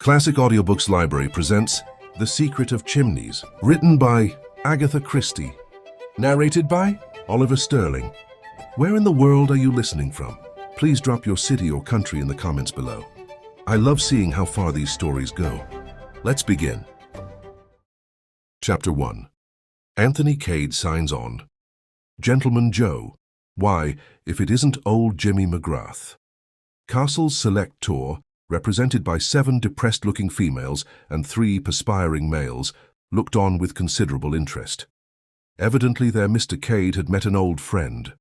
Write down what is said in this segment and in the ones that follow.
Classic Audiobooks Library presents The Secret of Chimneys, written by Agatha Christie, narrated by Oliver Sterling. Where in the world are you listening from? Please drop your city or country in the comments below. I love seeing how far these stories go. Let's begin. Chapter 1. Anthony Cade signs on. Gentleman Joe. Why, if it isn't old Jimmy McGrath. Castle's select tour, represented by 7 depressed-looking females and 3 perspiring males, looked on with considerable interest. Evidently their Mr. Cade had met an old friend.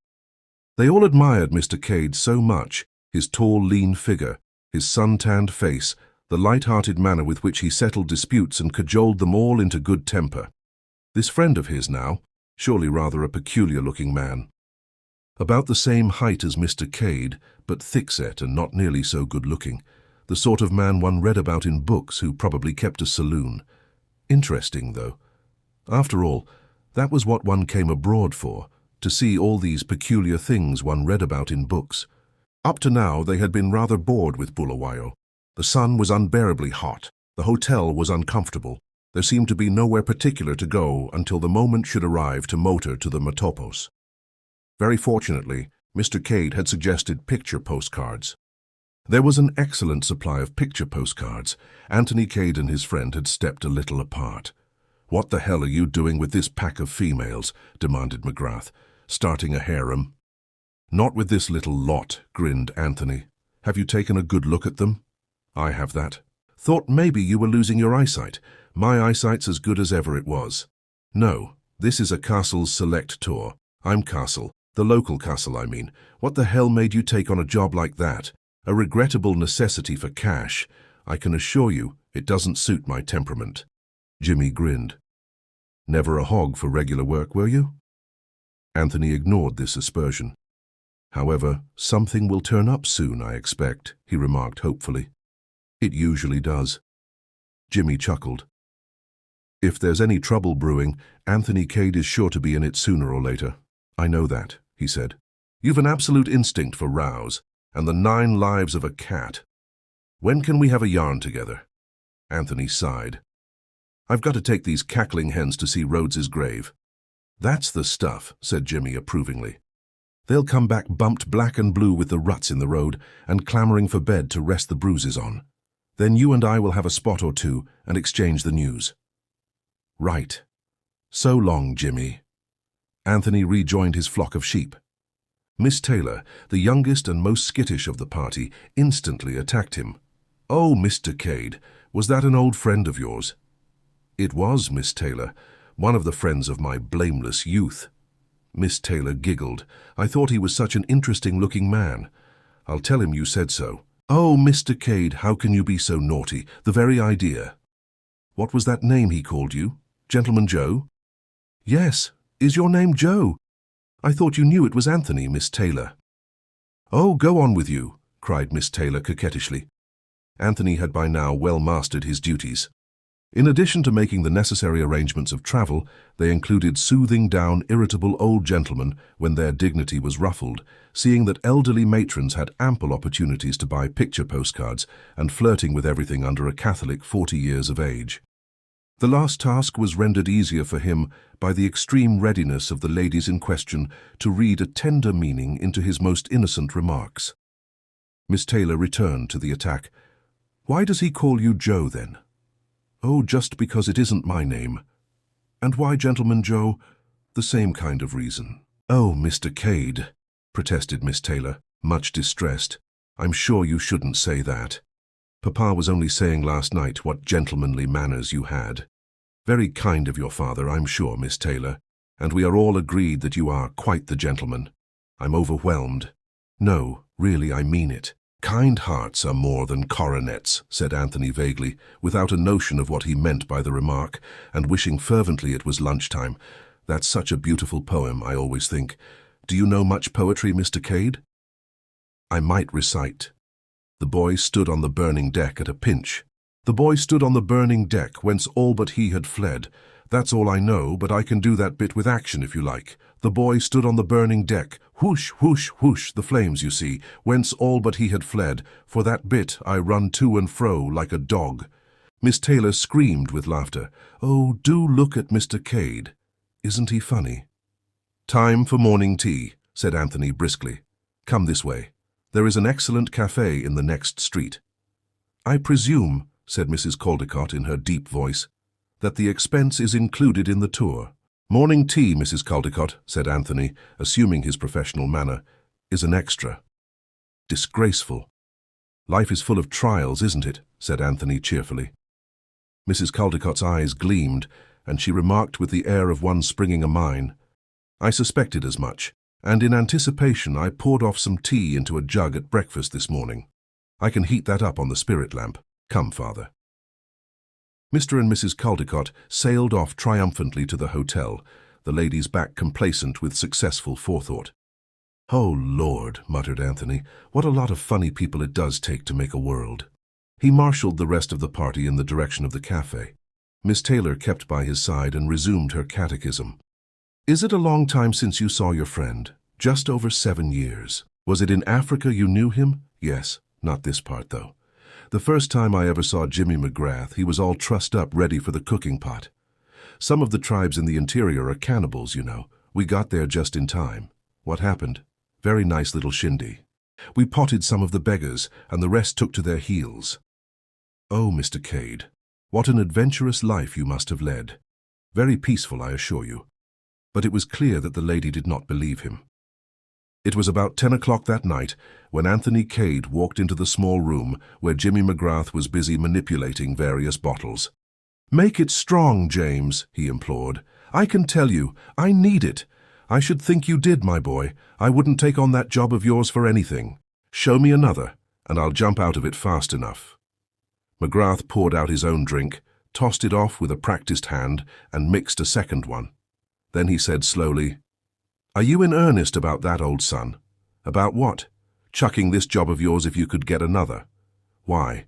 They all admired Mr. Cade so much, his tall, lean figure, his sun-tanned face, the light-hearted manner with which he settled disputes and cajoled them all into good temper. This friend of his now, surely rather a peculiar-looking man. About the same height as Mr. Cade, but thick-set and not nearly so good-looking. The sort of man one read about in books who probably kept a saloon. Interesting, though. After all, that was what one came abroad for, to see all these peculiar things one read about in books. Up to now they had been rather bored with Bulawayo. The sun was unbearably hot, the hotel was uncomfortable, there seemed to be nowhere particular to go until the moment should arrive to motor to the Matopos. Very fortunately, Mr. Cade had suggested picture postcards. There was an excellent supply of picture postcards. Anthony Cade and his friend had stepped a little apart. "What the hell are you doing with this pack of females?" demanded McGrath. "Starting a harem?" "Not with this little lot," grinned Anthony. "Have you taken a good look at them?" "I have that." "Thought maybe you were losing your eyesight. My eyesight's as good as ever it was." "No, this is a Castle's select tour. I'm Castle, the local Castle, I mean. What the hell made you take on a job like that? A regrettable necessity for cash. I can assure you, it doesn't suit my temperament." Jimmy grinned. "Never a hog for regular work, were you?" Anthony ignored this aspersion. "However, something will turn up soon, I expect," he remarked hopefully. "It usually does." Jimmy chuckled. "If there's any trouble brewing, Anthony Cade is sure to be in it sooner or later. I know that," he said. "You've an absolute instinct for rows, and the 9 lives of a cat. When can we have a yarn together?" Anthony sighed. "I've got to take these cackling hens to see Rhodes's grave." "That's the stuff," said Jimmy approvingly. "They'll come back bumped black and blue with the ruts in the road and clamoring for bed to rest the bruises on. Then you and I will have a spot or two and exchange the news." "Right. So long, Jimmy." Anthony rejoined his flock of sheep. Miss Taylor, the youngest and most skittish of the party, instantly attacked him. "Oh, Mr. Cade, was that an old friend of yours?" "It was, Miss Taylor, one of the friends of my blameless youth." Miss Taylor giggled. "I thought he was such an interesting-looking man. I'll tell him you said so." "Oh, Mr. Cade, how can you be so naughty? The very idea." "What was that name he called you? Gentleman Joe?" "Yes. Is your name Joe? I thought you knew it was Anthony, Miss Taylor." "Oh, go on with you," cried Miss Taylor coquettishly. Anthony had by now well mastered his duties. In addition to making the necessary arrangements of travel, they included soothing down irritable old gentlemen when their dignity was ruffled, seeing that elderly matrons had ample opportunities to buy picture postcards, and flirting with everything under a Catholic 40 years of age. The last task was rendered easier for him by the extreme readiness of the ladies in question to read a tender meaning into his most innocent remarks. Miss Taylor returned to the attack. "Why does he call you Joe, then?" "Oh, just because it isn't my name." "And why Gentleman Joe?" "The same kind of reason." "Oh, Mr. Cade," protested Miss Taylor, much distressed. "I'm sure you shouldn't say that. Papa was only saying last night what gentlemanly manners you had. Very kind of your father, I'm sure, Miss Taylor, and we are all agreed that you are quite the gentleman. I'm overwhelmed. No, really, I mean it." "Kind hearts are more than coronets," said Anthony vaguely, without a notion of what he meant by the remark, and wishing fervently it was lunchtime. "That's such a beautiful poem, I always think. Do you know much poetry, Mr. Cade?" "I might recite. The boy stood on the burning deck at a pinch. The boy stood on the burning deck whence all but he had fled. That's all I know, but I can do that bit with action if you like. The boy stood on the burning deck Whoosh, whoosh, whoosh, the flames, you see, whence all but he had fled. For that bit I run to and fro like a dog. Miss Taylor screamed with laughter. Oh, do look at Mr. Cade. Isn't he funny? Time for morning tea, said Anthony briskly. Come this way. There is an excellent cafe in the next street. I presume, said Mrs. Caldecott in her deep voice, that the expense is included in the tour. Morning tea, Mrs. Caldecott, said Anthony, assuming his professional manner, is an extra. Disgraceful. Life is full of trials, isn't it? Said Anthony cheerfully. Mrs. Caldecott's eyes gleamed, and she remarked with the air of one springing a mine, I suspected as much, and in anticipation I poured off some tea into a jug at breakfast this morning. I can heat that up on the spirit lamp. Come, Father. Mr. and Mrs. Caldecott sailed off triumphantly to the hotel, the ladies back complacent with successful forethought. Oh, Lord, muttered Anthony, what a lot of funny people it does take to make a world. He marshaled the rest of the party in the direction of the cafe. Miss Taylor kept by his side and resumed her catechism. Is it a long time since you saw your friend? Just over 7 years. Was it in Africa you knew him? Yes, not this part, though. The first time I ever saw Jimmy McGrath, he was all trussed up ready for the cooking pot. Some of the tribes in the interior are cannibals, you know. We got there just in time. What happened? Very nice little shindy. We potted some of the beggars, and the rest took to their heels. Oh, Mr. Cade, what an adventurous life you must have led. Very peaceful, I assure you. But it was clear that the lady did not believe him. It was about 10 o'clock that night when Anthony Cade walked into the small room where Jimmy McGrath was busy manipulating various bottles. Make it strong, James, he implored. I can tell you, I need it. I should think you did, my boy. I wouldn't take on that job of yours for anything. Show me another, and I'll jump out of it fast enough. McGrath poured out his own drink, tossed it off with a practiced hand, and mixed a second one. Then he said slowly, Are you in earnest about that, old son? About what? Chucking this job of yours if you could get another? Why?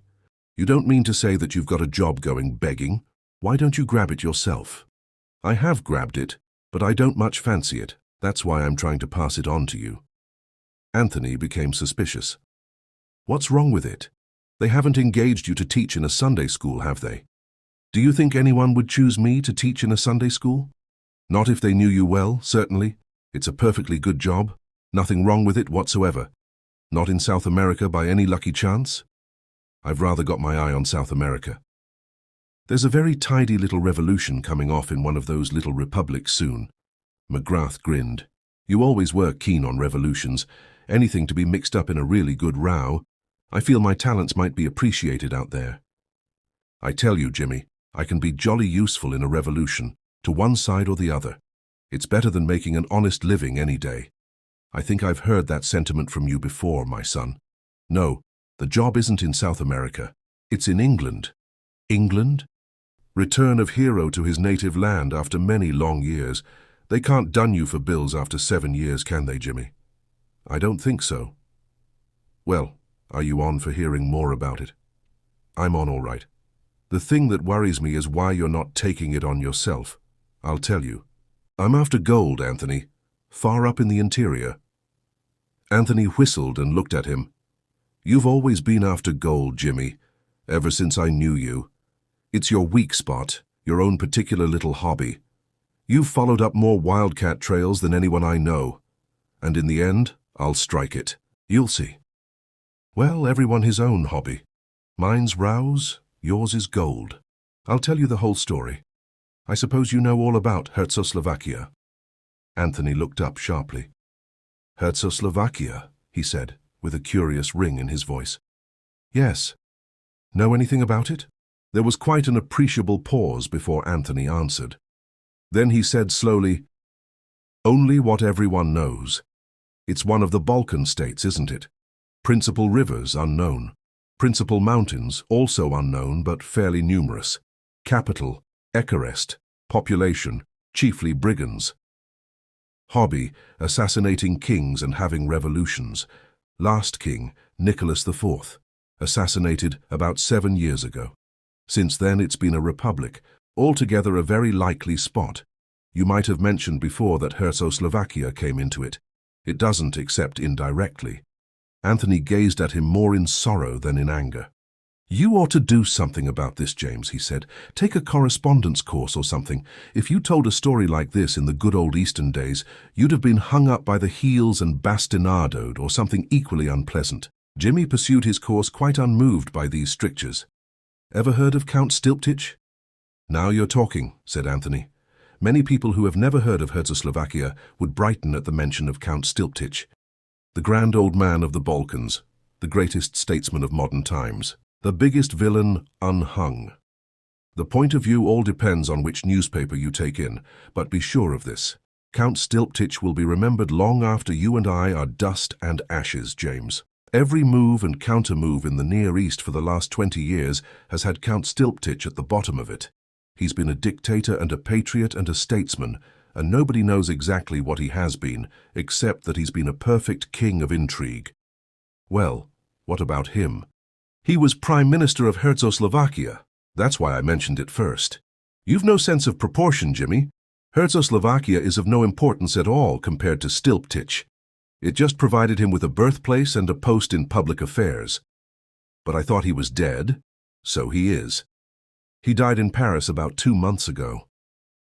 You don't mean to say that you've got a job going begging? Why don't you grab it yourself? I have grabbed it, but I don't much fancy it. That's why I'm trying to pass it on to you. Anthony became suspicious. What's wrong with it? They haven't engaged you to teach in a Sunday school, have they? Do you think anyone would choose me to teach in a Sunday school? Not if they knew you well, certainly. It's a perfectly good job. Nothing wrong with it whatsoever. Not in South America by any lucky chance? I've rather got my eye on South America. There's a very tidy little revolution coming off in one of those little republics soon. McGrath grinned. You always were keen on revolutions. Anything to be mixed up in a really good row. I feel my talents might be appreciated out there. I tell you, Jimmy, I can be jolly useful in a revolution, to one side or the other. It's better than making an honest living any day. I think I've heard that sentiment from you before, my son. No, the job isn't in South America. It's in England. England? Return of hero to his native land after many long years. They can't dun you for bills after 7 years, can they, Jimmy? I don't think so. Well, are you on for hearing more about it? I'm on all right. The thing that worries me is why you're not taking it on yourself. I'll tell you. I'm after gold, Anthony. Far up in the interior. Anthony whistled and looked at him. You've always been after gold, Jimmy, ever since I knew you. It's your weak spot, your own particular little hobby. You've followed up more wildcat trails than anyone I know. And in the end, I'll strike it. You'll see. Well, everyone his own hobby. Mine's rows, yours is gold. I'll tell you the whole story. I suppose you know all about Czechoslovakia. Anthony looked up sharply. Czechoslovakia, he said, with a curious ring in his voice. Yes. Know anything about it? There was quite an appreciable pause before Anthony answered. Then he said slowly, Only what everyone knows. It's one of the Balkan states, isn't it? Principal rivers unknown. Principal mountains also unknown but fairly numerous. Capital, Bucharest. Population, chiefly brigands. Hobby, assassinating kings and having revolutions. Last king, Nicholas IV, assassinated about 7 years ago. Since then it's been a republic, altogether a very likely spot. You might have mentioned before that Czechoslovakia came into it. It doesn't, except indirectly. Anthony gazed at him more in sorrow than in anger. "You ought to do something about this, James," he said. "Take a correspondence course or something. If you told a story like this in the good old Eastern days, you'd have been hung up by the heels and bastinadoed or something equally unpleasant." Jimmy pursued his course quite unmoved by these strictures. "Ever heard of Count Stilptich?" "Now you're talking," said Anthony. Many people who have never heard of Czechoslovakia would brighten at the mention of Count Stilptich, the grand old man of the Balkans, the greatest statesman of modern times, the biggest villain unhung. The point of view all depends on which newspaper you take in, but be sure of this. Count Stilptich will be remembered long after you and I are dust and ashes, James. Every move and counter-move in the Near East for the last 20 years has had Count Stilptich at the bottom of it. He's been a dictator and a patriot and a statesman, and nobody knows exactly what he has been, except that he's been a perfect king of intrigue. Well, what about him? He was Prime Minister of Czechoslovakia. That's why I mentioned it first. You've no sense of proportion, Jimmy. Czechoslovakia is of no importance at all compared to Stilptich. It just provided him with a birthplace and a post in public affairs. But I thought he was dead. So he is. He died in Paris about 2 months ago.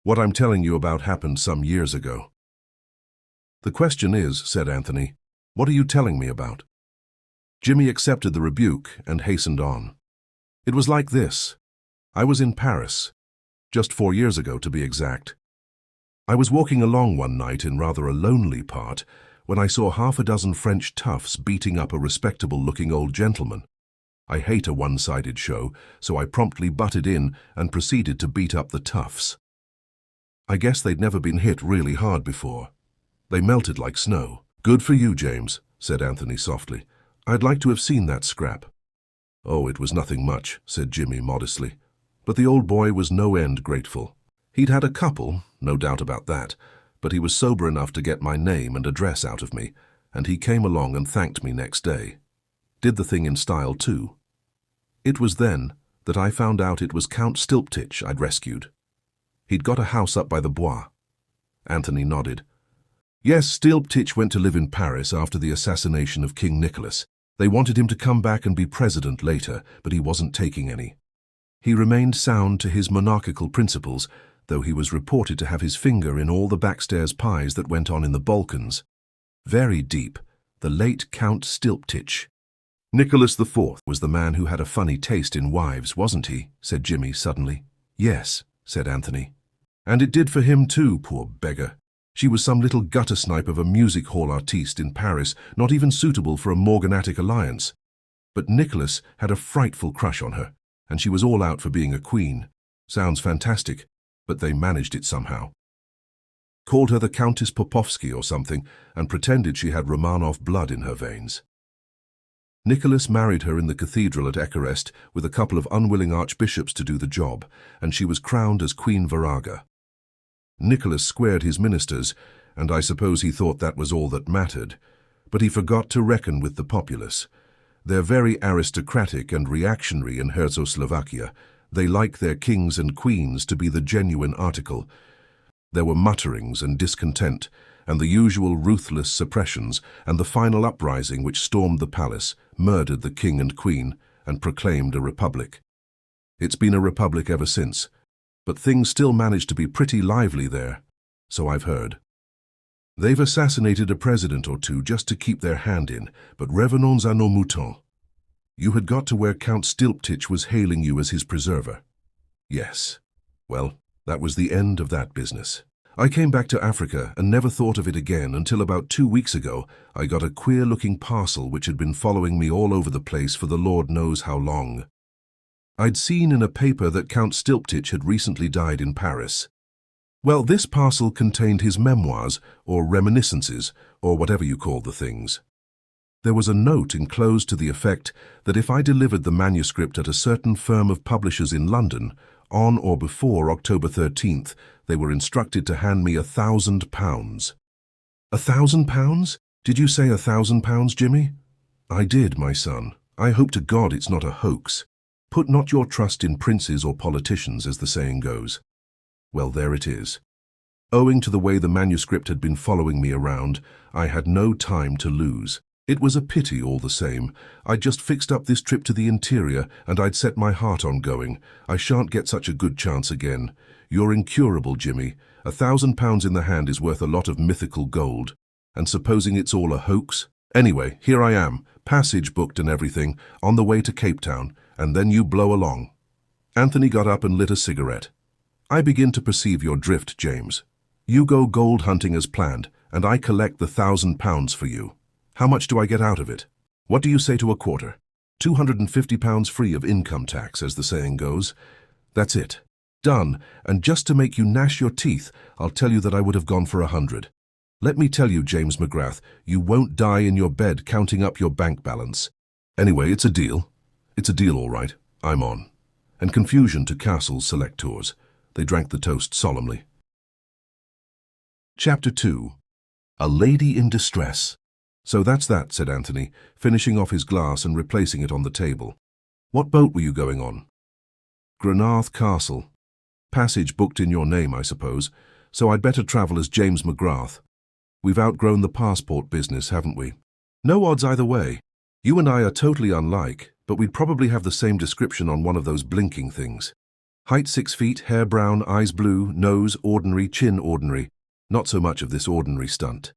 What I'm telling you about happened some years ago. "The question is," said Anthony, "what are you telling me about?" Jimmy accepted the rebuke and hastened on. "It was like this. I was in Paris, just 4 years ago to be exact. I was walking along one night in rather a lonely part when I saw half a dozen French toughs beating up a respectable-looking old gentleman. I hate a one-sided show, so I promptly butted in and proceeded to beat up the toughs. I guess they'd never been hit really hard before. They melted like snow." "Good for you, James," said Anthony softly. "I'd like to have seen that scrap." "Oh, it was nothing much," said Jimmy modestly. But the old boy was no end grateful. He'd had a couple, no doubt about that, but he was sober enough to get my name and address out of me, and he came along and thanked me next day. Did the thing in style too. It was then that I found out it was Count Stilptich I'd rescued. He'd got a house up by the Bois. Anthony nodded. "Yes, Stilptich went to live in Paris after the assassination of King Nicholas. They wanted him to come back and be president later, but he wasn't taking any. He remained sound to his monarchical principles, though he was reported to have his finger in all the backstairs pies that went on in the Balkans. Very deep, the late Count Stilptich." "Nicholas IV was the man who had a funny taste in wives, wasn't he?" said Jimmy suddenly. "Yes," said Anthony. "And it did for him too, poor beggar. She was some little gutter snipe of a music hall artiste in Paris, not even suitable for a morganatic alliance. But Nicholas had a frightful crush on her, and she was all out for being a queen. Sounds fantastic, but they managed it somehow. Called her the Countess Popovsky or something, and pretended she had Romanov blood in her veins. Nicholas married her in the cathedral at Ekarest with a couple of unwilling archbishops to do the job, and she was crowned as Queen Viraga. Nicholas squared his ministers, and I suppose he thought that was all that mattered, but he forgot to reckon with the populace. They're very aristocratic and reactionary in Czechoslovakia. They like their kings and queens to be the genuine article. There were mutterings and discontent, and the usual ruthless suppressions, and the final uprising which stormed the palace, murdered the king and queen, and proclaimed a republic. It's been a republic ever since, but things still manage to be pretty lively there, so I've heard. They've assassinated a president or two just to keep their hand in, but revenons à nos moutons. You had got to where Count Stilptich was hailing you as his preserver. Yes. Well, that was the end of that business. I came back to Africa and never thought of it again until about 2 weeks ago I got a queer-looking parcel which had been following me all over the place for the Lord knows how long. I'd seen in a paper that Count Stilptich had recently died in Paris. Well, this parcel contained his memoirs, or reminiscences, or whatever you call the things. There was a note enclosed to the effect that if I delivered the manuscript at a certain firm of publishers in London, on or before October 13th, they were instructed to hand me £1,000. £1,000? Did you say £1,000, Jimmy? I did, my son. I hope to God it's not a hoax. Put not your trust in princes or politicians, as the saying goes. Well, there it is. Owing to the way the manuscript had been following me around, I had no time to lose. It was a pity all the same. I'd just fixed up this trip to the interior, and I'd set my heart on going. I shan't get such a good chance again. You're incurable, Jimmy. £1,000 in the hand is worth a lot of mythical gold. And supposing it's all a hoax? Anyway, here I am, passage booked and everything, on the way to Cape Town, and then you blow along. Anthony got up and lit a cigarette. I begin to perceive your drift, James. You go gold hunting as planned, and I collect the £1,000 for you. How much do I get out of it? What do you say to a quarter? £250 free of income tax, as the saying goes. That's it. Done, and just to make you gnash your teeth, I'll tell you that I would have gone for 100. Let me tell you, James McGrath, you won't die in your bed counting up your bank balance. Anyway, it's a deal. It's a deal, all right. I'm on. And confusion to Castle's selectors. They drank the toast solemnly. Chapter 2. A Lady in Distress. So that's that, said Anthony, finishing off his glass and replacing it on the table. What boat were you going on? Granarth Castle. Passage booked in your name, I suppose, so I'd better travel as James McGrath. We've outgrown the passport business, haven't we? No odds either way. You and I are totally unlike, but we'd probably have the same description on one of those blinking things. Height 6 feet, hair brown, eyes blue, nose ordinary, chin ordinary. Not so much of this ordinary stunt.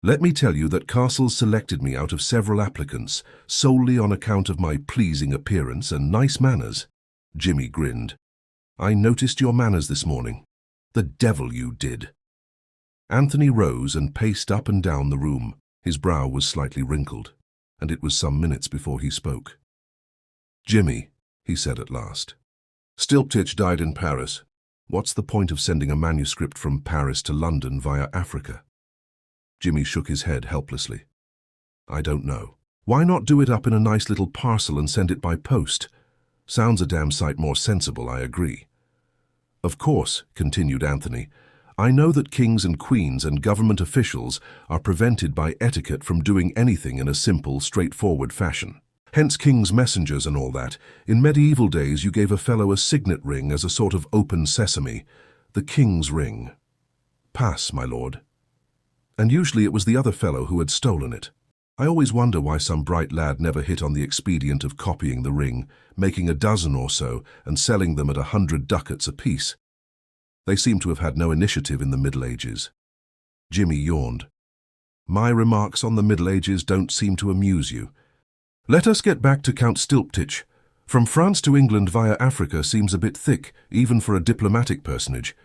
Let me tell you that Castles selected me out of several applicants, solely on account of my pleasing appearance and nice manners. Jimmy grinned. I noticed your manners this morning. The devil you did. Anthony rose and paced up and down the room. His brow was slightly wrinkled, and it was some minutes before he spoke. Jimmy, he said at last. Stilptich died in Paris. What's the point of sending a manuscript from Paris to London via Africa? Jimmy shook his head helplessly. I don't know. Why not do it up in a nice little parcel and send it by post? Sounds a damn sight more sensible, I agree. Of course, continued Anthony, I know that kings and queens and government officials are prevented by etiquette from doing anything in a simple, straightforward fashion. Hence king's messengers and all that. In medieval days you gave a fellow a signet ring as a sort of open sesame, the king's ring. Pass, my lord. And usually it was the other fellow who had stolen it. I always wonder why some bright lad never hit on the expedient of copying the ring, making a dozen or so, and selling them at 100 ducats apiece. They seem to have had no initiative in the Middle Ages. Jimmy yawned. My remarks on the Middle Ages don't seem to amuse you. Let us get back to Count Stilptich. From France to England via Africa seems a bit thick, even for a diplomatic personage.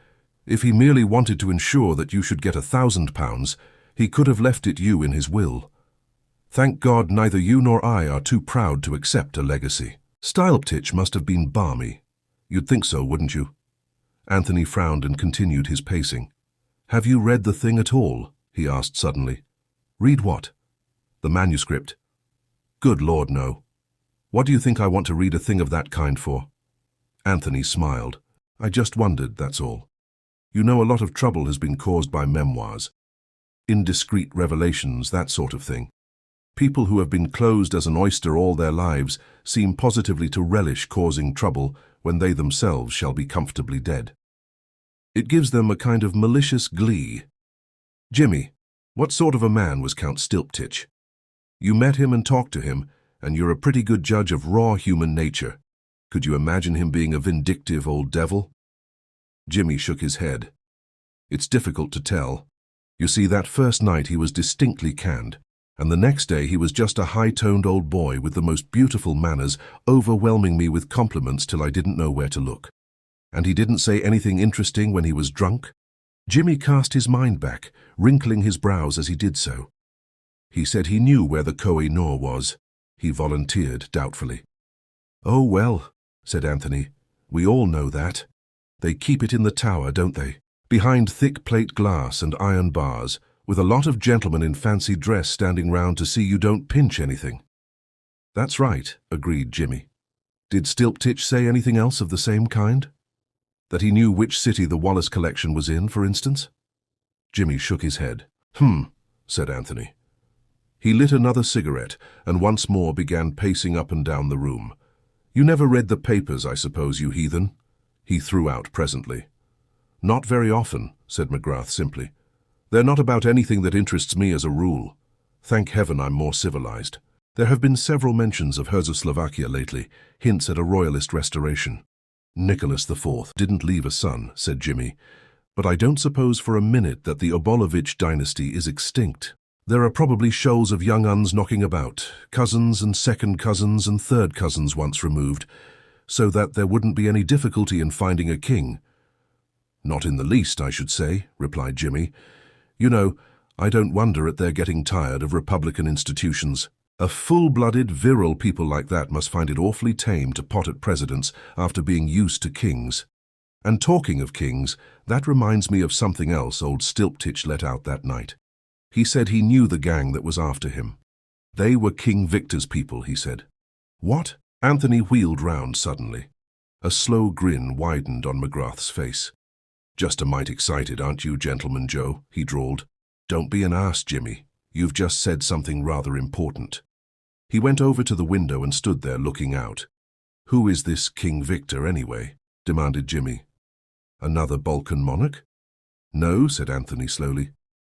If he merely wanted to ensure that you should get £1,000, he could have left it you in his will. Thank God neither you nor I are too proud to accept a legacy. Stilptich must have been balmy. You'd think so, wouldn't you? Anthony frowned and continued his pacing. Have you read the thing at all? He asked suddenly. Read what? The manuscript. Good Lord, no. What do you think I want to read a thing of that kind for? Anthony smiled. I just wondered, that's all. You know, a lot of trouble has been caused by memoirs. Indiscreet revelations, that sort of thing. People who have been closed as an oyster all their lives seem positively to relish causing trouble when they themselves shall be comfortably dead. It gives them a kind of malicious glee. Jimmy, what sort of a man was Count Stilptich? You met him and talked to him, and you're a pretty good judge of raw human nature. Could you imagine him being a vindictive old devil? Jimmy shook his head. It's difficult to tell. You see, that first night he was distinctly canned, and the next day he was just a high-toned old boy with the most beautiful manners, overwhelming me with compliments till I didn't know where to look. And he didn't say anything interesting when he was drunk? Jimmy cast his mind back, wrinkling his brows as he did so. He said he knew where the Koh-i-Noor was. He volunteered doubtfully. Oh, well, said Anthony, we all know that. They keep it in the tower, don't they? Behind thick plate glass and iron bars, with a lot of gentlemen in fancy dress standing round to see you don't pinch anything. That's right, agreed Jimmy. Did Stilptich say anything else of the same kind? That he knew which city the Wallace collection was in, for instance? Jimmy shook his head. Said Anthony. He lit another cigarette and once more began pacing up and down the room. You never read the papers, I suppose, you heathen? He threw out presently. Not very often, said McGrath simply. "They're not about anything that interests me as a rule. Thank heaven I'm more civilized. There have been several mentions of Czechoslovakia lately, hints at a royalist restoration." "Nicholas IV didn't leave a son," said Jimmy, "but I don't suppose for a minute that the Obolovich dynasty is extinct. There are probably shoals of young uns knocking about, cousins and second cousins and third cousins once removed, so that there wouldn't be any difficulty in finding a king." "Not in the least, I should say," replied Jimmy. "You know, I don't wonder at their getting tired of republican institutions. A full-blooded, virile people like that must find it awfully tame to pot at presidents after being used to kings. And talking of kings, that reminds me of something else old Stilptich let out that night. He said he knew the gang that was after him. They were King Victor's people, he said." "What?" Anthony wheeled round suddenly. A slow grin widened on McGrath's face. "Just a mite excited, aren't you, Gentleman Joe?" he drawled. "Don't be an ass, Jimmy. You've just said something rather important." He went over to the window and stood there looking out. "Who is this King Victor, anyway?" demanded Jimmy. "Another Balkan monarch?" "No," said Anthony slowly.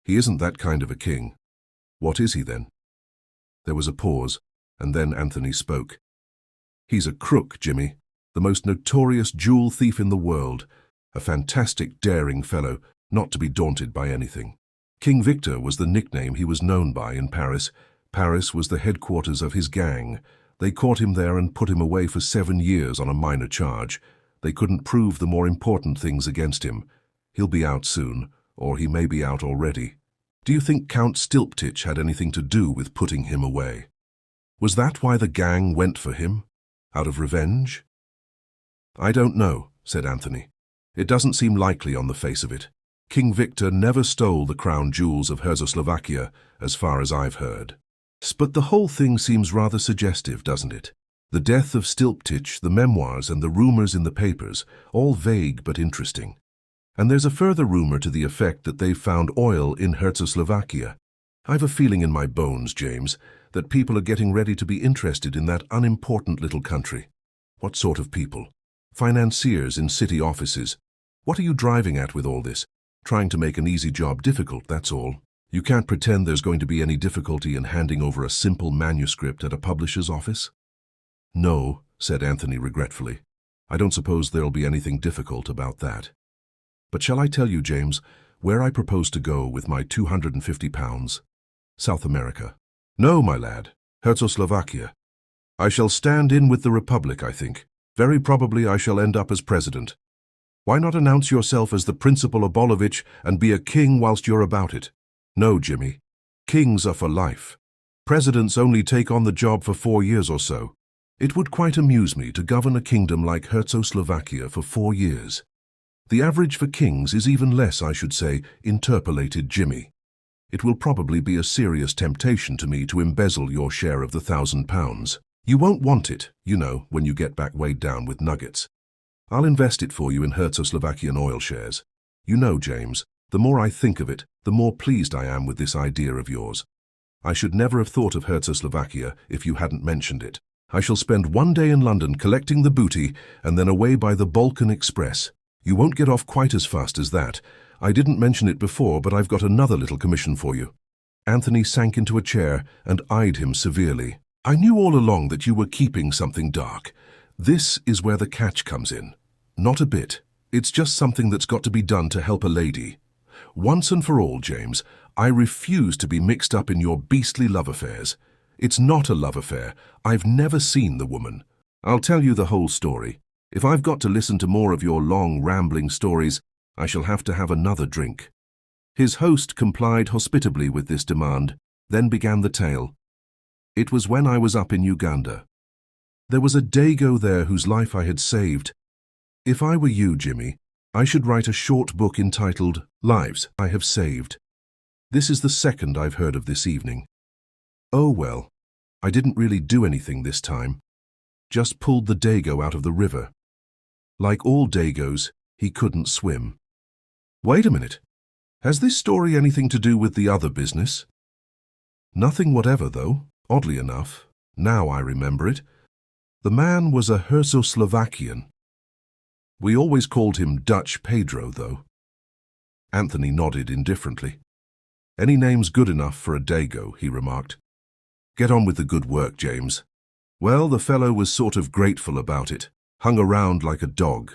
"He isn't that kind of a king." "What is he, then?" There was a pause, and then Anthony spoke. "He's a crook, Jimmy. The most notorious jewel thief in the world. A fantastic, daring fellow, not to be daunted by anything. King Victor was the nickname he was known by in Paris. Paris was the headquarters of his gang. They caught him there and put him away for 7 years on a minor charge. They couldn't prove the more important things against him. He'll be out soon, or he may be out already. Do you think Count Stilptich had anything to do with putting him away? Was that why the gang went for him? Out of revenge?" "I don't know," said Anthony. "It doesn't seem likely on the face of it. King Victor never stole the crown jewels of Czechoslovakia, as far as I've heard. But the whole thing seems rather suggestive, doesn't it? The death of Stilptich, the memoirs and the rumors in the papers, all vague but interesting. And there's a further rumor to the effect that they've found oil in Czechoslovakia. I've a feeling in my bones, James, that people are getting ready to be interested in that unimportant little country." "What sort of people?" "Financiers in city offices. What are you driving at with all this? Trying to make an easy job difficult, that's all. You can't pretend there's going to be any difficulty in handing over a simple manuscript at a publisher's office?" "No," said Anthony regretfully. "I don't suppose there'll be anything difficult about that. But shall I tell you, James, where I propose to go with my £250? South America." "No, my lad, Czechoslovakia. I shall stand in with the Republic, I think. Very probably I shall end up as president. Why not announce yourself as the principal Obolovich and be a king whilst you're about it? No, Jimmy. Kings are for life. Presidents only take on the job for 4 years or so. It would quite amuse me to govern a kingdom like Czechoslovakia for 4 years. The average for kings is even less, I should say," interpolated Jimmy. "It will probably be a serious temptation to me to embezzle your share of the £1,000. You won't want it, you know, when you get back weighed down with nuggets. I'll invest it for you in Czechoslovakian oil shares. You know, James, the more I think of it, the more pleased I am with this idea of yours. I should never have thought of Czechoslovakia if you hadn't mentioned it. I shall spend 1 day in London collecting the booty and then away by the Balkan Express. You won't get off quite as fast as that. I didn't mention it before, but I've got another little commission for you." Anthony sank into a chair and eyed him severely. "I knew all along that you were keeping something dark. This is where the catch comes in. Not a bit. It's just something that's got to be done to help a lady. Once and for all, James, I refuse to be mixed up in your beastly love affairs. It's not a love affair. I've never seen the woman. I'll tell you the whole story. If I've got to listen to more of your long, rambling stories, I shall have to have another drink." His host complied hospitably with this demand, then began the tale. "It was when I was up in Uganda. There was a Dago there whose life I had saved. If I were you, Jimmy, I should write a short book entitled Lives I Have Saved. This is the second I've heard of this evening. Oh well, I didn't really do anything this time. Just pulled the Dago out of the river. Like all Dagos, he couldn't swim." "Wait a minute. Has this story anything to do with the other business?" "Nothing whatever, though, oddly enough. Now I remember it. The man was a Czechoslovakian. We always called him Dutch Pedro, though." Anthony nodded indifferently. "Any name's good enough for a Dago," he remarked. "Get on with the good work, James." Well, the fellow was sort of grateful about it, hung around like a dog.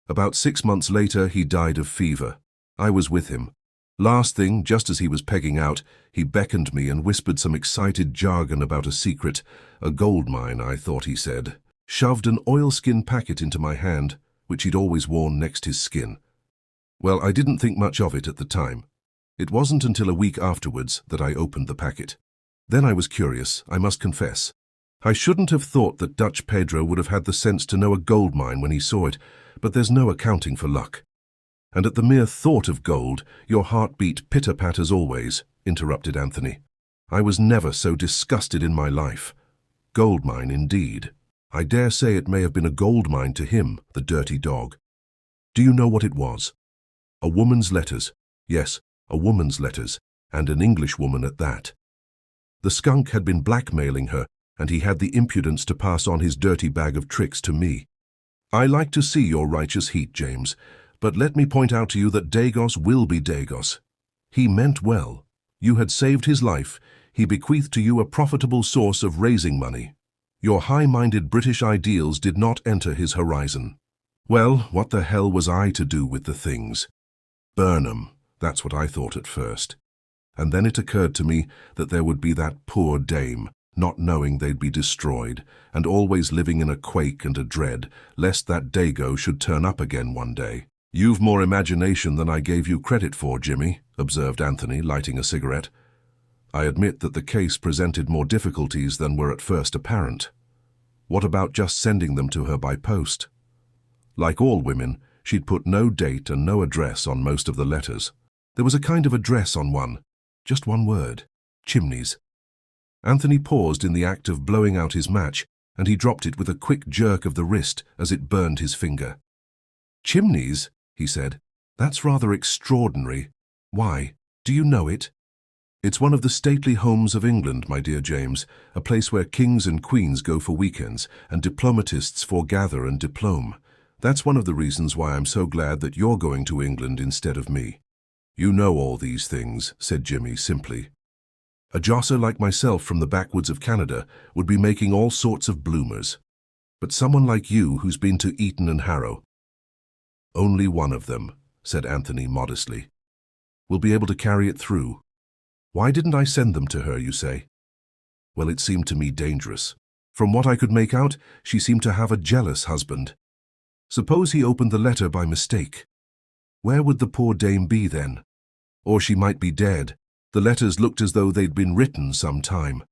About 6 months later, he died of fever. I was with him. Last thing, just as he was pegging out, he beckoned me and whispered some excited jargon about a secret, a gold mine, I thought he said. Shoved an oilskin packet into my hand, which he'd always worn next his skin. Well, I didn't think much of it at the time. It wasn't until a week afterwards that I opened the packet. Then I was curious, I must confess. I shouldn't have thought that Dutch Pedro would have had the sense to know a gold mine when he saw it, but there's no accounting for luck. And at the mere thought of gold, your heart beat pitter-pat as always, interrupted Anthony. I was never so disgusted in my life. Gold mine, indeed. I dare say it may have been a gold mine to him, the dirty dog. Do you know what it was? A woman's letters. Yes, a woman's letters, and an Englishwoman at that. The skunk had been blackmailing her, and he had the impudence to pass on his dirty bag of tricks to me. I like to see your righteous heat, James, but let me point out to you that Dagos will be Dagos. He meant well. You had saved his life. He bequeathed to you a profitable source of raising money. Your high-minded British ideals did not enter his horizon. Well, what the hell was I to do with the things? Burn 'em, that's what I thought at first. And then it occurred to me that there would be that poor dame, not knowing they'd be destroyed, and always living in a quake and a dread, lest that Dago should turn up again one day. "You've more imagination than I gave you credit for, Jimmy," observed Anthony, lighting a cigarette. "I admit that the case presented more difficulties than were at first apparent. What about just sending them to her by post?" Like all women, she'd put no date and no address on most of the letters. There was a kind of address on one, just one word: Chimneys. Anthony paused in the act of blowing out his match, and he dropped it with a quick jerk of the wrist as it burned his finger. "Chimneys?" he said. "That's rather extraordinary. Why? Do you know it?" "It's one of the stately homes of England, my dear James, a place where kings and queens go for weekends, and diplomatists foregather and diplome. That's one of the reasons why I'm so glad that you're going to England instead of me." "You know all these things," said Jimmy simply. "A josser like myself from the backwoods of Canada would be making all sorts of bloomers. But someone like you who's been to Eton and Harrow—" "Only one of them," said Anthony modestly. "Will be able to carry it through. Why didn't I send them to her, you say? Well, it seemed to me dangerous. From what I could make out, she seemed to have a jealous husband. Suppose he opened the letter by mistake. Where would the poor dame be then? Or she might be dead. The letters looked as though they'd been written some time.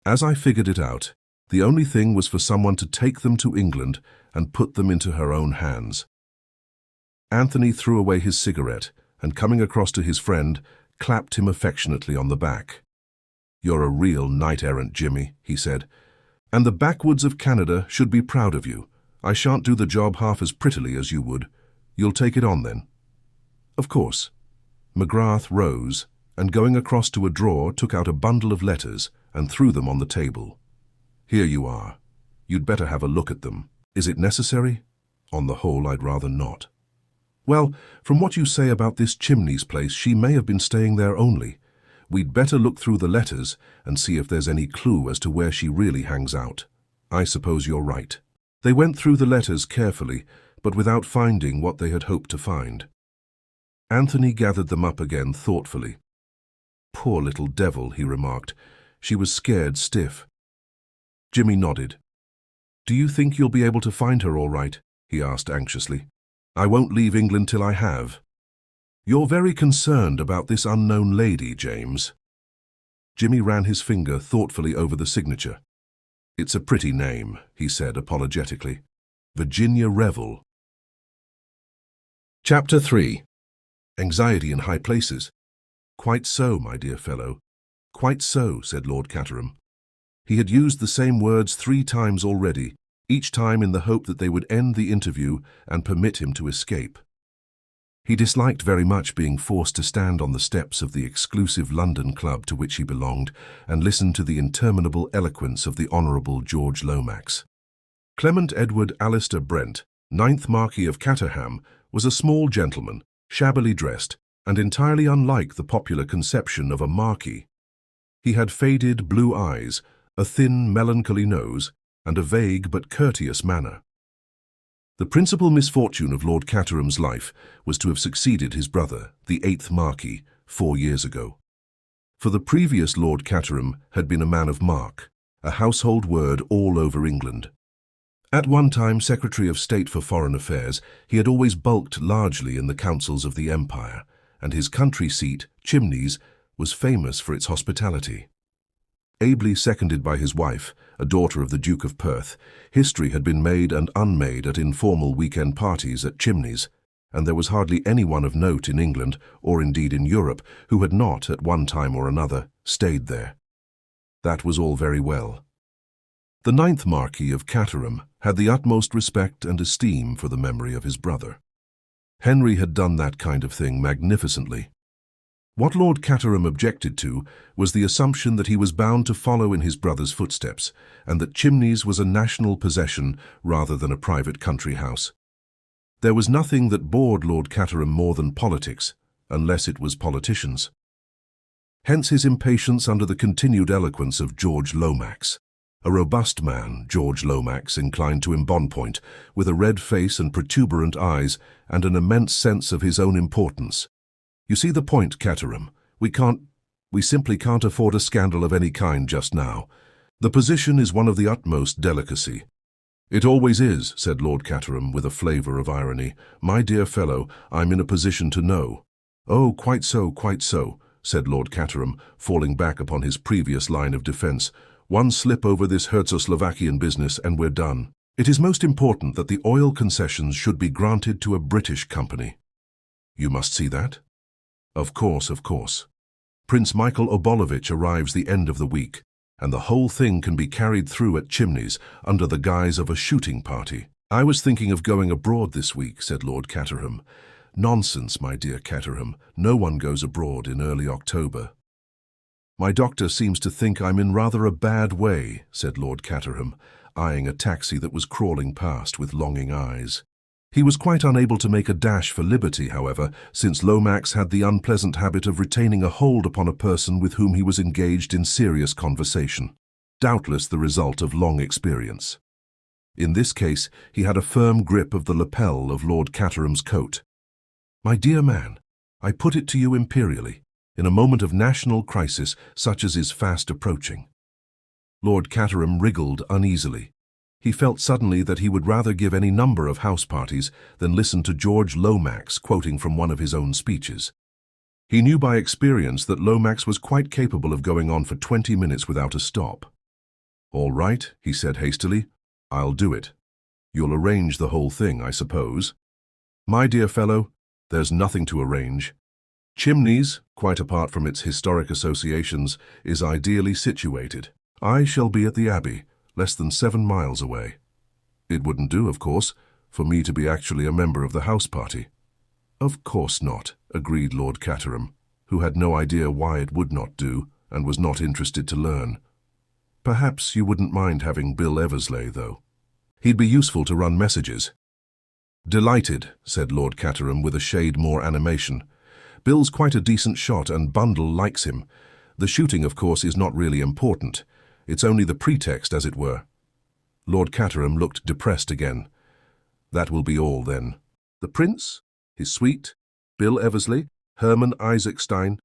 As I figured it out, the only thing was for someone to take them to England and put them into her own hands." Anthony threw away his cigarette and, coming across to his friend, clapped him affectionately on the back. "You're a real knight-errant, Jimmy," he said, "and the backwoods of Canada should be proud of you. I shan't do the job half as prettily as you would. You'll take it on, then?" "Of course." McGrath rose and, going across to a drawer, took out a bundle of letters and threw them on the table. "Here you are. You'd better have a look at them. Is it necessary? On the whole, I'd rather not." "Well, from what you say about this Chimneys place, she may have been staying there only. We'd better look through the letters and see if there's any clue as to where she really hangs out. I suppose you're right." They went through the letters carefully, but without finding what they had hoped to find. Anthony gathered them up again thoughtfully. "Poor little devil," he remarked. "She was scared stiff." Jimmy nodded. "Do you think you'll be able to find her all right?" he asked anxiously. "I won't leave England till I have." "You're very concerned about this unknown lady, James." Jimmy ran his finger thoughtfully over the signature. "It's a pretty name," he said apologetically. "Virginia Revel." Chapter 3. Anxiety in High Places. "Quite so, my dear fellow. Quite so," said Lord Caterham. He had used the same words 3 times already, each time in the hope that they would end the interview and permit him to escape. He disliked very much being forced to stand on the steps of the exclusive London club to which he belonged and listen to the interminable eloquence of the Honourable George Lomax. Clement Edward Alistair Brent, 9th Marquis of Caterham, was a small gentleman, shabbily dressed, and entirely unlike the popular conception of a marquis. He had faded blue eyes, a thin, melancholy nose, and a vague but courteous manner. The principal misfortune of Lord Caterham's life was to have succeeded his brother, the 8th Marquis, 4 years ago. For the previous Lord Caterham had been a man of mark, a household word all over England. At one time Secretary of State for Foreign Affairs, he had always bulked largely in the councils of the Empire, and his country seat, Chimneys, was famous for its hospitality. Ably seconded by his wife, a daughter of the Duke of Perth, history had been made and unmade at informal weekend parties at Chimneys, and there was hardly anyone of note in England, or indeed in Europe, who had not, at one time or another, stayed there. That was all very well. The 9th Marquis of Caterham had the utmost respect and esteem for the memory of his brother. Henry had done that kind of thing magnificently. What Lord Caterham objected to was the assumption that he was bound to follow in his brother's footsteps, and that Chimneys was a national possession rather than a private country house. There was nothing that bored Lord Caterham more than politics, unless it was politicians. Hence his impatience under the continued eloquence of George Lomax. A robust man, George Lomax, inclined to embonpoint, with a red face and protuberant eyes, and an immense sense of his own importance. You see the point, Caterham. We simply can't afford a scandal of any kind just now. The position is one of the utmost delicacy. It always is, said Lord Caterham with a flavour of irony. My dear fellow, I'm in a position to know. Oh, quite so, said Lord Caterham, falling back upon his previous line of defence. One slip over this Herzo-Slovakian business and we're done. It is most important that the oil concessions should be granted to a British company. You must see that? Of course. Prince Michael Obolovich arrives the end of the week, and the whole thing can be carried through at Chimneys under the guise of a shooting party. I was thinking of going abroad this week, said Lord Caterham. Nonsense, my dear Caterham. No one goes abroad in early October. My doctor seems to think I'm in rather a bad way, said Lord Caterham, eyeing a taxi that was crawling past with longing eyes. He was quite unable to make a dash for liberty, however, since Lomax had the unpleasant habit of retaining a hold upon a person with whom he was engaged in serious conversation, doubtless the result of long experience. In this case, he had a firm grip of the lapel of Lord Caterham's coat. My dear man, I put it to you imperially, in a moment of national crisis such as is fast approaching. Lord Caterham wriggled uneasily. He felt suddenly that he would rather give any number of house parties than listen to George Lomax quoting from one of his own speeches. He knew by experience that Lomax was quite capable of going on for 20 minutes without a stop. All right, he said hastily, I'll do it. You'll arrange the whole thing, I suppose. My dear fellow, there's nothing to arrange. Chimneys, quite apart from its historic associations, is ideally situated. I shall be at the Abbey, less than 7 miles away. It wouldn't do, of course, for me to be actually a member of the house party. Of course not, agreed Lord Caterham, who had no idea why it would not do and was not interested to learn. Perhaps you wouldn't mind having Bill Eversley, though. He'd be useful to run messages. Delighted, said Lord Caterham with a shade more animation. Bill's quite a decent shot and Bundle likes him. The shooting, of course, is not really important. It's only the pretext, as it were. Lord Caterham looked depressed again. That will be all, then. The Prince, his suite, Bill Eversley, Herman Isaacstein.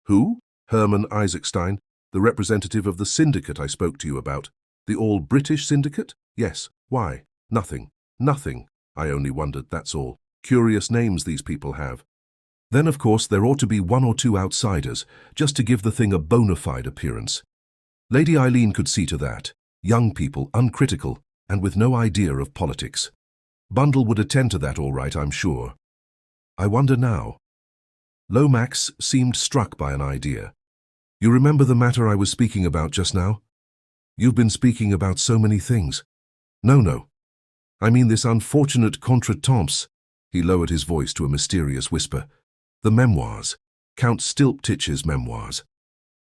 Who? Herman Isaacstein, the representative of the syndicate I spoke to you about. The all-British syndicate? Yes. Why? Nothing. I only wondered, that's all. Curious names these people have. Then, of course, there ought to be 1 or 2 outsiders, just to give the thing a bona fide appearance. Lady Eileen could see to that. Young people, uncritical, and with no idea of politics. Bundle would attend to that all right, I'm sure. I wonder now. Lomax seemed struck by an idea. You remember the matter I was speaking about just now? You've been speaking about so many things. No. I mean this unfortunate contretemps. He lowered his voice to a mysterious whisper. The memoirs. Count Stilptich's memoirs.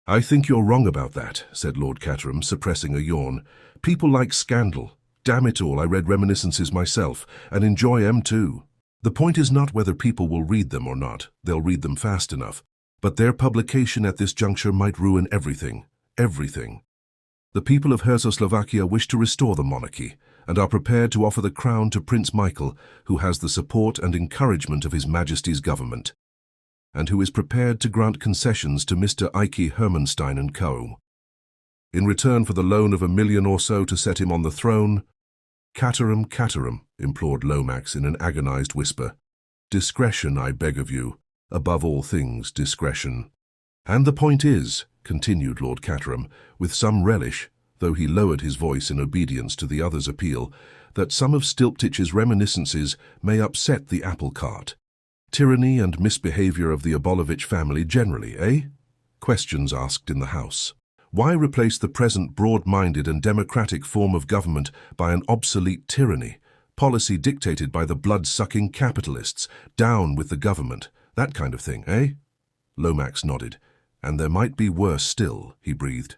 I think you're wrong about that, said Lord Caterham, suppressing a yawn. People like scandal. Damn it all, I read reminiscences myself, and enjoy 'em too. The point is not whether people will read them or not. They'll read them fast enough. But their publication at this juncture might ruin everything. Everything. The people of Czechoslovakia wish to restore the monarchy and are prepared to offer the crown to Prince Michael, who has the support and encouragement of His Majesty's government, and who is prepared to grant concessions to Mr. Ike Hermanstein and Co. in return for the loan of $1 million or so to set him on the throne. Caterham, Caterham, implored Lomax in an agonized whisper. Discretion, I beg of you. Above all things, discretion. And the point is, continued Lord Caterham, with some relish, though he lowered his voice in obedience to the other's appeal, that some of Stilptich's reminiscences may upset the apple cart. Tyranny and misbehavior of the Abolovich family generally, eh? Questions asked in the House. Why replace the present broad-minded and democratic form of government by an obsolete tyranny, policy dictated by the blood-sucking capitalists, down with the government, that kind of thing, eh? Lomax nodded. And there might be worse still, he breathed.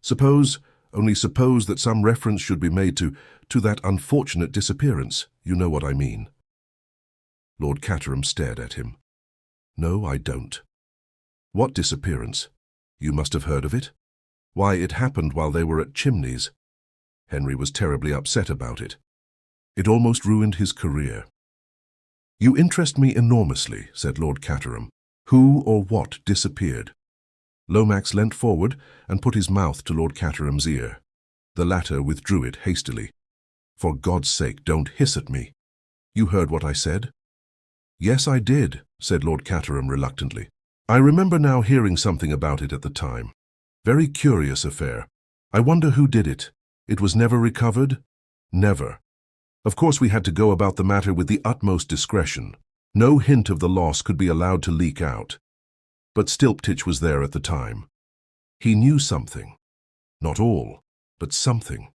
Suppose, only suppose that some reference should be made to that unfortunate disappearance. You know what I mean. Lord Caterham stared at him. No, I don't. What disappearance? You must have heard of it. Why, it happened while they were at Chimneys. Henry was terribly upset about it. It almost ruined his career. You interest me enormously, said Lord Caterham. Who or what disappeared? Lomax leant forward and put his mouth to Lord Caterham's ear. The latter withdrew it hastily. For God's sake, don't hiss at me. You heard what I said? Yes, I did, said Lord Caterham reluctantly. I remember now hearing something about it at the time. Very curious affair. I wonder who did it. It was never recovered? Never. Of course we had to go about the matter with the utmost discretion. No hint of the loss could be allowed to leak out. But Stilptich was there at the time. He knew something. Not all, but something.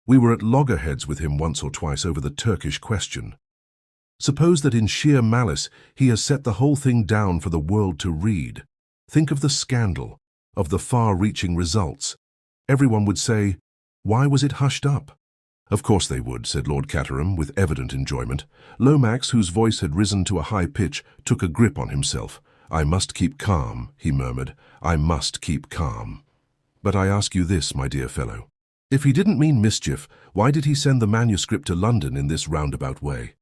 We were at loggerheads with him once or twice over the Turkish question. Suppose that in sheer malice he has set the whole thing down for the world to read. Think of the scandal, of the far-reaching results. Everyone would say, why was it hushed up? Of course they would, said Lord Caterham with evident enjoyment. Lomax, whose voice had risen to a high pitch, took a grip on himself. I must keep calm, he murmured. I must keep calm. But I ask you this, my dear fellow. If he didn't mean mischief, why did he send the manuscript to London in this roundabout way?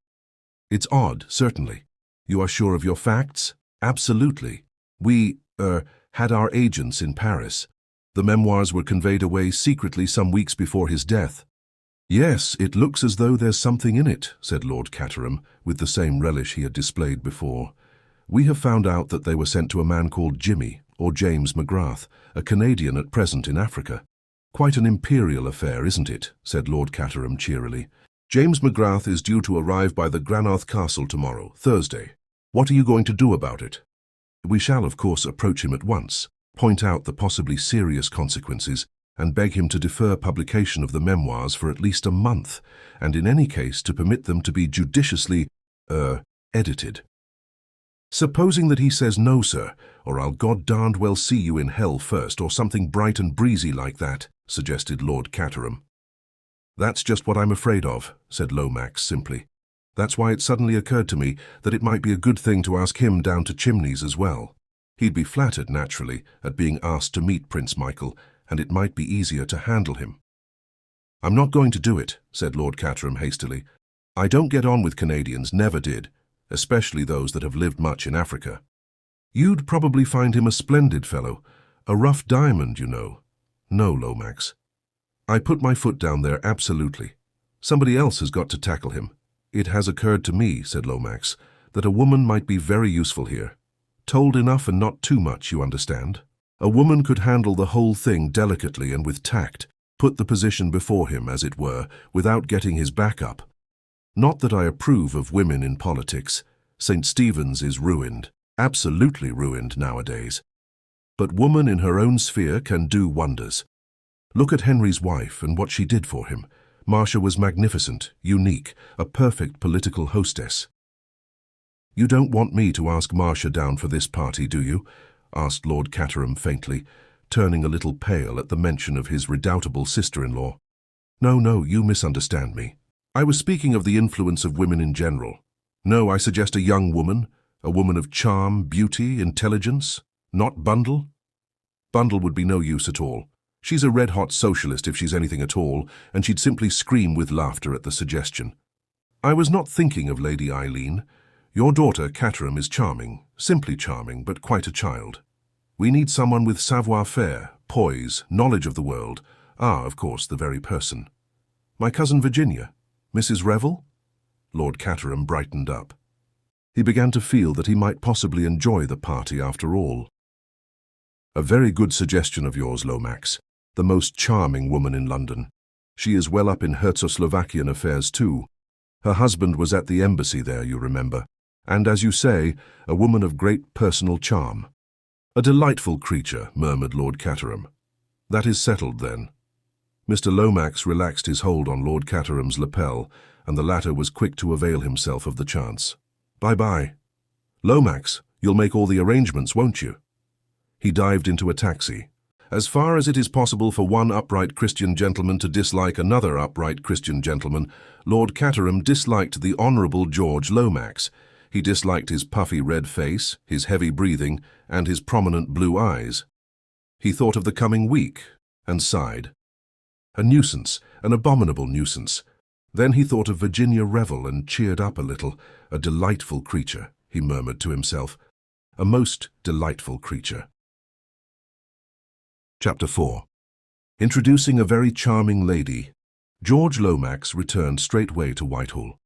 It's odd, certainly. You are sure of your facts? Absolutely. We, had our agents in Paris. The memoirs were conveyed away secretly some weeks before his death. Yes, it looks as though there's something in it, said Lord Caterham, with the same relish he had displayed before. We have found out that they were sent to a man called Jimmy, or James McGrath, a Canadian at present in Africa. Quite an imperial affair, isn't it? Said Lord Caterham cheerily. James McGrath is due to arrive by the Granarth Castle tomorrow, Thursday. What are you going to do about it? We shall, of course, approach him at once, point out the possibly serious consequences, and beg him to defer publication of the memoirs for at least a month, and in any case to permit them to be judiciously, edited. Supposing that he says no, sir, or I'll God-darned well see you in hell first, or something bright and breezy like that, suggested Lord Caterham. That's just what I'm afraid of, said Lomax simply. That's why it suddenly occurred to me that it might be a good thing to ask him down to Chimneys as well. He'd be flattered, naturally, at being asked to meet Prince Michael, and it might be easier to handle him. I'm not going to do it, said Lord Caterham hastily. I don't get on with Canadians, never did, especially those that have lived much in Africa. You'd probably find him a splendid fellow, a rough diamond, you know. No, Lomax. I put my foot down there, absolutely. Somebody else has got to tackle him. It has occurred to me, said Lomax, that a woman might be very useful here. Told enough and not too much, you understand? A woman could handle the whole thing delicately and with tact, put the position before him, as it were, without getting his back up. Not that I approve of women in politics. St. Stephen's is ruined, absolutely ruined nowadays. But woman in her own sphere can do wonders. Look at Henry's wife and what she did for him. Marcia was magnificent, unique, a perfect political hostess. You don't want me to ask Marcia down for this party, do you? Asked Lord Caterham faintly, turning a little pale at the mention of his redoubtable sister-in-law. No, you misunderstand me. I was speaking of the influence of women in general. No, I suggest a young woman, a woman of charm, beauty, intelligence, not Bundle. Bundle would be no use at all. She's a red-hot socialist if she's anything at all, and she'd simply scream with laughter at the suggestion. I was not thinking of Lady Eileen. Your daughter, Caterham, is charming, simply charming, but quite a child. We need someone with savoir-faire, poise, knowledge of the world. Ah, of course, the very person. My cousin Virginia, Mrs. Revel? Lord Caterham brightened up. He began to feel that he might possibly enjoy the party after all. A very good suggestion of yours, Lomax. The most charming woman in London. She is well up in Herzo-Slovakian affairs too. Her husband was at the embassy there, you remember. And, as you say, a woman of great personal charm. A delightful creature, murmured Lord Caterham. That is settled, then. Mr. Lomax relaxed his hold on Lord Caterham's lapel, and the latter was quick to avail himself of the chance. Bye-bye. Lomax, you'll make all the arrangements, won't you? He dived into a taxi. As far as it is possible for one upright Christian gentleman to dislike another upright Christian gentleman, Lord Caterham disliked the Honourable George Lomax. He disliked his puffy red face, his heavy breathing, and his prominent blue eyes. He thought of the coming week, and sighed. A nuisance, an abominable nuisance. Then he thought of Virginia Revel and cheered up a little. A delightful creature, he murmured to himself. A most delightful creature. Chapter 4. Introducing a very charming lady, George Lomax returned straightway to Whitehall.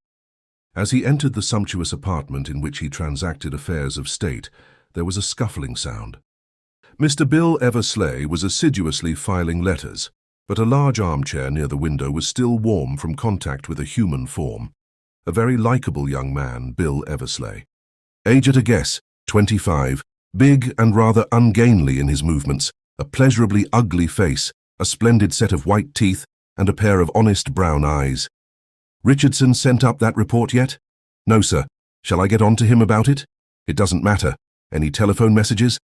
As he entered the sumptuous apartment in which he transacted affairs of state, there was a scuffling sound. Mr. Bill Eversleigh was assiduously filing letters, but a large armchair near the window was still warm from contact with a human form. A very likeable young man, Bill Eversleigh. Age at a guess, 25, big and rather ungainly in his movements, a pleasurably ugly face, a splendid set of white teeth, and a pair of honest brown eyes. Richardson sent up that report yet? No, sir. Shall I get on to him about it? It doesn't matter. Any telephone messages?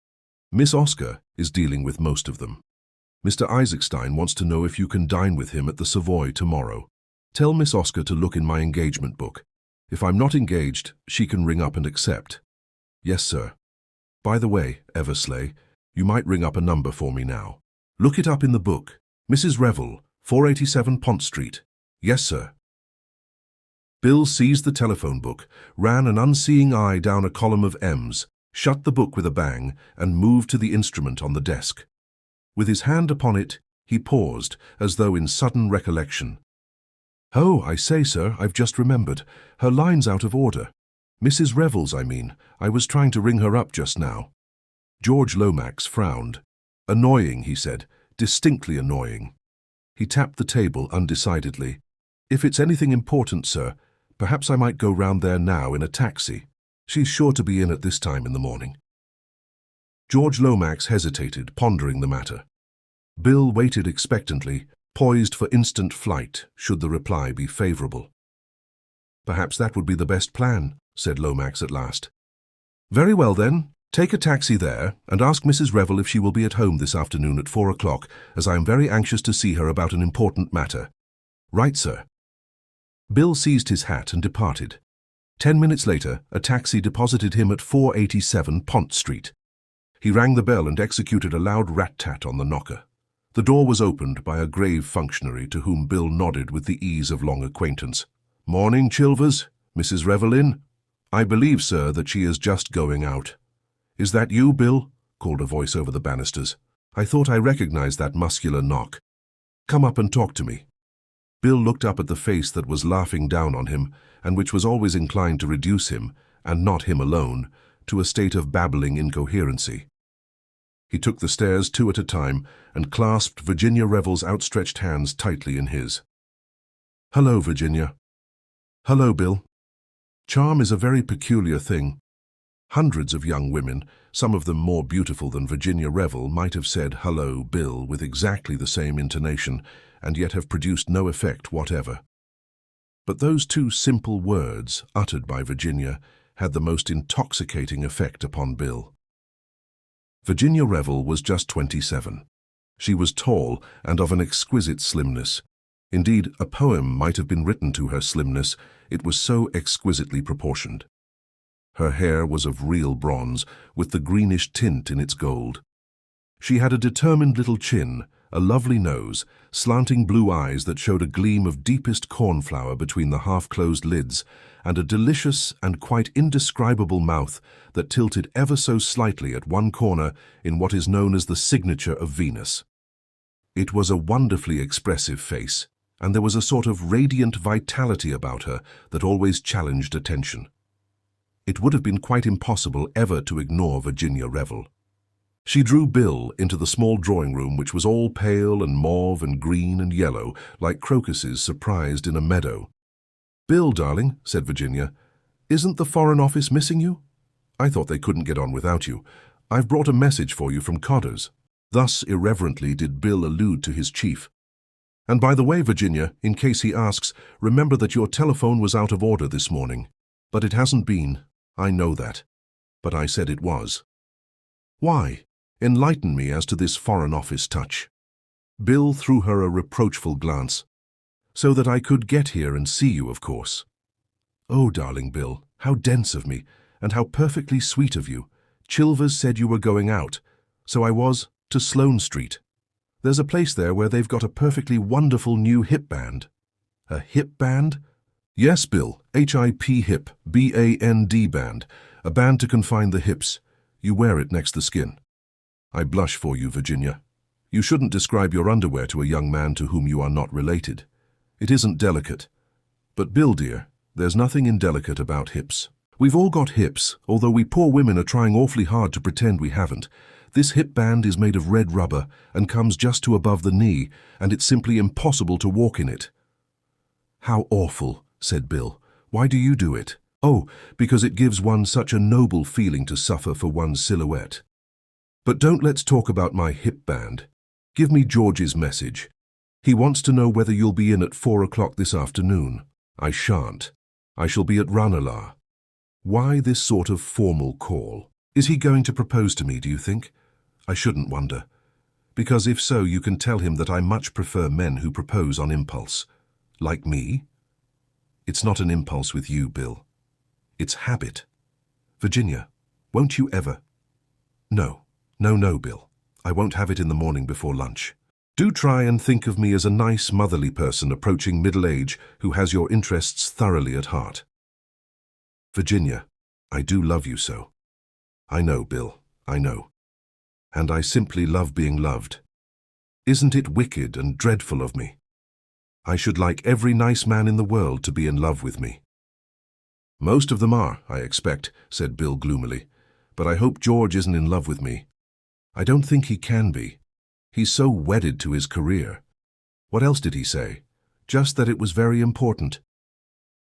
Miss Oscar is dealing with most of them. Mr. Isaacstein wants to know if you can dine with him at the Savoy tomorrow. Tell Miss Oscar to look in my engagement book. If I'm not engaged, she can ring up and accept. Yes, sir. By the way, Eversleigh, you might ring up a number for me now. Look it up in the book. Mrs. Revel, 487 Pont Street. Yes, sir. Bill seized the telephone book, ran an unseeing eye down a column of M's, shut the book with a bang, and moved to the instrument on the desk. With his hand upon it, he paused, as though in sudden recollection. Oh, I say, sir, I've just remembered. Her line's out of order. Mrs. Revel's, I mean. I was trying to ring her up just now. George Lomax frowned. Annoying, he said. Distinctly annoying. He tapped the table undecidedly. If it's anything important, sir, perhaps I might go round there now in a taxi. She's sure to be in at this time in the morning. George Lomax hesitated, pondering the matter. Bill waited expectantly, poised for instant flight, should the reply be favourable. Perhaps that would be the best plan, said Lomax at last. Very well, then. Take a taxi there, and ask Mrs. Revel if she will be at home this afternoon at 4 o'clock, as I am very anxious to see her about an important matter. Right, sir. Bill seized his hat and departed. 10 minutes later, a taxi deposited him at 487 Pont Street. He rang the bell and executed a loud rat-tat on the knocker. The door was opened by a grave functionary to whom Bill nodded with the ease of long acquaintance. Morning, Chilvers. Mrs. Revel in? I believe, sir, that she is just going out. Is that you, Bill? Called a voice over the banisters. I thought I recognized that muscular knock. Come up and talk to me. Bill looked up at the face that was laughing down on him, and which was always inclined to reduce him, and not him alone, to a state of babbling incoherency. He took the stairs 2 at a time, and clasped Virginia Revel's outstretched hands tightly in his. Hello, Virginia. Hello, Bill. Charm is a very peculiar thing. Hundreds of young women, some of them more beautiful than Virginia Revel, might have said hello, Bill, with exactly the same intonation, and yet have produced no effect whatever. But those 2 simple words, uttered by Virginia, had the most intoxicating effect upon Bill. Virginia Revel was just 27. She was tall and of an exquisite slimness. Indeed, a poem might have been written to her slimness, it was so exquisitely proportioned. Her hair was of real bronze, with the greenish tint in its gold. She had a determined little chin, a lovely nose, slanting blue eyes that showed a gleam of deepest cornflower between the half-closed lids, and a delicious and quite indescribable mouth that tilted ever so slightly at one corner in what is known as the signature of Venus. It was a wonderfully expressive face, and there was a sort of radiant vitality about her that always challenged attention. It would have been quite impossible ever to ignore Virginia Revel. She drew Bill into the small drawing-room, which was all pale and mauve and green and yellow, like crocuses surprised in a meadow. "Bill, darling," said Virginia, "isn't the Foreign Office missing you? I thought they couldn't get on without you. I've brought a message for you from Codders." Thus irreverently did Bill allude to his chief. "And by the way, Virginia, in case he asks, remember that your telephone was out of order this morning. But it hasn't been. I know that. But I said it was." "Why? Enlighten me as to this Foreign Office touch." Bill threw her a reproachful glance. "So that I could get here and see you, of course." "Oh, darling Bill, how dense of me, and how perfectly sweet of you. Chilvers said you were going out, so I was to Sloane Street. There's a place there where they've got a perfectly wonderful new hip band." "A hip band?" "Yes, Bill, H-I-P hip, B-A-N-D band, a band to confine the hips. You wear it next the skin. I blush for you, Virginia. You shouldn't describe your underwear to a young man to whom you are not related. It isn't delicate. But Bill, dear, there's nothing indelicate about hips. We've all got hips, although we poor women are trying awfully hard to pretend we haven't. This hip band is made of red rubber and comes just to above the knee, and it's simply impossible to walk in it." "How awful," said Bill. "Why do you do it?" "Oh, because it gives one such a noble feeling to suffer for one's silhouette. But don't let's talk about my hip band. Give me George's message. He wants to know whether you'll be in at 4 o'clock this afternoon." "I shan't. I shall be at Ranelagh." "Why this sort of formal call? Is he going to propose to me, do you think?" "I shouldn't wonder. Because if so, you can tell him that I much prefer men who propose on impulse. Like me?" "It's not an impulse with you, Bill. It's habit. Virginia, won't you ever—" No, Bill. I won't have it in the morning before lunch. Do try and think of me as a nice, motherly person approaching middle age who has your interests thoroughly at heart." "Virginia, I do love you so." "I know, Bill, I know. And I simply love being loved. Isn't it wicked and dreadful of me? I should like every nice man in the world to be in love with me." "Most of them are, I expect," said Bill gloomily. "But I hope George isn't in love with me. I don't think he can be. He's so wedded to his career. What else did he say? Just that it was very important.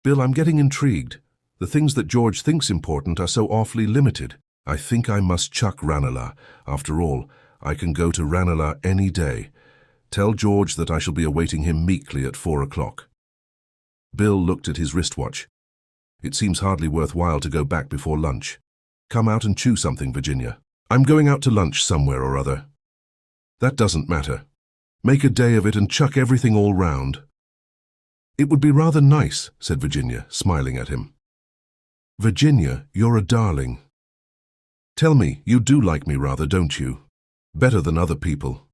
Bill, I'm getting intrigued. The things that George thinks important are so awfully limited. I think I must chuck Ranelagh. After all, I can go to Ranelagh any day. Tell George that I shall be awaiting him meekly at 4 o'clock. Bill looked at his wristwatch. "It seems hardly worthwhile to go back before lunch. Come out and chew something, Virginia." "I'm going out to lunch somewhere or other." "That doesn't matter. Make a day of it and chuck everything all round." "It would be rather nice," said Virginia, smiling at him. "Virginia, you're a darling. Tell me, you do like me rather, don't you? Better than other people."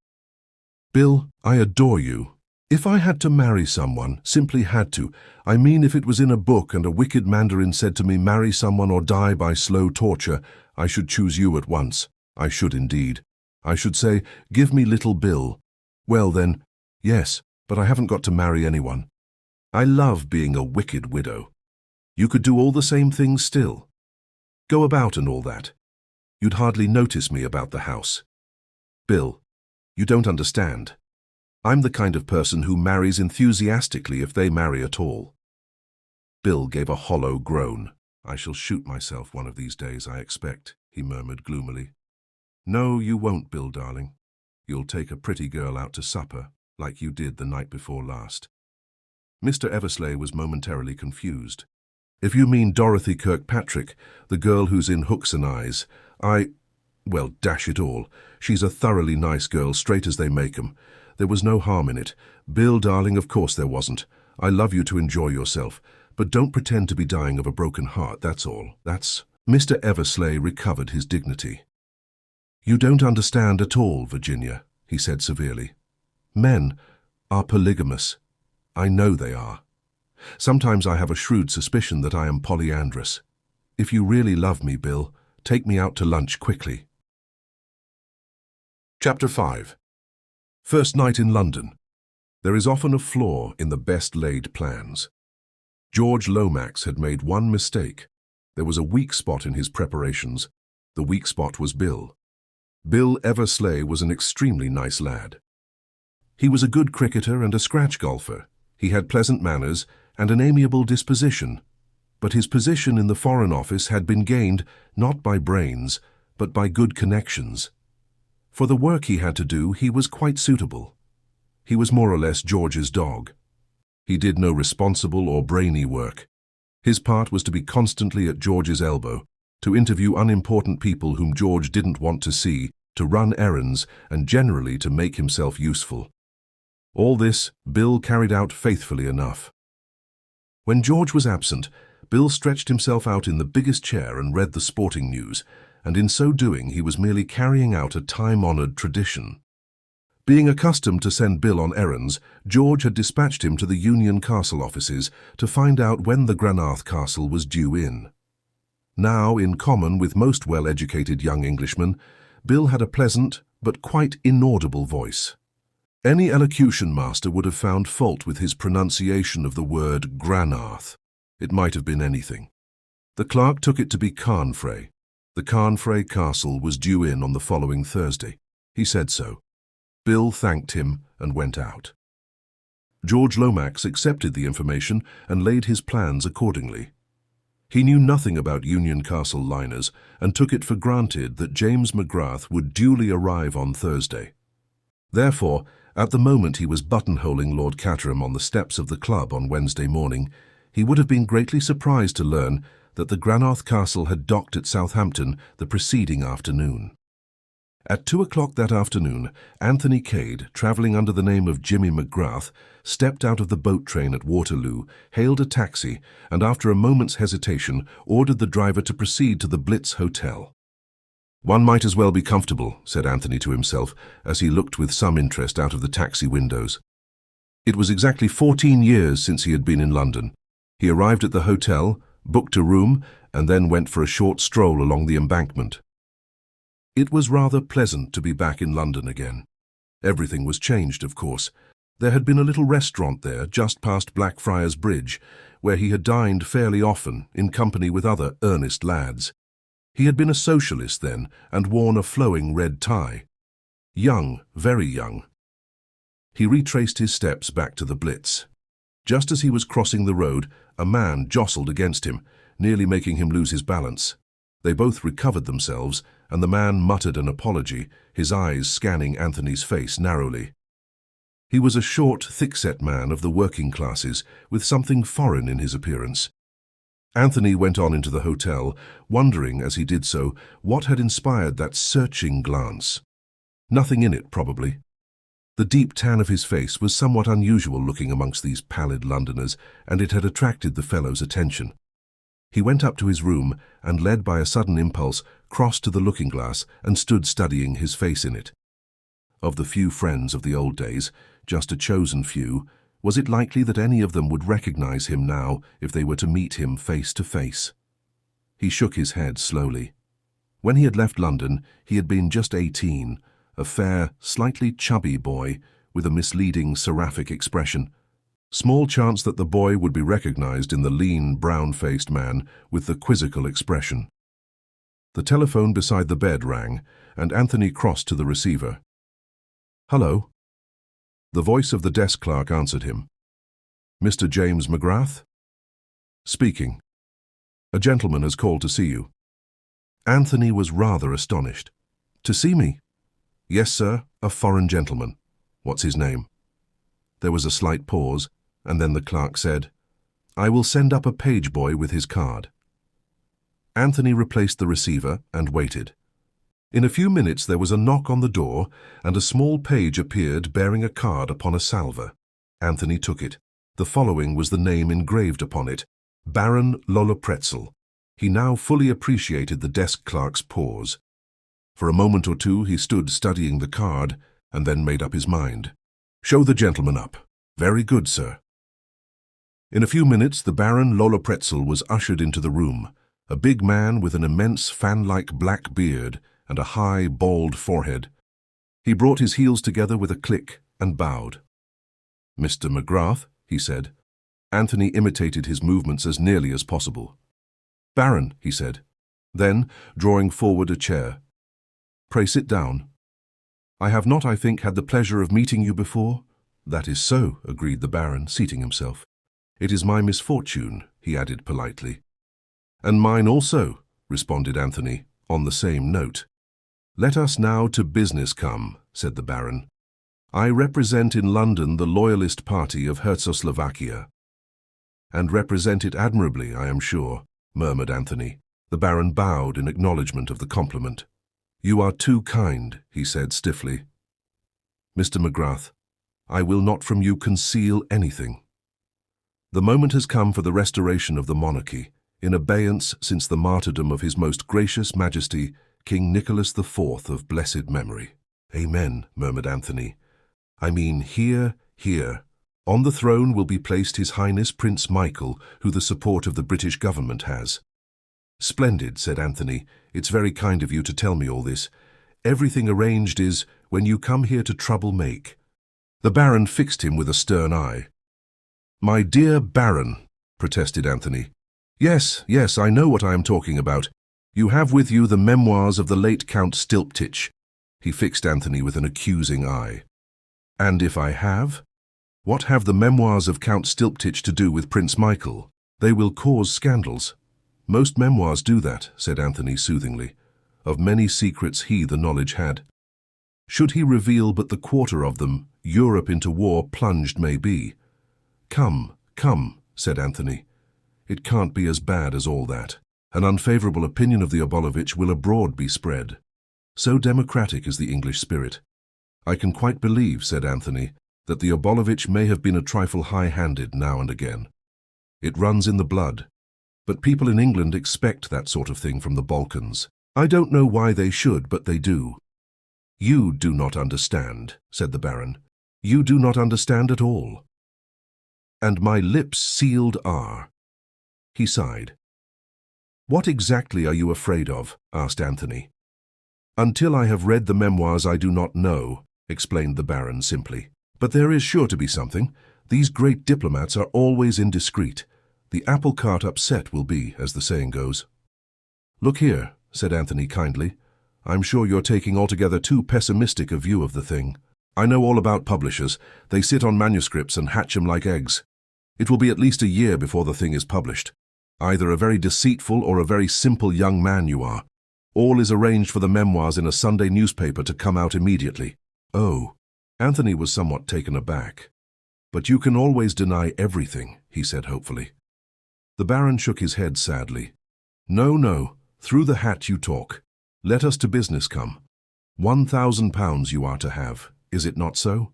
"Bill, I adore you. If I had to marry someone, simply had to, I mean if it was in a book and a wicked mandarin said to me, 'Marry someone or die by slow torture,' I should choose you at once. I should indeed. I should say, 'Give me little Bill.' Well then, yes, but I haven't got to marry anyone. I love being a wicked widow. You could do all the same things still. Go about and all that. You'd hardly notice me about the house. Bill, you don't understand. I'm the kind of person who marries enthusiastically if they marry at all." Bill gave a hollow groan. "I shall shoot myself one of these days, I expect," he murmured gloomily. "No, you won't, Bill, darling. You'll take a pretty girl out to supper, like you did the night before last." Mr. Eversleigh was momentarily confused. "If you mean Dorothy Kirkpatrick, the girl who's in Hooks and Eyes, well, dash it all, she's a thoroughly nice girl, straight as they make 'em. There was no harm in it. Bill, darling, of course there wasn't. I love you to enjoy yourself, but don't pretend to be dying of a broken heart, that's all. That's... Mr. Eversley recovered his dignity. You don't understand at all, Virginia, he said severely. Men are polygamous. I know they are. Sometimes I have a shrewd suspicion that I am polyandrous. If you really love me, Bill, take me out to lunch quickly. Chapter 5. First night in London. There is often a flaw in the best-laid plans. George Lomax had made one mistake. There was a weak spot in his preparations. The weak spot was Bill. Bill Eversley was an extremely nice lad. He was a good cricketer and a scratch golfer. He had pleasant manners and an amiable disposition. But his position in the Foreign Office had been gained not by brains, but by good connections. For the work he had to do, he was quite suitable. He was more or less George's dog. He did no responsible or brainy work. His part was to be constantly at George's elbow, to interview unimportant people whom George didn't want to see, to run errands, and generally to make himself useful. All this Bill carried out faithfully enough. When George was absent, Bill stretched himself out in the biggest chair and read the sporting news, and in so doing he was merely carrying out a time-honored tradition. Being accustomed to send Bill on errands, George had dispatched him to the Union Castle offices to find out when the Granath Castle was due in. Now, in common with most well-educated young Englishmen, Bill had a pleasant but quite inaudible voice. Any elocution master would have found fault with his pronunciation of the word Granath. It might have been anything. The clerk took it to be Confer. The Confer Castle was due in on the following Thursday. He said so. Bill thanked him and went out. George Lomax accepted the information and laid his plans accordingly. He knew nothing about Union Castle liners and took it for granted that James McGrath would duly arrive on Thursday. Therefore, at the moment he was buttonholing Lord Caterham on the steps of the club on Wednesday morning, he would have been greatly surprised to learn that the Granath Castle had docked at Southampton the preceding afternoon. At 2 o'clock that afternoon, Anthony Cade, travelling under the name of Jimmy McGrath, stepped out of the boat train at Waterloo, hailed a taxi, and after a moment's hesitation, ordered the driver to proceed to the Blitz Hotel. One might as well be comfortable, said Anthony to himself, as he looked with some interest out of the taxi windows. It was exactly 14 years since he had been in London. He arrived at the hotel, booked a room, and then went for a short stroll along the Embankment. It was rather pleasant to be back in London again. Everything was changed, of course. There had been a little restaurant there, just past Blackfriars Bridge, where he had dined fairly often, in company with other earnest lads. He had been a socialist then, and worn a flowing red tie. Young, very young. He retraced his steps back to the Blitz. Just as he was crossing the road, a man jostled against him, nearly making him lose his balance. They both recovered themselves, and the man muttered an apology, his eyes scanning Anthony's face narrowly. He was a short, thick-set man of the working classes, with something foreign in his appearance. Anthony went on into the hotel, wondering as he did so what had inspired that searching glance. Nothing in it, probably. The deep tan of his face was somewhat unusual looking amongst these pallid Londoners, and it had attracted the fellow's attention. He went up to his room and, led by a sudden impulse, crossed to the looking-glass and stood studying his face in it. Of the few friends of the old days, just a chosen few, was it likely that any of them would recognize him now if they were to meet him face to face? He shook his head slowly. When he had left London, he had been just 18, a fair, slightly chubby boy with a misleading, seraphic expression. Small chance that the boy would be recognized in the lean, brown-faced man with the quizzical expression. The telephone beside the bed rang, and Anthony crossed to the receiver. "Hello." The voice of the desk clerk answered him. "Mr. James McGrath?" "Speaking. A gentleman has called to see you." Anthony was rather astonished. "To see me?" "Yes, sir, a foreign gentleman." "What's his name?" There was a slight pause, and then the clerk said, "I will send up a page boy with his card." Anthony replaced the receiver and waited. In a few minutes there was a knock on the door, and a small page appeared bearing a card upon a salver. Anthony took it. The following was the name engraved upon it: Baron Lolopretzel. He now fully appreciated the desk clerk's pause. For a moment or two he stood studying the card, and then made up his mind. "Show the gentleman up." "Very good, sir." In a few minutes the Baron Lolopretzel was ushered into the room, a big man with an immense fan-like black beard and a high, bald forehead. He brought his heels together with a click and bowed. "Mr. McGrath," he said. Anthony imitated his movements as nearly as possible. "Baron," he said. Then, drawing forward a chair, "Pray sit down. I have not, I think, had the pleasure of meeting you before?" "That is so," agreed the Baron, seating himself. "It is my misfortune," he added politely. "And mine also," responded Anthony, on the same note. "Let us now to business come," said the Baron. "I represent in London the Loyalist party of Czechoslovakia." "And represent it admirably, I am sure," murmured Anthony. The Baron bowed in acknowledgement of the compliment. "You are too kind," he said stiffly. "Mr. McGrath, I will not from you conceal anything. The moment has come for the restoration of the monarchy, in abeyance since the martyrdom of His Most Gracious Majesty, King Nicholas IV of blessed memory." "Amen," murmured Anthony. "I mean, here, here. On the throne will be placed His Highness Prince Michael, who the support of the British government has." "Splendid," said Anthony. "It's very kind of you to tell me all this. Everything arranged is, when you come here to trouble make." The Baron fixed him with a stern eye. "My dear Baron," protested Anthony. Yes, I know what I am talking about. You have with you the memoirs of the late Count Stilptich." He fixed Anthony with an accusing eye. "And if I have? What have the memoirs of Count Stilptich to do with Prince Michael? They will cause scandals." "Most memoirs do that," said Anthony soothingly. "Of many secrets he the knowledge had. Should he reveal but the quarter of them, Europe into war plunged may be." Come," said Anthony. "It can't be as bad as all that. An unfavourable opinion of the Obolovitch will abroad be spread. So democratic is the English spirit." "I can quite believe," said Anthony, "that the Obolovitch may have been a trifle high-handed now and again. It runs in the blood. But people in England expect that sort of thing from the Balkans. I don't know why they should, but they do." "You do not understand," said the Baron. "You do not understand at all." "And my lips sealed are." He sighed. "What exactly are you afraid of?" asked Anthony. "Until I have read the memoirs I do not know," explained the Baron simply. "But there is sure to be something. These great diplomats are always indiscreet. The apple cart upset will be, as the saying goes." "Look here," said Anthony kindly. "I'm sure you're taking altogether too pessimistic a view of the thing. I know all about publishers. They sit on manuscripts and hatch 'em like eggs. It will be at least a year before the thing is published. Either a very deceitful or a very simple young man you are. All is arranged for the memoirs in a Sunday newspaper to come out immediately." "Oh." Anthony was somewhat taken aback. "But you can always deny everything," he said hopefully. The Baron shook his head sadly. No, through the hat you talk. Let us to business come. £1,000 you are to have, is it not so?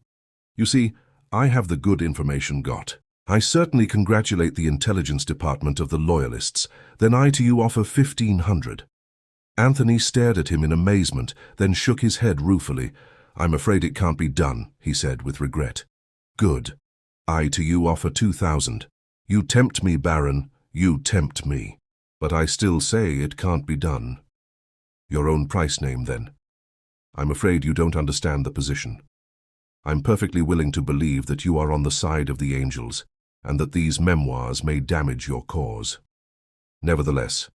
You see, I have the good information got. I certainly congratulate the intelligence department of the Loyalists. Then I to you offer 1,500. Anthony stared at him in amazement, then shook his head ruefully. "I'm afraid it can't be done," he said with regret. "Good. I to you offer 2,000. You tempt me, Baron, you tempt me. But I still say it can't be done." "Your own price name, then." "I'm afraid you don't understand the position. I'm perfectly willing to believe that you are on the side of the angels, and that these memoirs may damage your cause. Nevertheless,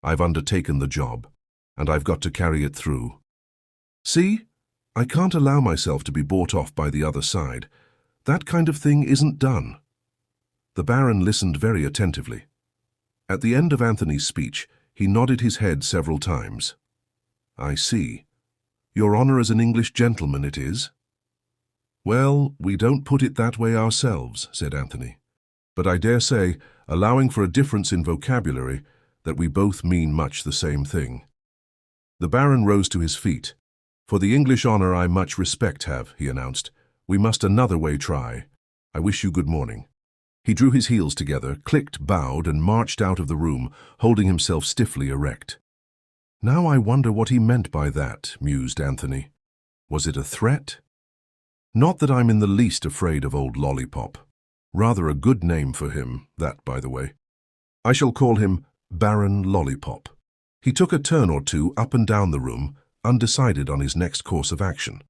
I've undertaken the job, and I've got to carry it through. See? I can't allow myself to be bought off by the other side. That kind of thing isn't done." The Baron listened very attentively. At the end of Anthony's speech, he nodded his head several times. "I see. Your honour as an English gentleman, it is?" "Well, we don't put it that way ourselves," said Anthony. "But I dare say, allowing for a difference in vocabulary, that we both mean much the same thing." The Baron rose to his feet. "For the English honour I much respect have," he announced. "We must another way try. I wish you good morning." He drew his heels together, clicked, bowed, and marched out of the room, holding himself stiffly erect. "Now I wonder what he meant by that," mused Anthony. "Was it a threat? Not that I'm in the least afraid of old Lollipop. Rather a good name for him, that, by the way. I shall call him Baron Lollipop." He took a turn or two up and down the room, undecided on his next course of action.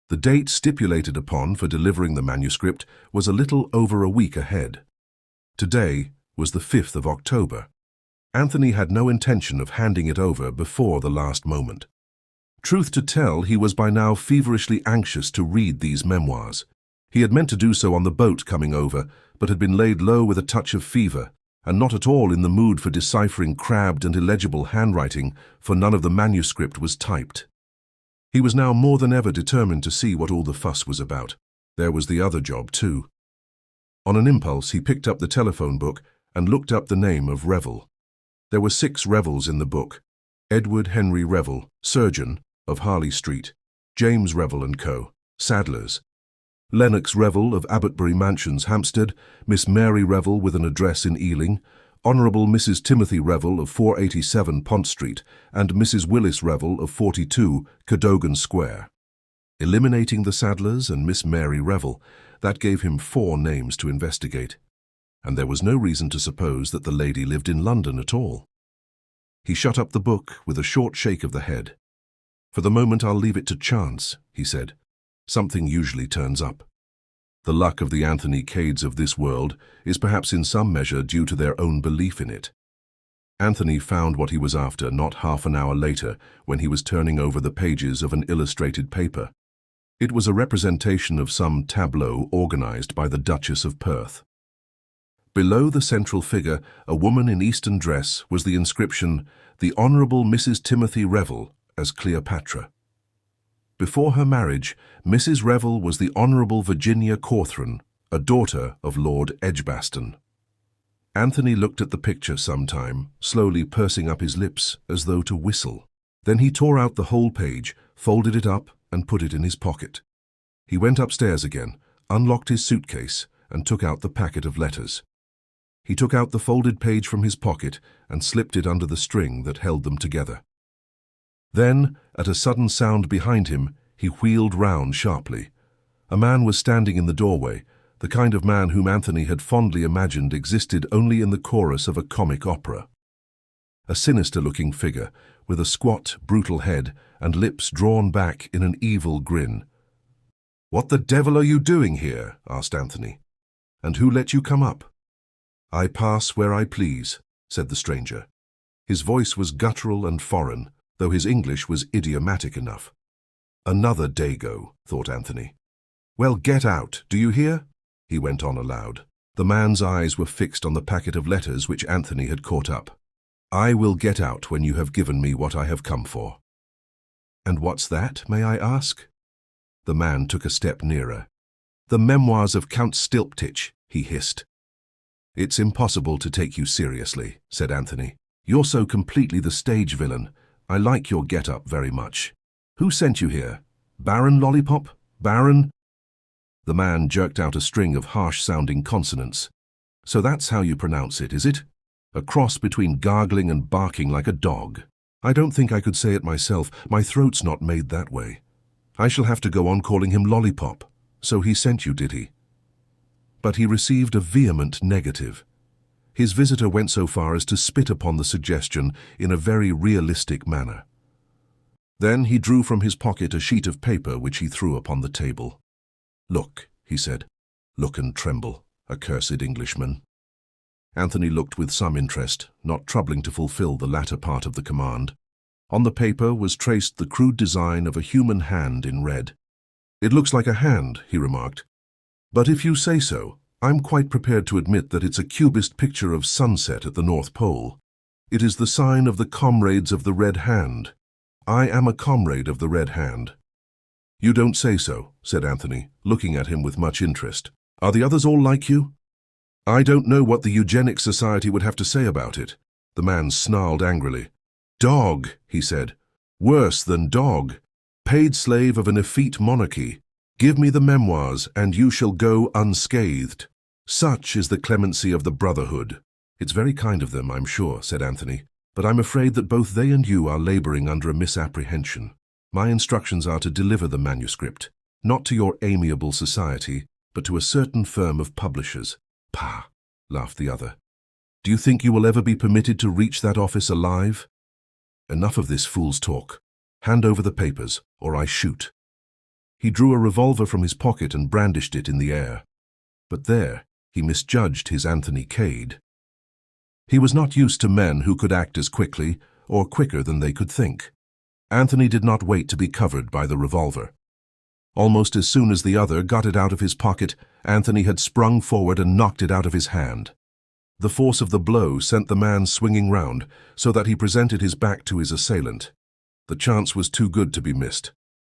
The date stipulated upon for delivering the manuscript was a little over a week ahead. Today was the 5th of October. Anthony had no intention of handing it over before the last moment. Truth to tell, he was by now feverishly anxious to read these memoirs. He had meant to do so on the boat coming over, but had been laid low with a touch of fever, and not at all in the mood for deciphering crabbed and illegible handwriting, for none of the manuscript was typed. He was now more than ever determined to see what all the fuss was about. There was the other job, too. On an impulse, he picked up the telephone book and looked up the name of Revel. There were 6 Revels in the book: Edward Henry Revel, surgeon, of Harley Street; James Revel and Co., saddlers; Lennox Revel of Abbottbury Mansions, Hampstead; Miss Mary Revel with an address in Ealing; Honourable Mrs. Timothy Revel of 487 Pont Street, and Mrs. Willis Revel of 42 Cadogan Square. Eliminating the saddlers and Miss Mary Revel, that gave him 4 names to investigate, and there was no reason to suppose that the lady lived in London at all. He shut up the book with a short shake of the head. "For the moment I'll leave it to chance," he said. "Something usually turns up." The luck of the Anthony Cades of this world is perhaps in some measure due to their own belief in it. Anthony found what he was after not half an hour later when he was turning over the pages of an illustrated paper. It was a representation of some tableau organized by the Duchess of Perth. Below the central figure, a woman in Eastern dress, was the inscription, "The Honourable Mrs. Timothy Revel, as Cleopatra." Before her marriage, Mrs. Revel was the Honourable Virginia Corthron, a daughter of Lord Edgbaston. Anthony looked at the picture some time, slowly pursing up his lips as though to whistle. Then he tore out the whole page, folded it up, and put it in his pocket. He went upstairs again, unlocked his suitcase, and took out the packet of letters. He took out the folded page from his pocket and slipped it under the string that held them together. Then, at a sudden sound behind him, he wheeled round sharply. A man was standing in the doorway, the kind of man whom Anthony had fondly imagined existed only in the chorus of a comic opera. A sinister-looking figure, with a squat, brutal head and lips drawn back in an evil grin. "What the devil are you doing here?" asked Anthony. "And who let you come up?" "I pass where I please," said the stranger. His voice was guttural and foreign, though his English was idiomatic enough. "Another Dago," thought Anthony. "Well, get out, do you hear?" he went on aloud. The man's eyes were fixed on the packet of letters which Anthony had caught up. "I will get out when you have given me what I have come for." "And what's that, may I ask?" The man took a step nearer. "The memoirs of Count Stilptich," he hissed. "It's impossible to take you seriously," said Anthony. "You're so completely the stage villain. I like your get-up very much. Who sent you here? Baron Lollipop? Baron?" The man jerked out a string of harsh-sounding consonants. "So that's how you pronounce it, is it? A cross between gargling and barking like a dog. I don't think I could say it myself. My throat's not made that way. I shall have to go on calling him Lollipop. So he sent you, did he?" But he received a vehement negative. His visitor went so far as to spit upon the suggestion in a very realistic manner. Then he drew from his pocket a sheet of paper which he threw upon the table. "Look," he said. "Look and tremble, accursed Englishman." Anthony looked with some interest, not troubling to fulfill the latter part of the command. On the paper was traced the crude design of a human hand in red. "It looks like a hand," he remarked. "But if you say so, I'm quite prepared to admit that it's a cubist picture of sunset at the North Pole. It is the sign of the Comrades of the Red Hand. I am a comrade of the Red Hand." "You don't say so," said Anthony, looking at him with much interest. "Are the others all like you?" "I don't know what the Eugenics Society would have to say about it." The man snarled angrily. "Dog," he said. Worse than dog, paid slave of an effete monarchy. Give me the memoirs, and you shall go unscathed. Such is the clemency of the Brotherhood. It's very kind of them, I'm sure, said Anthony, but I'm afraid that both they and you are laboring under a misapprehension. My instructions are to deliver the manuscript, not to your amiable society, but to a certain firm of publishers. Pah, laughed the other. Do you think you will ever be permitted to reach that office alive? Enough of this fool's talk. Hand over the papers, or I shoot. He drew a revolver from his pocket and brandished it in the air. But there, he misjudged his Anthony Cade. He was not used to men who could act as quickly or quicker than they could think. Anthony did not wait to be covered by the revolver. Almost as soon as the other got it out of his pocket, Anthony had sprung forward and knocked it out of his hand. The force of the blow sent the man swinging round, so that he presented his back to his assailant. The chance was too good to be missed.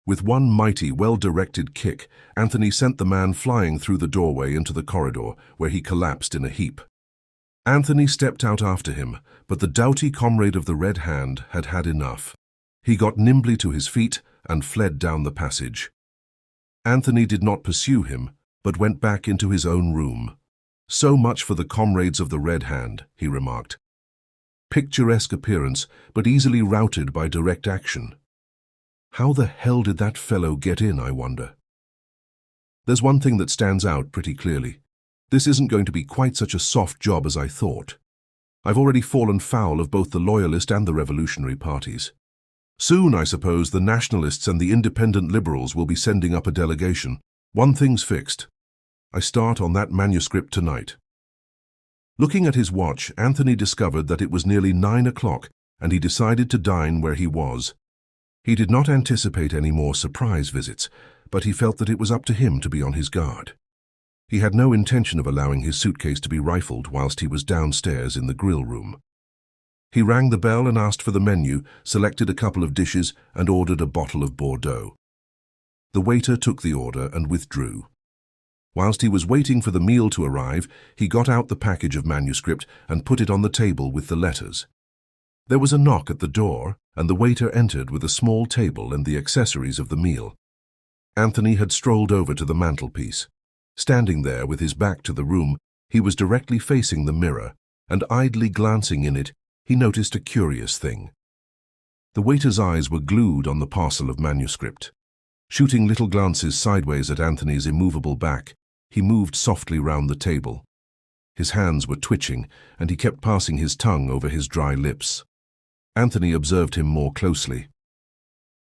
With one mighty, well-directed kick, Anthony sent the man flying through the doorway into the corridor, where he collapsed in a heap. Anthony stepped out after him, but the doughty comrade of the Red Hand had had enough. He got nimbly to his feet and fled down the passage. Anthony did not pursue him, but went back into his own room. So much for the comrades of the Red Hand, he remarked. Picturesque appearance, but easily routed by direct action. How the hell did that fellow get in, I wonder? There's one thing that stands out pretty clearly. This isn't going to be quite such a soft job as I thought. I've already fallen foul of both the Loyalist and the Revolutionary parties. Soon, I suppose, the Nationalists and the Independent Liberals will be sending up a delegation. One thing's fixed. I start on that manuscript tonight. Looking at his watch, Anthony discovered that it was nearly 9 o'clock, and he decided to dine where he was. He did not anticipate any more surprise visits, but he felt that it was up to him to be on his guard. He had no intention of allowing his suitcase to be rifled whilst he was downstairs in the grill room. He rang the bell and asked for the menu, selected a couple of dishes, and ordered a bottle of Bordeaux. The waiter took the order and withdrew. Whilst he was waiting for the meal to arrive, he got out the package of manuscript and put it on the table with the letters. There was a knock at the door, and the waiter entered with a small table and the accessories of the meal. Anthony had strolled over to the mantelpiece. Standing there with his back to the room, he was directly facing the mirror, and idly glancing in it, he noticed a curious thing. The waiter's eyes were glued on the parcel of manuscript. Shooting little glances sideways at Anthony's immovable back, he moved softly round the table. His hands were twitching, and he kept passing his tongue over his dry lips. Anthony observed him more closely.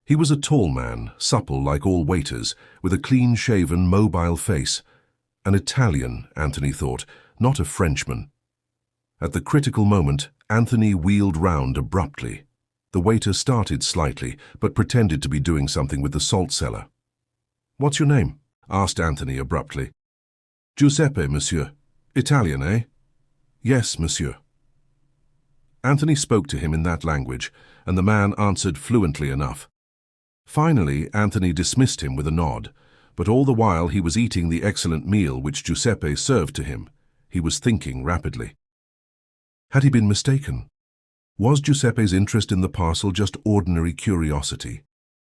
He was a tall man, supple like all waiters, with a clean-shaven, mobile face. An Italian, Anthony thought, not a Frenchman. At the critical moment, Anthony wheeled round abruptly. The waiter started slightly, but pretended to be doing something with the salt cellar. "What's your name?" asked Anthony abruptly. "Giuseppe, monsieur. Italian, eh?" "Yes, monsieur." Anthony spoke to him in that language, and the man answered fluently enough. Finally, Anthony dismissed him with a nod, but all the while he was eating the excellent meal which Giuseppe served to him. He was thinking rapidly. Had he been mistaken? Was Giuseppe's interest in the parcel just ordinary curiosity?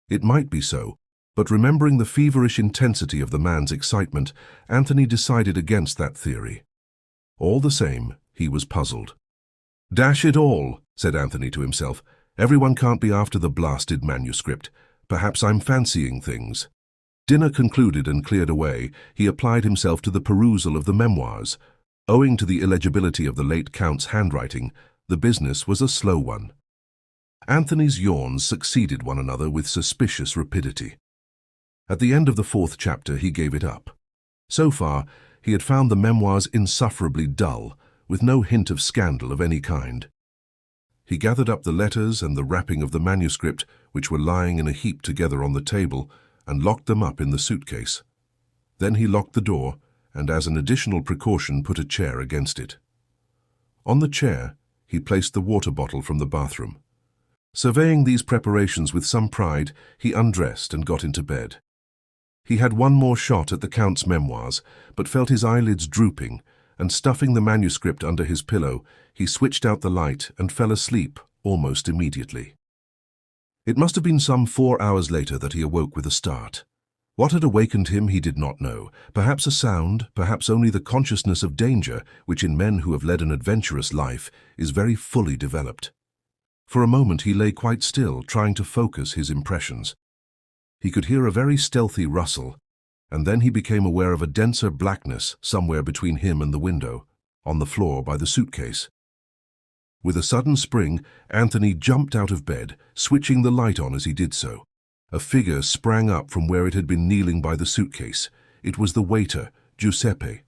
It might be so, but remembering the feverish intensity of the man's excitement, Anthony decided against that theory. All the same, he was puzzled. "Dash it all," said Anthony to himself. "Everyone can't be after the blasted manuscript. Perhaps I'm fancying things." Dinner concluded and cleared away, he applied himself to the perusal of the memoirs. Owing to the illegibility of the late Count's handwriting, the business was a slow one. Anthony's yawns succeeded one another with suspicious rapidity. At the end of the 4th chapter, he gave it up. So far, he had found the memoirs insufferably dull, with no hint of scandal of any kind. He gathered up the letters and the wrapping of the manuscript, which were lying in a heap together on the table, and locked them up in the suitcase. Then he locked the door, and as an additional precaution put a chair against it. On the chair, he placed the water bottle from the bathroom. Surveying these preparations with some pride, he undressed and got into bed. He had one more shot at the Count's memoirs, but felt his eyelids drooping, and stuffing the manuscript under his pillow, he switched out the light and fell asleep almost immediately. It must have been some 4 hours later that he awoke with a start. What had awakened him he did not know. Perhaps a sound, perhaps only the consciousness of danger, which in men who have led an adventurous life is very fully developed. For a moment he lay quite still, trying to focus his impressions. He could hear a very stealthy rustle, and then he became aware of a denser blackness somewhere between him and the window, on the floor by the suitcase. With a sudden spring, Anthony jumped out of bed, switching the light on as he did so. A figure sprang up from where it had been kneeling by the suitcase. It was the waiter, Giuseppe.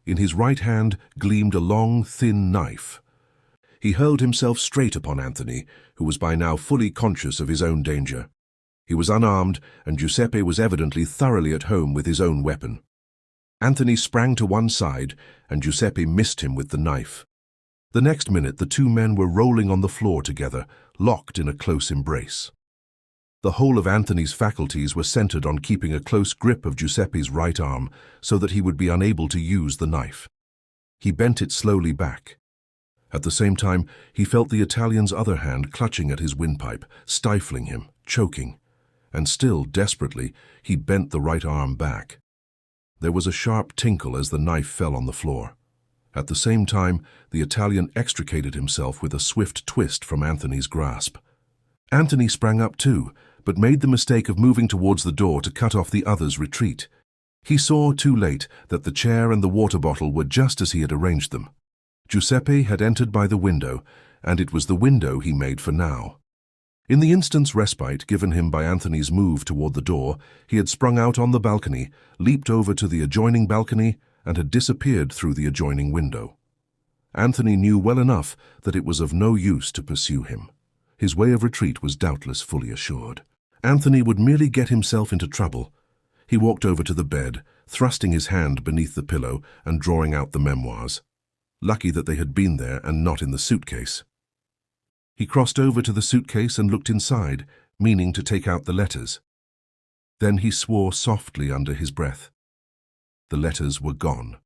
In his right hand gleamed a long, thin knife. He hurled himself straight upon Anthony, who was by now fully conscious of his own danger. He was unarmed, and Giuseppe was evidently thoroughly at home with his own weapon. Anthony sprang to one side, and Giuseppe missed him with the knife. The next minute the two men were rolling on the floor together, locked in a close embrace. The whole of Anthony's faculties were centered on keeping a close grip of Giuseppe's right arm so that he would be unable to use the knife. He bent it slowly back. At the same time, he felt the Italian's other hand clutching at his windpipe, stifling him, choking. And still, desperately, he bent the right arm back. There was a sharp tinkle as the knife fell on the floor. At the same time, the Italian extricated himself with a swift twist from Anthony's grasp. Anthony sprang up too, but made the mistake of moving towards the door to cut off the other's retreat. He saw, too late, that the chair and the water bottle were just as he had arranged them. Giuseppe had entered by the window, and it was the window he made for now. In the instant's respite given him by Anthony's move toward the door, he had sprung out on the balcony, leaped over to the adjoining balcony, and had disappeared through the adjoining window. Anthony knew well enough that it was of no use to pursue him. His way of retreat was doubtless fully assured. Anthony would merely get himself into trouble. He walked over to the bed, thrusting his hand beneath the pillow and drawing out the memoirs. Lucky that they had been there and not in the suitcase. He crossed over to the suitcase and looked inside, meaning to take out the letters. Then he swore softly under his breath. The letters were gone.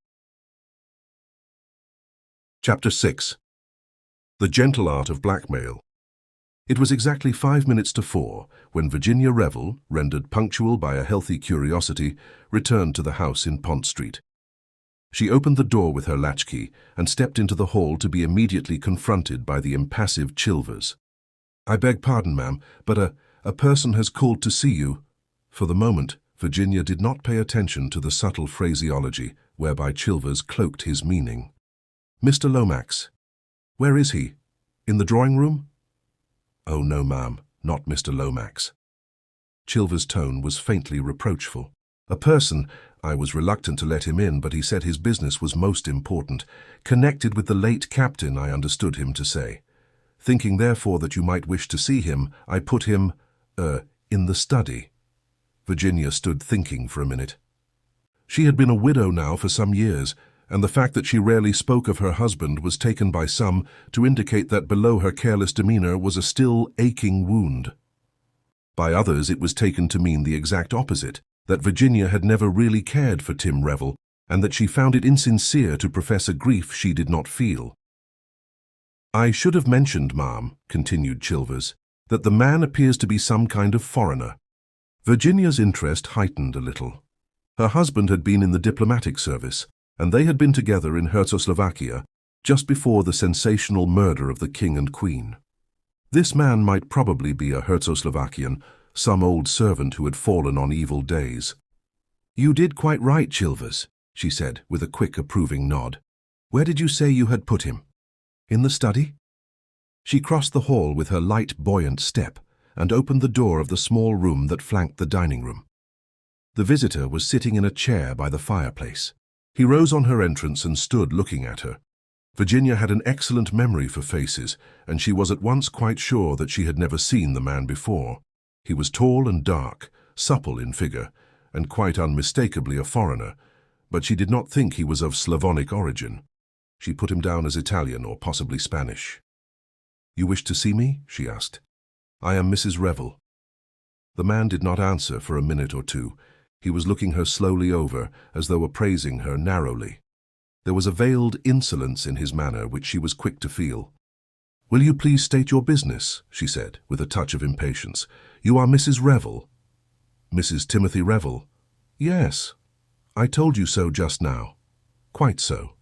Chapter 6. The Gentle Art of Blackmail. It was exactly 5 minutes to 4 when Virginia Revel, rendered punctual by a healthy curiosity, returned to the house in Pont Street. She opened the door with her latchkey and stepped into the hall to be immediately confronted by the impassive Chilvers. "I beg pardon, ma'am, but a person has called to see you." For the moment, Virginia did not pay attention to the subtle phraseology whereby Chilvers cloaked his meaning. "Mr. Lomax." "Where is he? In the drawing room?" "Oh, no, ma'am, not Mr. Lomax." Chilvers' tone was faintly reproachful. "A person, I was reluctant to let him in, but he said his business was most important. Connected with the late captain, I understood him to say. Thinking, therefore, that you might wish to see him, I put him, in the study." Virginia stood thinking for a minute. She had been a widow now for some years, and the fact that she rarely spoke of her husband was taken by some to indicate that below her careless demeanor was a still aching wound. By others it was taken to mean the exact opposite, that Virginia had never really cared for Tim Revel, and that she found it insincere to profess a grief she did not feel. "I should have mentioned, ma'am," continued Chilvers, "that the man appears to be some kind of foreigner." Virginia's interest heightened a little. Her husband had been in the diplomatic service, and they had been together in Czechoslovakia just before the sensational murder of the king and queen. This man might probably be a Czechoslovakian, some old servant who had fallen on evil days. "You did quite right, Chilvers," she said, with a quick approving nod. "Where did you say you had put him? In the study?" She crossed the hall with her light, buoyant step and opened the door of the small room that flanked the dining room. The visitor was sitting in a chair by the fireplace. He rose on her entrance and stood looking at her. Virginia had an excellent memory for faces, and she was at once quite sure that she had never seen the man before. He was tall and dark, supple in figure, and quite unmistakably a foreigner, but she did not think he was of Slavonic origin. She put him down as Italian or possibly Spanish. "You wish to see me?" she asked. "I am Mrs. Revel." The man did not answer for a minute or two. He was looking her slowly over, as though appraising her narrowly. There was a veiled insolence in his manner which she was quick to feel. "Will you please state your business?" she said, with a touch of impatience. "You are Mrs. Revel?" "Mrs. Timothy Revel?" "Yes. I told you so just now." "Quite so.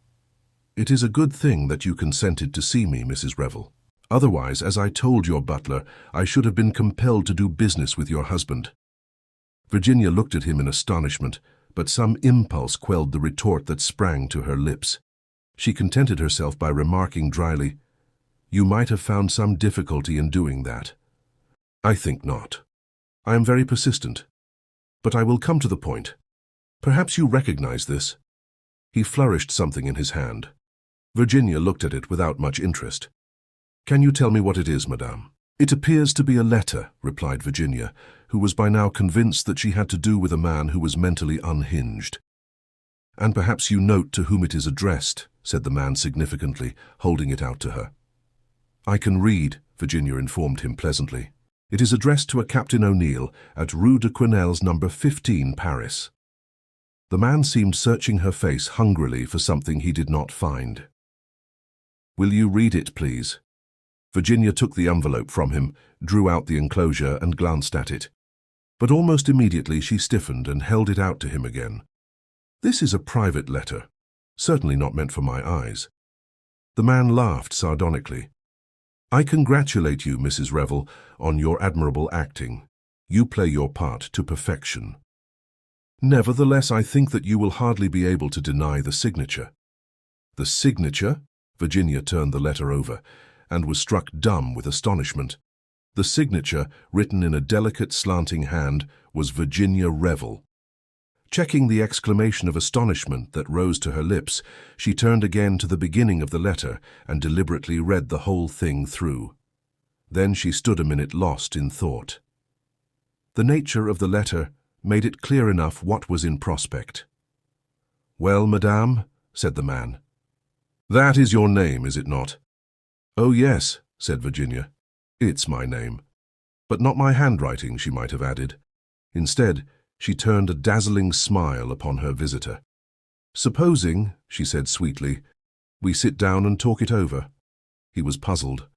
It is a good thing that you consented to see me, Mrs. Revel. Otherwise, as I told your butler, I should have been compelled to do business with your husband." Virginia looked at him in astonishment, but some impulse quelled the retort that sprang to her lips. She contented herself by remarking dryly, "You might have found some difficulty in doing that." "I think not. I am very persistent. But I will come to the point. Perhaps you recognize this." He flourished something in his hand. Virginia looked at it without much interest. "Can you tell me what it is, madame?" "It appears to be a letter," replied Virginia, who was by now convinced that she had to do with a man who was mentally unhinged. "And perhaps you note to whom it is addressed," said the man significantly, holding it out to her. "I can read," Virginia informed him pleasantly. "It is addressed to a Captain O'Neill at Rue de Quenelles, number 15, Paris." The man seemed searching her face hungrily for something he did not find. "Will you read it, please?" Virginia took the envelope from him, drew out the enclosure and glanced at it. But almost immediately she stiffened and held it out to him again. "This is a private letter, certainly not meant for my eyes." The man laughed sardonically. "I congratulate you, Mrs. Revel, on your admirable acting. You play your part to perfection. Nevertheless, I think that you will hardly be able to deny the signature." "The signature?" Virginia turned the letter over, and was struck dumb with astonishment. The signature, written in a delicate slanting hand, was Virginia Revel. Checking the exclamation of astonishment that rose to her lips, she turned again to the beginning of the letter and deliberately read the whole thing through. Then she stood a minute lost in thought. The nature of the letter made it clear enough what was in prospect. "Well, madame," said the man. "That is your name, is it not?" "Oh, yes," said Virginia. "It's my name." But not my handwriting, she might have added. Instead, she turned a dazzling smile upon her visitor. "Supposing," she said sweetly, "we sit down and talk it over." He was puzzled.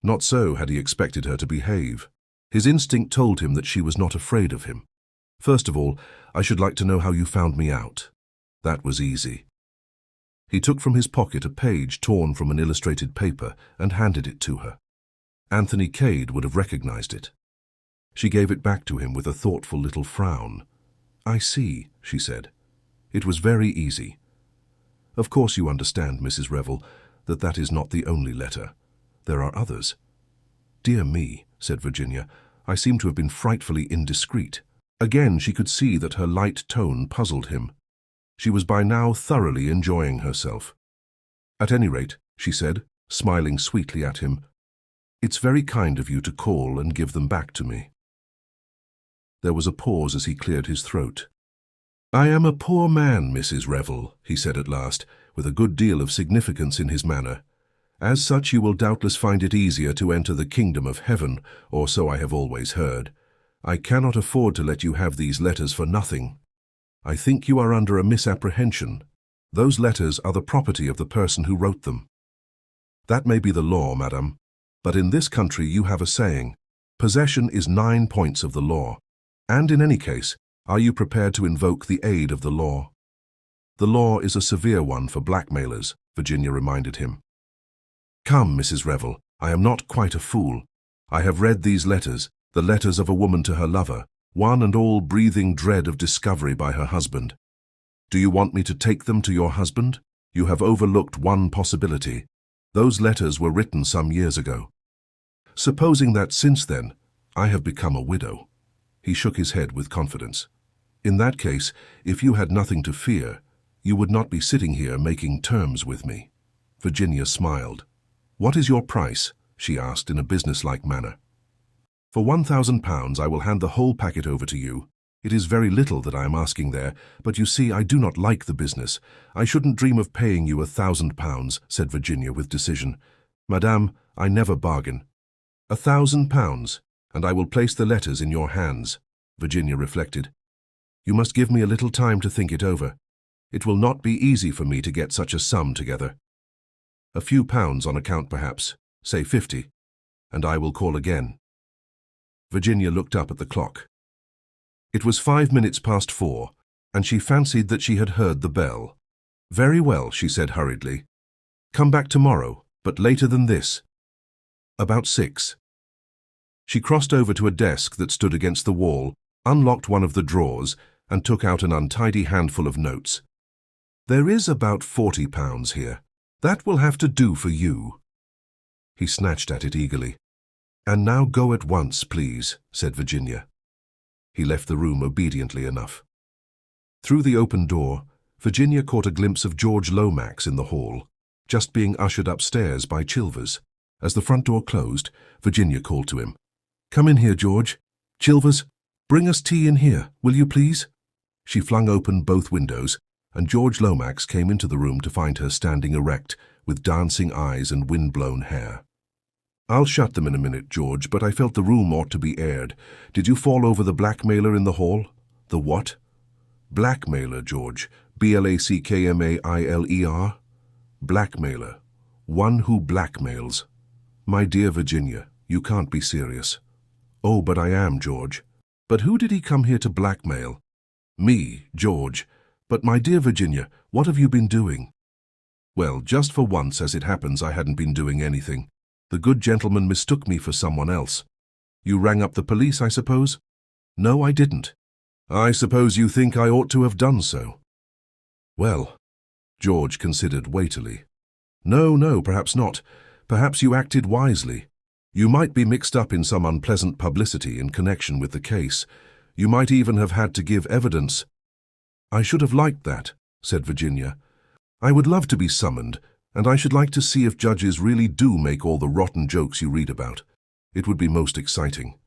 Not so had he expected her to behave. His instinct told him that she was not afraid of him. "First of all, I should like to know how you found me out." That was easy. He took from his pocket a page torn from an illustrated paper and handed it to her. Anthony Cade would have recognized it. She gave it back to him with a thoughtful little frown. "I see," she said. "It was very easy. Of course you understand, Mrs. Revel, that that is not the only letter. There are others." "Dear me," said Virginia, "I seem to have been frightfully indiscreet." Again she could see that her light tone puzzled him. She was by now thoroughly enjoying herself. "At any rate," she said, smiling sweetly at him, "it's very kind of you to call and give them back to me." There was a pause as he cleared his throat. "I am a poor man, Mrs. Revel," he said at last, with a good deal of significance in his manner. "As such you will doubtless find it easier to enter the kingdom of heaven, or so I have always heard. I cannot afford to let you have these letters for nothing. I think you are under a misapprehension. Those letters are the property of the person who wrote them." "That may be the law, madam, but in this country you have a saying, 'Possession is 9 points of the law.' And in any case, are you prepared to invoke the aid of the law?" "The law is a severe one for blackmailers," Virginia reminded him. "Come, Mrs. Revel, I am not quite a fool. I have read these letters, the letters of a woman to her lover, one and all breathing dread of discovery by her husband. Do you want me to take them to your husband? You have overlooked one possibility. Those letters were written some years ago. Supposing that since then, I have become a widow." He shook his head with confidence. "In that case, if you had nothing to fear, you would not be sitting here making terms with me." Virginia smiled. "What is your price?" she asked in a businesslike manner. "For £1,000 I will hand the whole packet over to you. It is very little that I am asking there, but you see I do not like the business. I shouldn't dream of paying you £1,000, said Virginia with decision. "Madame, I never bargain." £1,000, and I will place the letters in your hands," Virginia reflected. "You must give me a little time to think it over. It will not be easy for me to get such a sum together. A few pounds on account, perhaps. Say 50, and I will call again." Virginia looked up at the clock. It was 5 minutes past 4, and she fancied that she had heard the bell. "Very well," she said hurriedly. "Come back tomorrow, but later than this." "About 6. She crossed over to a desk that stood against the wall, unlocked one of the drawers, and took out an untidy handful of notes. "There is about £40 here. That will have to do for you." He snatched at it eagerly. "And now go at once, please," said Virginia. He left the room obediently enough. Through the open door, Virginia caught a glimpse of George Lomax in the hall, just being ushered upstairs by Chilvers. As the front door closed, Virginia called to him. "Come in here, George. Chilvers, bring us tea in here, will you please?" She flung open both windows, and George Lomax came into the room to find her standing erect, with dancing eyes and wind-blown hair. "I'll shut them in a minute, George, but I felt the room ought to be aired. Did you fall over the blackmailer in the hall?" "The what?" "Blackmailer, George. Blackmailer. Blackmailer. One who blackmails." "My dear Virginia, you can't be serious." "Oh, but I am, George." "But who did he come here to blackmail?" "Me, George. But my dear Virginia, what have you been doing?" "Well, just for once, as it happens, I hadn't been doing anything. The good gentleman mistook me for someone else." "You rang up the police, I suppose?" "No, I didn't." "I suppose you think I ought to have done so?" "Well," George considered weightily. No, perhaps not. Perhaps you acted wisely. You might be mixed up in some unpleasant publicity in connection with the case. You might even have had to give evidence." "I should have liked that," said Virginia. "I would love to be summoned, and I should like to see if judges really do make all the rotten jokes you read about. It would be most exciting.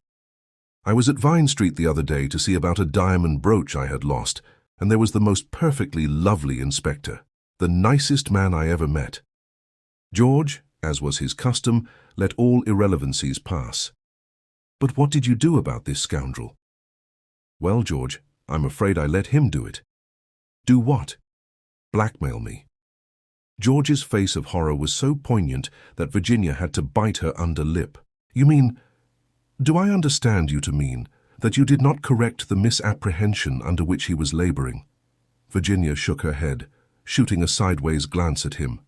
I was at Vine Street the other day to see about a diamond brooch I had lost, and there was the most perfectly lovely inspector, the nicest man I ever met." George, as was his custom, let all irrelevancies pass. "But what did you do about this scoundrel?" "Well, George, I'm afraid I let him do it." "Do what?" "Blackmail me." George's face of horror was so poignant that Virginia had to bite her under lip. "You mean, do I understand you to mean that you did not correct the misapprehension under which he was laboring?" Virginia shook her head, shooting a sideways glance at him.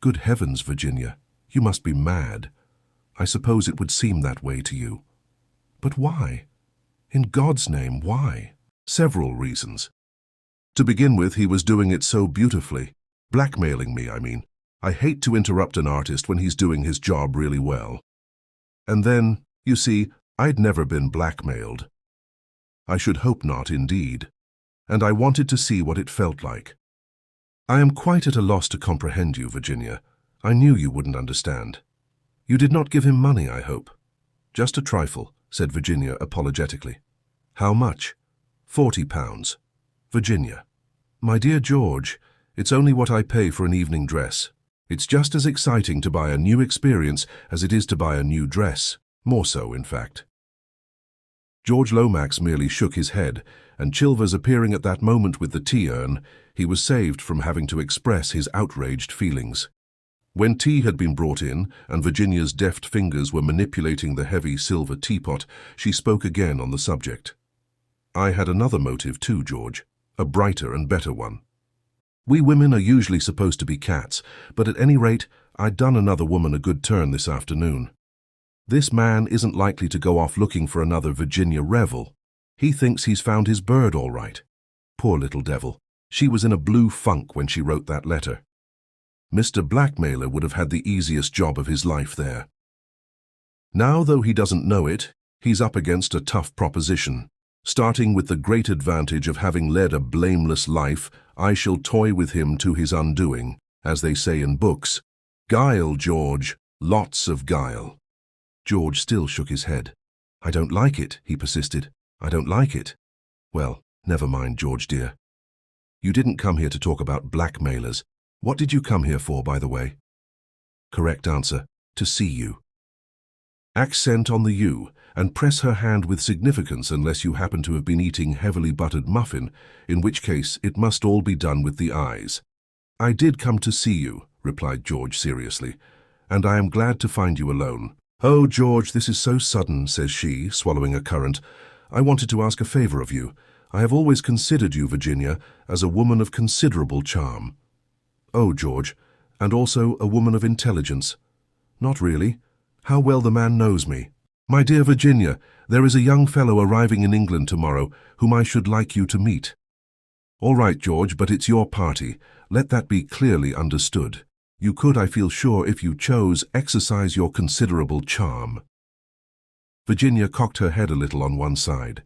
"Good heavens, Virginia, you must be mad. I suppose it would seem that way to you. But why? In God's name, why?" "Several reasons. To begin with, he was doing it so beautifully. Blackmailing me, I mean. I hate to interrupt an artist when he's doing his job really well. And then, you see, I'd never been blackmailed. I should hope not, indeed. And I wanted to see what it felt like. I am quite at a loss to comprehend you, Virginia. I knew you wouldn't understand. You did not give him money, I hope." "Just a trifle," said Virginia apologetically. "How much?" £40. "Virginia." "My dear George, it's only what I pay for an evening dress. It's just as exciting to buy a new experience as it is to buy a new dress. More so, in fact." George Lomax merely shook his head, and Chilvers appearing at that moment with the tea-urn, he was saved from having to express his outraged feelings. When tea had been brought in, and Virginia's deft fingers were manipulating the heavy silver teapot, she spoke again on the subject. "I had another motive too, George, a brighter and better one. We women are usually supposed to be cats, but at any rate, I'd done another woman a good turn this afternoon. This man isn't likely to go off looking for another Virginia Revel. He thinks he's found his bird all right. Poor little devil. She was in a blue funk when she wrote that letter. Mr. Blackmailer would have had the easiest job of his life there. Now, though he doesn't know it, he's up against a tough proposition. Starting with the great advantage of having led a blameless life, I shall toy with him to his undoing, as they say in books. Guile, George, lots of guile." George still shook his head. "I don't like it," he persisted. "I don't like it." "Well, never mind, George dear. You didn't come here to talk about blackmailers. What did you come here for, by the way?" "Correct answer, to see you." Accent on the U, and press her hand with significance unless you happen to have been eating heavily buttered muffin, in which case it must all be done with the eyes. "I did come to see you," replied George seriously, and I am glad to find you alone." "Oh, George, this is so sudden," says she, swallowing a currant. "I wanted to ask a favor of you. I have always considered you, Virginia, as a woman of considerable charm." "Oh, George, and also a woman of intelligence." "Not really. How well the man knows me." "My dear Virginia, there is a young fellow arriving in England tomorrow whom I should like you to meet." "All right, George, but it's your party. Let that be clearly understood. You could, I feel sure, if you chose, exercise your considerable charm." Virginia cocked her head a little on one side.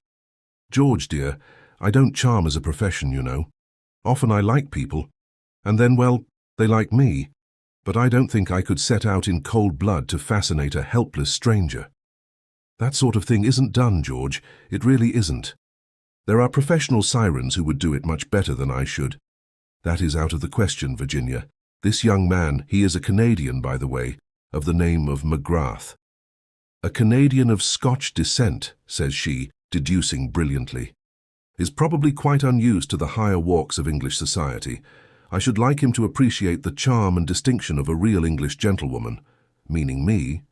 "George, dear, I don't charm as a profession, you know. Often I like people, and then, well, they like me. But I don't think I could set out in cold blood to fascinate a helpless stranger. That sort of thing isn't done, George. It really isn't. There are professional sirens who would do it much better than I should. That is out of the question, Virginia. This young man, he is a Canadian, by the way, of the name of McGrath." "A Canadian of Scotch descent," says she, deducing brilliantly, "is probably quite unused to the higher walks of English society. I should like him to appreciate the charm and distinction of a real English gentlewoman." "Meaning me?"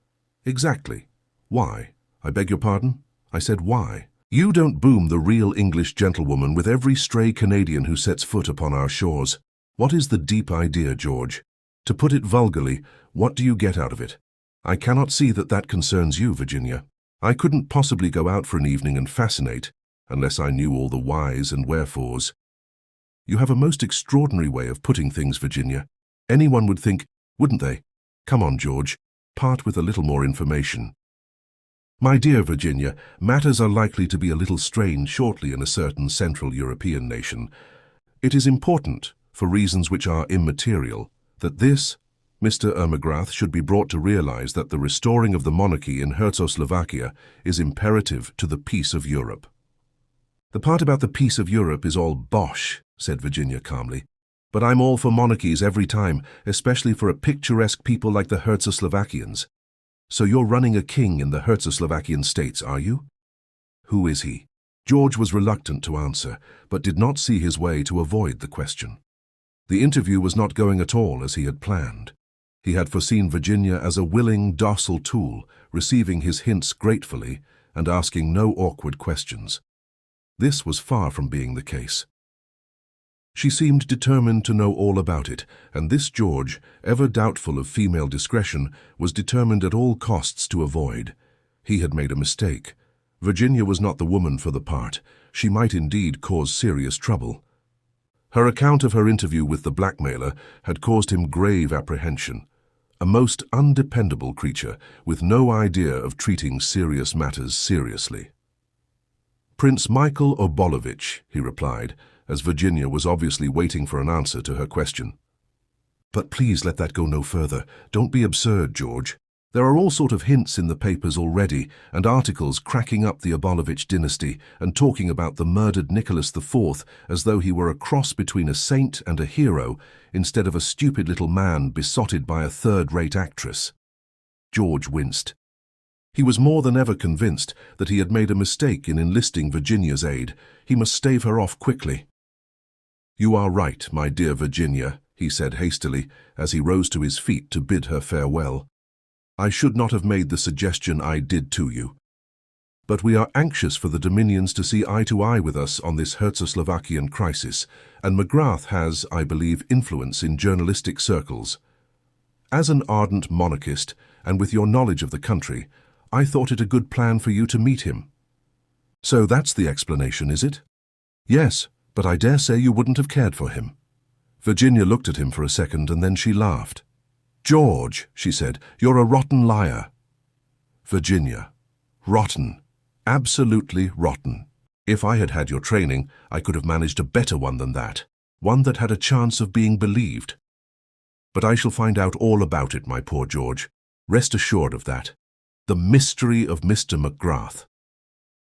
"Exactly. Why? I beg your pardon? I said why. You don't boom the real English gentlewoman with every stray Canadian who sets foot upon our shores. What is the deep idea, George? To put it vulgarly, what do you get out of it? I cannot see that that concerns you, Virginia. I couldn't possibly go out for an evening and fascinate, unless I knew all the whys and wherefores." "You have a most extraordinary way of putting things, Virginia. Anyone would think, wouldn't they? Come on, George, part with a little more information." "My dear Virginia, matters are likely to be a little strained shortly in a certain Central European nation. It is important, for reasons which are immaterial, that this, Mr. McGrath, should be brought to realize that the restoring of the monarchy in Czechoslovakia is imperative to the peace of Europe." "The part about the peace of Europe is all bosh," said Virginia calmly. "But I'm all for monarchies every time, especially for a picturesque people like the Czechoslovakians. So you're running a king in the Czechoslovakian states, are you?" "Who is he?" George was reluctant to answer, but did not see his way to avoid the question. The interview was not going at all as he had planned. He had foreseen Virginia as a willing, docile tool, receiving his hints gratefully and asking no awkward questions. This was far from being the case. She seemed determined to know all about it, and this George, ever doubtful of female discretion, was determined at all costs to avoid. He had made a mistake. Virginia was not the woman for the part. She might indeed cause serious trouble. Her account of her interview with the blackmailer had caused him grave apprehension. A most undependable creature, with no idea of treating serious matters seriously. "Prince Michael Obolovich," he replied, as Virginia was obviously waiting for an answer to her question. "But please let that go no further. Don't be absurd, George. There are all sort of hints in the papers already, and articles cracking up the Obolovich dynasty and talking about the murdered Nicholas IV as though he were a cross between a saint and a hero, instead of a stupid little man besotted by a third-rate actress." George winced. He was more than ever convinced that he had made a mistake in enlisting Virginia's aid. He must stave her off quickly. "You are right, my dear Virginia," he said hastily, as he rose to his feet to bid her farewell. "I should not have made the suggestion I did to you. But we are anxious for the Dominions to see eye to eye with us on this Czechoslovakian crisis, and McGrath has, I believe, influence in journalistic circles. As an ardent monarchist, and with your knowledge of the country, I thought it a good plan for you to meet him." "So that's the explanation, is it?" "Yes, but I dare say you wouldn't have cared for him." Virginia looked at him for a second, and then she laughed. "George," she said, "you're a rotten liar." "Virginia, rotten. Absolutely rotten. If I had had your training, I could have managed a better one than that, one that had a chance of being believed. But I shall find out all about it, my poor George. Rest assured of that. The mystery of Mr. McGrath.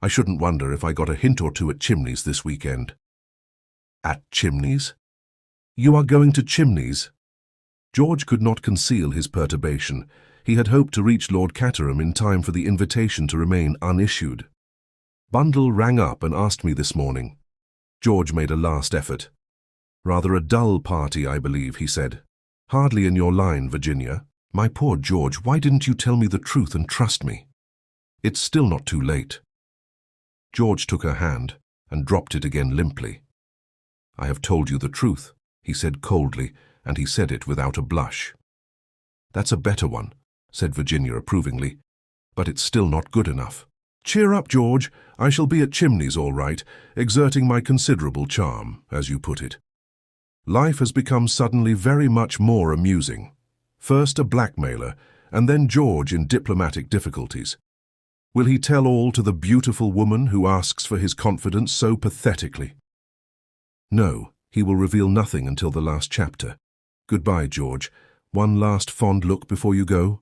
I shouldn't wonder if I got a hint or two at Chimneys this weekend." "At Chimneys? You are going to Chimneys?" George could not conceal his perturbation. He had hoped to reach Lord Caterham in time for the invitation to remain unissued. "Bundle rang up and asked me this morning." George made a last effort. "Rather a dull party, I believe," he said. "Hardly in your line, Virginia. My poor George, why didn't you tell me the truth and trust me? It's still not too late. George took her hand and dropped it again limply. I have told you the truth, he said coldly, and he said it without a blush. That's a better one, said Virginia approvingly, but it's still not good enough. Cheer up, George. I shall be at Chimneys all right, exerting my considerable charm, as you put it. Life has become suddenly very much more amusing. First a blackmailer, and then George in diplomatic difficulties. Will he tell all to the beautiful woman who asks for his confidence so pathetically? No, he will reveal nothing until the last chapter. Goodbye, George. One last fond look before you go?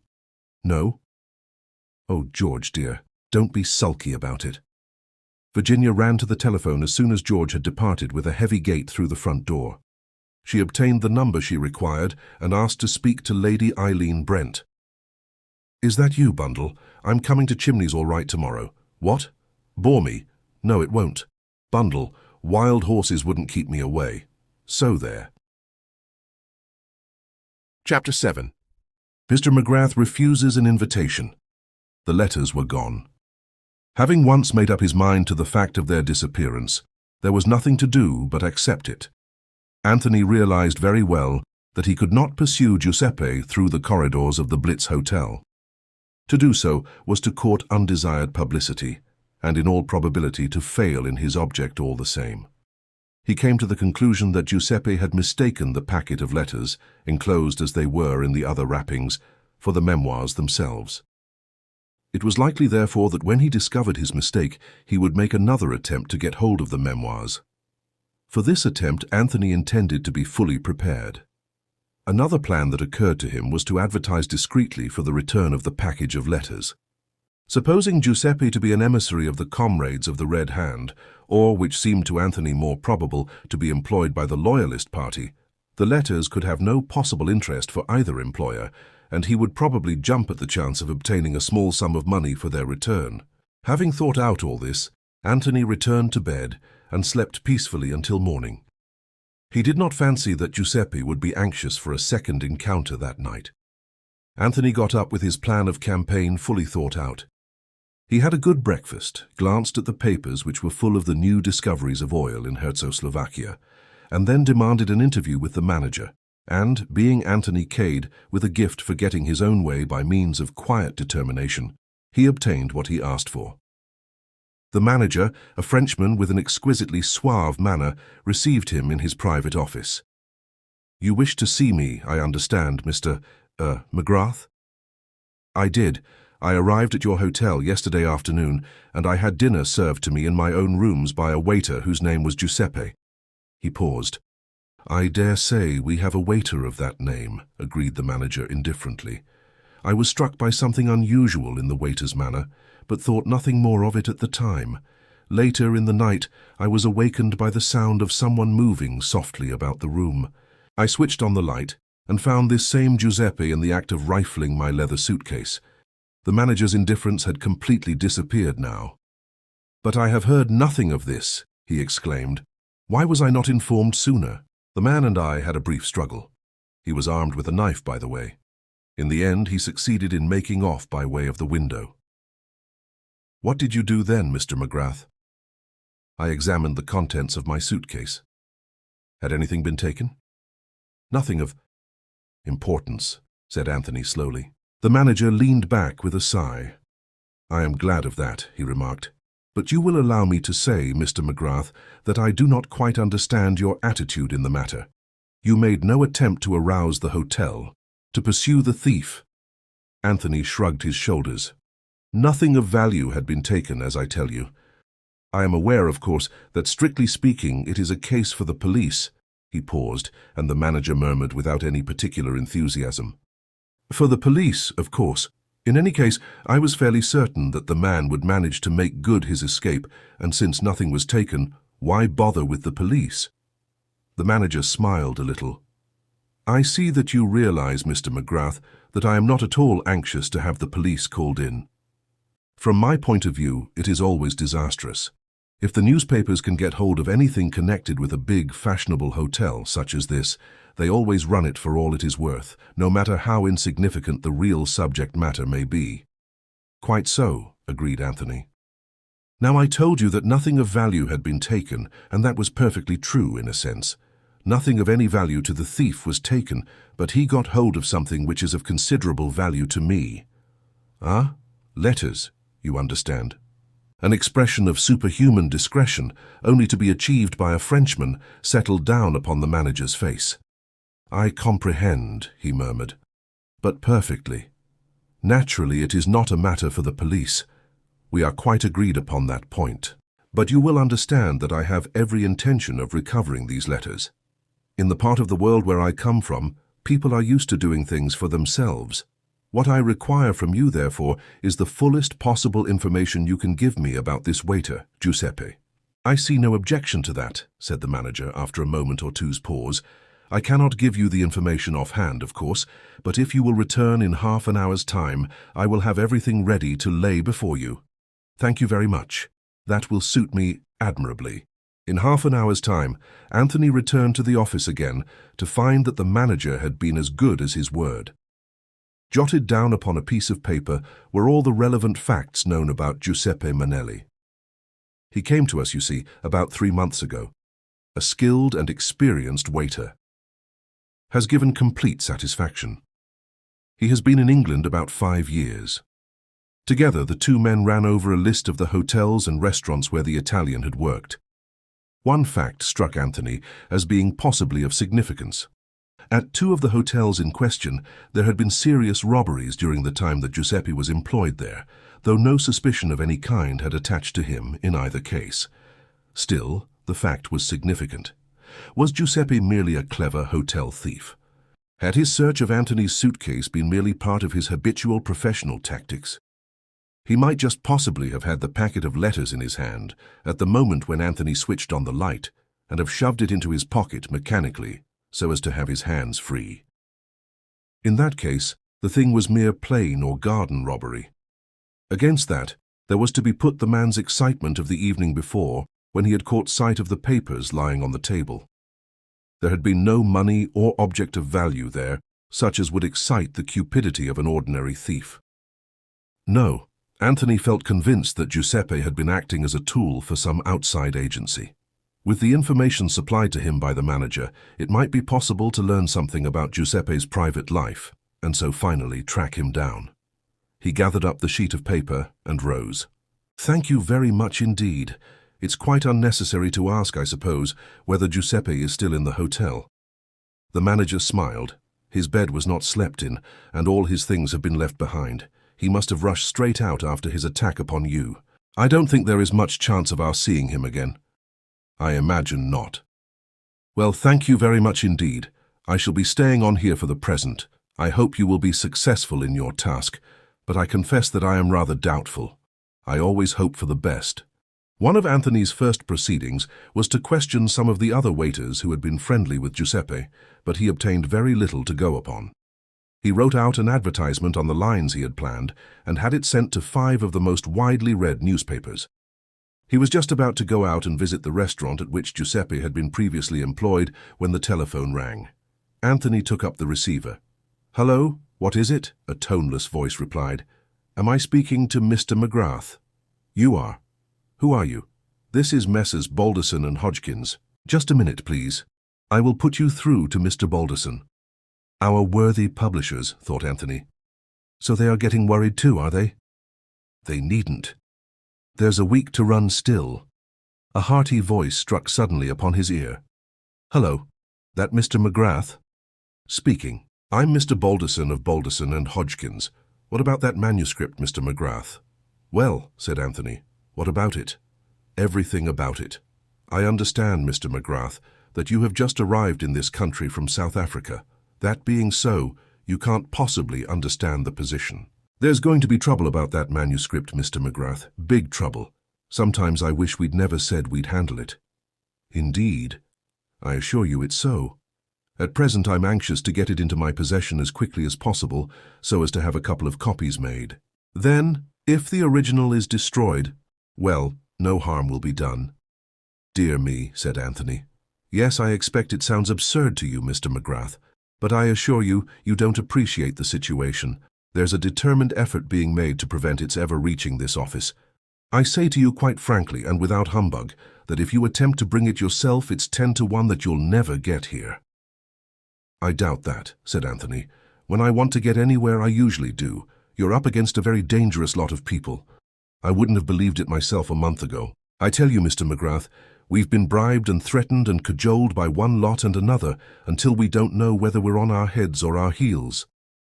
No? Oh, George, dear, don't be sulky about it. Virginia ran to the telephone as soon as George had departed with a heavy gait through the front door. She obtained the number she required and asked to speak to Lady Eileen Brent. Is that you, Bundle? I'm coming to Chimneys all right tomorrow. What? Bore me? No, it won't. Bundle, wild horses wouldn't keep me away. So there. Chapter 7. Mr. McGrath refuses an invitation. The letters were gone. Having once made up his mind to the fact of their disappearance, there was nothing to do but accept it. Anthony realized very well that he could not pursue Giuseppe through the corridors of the Blitz Hotel. To do so was to court undesired publicity, and in all probability to fail in his object all the same. He came to the conclusion that Giuseppe had mistaken the packet of letters, enclosed as they were in the other wrappings, for the memoirs themselves. It was likely, therefore, that when he discovered his mistake, he would make another attempt to get hold of the memoirs. For this attempt, Anthony intended to be fully prepared. Another plan that occurred to him was to advertise discreetly for the return of the package of letters. Supposing Giuseppe to be an emissary of the comrades of the Red Hand, or, which seemed to Anthony more probable, to be employed by the Loyalist party, the letters could have no possible interest for either employer, and he would probably jump at the chance of obtaining a small sum of money for their return. Having thought out all this, Anthony returned to bed and slept peacefully until morning. He did not fancy that Giuseppe would be anxious for a second encounter that night. Anthony got up with his plan of campaign fully thought out. He had a good breakfast, glanced at the papers which were full of the new discoveries of oil in Czechoslovakia, and then demanded an interview with the manager, and, being Anthony Cade with a gift for getting his own way by means of quiet determination, he obtained what he asked for. The manager, a Frenchman with an exquisitely suave manner, received him in his private office. "You wish to see me, I understand, Mr. McGrath?" "I did. I arrived at your hotel yesterday afternoon, and I had dinner served to me in my own rooms by a waiter whose name was Giuseppe." He paused. "I dare say we have a waiter of that name," agreed the manager indifferently. "I was struck by something unusual in the waiter's manner, but thought nothing more of it at the time. Later in the night, I was awakened by the sound of someone moving softly about the room. I switched on the light and found this same Giuseppe in the act of rifling my leather suitcase. The manager's indifference had completely disappeared now. "But I have heard nothing of this," he exclaimed. "Why was I not informed sooner?" The man and I had a brief struggle. He was armed with a knife, by the way. In the end, he succeeded in making off by way of the window. "What did you do then, Mr. McGrath?" "I examined the contents of my suitcase." "Had anything been taken?" "Nothing of importance," said Anthony slowly. The manager leaned back with a sigh. "I am glad of that," he remarked. "But you will allow me to say, Mr. McGrath, that I do not quite understand your attitude in the matter. You made no attempt to arouse the hotel, to pursue the thief." Anthony shrugged his shoulders. "Nothing of value had been taken, as I tell you. I am aware, of course, that strictly speaking it is a case for the police." He paused, and the manager murmured without any particular enthusiasm. "For the police, of course. In any case, I was fairly certain that the man would manage to make good his escape, and since nothing was taken, why bother with the police?" The manager smiled a little. "I see that you realize, Mr. McGrath, that I am not at all anxious to have the police called in. From my point of view, it is always disastrous. If the newspapers can get hold of anything connected with a big, fashionable hotel such as this, they always run it for all it is worth, no matter how insignificant the real subject matter may be." "Quite so," agreed Anthony. "Now I told you that nothing of value had been taken, and that was perfectly true in a sense. Nothing of any value to the thief was taken, but he got hold of something which is of considerable value to me." "Ah? Letters, you understand. An expression of superhuman discretion, only to be achieved by a Frenchman, settled down upon the manager's face. "I comprehend," he murmured, "but perfectly. Naturally, it is not a matter for the police. We are quite agreed upon that point. But you will understand that I have every intention of recovering these letters. In the part of the world where I come from, people are used to doing things for themselves. What I require from you, therefore, is the fullest possible information you can give me about this waiter, Giuseppe." "I see no objection to that," said the manager after a moment or two's pause. "I cannot give you the information offhand, of course, but if you will return in half an hour's time, I will have everything ready to lay before you." "Thank you very much. That will suit me admirably." In half an hour's time, Anthony returned to the office again to find that the manager had been as good as his word. Jotted down upon a piece of paper were all the relevant facts known about Giuseppe Manelli. He came to us, you see, about 3 months ago. A skilled and experienced waiter. Has given complete satisfaction. He has been in England about 5 years. Together, the two men ran over a list of the hotels and restaurants where the Italian had worked. One fact struck Anthony as being possibly of significance. At 2 of the hotels in question, there had been serious robberies during the time that Giuseppe was employed there, though no suspicion of any kind had attached to him in either case. Still, the fact was significant. Was Giuseppe merely a clever hotel thief? Had his search of Anthony's suitcase been merely part of his habitual professional tactics? He might just possibly have had the packet of letters in his hand at the moment when Anthony switched on the light and have shoved it into his pocket mechanically so as to have his hands free. In that case, the thing was mere plain or garden robbery. Against that, there was to be put the man's excitement of the evening before when he had caught sight of the papers lying on the table. There had been no money or object of value there, such as would excite the cupidity of an ordinary thief. No. Anthony felt convinced that Giuseppe had been acting as a tool for some outside agency. With the information supplied to him by the manager, it might be possible to learn something about Giuseppe's private life, and so finally track him down. He gathered up the sheet of paper and rose. "Thank you very much indeed. It's quite unnecessary to ask, I suppose, whether Giuseppe is still in the hotel." The manager smiled. His bed was not slept in, and all his things had been left behind. He must have rushed straight out after his attack upon you. "I don't think there is much chance of our seeing him again." "I imagine not." "Well, thank you very much indeed. I shall be staying on here for the present. I hope you will be successful in your task, but I confess that I am rather doubtful. I always hope for the best." One of Anthony's first proceedings was to question some of the other waiters who had been friendly with Giuseppe, but he obtained very little to go upon. He wrote out an advertisement on the lines he had planned and had it sent to 5 of the most widely read newspapers. He was just about to go out and visit the restaurant at which Giuseppe had been previously employed when the telephone rang. Anthony took up the receiver. "Hello, what is it?" a toneless voice replied. "Am I speaking to Mr. McGrath?" "You are. Who are you?" "This is Messrs. Balderson and Hodgkins." "Just a minute, please. I will put you through to Mr. Balderson." Our worthy publishers, thought Anthony. So they are getting worried too, are they? They needn't. There's a week to run still. A hearty voice struck suddenly upon his ear. "Hello, that Mr. McGrath?" "Speaking. I'm Mr. Balderson of Balderson and Hodgkins. What about that manuscript, Mr. McGrath?" "Well," said Anthony, "what about it?" "Everything about it. I understand, Mr. McGrath, that you have just arrived in this country from South Africa. That being so, you can't possibly understand the position. There's going to be trouble about that manuscript, Mr. McGrath. Big trouble. Sometimes I wish we'd never said we'd handle it." "Indeed. I assure you it's so. At present I'm anxious to get it into my possession as quickly as possible, so as to have a couple of copies made. Then, if the original is destroyed, well, no harm will be done. "Dear me," said Anthony. "Yes, I expect it sounds absurd to you, Mr. McGrath, but I assure you, you don't appreciate the situation. There's a determined effort being made to prevent its ever reaching this office. I say to you quite frankly and without humbug that if you attempt to bring it yourself, it's 10 to 1 that you'll never get here." "I doubt that," said Anthony. "When I want to get anywhere, I usually do. You're up against a very dangerous lot of people. I wouldn't have believed it myself a month ago. I tell you, Mr. McGrath, we've been bribed and threatened and cajoled by one lot and another until we don't know whether we're on our heads or our heels.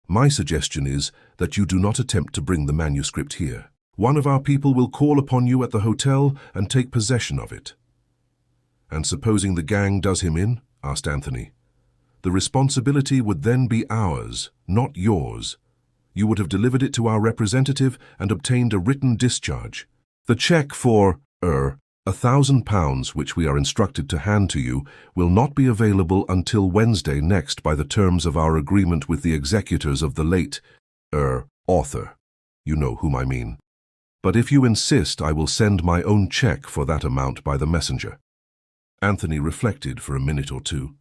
My suggestion is that you do not attempt to bring the manuscript here. One of our people will call upon you at the hotel and take possession of it." "And supposing the gang does him in?" asked Anthony. "The responsibility would then be ours, not yours. You would have delivered it to our representative and obtained a written discharge. The cheque for, £1,000, which we are instructed to hand to you, will not be available until Wednesday next by the terms of our agreement with the executors of the late, author. You know whom I mean. But if you insist, I will send my own cheque for that amount by the messenger." Anthony reflected for a minute or two.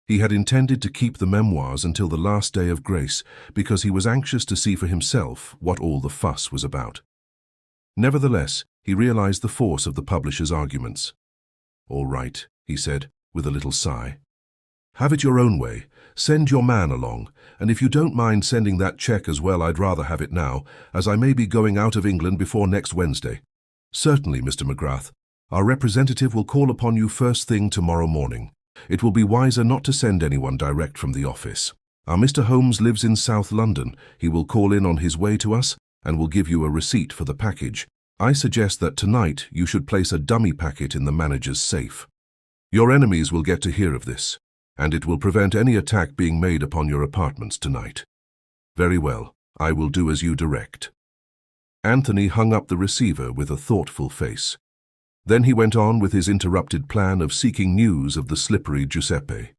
He had intended to keep the memoirs until the last day of grace because he was anxious to see for himself what all the fuss was about. Nevertheless, he realized the force of the publisher's arguments. "All right," he said, with a little sigh. "Have it your own way. Send your man along, and if you don't mind sending that cheque as well, I'd rather have it now, as I may be going out of England before next Wednesday." "Certainly, Mr. McGrath. Our representative will call upon you first thing tomorrow morning. It will be wiser not to send anyone direct from the office. Our Mr. Holmes lives in South London. He will call in on his way to us and will give you a receipt for the package. I suggest that tonight you should place a dummy packet in the manager's safe. Your enemies will get to hear of this, and it will prevent any attack being made upon your apartments tonight." "Very well, I will do as you direct." Anthony hung up the receiver with a thoughtful face. Then he went on with his interrupted plan of seeking news of the slippery Giuseppe.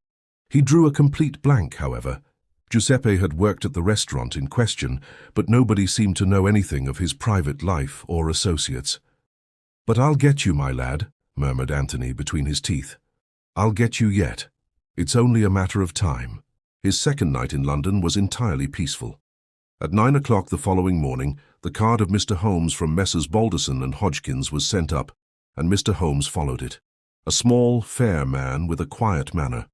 He drew a complete blank, however. Giuseppe had worked at the restaurant in question, but nobody seemed to know anything of his private life or associates. "But I'll get you, my lad," murmured Anthony between his teeth. "I'll get you yet. It's only a matter of time." His second night in London was entirely peaceful. At 9 o'clock the following morning, the card of Mr. Holmes from Messrs. Balderson and Hodgkins was sent up, and Mr. Holmes followed it. A small, fair man with a quiet manner.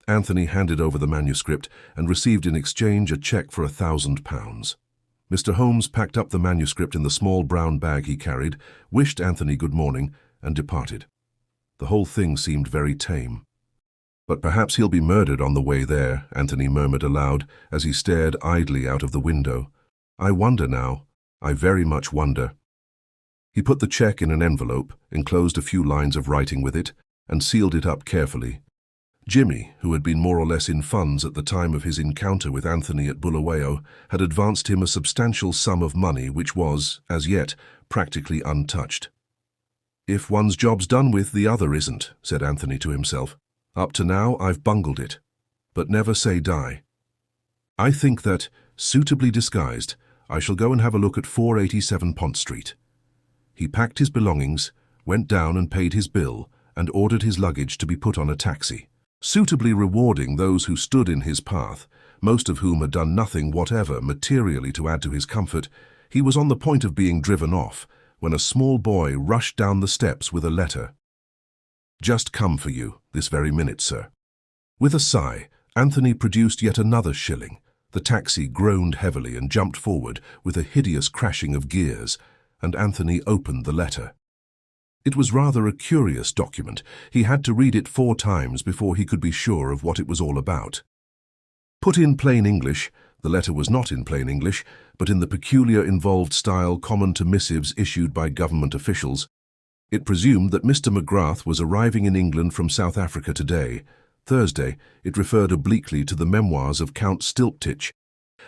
Anthony handed over the manuscript and received in exchange a cheque for £1,000. Mr. Holmes packed up the manuscript in the small brown bag he carried, wished Anthony good morning, and departed. The whole thing seemed very tame. "But perhaps he'll be murdered on the way there," Anthony murmured aloud as he stared idly out of the window. "I wonder now. I very much wonder." He put the cheque in an envelope, enclosed a few lines of writing with it, and sealed it up carefully. Jimmy, who had been more or less in funds at the time of his encounter with Anthony at Bulawayo, had advanced him a substantial sum of money which was, as yet, practically untouched. "If one's job's done with, the other isn't," said Anthony to himself. "Up to now, I've bungled it. But never say die. I think that, suitably disguised, I shall go and have a look at 487 Pont Street." He packed his belongings, went down and paid his bill, and ordered his luggage to be put on a taxi. Suitably rewarding those who stood in his path, most of whom had done nothing whatever materially to add to his comfort, he was on the point of being driven off, when a small boy rushed down the steps with a letter. "Just come for you, this very minute, sir." With a sigh, Anthony produced yet another shilling. The taxi groaned heavily and jumped forward with a hideous crashing of gears, and Anthony opened the letter. It was rather a curious document. He had to read it 4 times before he could be sure of what it was all about. Put in plain English, the letter was not in plain English, but in the peculiar involved style common to missives issued by government officials. It presumed that Mr. McGrath was arriving in England from South Africa today, Thursday. It referred obliquely to the memoirs of Count Stilptich,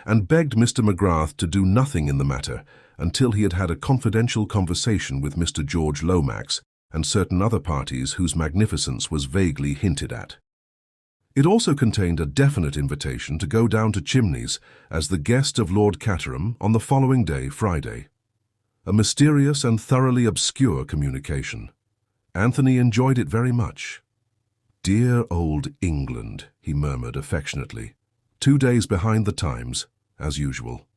and begged Mr. McGrath to do nothing in the matter until he had had a confidential conversation with Mr. George Lomax and certain other parties whose magnificence was vaguely hinted at. It also contained a definite invitation to go down to Chimneys as the guest of Lord Caterham on the following day, Friday. A mysterious and thoroughly obscure communication. Anthony enjoyed it very much. "Dear old England," he murmured affectionately. 2 days behind the times, as usual.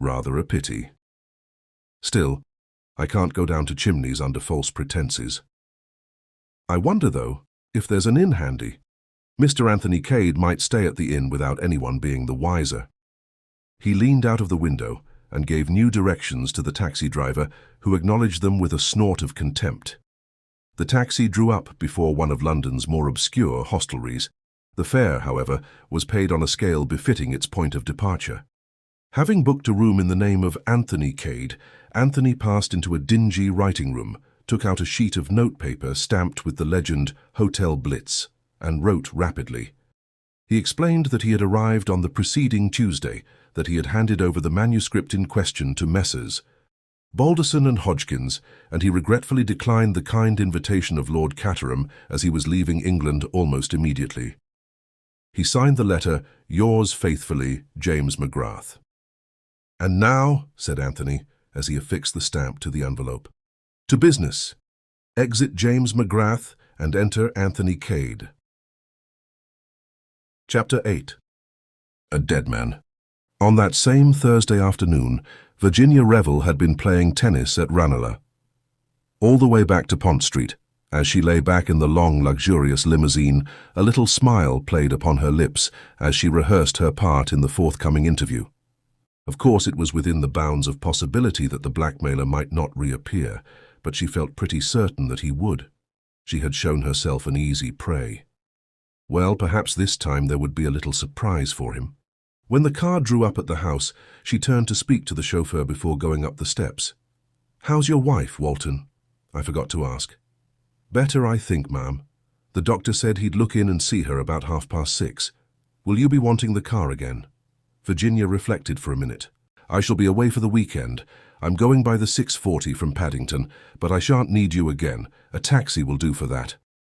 Rather a pity. Still, I can't go down to Chimneys under false pretenses. I wonder, though, if there's an inn handy. Mr. Anthony Cade might stay at the inn without anyone being the wiser. He leaned out of the window and gave new directions to the taxi driver, who acknowledged them with a snort of contempt. The taxi drew up before one of London's more obscure hostelries. The fare, however, was paid on a scale befitting its point of departure. Having booked a room in the name of Anthony Cade, Anthony passed into a dingy writing room, took out a sheet of notepaper stamped with the legend Hotel Blitz, and wrote rapidly. He explained that he had arrived on the preceding Tuesday, that he had handed over the manuscript in question to Messrs. Balderson and Hodgkins, and he regretfully declined the kind invitation of Lord Caterham as he was leaving England almost immediately. He signed the letter, "Yours faithfully, James McGrath." "And now," said Anthony, as he affixed the stamp to the envelope, "to business. Exit James McGrath and enter Anthony Cade." Chapter 8. A Dead Man. On that same Thursday afternoon, Virginia Revel had been playing tennis at Ranelagh. All the way back to Pont Street, as she lay back in the long, luxurious limousine, a little smile played upon her lips as she rehearsed her part in the forthcoming interview. Of course, it was within the bounds of possibility that the blackmailer might not reappear, but she felt pretty certain that he would. She had shown herself an easy prey. Well, perhaps this time there would be a little surprise for him. When the car drew up at the house, she turned to speak to the chauffeur before going up the steps. "How's your wife, Walton?" "I forgot to ask." "Better, I think, ma'am. The doctor said he'd look in and see her about 6:30. Will you be wanting the car again?" Virginia reflected for a minute. "I shall be away for the weekend. I'm going by the 6:40 from Paddington, but I shan't need you again. A taxi will do for that.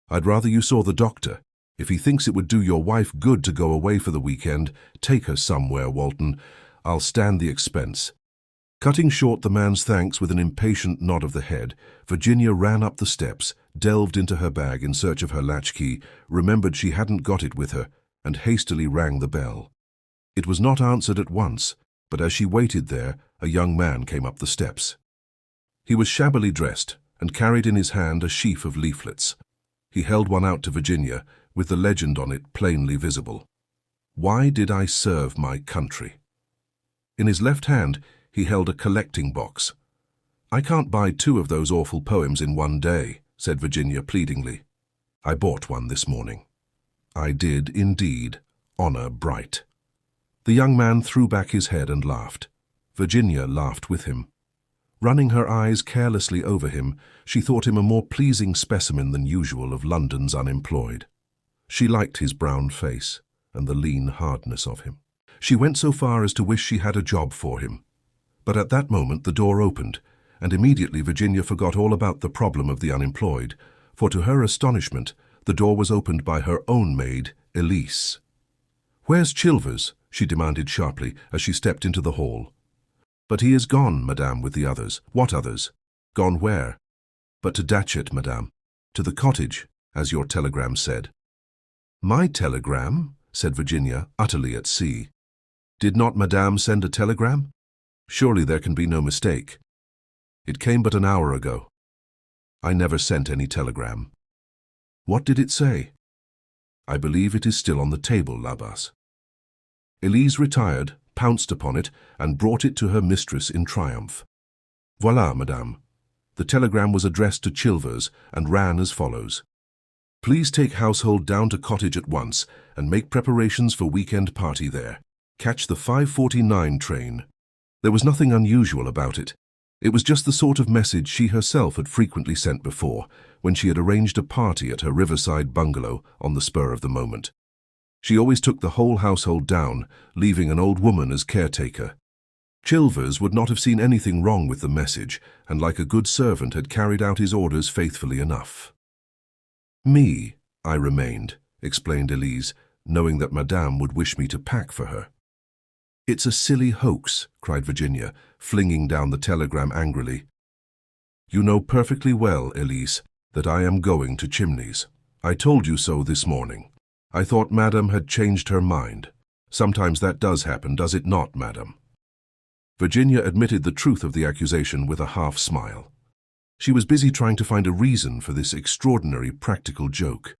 I'd rather you saw the doctor. If he thinks it would do your wife good to go away for the weekend, take her somewhere, Walton. I'll stand the expense." Cutting short the man's thanks with an impatient nod of the head, Virginia ran up the steps, delved into her bag in search of her latchkey, remembered she hadn't got it with her, and hastily rang the bell. It was not answered at once, but as she waited there, a young man came up the steps. He was shabbily dressed and carried in his hand a sheaf of leaflets. He held one out to Virginia, with the legend on it plainly visible. "Why did I serve my country?" In his left hand, he held a collecting box. "I can't buy 2 of those awful poems in one day," said Virginia pleadingly. "I bought one this morning." "I did, indeed. Honor bright." The young man threw back his head and laughed. Virginia laughed with him. Running her eyes carelessly over him, she thought him a more pleasing specimen than usual of London's unemployed. She liked his brown face and the lean hardness of him. She went so far as to wish she had a job for him. But at that moment the door opened, and immediately Virginia forgot all about the problem of the unemployed, for to her astonishment, the door was opened by her own maid, Elise. "Where's Chilvers?" she demanded sharply as she stepped into the hall. "But he is gone, madame, with the others." "What others?" "Gone where?" "But to Datchet, madame. To the cottage, as your telegram said." "My telegram?" said Virginia, utterly at sea. "Did not madame send a telegram? Surely there can be no mistake. It came but an hour ago." "I never sent any telegram." "What did it say?" "I believe it is still on the table, Labas." Elise retired, pounced upon it, and brought it to her mistress in triumph. "Voilà, madame." The telegram was addressed to Chilvers and ran as follows: "Please take household down to cottage at once and make preparations for weekend party there. Catch the 5:49 train." There was nothing unusual about it. It was just the sort of message she herself had frequently sent before, when she had arranged a party at her riverside bungalow on the spur of the moment. She always took the whole household down, leaving an old woman as caretaker. Chilvers would not have seen anything wrong with the message, and like a good servant had carried out his orders faithfully enough. I remained," explained Elise, knowing that Madame would wish me to pack for her. "It's a silly hoax," cried Virginia, flinging down the telegram angrily. "You know perfectly well, Elise, that I am going to Chimneys. I told you so this morning. I thought Madam had changed her mind. Sometimes that does happen, does it not, Madam?" Virginia admitted the truth of the accusation with a half-smile. She was busy trying to find a reason for this extraordinary practical joke.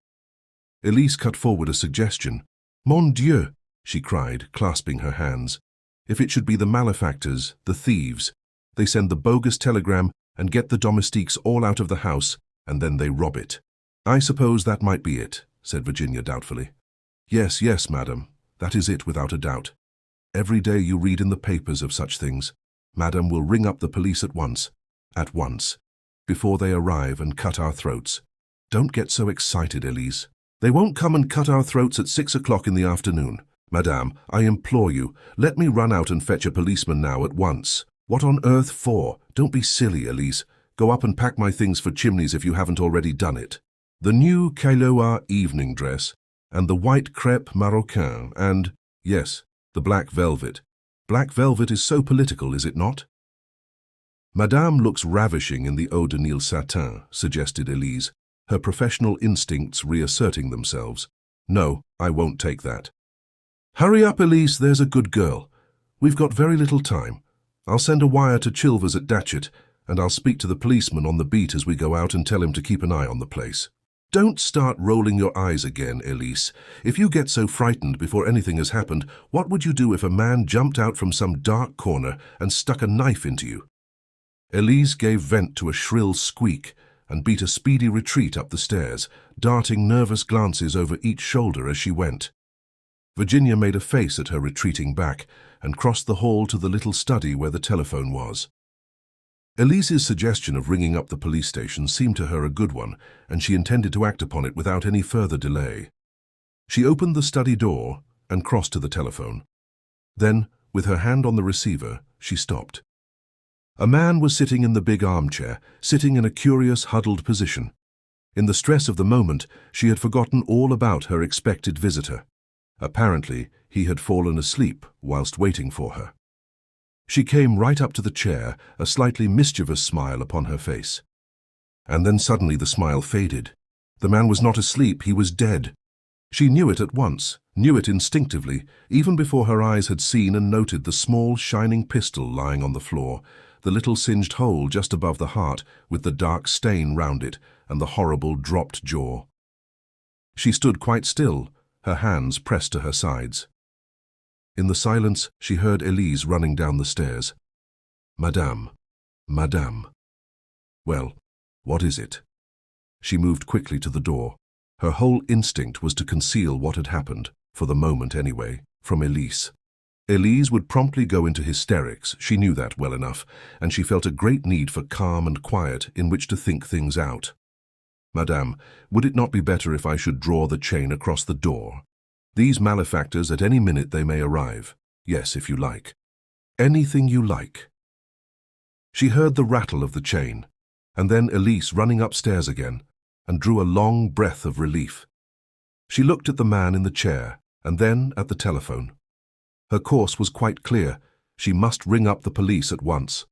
Elise cut forward a suggestion. "Mon Dieu!" she cried, clasping her hands. "If it should be the malefactors, the thieves, they send the bogus telegram and get the domestiques all out of the house, and then they rob it." "I suppose that might be it," said Virginia doubtfully. "Yes, yes, Madam, that is it without a doubt. Every day you read in the papers of such things. Madam will ring up the police at once, before they arrive and cut our throats." "Don't get so excited, Elise. They won't come and cut our throats at 6 o'clock in the afternoon. Madame, I implore you, let me run out and fetch a policeman now at once." "What on earth for? Don't be silly, Elise. Go up and pack my things for Chimneys if you haven't already done it. The new Kailoa evening dress, and the white crêpe marocain, and, yes, the black velvet. Black velvet is so political, is it not?" "Madame looks ravishing in the eau de Nil satin," suggested Elise, her professional instincts reasserting themselves. "No, I won't take that." "Hurry up, Elise, there's a good girl. We've got very little time. I'll send a wire to Chilvers at Datchet, and I'll speak to the policeman on the beat as we go out and tell him to keep an eye on the place." "Don't start rolling your eyes again, Elise. If you get so frightened before anything has happened, what would you do if a man jumped out from some dark corner and stuck a knife into you?" Elise gave vent to a shrill squeak and beat a speedy retreat up the stairs, darting nervous glances over each shoulder as she went. Virginia made a face at her retreating back and crossed the hall to the little study where the telephone was. Elise's suggestion of ringing up the police station seemed to her a good one, and she intended to act upon it without any further delay. She opened the study door and crossed to the telephone. Then, with her hand on the receiver, she stopped. A man was sitting in the big armchair, sitting in a curious, huddled position. In the stress of the moment, she had forgotten all about her expected visitor. Apparently, he had fallen asleep whilst waiting for her. She came right up to the chair, a slightly mischievous smile upon her face. And then suddenly the smile faded. The man was not asleep, he was dead. She knew it at once, knew it instinctively, even before her eyes had seen and noted the small, shining pistol lying on the floor, the little singed hole just above the heart with the dark stain round it, and the horrible dropped jaw. She stood quite still, her hands pressed to her sides. In the silence, she heard Elise running down the stairs. "Madame, Madame." "Well, what is it?" She moved quickly to the door. Her whole instinct was to conceal what had happened, for the moment anyway, from Elise. Elise would promptly go into hysterics, she knew that well enough, and she felt a great need for calm and quiet in which to think things out. "Madame, would it not be better if I should draw the chain across the door? These malefactors, at any minute they may arrive. Yes, if you like. Anything you like." She heard the rattle of the chain, and then Elise running upstairs again, and drew a long breath of relief. She looked at the man in the chair, and then at the telephone. Her course was quite clear. She must ring up the police at once.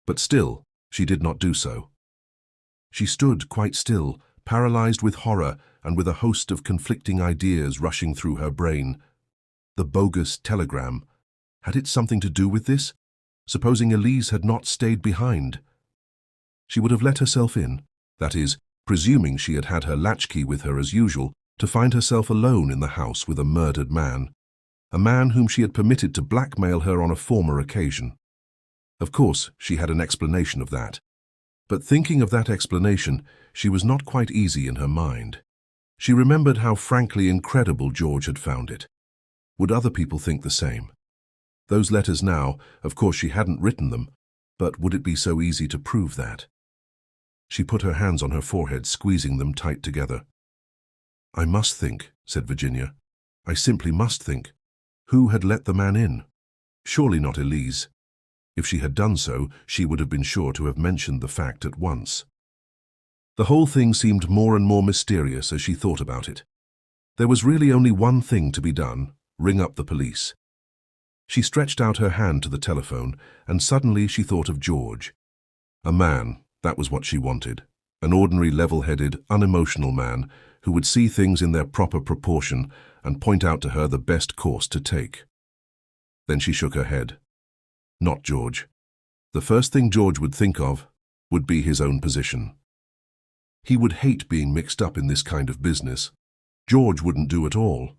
But still, she did not do so. She stood quite still, paralyzed with horror and with a host of conflicting ideas rushing through her brain. The bogus telegram. Had it something to do with this? Supposing Elise had not stayed behind? She would have let herself in, that is, presuming she had had her latchkey with her as usual, to find herself alone in the house with a murdered man. A man whom she had permitted to blackmail her on a former occasion. Of course, she had an explanation of that. But thinking of that explanation, she was not quite easy in her mind. She remembered how frankly incredible George had found it. Would other people think the same? Those letters now, of course she hadn't written them, but would it be so easy to prove that? She put her hands on her forehead, squeezing them tight together. "I must think," said Virginia. "I simply must think. Who had let the man in? Surely not Elise. If she had done so, she would have been sure to have mentioned the fact at once." The whole thing seemed more and more mysterious as she thought about it. There was really only one thing to be done: ring up the police. She stretched out her hand to the telephone, and suddenly she thought of George. A man, that was what she wanted. an ordinary level-headed, unemotional man who would see things in their proper proportion and point out to her the best course to take. Then she shook her head. Not George. The first thing George would think of would be his own position. He would hate being mixed up in this kind of business. George wouldn't do at all.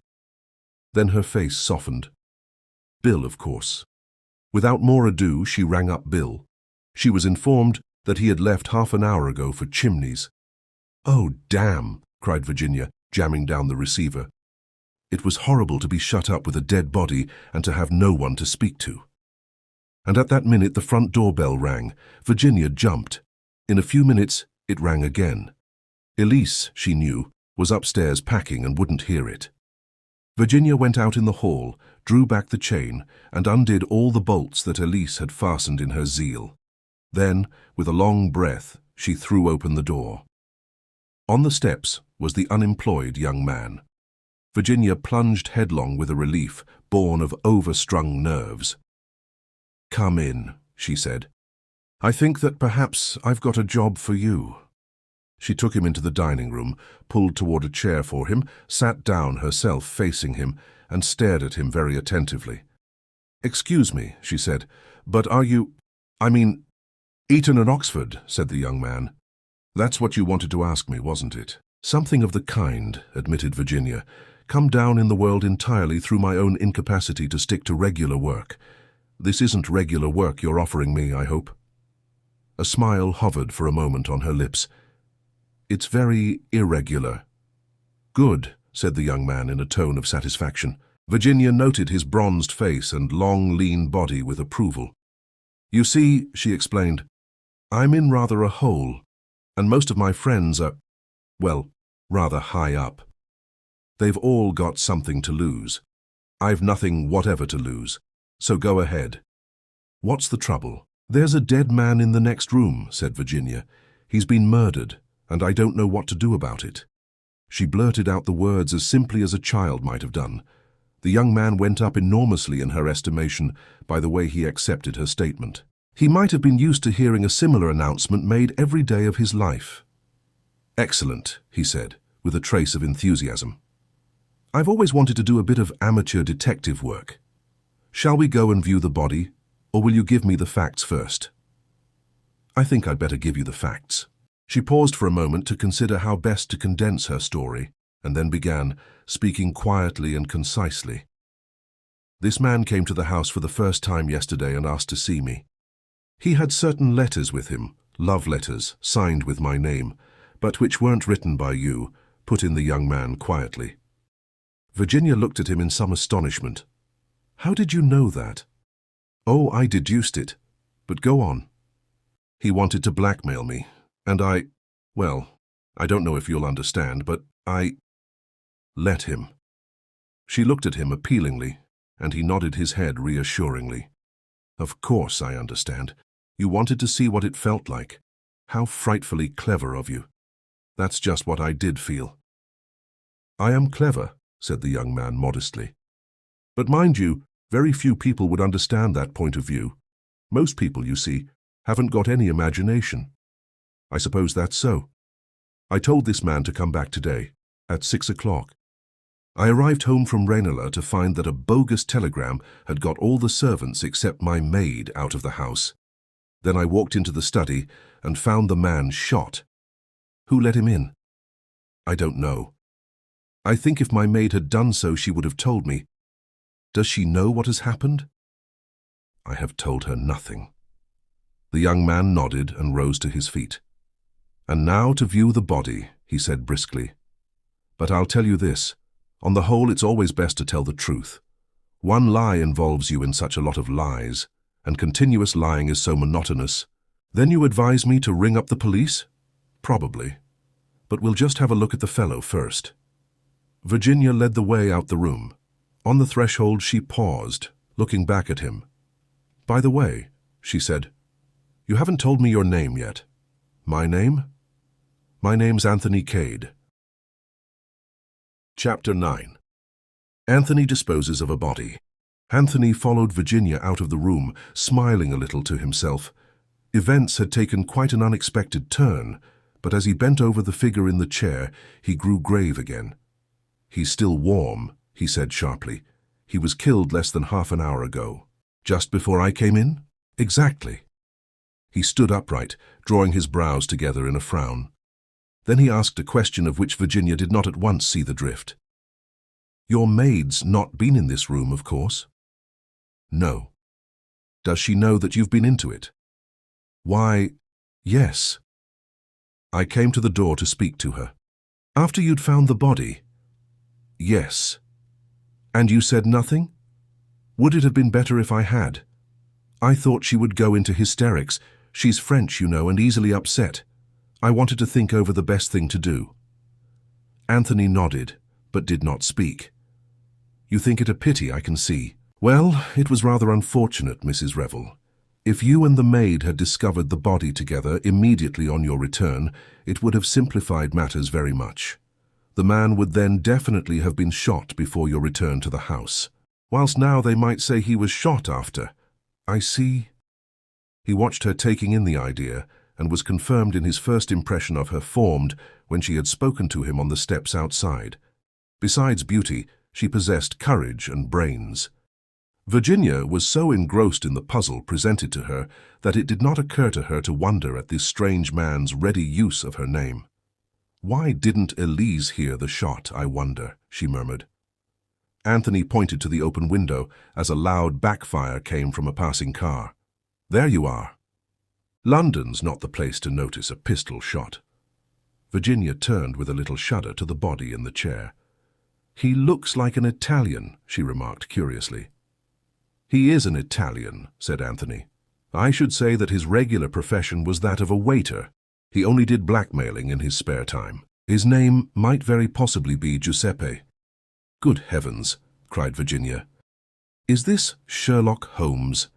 Then her face softened. Bill, of course. Without more ado, she rang up Bill. She was informed that he had left half an hour ago for Chimneys. "Oh, damn!" cried Virginia, jamming down the receiver. It was horrible to be shut up with a dead body and to have no one to speak to. And at that minute the front doorbell rang. Virginia jumped. In a few minutes it rang again. Elise, she knew, was upstairs packing and wouldn't hear it. Virginia went out in the hall, drew back the chain, and undid all the bolts that Elise had fastened in her zeal. Then, with a long breath, she threw open the door. On the steps was the unemployed young man. Virginia plunged headlong with a relief born of overstrung nerves. "Come in," she said. "I think that perhaps I've got a job for you." She took him into the dining room, pulled toward a chair for him, sat down herself facing him, and stared at him very attentively. "Excuse me," she said, "but are you— Eton and Oxford," said the young man. "That's what you wanted to ask me, wasn't it?" "Something of the kind," admitted Virginia. "Come down in the world entirely through my own incapacity to stick to regular work. This isn't regular work you're offering me, I hope." A smile hovered for a moment on her lips. "It's very irregular." "Good," said the young man in a tone of satisfaction. Virginia noted his bronzed face and long, lean body with approval. "You see," she explained, "I'm in rather a hole, and most of my friends are, well, rather high up. They've all got something to lose. I've nothing whatever to lose, so go ahead." "What's the trouble?" "There's a dead man in the next room," said Virginia. "He's been murdered, and I don't know what to do about it." She blurted out the words as simply as a child might have done. The young man went up enormously in her estimation by the way he accepted her statement. He might have been used to hearing a similar announcement made every day of his life. "Excellent," he said, with a trace of enthusiasm. "I've always wanted to do a bit of amateur detective work. Shall we go and view the body, or will you give me the facts first?" "I think I'd better give you the facts." She paused for a moment to consider how best to condense her story, and then began, speaking quietly and concisely. "This man came to the house for the first time yesterday and asked to see me. He had certain letters with him, love letters, signed with my name, but which weren't written by you," put in the young man quietly. Virginia looked at him in some astonishment. "How did you know that?" "Oh, I deduced it. But go on." "He wanted to blackmail me, and I don't know if you'll understand, but I let him." She looked at him appealingly, and he nodded his head reassuringly. "Of course I understand. You wanted to see what it felt like. How frightfully clever of you. That's just what I did feel." "I am clever," said the young man modestly. "But mind you, very few people would understand that point of view. Most people, you see, haven't got any imagination. I suppose that's so. I told this man to come back today, at 6 o'clock. I arrived home from Ranelagh to find that a bogus telegram had got all the servants except my maid out of the house. Then I walked into the study and found the man shot. Who let him in? I don't know. I think if my maid had done so, she would have told me. Does she know what has happened?" "I have told her nothing." The young man nodded and rose to his feet. "And now to view the body," he said briskly. "But I'll tell you this. On the whole, it's always best to tell the truth. One lie involves you in such a lot of lies, and continuous lying is so monotonous. Then you advise me to ring up the police? Probably. But we'll just have a look at the fellow first." Virginia led the way out the room. On the threshold she paused, looking back at him. "By the way," she said, "you haven't told me your name yet." "My name?" "My name's Anthony Cade." Chapter 9. Anthony disposes of a body. Anthony followed Virginia out of the room, smiling a little to himself. Events had taken quite an unexpected turn, but as he bent over the figure in the chair, he grew grave again. "He's still warm," he said sharply. "He was killed less than half an hour ago." "Just before I came in?" "Exactly." He stood upright, drawing his brows together in a frown. Then he asked a question of which Virginia did not at once see the drift. "Your maid's not been in this room, of course?" "No." "Does she know that you've been into it?" "Why, yes. I came to the door to speak to her." "After you'd found the body?" "Yes." "And you said nothing?" "Would it have been better if I had? I thought she would go into hysterics. She's French, you know, and easily upset. I wanted to think over the best thing to do." Anthony nodded, but did not speak. "You think it a pity, I can see. Well, it was rather unfortunate, Mrs. Revel. If you and the maid had discovered the body together immediately on your return, it would have simplified matters very much. The man would then definitely have been shot before your return to the house, whilst now they might say he was shot after." "I see." He watched her taking in the idea, and was confirmed in his first impression of her formed when she had spoken to him on the steps outside. Besides beauty, she possessed courage and brains. Virginia was so engrossed in the puzzle presented to her that it did not occur to her to wonder at this strange man's ready use of her name. "Why didn't Elise hear the shot, I wonder?" she murmured. Anthony pointed to the open window as a loud backfire came from a passing car. "There you are. London's not the place to notice a pistol shot." Virginia turned with a little shudder to the body in the chair. "He looks like an Italian," she remarked curiously. "He is an Italian," said Anthony. "I should say that his regular profession was that of a waiter. He only did blackmailing in his spare time. His name might very possibly be Giuseppe." "Good heavens," cried Virginia. "Is this Sherlock Holmes?"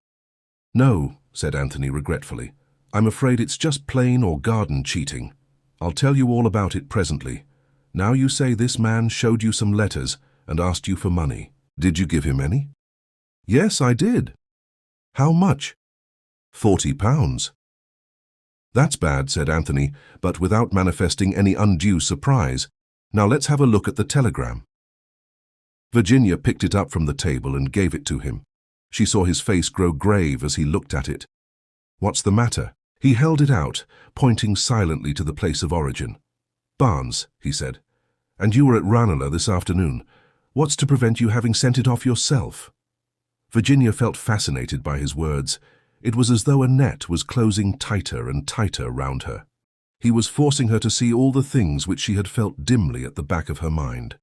"No," said Anthony regretfully. "I'm afraid it's just plain or garden cheating. I'll tell you all about it presently. Now you say this man showed you some letters and asked you for money. Did you give him any?" "Yes, I did." "How much?" £40. "That's bad," said Anthony, but without manifesting any undue surprise. "Now let's have a look at the telegram." Virginia picked it up from the table and gave it to him. She saw his face grow grave as he looked at it. "What's the matter?" He held it out, pointing silently to the place of origin. "Barnes," he said. "And you were at Ranelagh this afternoon. What's to prevent you having sent it off yourself?" Virginia felt fascinated by his words. It was as though a net was closing tighter and tighter round her. He was forcing her to see all the things which she had felt dimly at the back of her mind.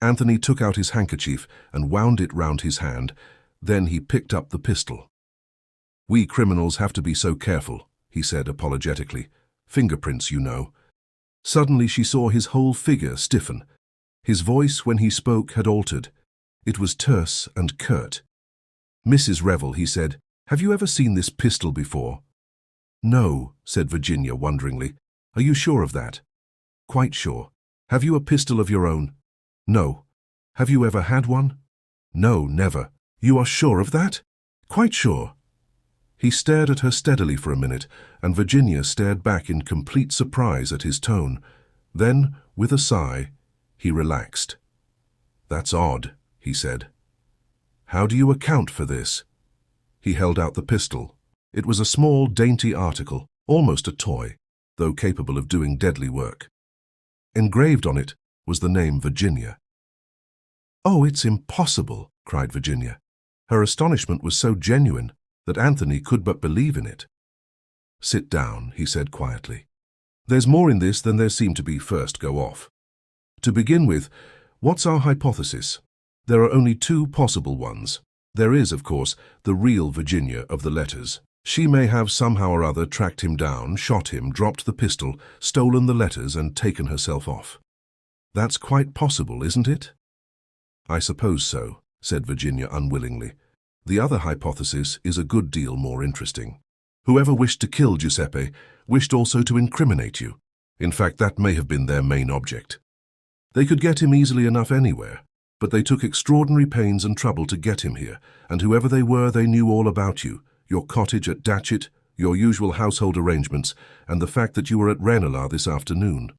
Anthony took out his handkerchief and wound it round his hand. Then he picked up the pistol. "We criminals have to be so careful," he said apologetically. "Fingerprints, you know." Suddenly she saw his whole figure stiffen. His voice, when he spoke, had altered. It was terse and curt. "Mrs. Revel," he said, "have you ever seen this pistol before?" "No," said Virginia wonderingly. "Are you sure of that?" "Quite sure." "Have you a pistol of your own?" "No." "Have you ever had one?" "No, never." "You are sure of that?" "Quite sure." He stared at her steadily for a minute, and Virginia stared back in complete surprise at his tone. Then, with a sigh, he relaxed. "That's odd," he said. "How do you account for this?" He held out the pistol. It was a small, dainty article, almost a toy, though capable of doing deadly work. Engraved on it was the name Virginia. "Oh, it's impossible," cried Virginia. Her astonishment was so genuine that Anthony could but believe in it. "Sit down," he said quietly. "There's more in this than there seemed to be. First, go off. To begin with, what's our hypothesis? There are only two possible ones. There is, of course, the real Virginia of the letters. She may have somehow or other tracked him down, shot him, dropped the pistol, stolen the letters, and taken herself off. That's quite possible, isn't it?" "I suppose so," said Virginia unwillingly. "The other hypothesis is a good deal more interesting. Whoever wished to kill Giuseppe wished also to incriminate you. In fact, that may have been their main object. They could get him easily enough anywhere, but they took extraordinary pains and trouble to get him here, and whoever they were, they knew all about you, your cottage at Datchet, your usual household arrangements, and the fact that you were at Ranelagh this afternoon.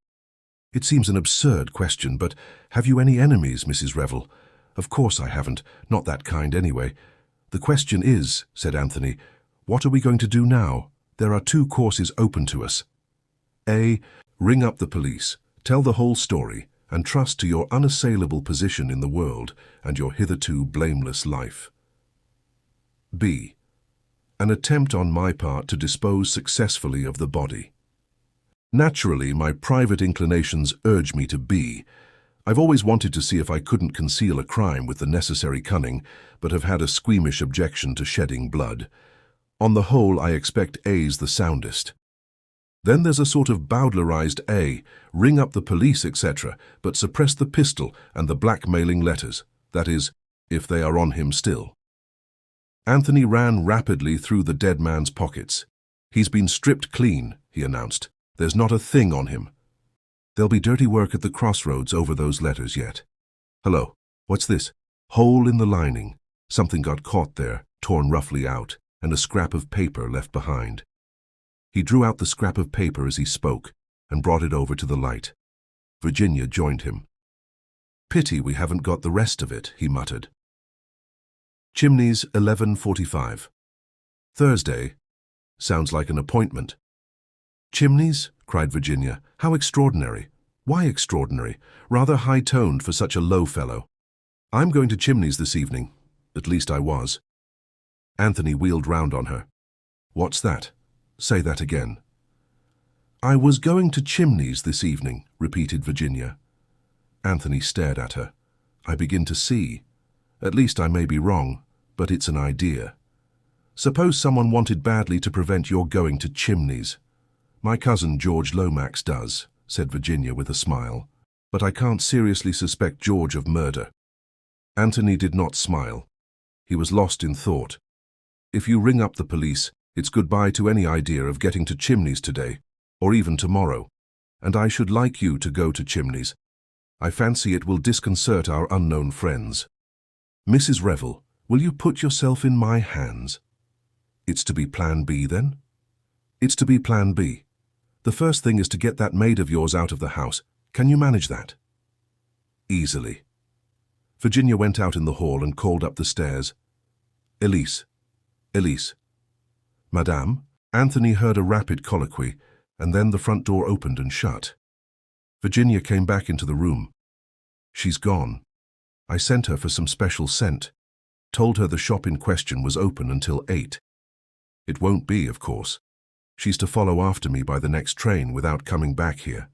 It seems an absurd question, but have you any enemies, Mrs. Revel? Of course I haven't, not that kind anyway. The question is, said Anthony, what are we going to do now? There are two courses open to us. A. Ring up the police, tell the whole story, and trust to your unassailable position in the world and your hitherto blameless life. B. An attempt on my part to dispose successfully of the body. Naturally, my private inclinations urge me to B. I've always wanted to see if I couldn't conceal a crime with the necessary cunning, but have had a squeamish objection to shedding blood. On the whole, I expect A's the soundest. Then there's a sort of Bowdlerized A, ring up the police, etc., but suppress the pistol and the blackmailing letters, that is, if they are on him still. Anthony ran rapidly through the dead man's pockets. He's been stripped clean, he announced. There's not a thing on him. There'll be dirty work at the crossroads over those letters yet. Hello, what's this? Hole in the lining. Something got caught there, torn roughly out, and a scrap of paper left behind. He drew out the scrap of paper as he spoke and brought it over to the light. Virginia joined him. Pity we haven't got the rest of it, he muttered. Chimneys, 11:45. Thursday. Sounds like an appointment. Chimneys? Cried Virginia. How extraordinary. Why extraordinary? Rather high-toned for such a low fellow. I'm going to Chimneys this evening. At least I was. Anthony wheeled round on her. What's that? Say that again. I was going to Chimneys this evening, repeated Virginia. Anthony stared at her. I begin to see. At least I may be wrong, but it's an idea. Suppose someone wanted badly to prevent your going to Chimneys. My cousin George Lomax does, said Virginia with a smile, but I can't seriously suspect George of murder. Anthony did not smile. He was lost in thought. If you ring up the police, it's goodbye to any idea of getting to Chimneys today, or even tomorrow, and I should like you to go to Chimneys. I fancy it will disconcert our unknown friends. Mrs. Revel, will you put yourself in my hands? It's to be Plan B, then? It's to be Plan B. The first thing is to get that maid of yours out of the house. Can you manage that? Easily. Virginia went out in the hall and called up the stairs. Elise. Elise. Madame? Anthony heard a rapid colloquy, and then the front door opened and shut. Virginia came back into the room. She's gone. I sent her for some special scent. Told her the shop in question was open until 8. It won't be, of course. She's to follow after me by the next train without coming back here.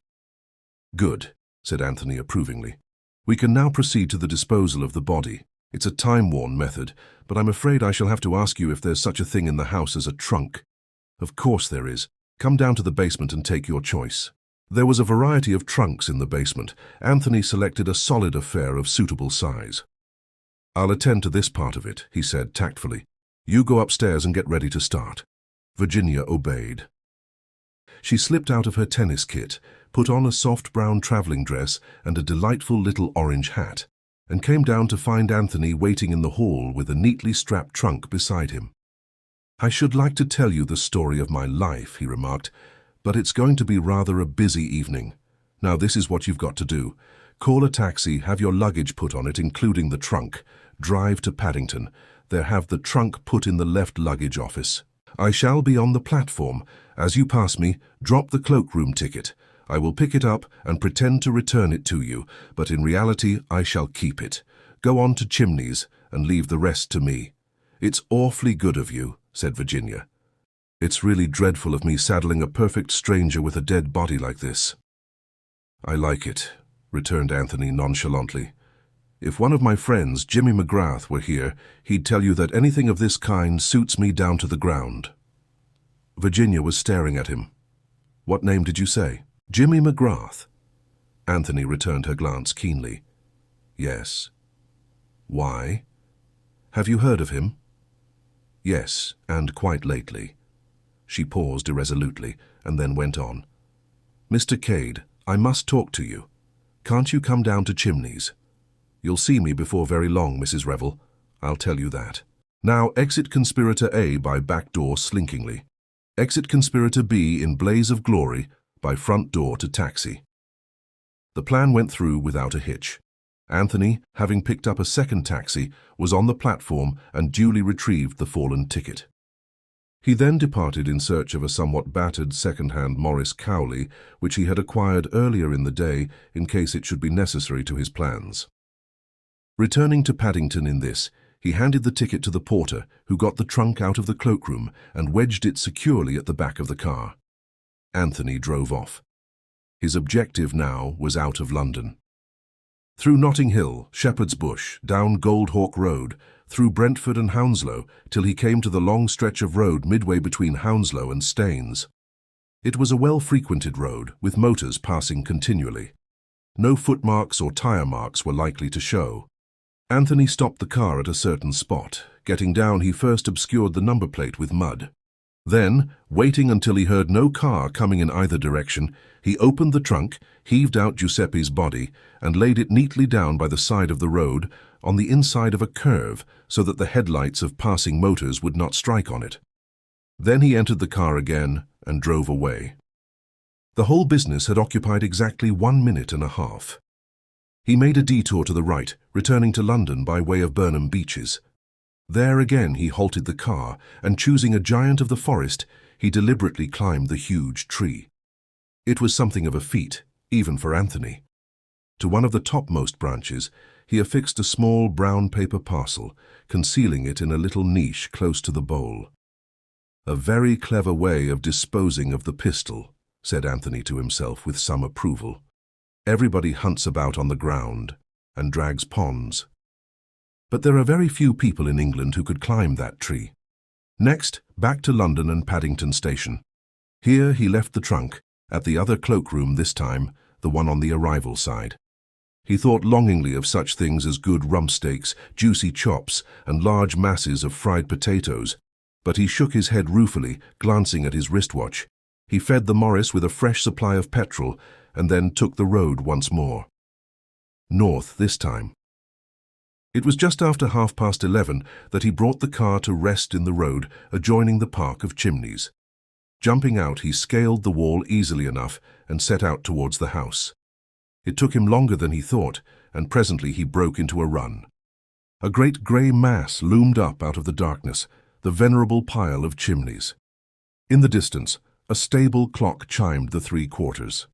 Good, said Anthony approvingly. We can now proceed to the disposal of the body. It's a time-worn method, but I'm afraid I shall have to ask you if there's such a thing in the house as a trunk. Of course there is. Come down to the basement and take your choice. There was a variety of trunks in the basement. Anthony selected a solid affair of suitable size. I'll attend to this part of it, he said tactfully. You go upstairs and get ready to start. Virginia obeyed. She slipped out of her tennis kit, put on a soft brown traveling dress and a delightful little orange hat, and came down to find Anthony waiting in the hall with a neatly strapped trunk beside him. I should like to tell you the story of my life, he remarked, but it's going to be rather a busy evening. Now this is what you've got to do. Call a taxi, have your luggage put on it, including the trunk. Drive to Paddington. There have the trunk put in the left luggage office. I shall be on the platform. As you pass me, drop the cloakroom ticket. I will pick it up and pretend to return it to you, but in reality I shall keep it. Go on to Chimneys and leave the rest to me. It's awfully good of you, said Virginia. It's really dreadful of me saddling a perfect stranger with a dead body like this. I like it, returned Anthony nonchalantly. If one of my friends, Jimmy McGrath, were here, he'd tell you that anything of this kind suits me down to the ground. Virginia was staring at him. What name did you say? Jimmy McGrath. Anthony returned her glance keenly. Yes. Why? Have you heard of him? Yes, and quite lately. She paused irresolutely, and then went on. Mr. Cade, I must talk to you. Can't you come down to Chimneys? You'll see me before very long, Mrs. Revel. I'll tell you that. Now exit Conspirator A by back door slinkingly. Exit Conspirator B in blaze of glory by front door to taxi. The plan went through without a hitch. Anthony, having picked up a second taxi, was on the platform and duly retrieved the fallen ticket. He then departed in search of a somewhat battered second-hand Morris Cowley, which he had acquired earlier in the day in case it should be necessary to his plans. Returning to Paddington in this, he handed the ticket to the porter, who got the trunk out of the cloakroom and wedged it securely at the back of the car. Anthony drove off. His objective now was out of London. Through Notting Hill, Shepherd's Bush, down Goldhawk Road, through Brentford and Hounslow, till he came to the long stretch of road midway between Hounslow and Staines. It was a well-frequented road, with motors passing continually. No footmarks or tyre marks were likely to show. Anthony stopped the car at a certain spot. Getting down, he first obscured the number plate with mud. Then, waiting until he heard no car coming in either direction, he opened the trunk, heaved out Giuseppe's body, and laid it neatly down by the side of the road, on the inside of a curve, so that the headlights of passing motors would not strike on it. Then he entered the car again and drove away. The whole business had occupied exactly 1 minute and a half. He made a detour to the right, returning to London by way of Burnham Beeches. There again he halted the car, and choosing a giant of the forest, he deliberately climbed the huge tree. It was something of a feat, even for Anthony. To one of the topmost branches, he affixed a small brown paper parcel, concealing it in a little niche close to the bole. "A very clever way of disposing of the pistol," said Anthony to himself with some approval. "Everybody hunts about on the ground and drags ponds. But there are very few people in England who could climb that tree." Next, back to London and Paddington Station. Here he left the trunk, at the other cloakroom this time, the one on the arrival side. He thought longingly of such things as good rump steaks, juicy chops, and large masses of fried potatoes, but he shook his head ruefully, glancing at his wristwatch. He fed the Morris with a fresh supply of petrol, and then took the road once more. North this time. It was just after 11:30 that he brought the car to rest in the road adjoining the Park of Chimneys. Jumping out, he scaled the wall easily enough and set out towards the house. It took him longer than he thought, and presently he broke into a run. A great grey mass loomed up out of the darkness, the venerable pile of chimneys. In the distance, a stable clock chimed the 3/4.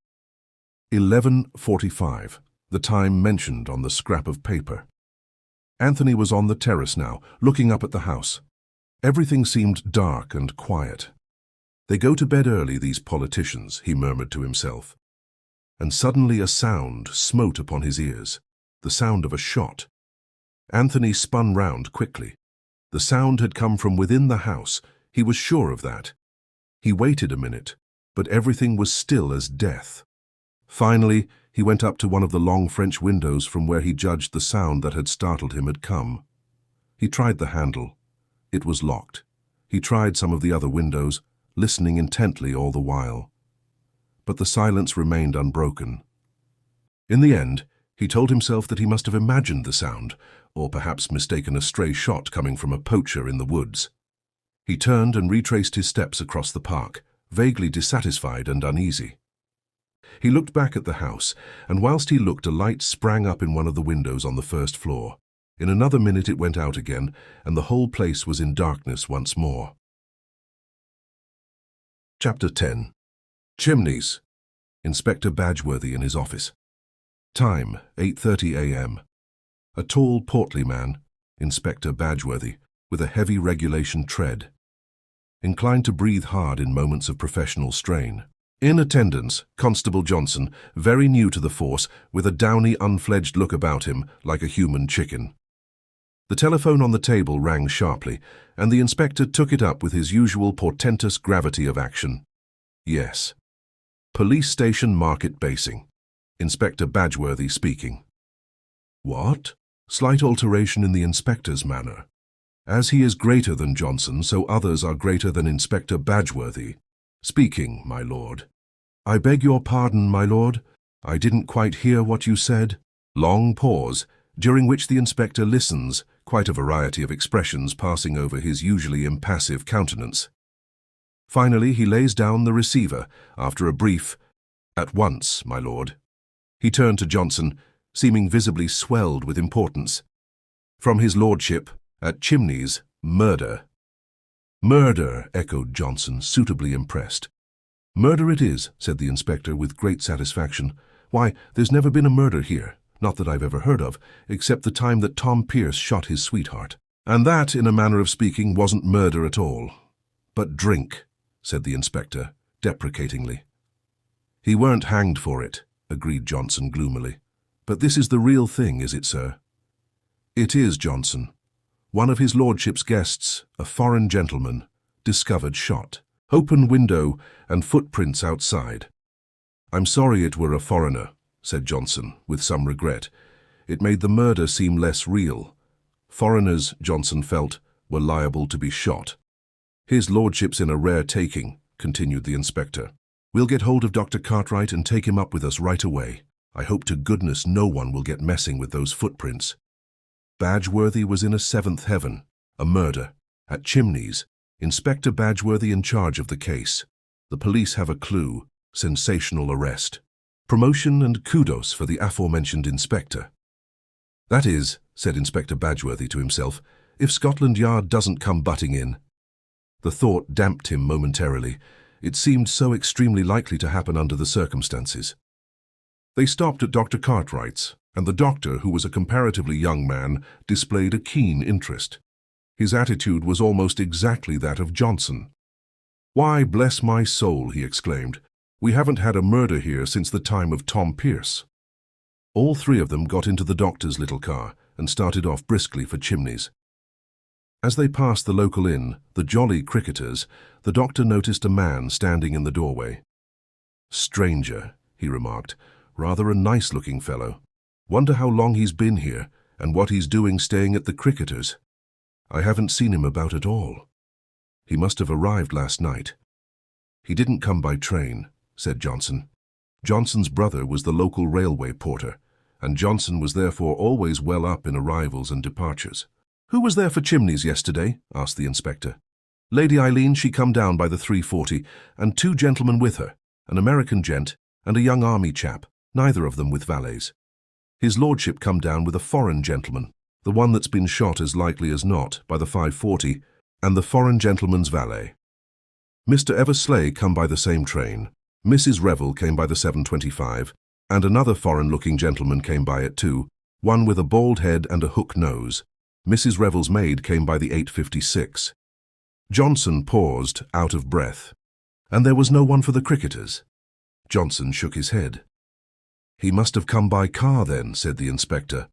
11:45, the time mentioned on the scrap of paper. Anthony was on the terrace now, looking up at the house. Everything seemed dark and quiet. "They go to bed early, these politicians," he murmured to himself. And suddenly a sound smote upon his ears, the sound of a shot. Anthony spun round quickly. The sound had come from within the house, he was sure of that. He waited a minute, but everything was still as death. Finally, he went up to one of the long French windows from where he judged the sound that had startled him had come. He tried the handle. It was locked. He tried some of the other windows, listening intently all the while. But the silence remained unbroken. In the end, he told himself that he must have imagined the sound, or perhaps mistaken a stray shot coming from a poacher in the woods. He turned and retraced his steps across the park, vaguely dissatisfied and uneasy. He looked back at the house, and whilst he looked, a light sprang up in one of the windows on the first floor. In another minute it went out again, and the whole place was in darkness once more. Chapter 10. Chimneys. Inspector Badgeworthy in his office. Time, 8:30 a.m. A tall, portly man, Inspector Badgeworthy, with a heavy regulation tread. Inclined to breathe hard in moments of professional strain. In attendance, Constable Johnson, very new to the force, with a downy, unfledged look about him, like a human chicken. The telephone on the table rang sharply, and the inspector took it up with his usual portentous gravity of action. Yes. Police Station Market Basing. Inspector Badgeworthy speaking. What? Slight alteration in the inspector's manner. As he is greater than Johnson, so others are greater than Inspector Badgeworthy. Speaking, my lord. I beg your pardon, my lord. I didn't quite hear what you said. Long pause, during which the inspector listens, quite a variety of expressions passing over his usually impassive countenance. Finally, he lays down the receiver, after a brief, "At once, my lord." He turned to Johnson, seeming visibly swelled with importance. "From his lordship, at Chimneys, murder." "Murder," echoed Johnson, suitably impressed. "Murder it is," said the inspector with great satisfaction. "Why, there's never been a murder here, not that I've ever heard of, except the time that Tom Pierce shot his sweetheart. And that, in a manner of speaking, wasn't murder at all. But drink," said the inspector, deprecatingly. "He weren't hanged for it," agreed Johnson gloomily. "But this is the real thing, is it, sir?" "It is, Johnson. One of his lordship's guests, a foreign gentleman, discovered shot. Open window and footprints outside." "I'm sorry it were a foreigner," said Johnson, with some regret. It made the murder seem less real. Foreigners, Johnson felt, were liable to be shot. "His lordship's in a rare taking," continued the inspector. "We'll get hold of Dr. Cartwright and take him up with us right away. I hope to goodness no one will get messing with those footprints." Badgeworthy was in a seventh heaven. A murder. At Chimneys. Inspector Badgeworthy in charge of the case. The police have a clue. Sensational arrest. Promotion and kudos for the aforementioned inspector. "That is," said Inspector Badgeworthy to himself, "if Scotland Yard doesn't come butting in." The thought damped him momentarily. It seemed so extremely likely to happen under the circumstances. They stopped at Dr. Cartwright's, and the doctor, who was a comparatively young man, displayed a keen interest. His attitude was almost exactly that of Johnson. "Why, bless my soul," he exclaimed, "we haven't had a murder here since the time of Tom Pierce." All three of them got into the doctor's little car and started off briskly for Chimneys. As they passed the local inn, the Jolly Cricketers, the doctor noticed a man standing in the doorway. "Stranger," he remarked, "rather a nice-looking fellow. Wonder how long he's been here, and what he's doing staying at the Cricketers. I haven't seen him about at all. He must have arrived last night." "He didn't come by train," said Johnson. Johnson's brother was the local railway porter, and Johnson was therefore always well up in arrivals and departures. "Who was there for Chimneys yesterday?" asked the inspector. "Lady Eileen, she come down by the 3:40, and two gentlemen with her, an American gent and a young army chap, neither of them with valets. His lordship come down with a foreign gentleman, the one that's been shot as likely as not by the 5:40, and the foreign gentleman's valet. Mr. Eversley come by the same train. Mrs. Revel came by the 7:25, and another foreign-looking gentleman came by it too, one with a bald head and a hook nose. Mrs. Revel's maid came by the 8:56. Johnson paused, out of breath. "And there was no one for the Cricketers?" Johnson shook his head. "He must have come by car then," said the inspector.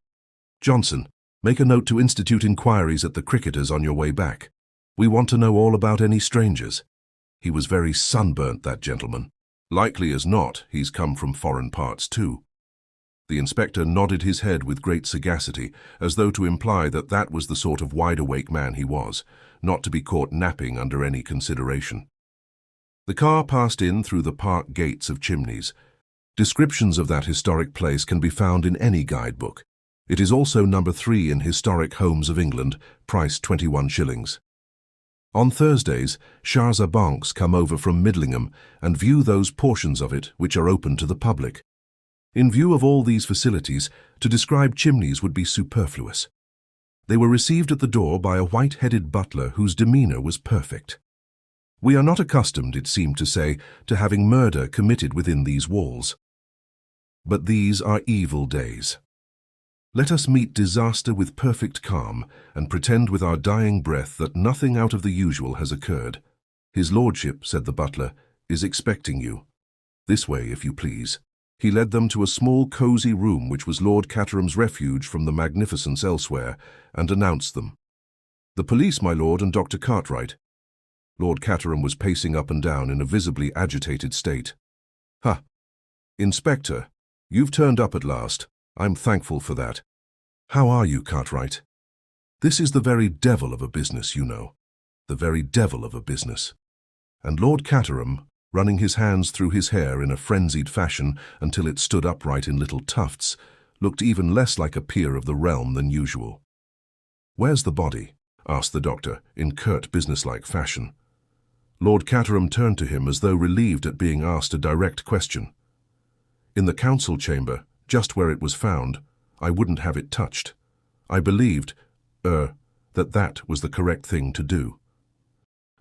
"Johnson, make a note to institute inquiries at the Cricketers on your way back. We want to know all about any strangers. He was very sunburnt, that gentleman. Likely as not, he's come from foreign parts too." The inspector nodded his head with great sagacity, as though to imply that that was the sort of wide-awake man he was, not to be caught napping under any consideration. The car passed in through the park gates of Chimneys. Descriptions of that historic place can be found in any guidebook. It is also number 3 in Historic Homes of England, price 21 shillings. On Thursdays, Charza Banks come over from Midlingham and view those portions of it which are open to the public. In view of all these facilities, to describe Chimneys would be superfluous. They were received at the door by a white-headed butler whose demeanour was perfect. "We are not accustomed," it seemed to say, "to having murder committed within these walls. But these are evil days. Let us meet disaster with perfect calm, and pretend with our dying breath that nothing out of the usual has occurred. His lordship," said the butler, "is expecting you. This way, if you please." He led them to a small cosy room which was Lord Caterham's refuge from the magnificence elsewhere, and announced them. "The police, my lord, and Dr. Cartwright." Lord Caterham was pacing up and down in a visibly agitated state. "Ha! Inspector, you've turned up at last. I'm thankful for that. How are you, Cartwright? This is the very devil of a business, you know. The very devil of a business." And Lord Caterham, running his hands through his hair in a frenzied fashion until it stood upright in little tufts, looked even less like a peer of the realm than usual. "Where's the body?" asked the doctor in curt, businesslike fashion. Lord Caterham turned to him as though relieved at being asked a direct question. "In the council chamber, just where it was found, I wouldn't have it touched. I believed, that was the correct thing to do."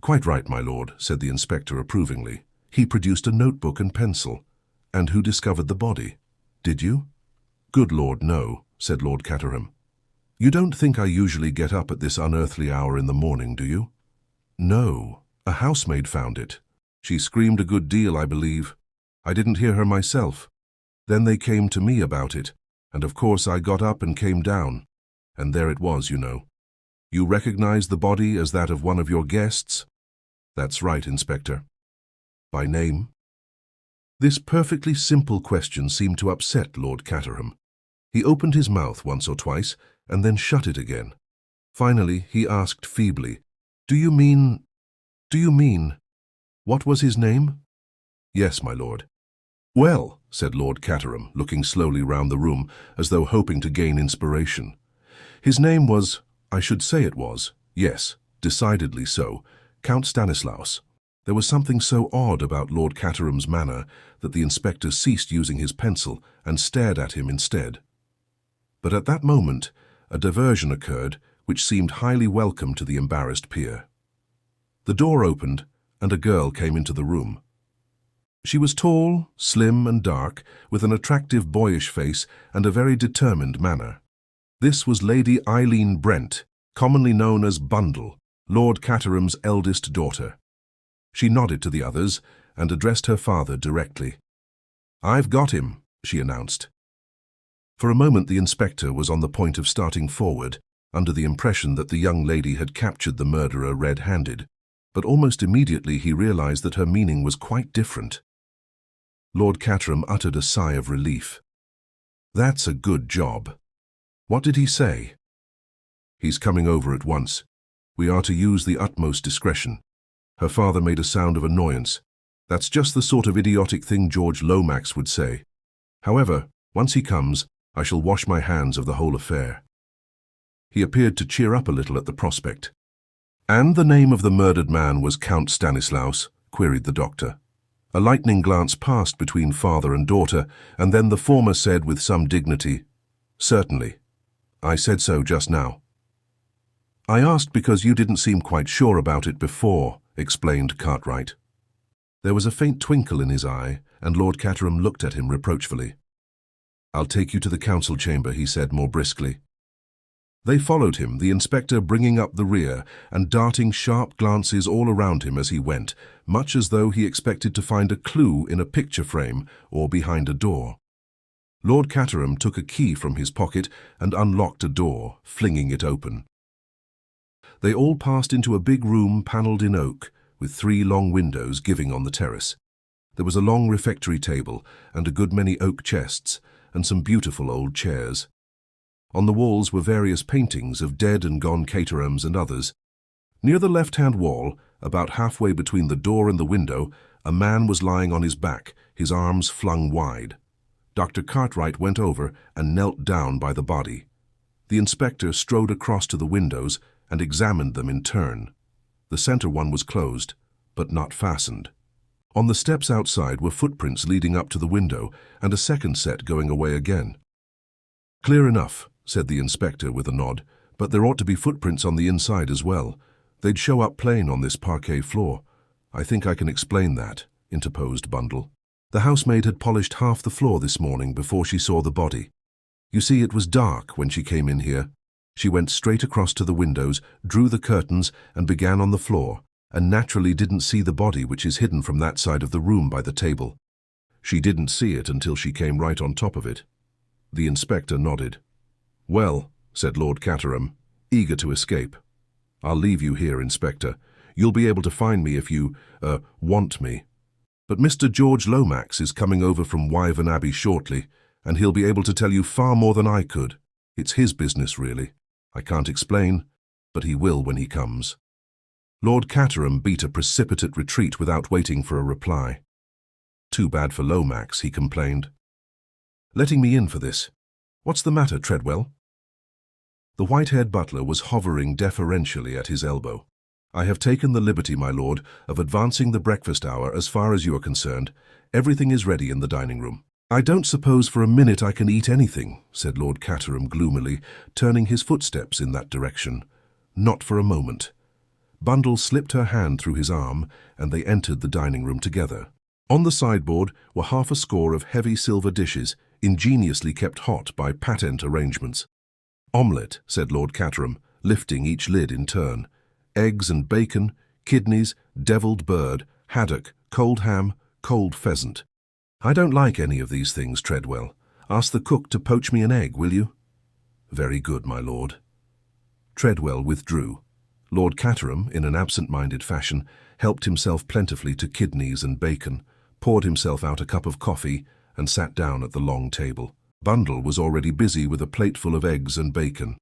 "Quite right, my lord," said the inspector approvingly. "He produced a notebook and pencil. And who discovered the body? Did you?" "Good Lord, no," said Lord Caterham. "You don't think I usually get up at this unearthly hour in the morning, do you?" "No. A housemaid found it. She screamed a good deal, I believe. I didn't hear her myself. Then they came to me about it, and of course I got up and came down. And there it was, you know. You recognize the body as that of one of your guests?" "That's right, Inspector." "By name?" This perfectly simple question seemed to upset Lord Caterham. He opened his mouth once or twice, and then shut it again. Finally, he asked feebly, Do you mean, what was his name?" "Yes, my lord." "Well," said Lord Caterham, looking slowly round the room, as though hoping to gain inspiration. "His name was, I should say it was, yes, decidedly so, Count Stanislaus." There was something so odd about Lord Caterham's manner that the inspector ceased using his pencil and stared at him instead. But at that moment, a diversion occurred which seemed highly welcome to the embarrassed peer. The door opened, and a girl came into the room. She was tall, slim and dark, with an attractive boyish face and a very determined manner. This was Lady Eileen Brent, commonly known as Bundle, Lord Caterham's eldest daughter. She nodded to the others and addressed her father directly. "I've got him," she announced. For a moment the inspector was on the point of starting forward, under the impression that the young lady had captured the murderer red-handed, but almost immediately he realized that her meaning was quite different. Lord Caterham uttered a sigh of relief. "That's a good job. What did he say?" "He's coming over at once. We are to use the utmost discretion." Her father made a sound of annoyance. "That's just the sort of idiotic thing George Lomax would say. However, once he comes, I shall wash my hands of the whole affair." He appeared to cheer up a little at the prospect. "And the name of the murdered man was Count Stanislaus?" queried the doctor. A lightning glance passed between father and daughter, and then the former said with some dignity, "Certainly. I said so just now." "I asked because you didn't seem quite sure about it before," explained Cartwright. There was a faint twinkle in his eye, and Lord Caterham looked at him reproachfully. "I'll take you to the council chamber," he said more briskly. They followed him, the inspector bringing up the rear and darting sharp glances all around him as he went, much as though he expected to find a clue in a picture frame or behind a door. Lord Caterham took a key from his pocket and unlocked a door, flinging it open. They all passed into a big room panelled in oak, with 3 long windows giving on the terrace. There was a long refectory table and a good many oak chests, and some beautiful old chairs. On the walls were various paintings of dead and gone Caterhams and others. Near the left-hand wall, about halfway between the door and the window, a man was lying on his back, his arms flung wide. Dr. Cartwright went over and knelt down by the body. The inspector strode across to the windows and examined them in turn. The center one was closed, but not fastened. On the steps outside were footprints leading up to the window, and a second set going away again. "Clear enough," said the inspector with a nod, "but there ought to be footprints on the inside as well. They'd show up plain on this parquet floor." "I think I can explain that," interposed Bundle. "The housemaid had polished half the floor this morning before she saw the body. You see, it was dark when she came in here. She went straight across to the windows, drew the curtains, and began on the floor, and naturally didn't see the body, which is hidden from that side of the room by the table. She didn't see it until she came right on top of it." The inspector nodded. "Well," said Lord Caterham, eager to escape, "I'll leave you here, Inspector. You'll be able to find me if you, want me. But Mr. George Lomax is coming over from Wyvern Abbey shortly, and he'll be able to tell you far more than I could. It's his business, really. I can't explain, but he will when he comes." Lord Caterham beat a precipitate retreat without waiting for a reply. "Too bad for Lomax," he complained. "Letting me in for this. What's the matter, Treadwell?" The white-haired butler was hovering deferentially at his elbow. I have taken the liberty, my lord, of advancing the breakfast hour as far as you are concerned. Everything is ready in the dining room. I don't suppose for a minute I can eat anything, said Lord Caterham gloomily, turning his footsteps in that direction. Not for a moment. Bundle slipped her hand through his arm, and they entered the dining room together. On the sideboard were half a score of heavy silver dishes, ingeniously kept hot by patent arrangements. Omelette, said Lord Caterham, lifting each lid in turn. Eggs and bacon, kidneys, devilled bird, haddock, cold ham, cold pheasant. I don't like any of these things, Treadwell. Ask the cook to poach me an egg, will you? Very good, my lord. Treadwell withdrew. Lord Caterham, in an absent-minded fashion, helped himself plentifully to kidneys and bacon, poured himself out a cup of coffee, and sat down at the long table. Bundle was already busy with a plateful of eggs and bacon.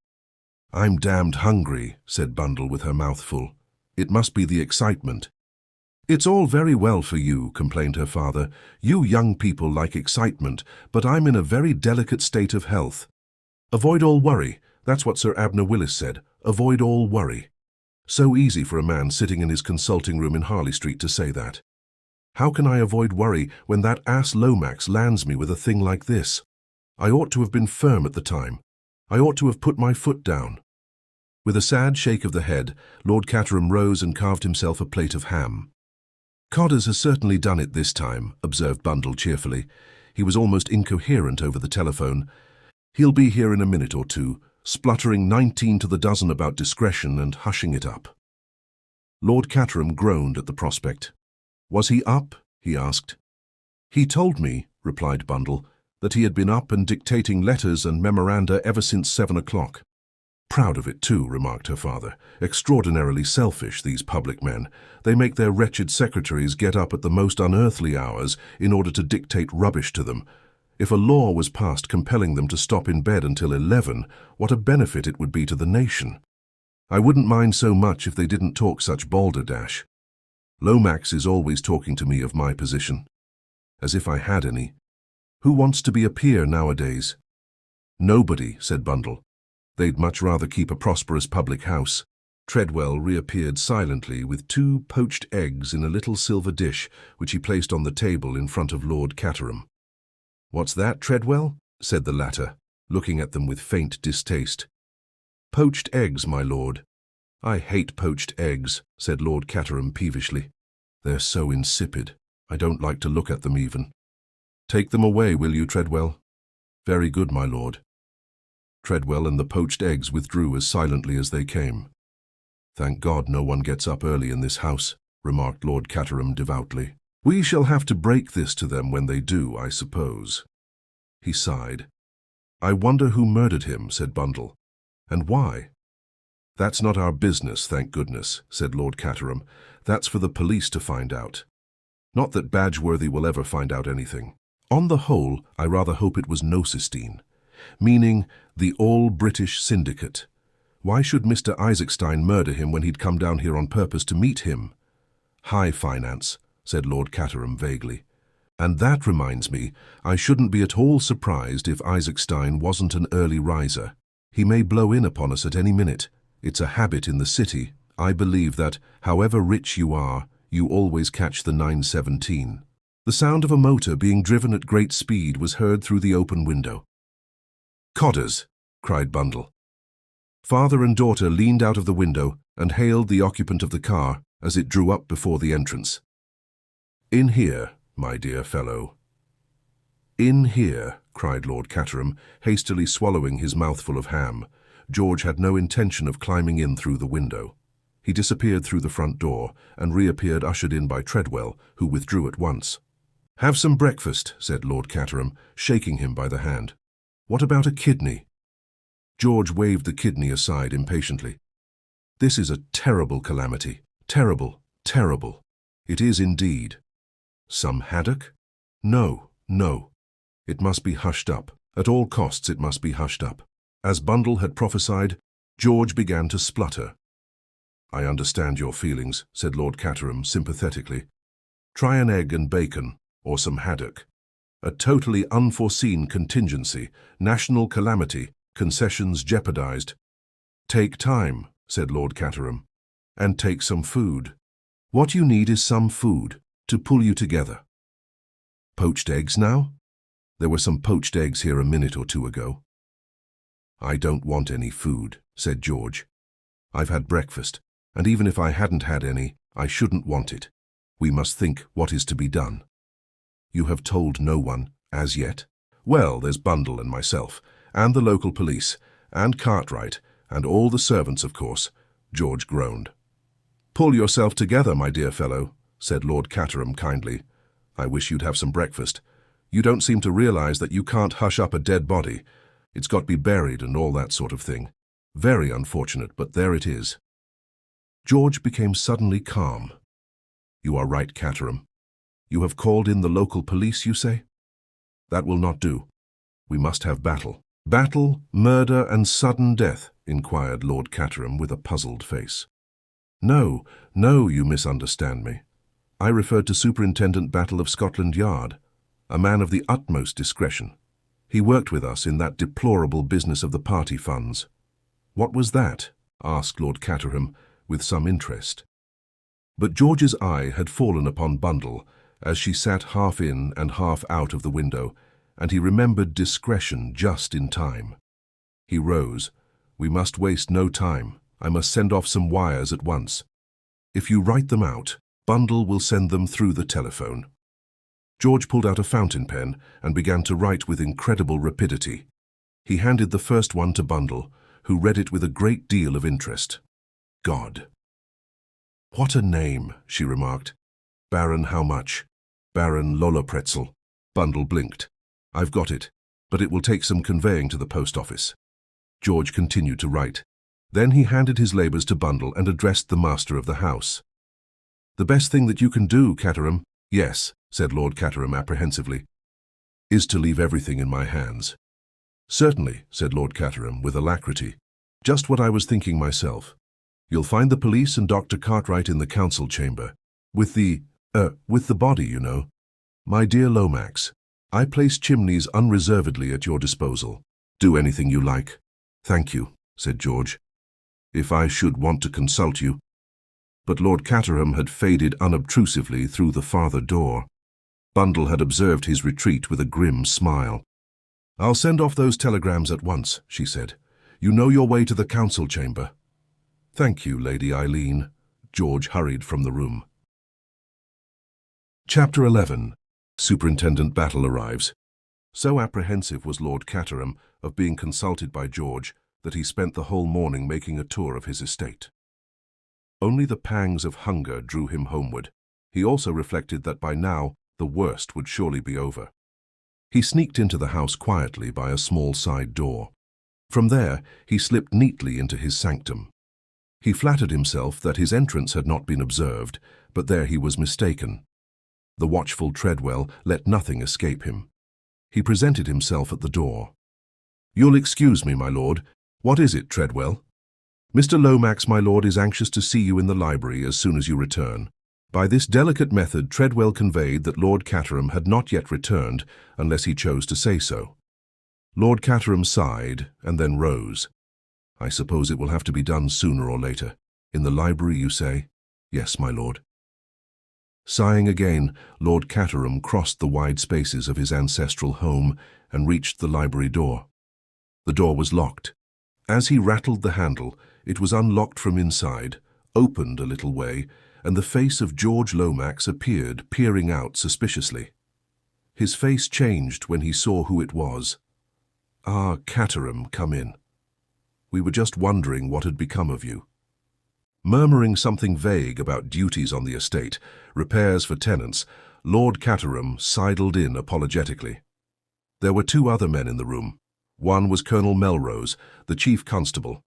I'm damned hungry, said Bundle with her mouth full. It must be the excitement. It's all very well for you, complained her father. You young people like excitement, but I'm in a very delicate state of health. Avoid all worry. That's what Sir Abner Willis said. Avoid all worry. So easy for a man sitting in his consulting room in Harley Street to say that. How can I avoid worry when that ass Lomax lands me with a thing like this? I ought to have been firm at the time. I ought to have put my foot down. With a sad shake of the head, Lord Caterham rose and carved himself a plate of ham. Codders has certainly done it this time, observed Bundle cheerfully. He was almost incoherent over the telephone. He'll be here in a minute or two, spluttering 19 to the dozen about discretion and hushing it up. Lord Caterham groaned at the prospect. Was he up? He asked. He told me, replied Bundle, that he had been up and dictating letters and memoranda ever since 7 o'clock. Proud of it too, remarked her father. Extraordinarily selfish, these public men. They make their wretched secretaries get up at the most unearthly hours in order to dictate rubbish to them. If a law was passed compelling them to stop in bed until 11, what a benefit it would be to the nation. I wouldn't mind so much if they didn't talk such balderdash. Lomax is always talking to me of my position. As if I had any. Who wants to be a peer nowadays? Nobody, said Bundle. They'd much rather keep a prosperous public house. Treadwell reappeared silently with 2 poached eggs in a little silver dish, which he placed on the table in front of Lord Caterham. What's that, Treadwell? Said the latter, looking at them with faint distaste. Poached eggs, my lord. I hate poached eggs, said Lord Caterham peevishly. They're so insipid. I don't like to look at them even. Take them away, will you, Treadwell? Very good, my lord. Treadwell and the poached eggs withdrew as silently as they came. Thank God no one gets up early in this house, remarked Lord Caterham devoutly. We shall have to break this to them when they do, I suppose. He sighed. I wonder who murdered him, said Bundle. And why? That's not our business, thank goodness, said Lord Caterham. That's for the police to find out. Not that Badgeworthy will ever find out anything. On the whole, I rather hope it was Nocystein, meaning the all-British syndicate. Why should Mr. Isaacstein murder him when he'd come down here on purpose to meet him? High finance, said Lord Caterham vaguely. And that reminds me, I shouldn't be at all surprised if Isaacstein wasn't an early riser. He may blow in upon us at any minute. It's a habit in the city. I believe that, however rich you are, you always catch the 9:17. The sound of a motor being driven at great speed was heard through the open window. Codders, cried Bundle. Father and daughter leaned out of the window and hailed the occupant of the car as it drew up before the entrance. In here, my dear fellow. In here, cried Lord Caterham, hastily swallowing his mouthful of ham. George had no intention of climbing in through the window. He disappeared through the front door and reappeared ushered in by Treadwell, who withdrew at once. Have some breakfast, said Lord Caterham, shaking him by the hand. What about a kidney? George waved the kidney aside impatiently. This is a terrible calamity. Terrible, terrible. It is indeed. Some haddock? No, no. It must be hushed up. At all costs it must be hushed up. As Bundle had prophesied, George began to splutter. I understand your feelings, said Lord Caterham sympathetically. Try an egg and bacon, or some haddock. A totally unforeseen contingency, national calamity, concessions jeopardized. Take time, said Lord Caterham. and take some food. What you need is some food to pull you together. Poached eggs now? There were some poached eggs here a minute or two ago. I don't want any food, said George. I've had breakfast, and even if I hadn't had any, I shouldn't want it. We must think what is to be done. You have told no one, as yet? Well, there's Bundle and myself, and the local police, and Cartwright, and all the servants, of course, George groaned. Pull yourself together, my dear fellow, said Lord Caterham kindly. I wish you'd have some breakfast. You don't seem to realize that you can't hush up a dead body. It's got to be buried and all that sort of thing. Very unfortunate, but there it is. George became suddenly calm. You are right, Caterham. You have called in the local police, you say? That will not do. We must have battle. Battle, murder, and sudden death, inquired Lord Caterham with a puzzled face. No, you misunderstand me. I referred to Superintendent Battle of Scotland Yard, a man of the utmost discretion. He worked with us in that deplorable business of the party funds. What was that? Asked Lord Caterham, with some interest. But George's eye had fallen upon Bundle, as she sat half in and half out of the window, and he remembered discretion just in time. He rose. We must waste no time. I must send off some wires at once. If you write them out, Bundle will send them through the telephone. George pulled out a fountain pen and began to write with incredible rapidity. He handed the first one to Bundle, who read it with a great deal of interest. God. What a name, she remarked. Baron how much? Baron Lolopretzel. Bundle blinked. I've got it, but it will take some conveying to the post office. George continued to write. Then he handed his labours to Bundle and addressed the master of the house. The best thing that you can do, Caterham, yes, said Lord Caterham apprehensively, is to leave everything in my hands. Certainly, said Lord Caterham with alacrity. Just what I was thinking myself. You'll find the police and Dr. Cartwright in the council chamber. With the body, you know. My dear Lomax, I place Chimneys unreservedly at your disposal. Do anything you like. Thank you, said George. If I should want to consult you. But Lord Caterham had faded unobtrusively through the farther door. Bundle had observed his retreat with a grim smile. I'll send off those telegrams at once, she said. You know your way to the council chamber. Thank you, Lady Eileen. George hurried from the room. Chapter 11. Superintendent Battle arrives. So apprehensive was Lord Caterham of being consulted by George that he spent the whole morning making a tour of his estate. Only the pangs of hunger drew him homeward. He also reflected that by now the worst would surely be over. He sneaked into the house quietly by a small side door. From there he slipped neatly into his sanctum. He flattered himself that his entrance had not been observed, but there he was mistaken. The watchful Treadwell let nothing escape him. He presented himself at the door. You'll excuse me, my lord. What is it, Treadwell? Mr. Lomax, my lord, is anxious to see you in the library as soon as you return. By this delicate method, Treadwell conveyed that Lord Caterham had not yet returned, unless he chose to say so. Lord Caterham sighed and then rose. I suppose it will have to be done sooner or later. In the library, you say? Yes, my lord. Sighing again, Lord Caterham crossed the wide spaces of his ancestral home and reached the library door. The door was locked. As he rattled the handle, it was unlocked from inside, opened a little way, and the face of George Lomax appeared, peering out suspiciously. His face changed when he saw who it was. Ah, Caterham, come in. We were just wondering what had become of you. Murmuring something vague about duties on the estate, repairs for tenants, Lord Caterham sidled in apologetically. There were two other men in the room. One was Colonel Melrose, the chief constable.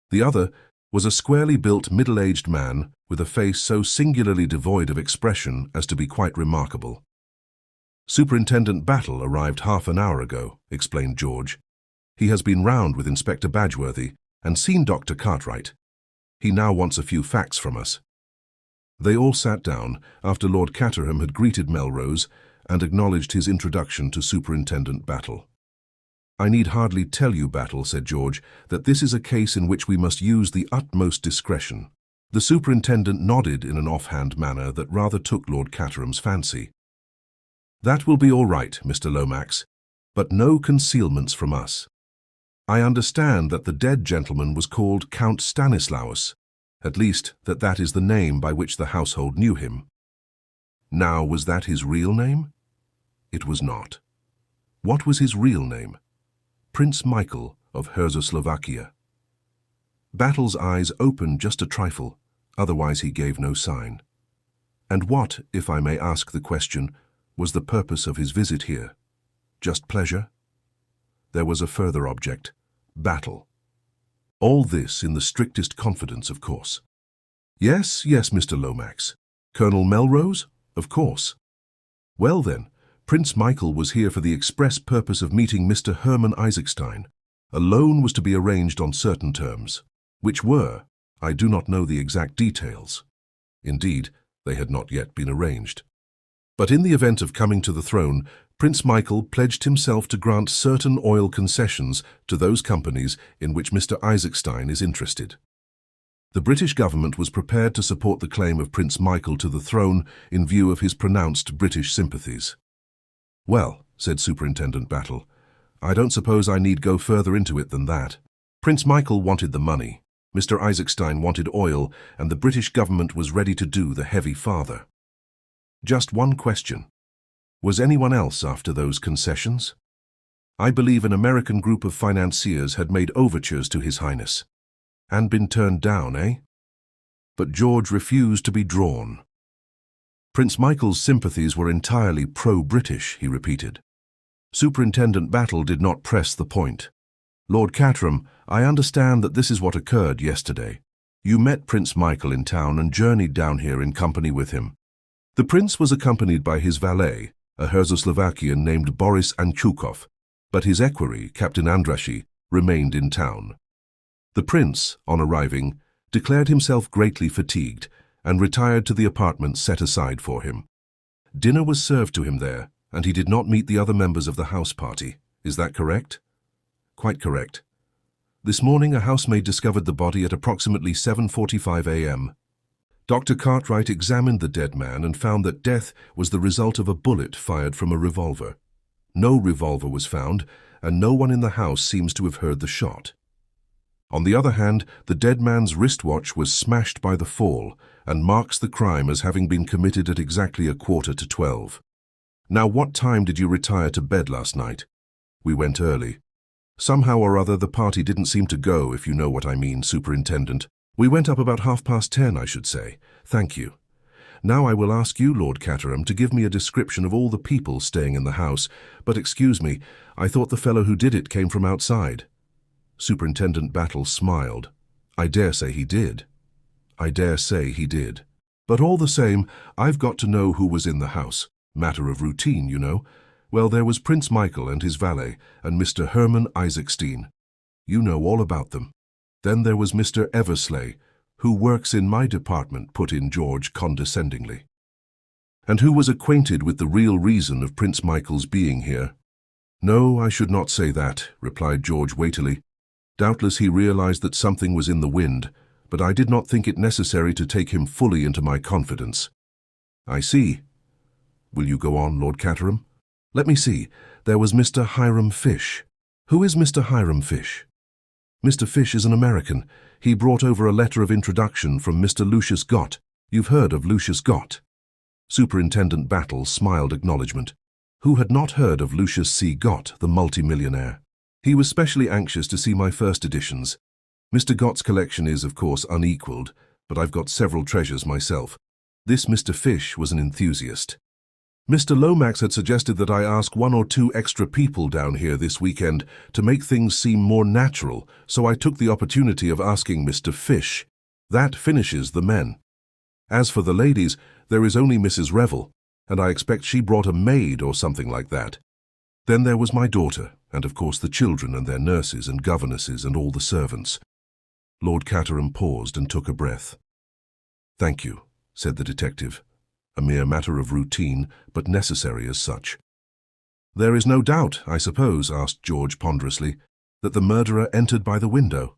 The other was a squarely built middle-aged man with a face so singularly devoid of expression as to be quite remarkable. Superintendent Battle arrived half an hour ago, explained George. He has been round with Inspector Badgeworthy and seen Dr. Cartwright. He now wants a few facts from us. They all sat down after Lord Caterham had greeted Melrose and acknowledged his introduction to Superintendent Battle. I need hardly tell you, Battle, said George, that this is a case in which we must use the utmost discretion. The superintendent nodded in an offhand manner that rather took Lord Caterham's fancy. "That will be all right, Mr. Lomax, but no concealments from us. I understand that the dead gentleman was called Count Stanislaus, at least that is the name by which the household knew him. Now, was that his real name? It was not. What was his real name? Prince Michael of Czechoslovakia." Battle's eyes opened just a trifle, otherwise he gave no sign. "And what, if I may ask the question, was the purpose of his visit here? Just pleasure?" There was a further object, Battle. All this in the strictest confidence, of course. "Yes, Mr. Lomax. Colonel Melrose? Of course." "Well then, Prince Michael was here for the express purpose of meeting Mr. Hermann Isaacstein. A loan was to be arranged on certain terms, which were, I do not know the exact details. Indeed, they had not yet been arranged. But in the event of coming to the throne, Prince Michael pledged himself to grant certain oil concessions to those companies in which Mr. Isaacstein is interested. The British government was prepared to support the claim of Prince Michael to the throne in view of his pronounced British sympathies. "Well," said Superintendent Battle, "I don't suppose I need go further into it than that. Prince Michael wanted the money, Mr. Isaacstein wanted oil, and the British government was ready to do the heavy farther. Just one question. Was anyone else after those concessions? I believe an American group of financiers had made overtures to His Highness. And been turned down, eh?" But George refused to be drawn. "Prince Michael's sympathies were entirely pro-British," he repeated. Superintendent Battle did not press the point. "Lord Caterham, I understand that this is what occurred yesterday. You met Prince Michael in town and journeyed down here in company with him. The prince was accompanied by his valet, a Czechoslovakian named Boris Anchukov, but his equerry, Captain Andrassy, remained in town. The prince, on arriving, declared himself greatly fatigued and retired to the apartment set aside for him. Dinner was served to him there, and he did not meet the other members of the house party. Is that correct?" "Quite correct. This morning a housemaid discovered the body at approximately 7:45 a.m. Dr. Cartwright examined the dead man and found that death was the result of a bullet fired from a revolver. No revolver was found, and no one in the house seems to have heard the shot. On the other hand, the dead man's wristwatch was smashed by the fall and marks the crime as having been committed at exactly 11:45. Now, what time did you retire to bed last night?" "We went early. Somehow or other the party didn't seem to go, if you know what I mean, Superintendent. We went up about 10:30, I should say. Thank you. Now I will ask you, Lord Caterham, to give me a description of all the people staying in the house, but excuse me, I thought the fellow who did it came from outside." Superintendent Battle smiled. "I dare say he did. But all the same, I've got to know who was in the house. Matter of routine, you know. Well, there was Prince Michael and his valet, and Mr. Hermann Isaacstein. You know all about them. Then there was Mr. Eversley, who works in my department," put in George condescendingly. "And who was acquainted with the real reason of Prince Michael's being here?" "No, I should not say that," replied George weightily. "Doubtless he realized that something was in the wind, but I did not think it necessary to take him fully into my confidence." "I see. Will you go on, Lord Caterham?" "Let me see. There was Mr. Hiram Fish." "Who is Mr. Hiram Fish?" "Mr. Fish is an American. He brought over a letter of introduction from Mr. Lucius Gott. You've heard of Lucius Gott?" Superintendent Battle smiled acknowledgement. Who had not heard of Lucius C. Gott, the multimillionaire? He was specially anxious to see my first editions. Mr. Gott's collection is, of course, unequalled, but I've got several treasures myself. This Mr. Fish was an enthusiast. Mr. Lomax had suggested that I ask 1 or 2 extra people down here this weekend to make things seem more natural, so I took the opportunity of asking Mr. Fish. That finishes the men. As for the ladies, there is only Mrs. Revel, and I expect she brought a maid or something like that. Then there was my daughter, and of course the children and their nurses and governesses and all the servants. Lord Caterham paused and took a breath. "Thank you," said the detective. "A mere matter of routine, but necessary as such." "There is no doubt, I suppose," asked George ponderously, "that the murderer entered by the window?"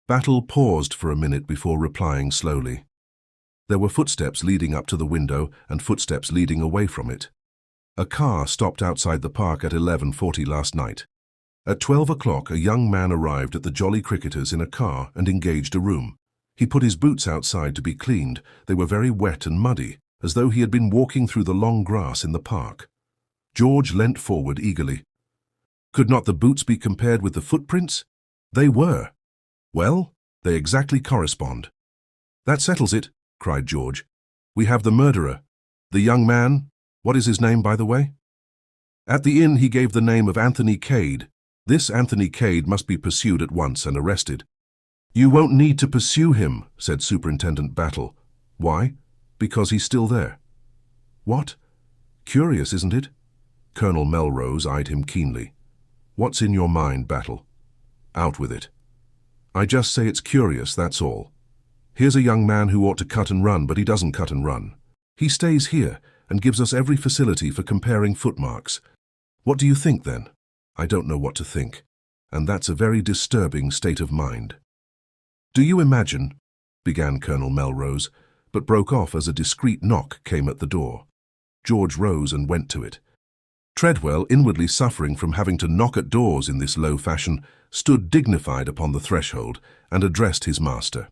Battle paused for a minute before replying slowly. There were footsteps leading up to the window and footsteps leading away from it. A car stopped outside the park at 11:40 last night. At 12 o'clock, a young man arrived at the Jolly Cricketers in a car and engaged a room. He put his boots outside to be cleaned. They were very wet and muddy, as though he had been walking through the long grass in the park. George leant forward eagerly. Could not the boots be compared with the footprints? They were. Well, they exactly correspond. That settles it, cried George. We have the murderer. The young man, what is his name, by the way? At the inn he gave the name of Anthony Cade. This Anthony Cade must be pursued at once and arrested. You won't need to pursue him, said Superintendent Battle. Why? Because he's still there. What? Curious, isn't it? Colonel Melrose eyed him keenly. What's in your mind, Battle? Out with it. I just say it's curious, that's all. Here's a young man who ought to cut and run, but he doesn't cut and run. He stays here and gives us every facility for comparing footmarks. What do you think, then? I don't know what to think, and that's a very disturbing state of mind. Do you imagine, began Colonel Melrose, but broke off as a discreet knock came at the door. George rose and went to it. Treadwell, inwardly suffering from having to knock at doors in this low fashion, stood dignified upon the threshold and addressed his master.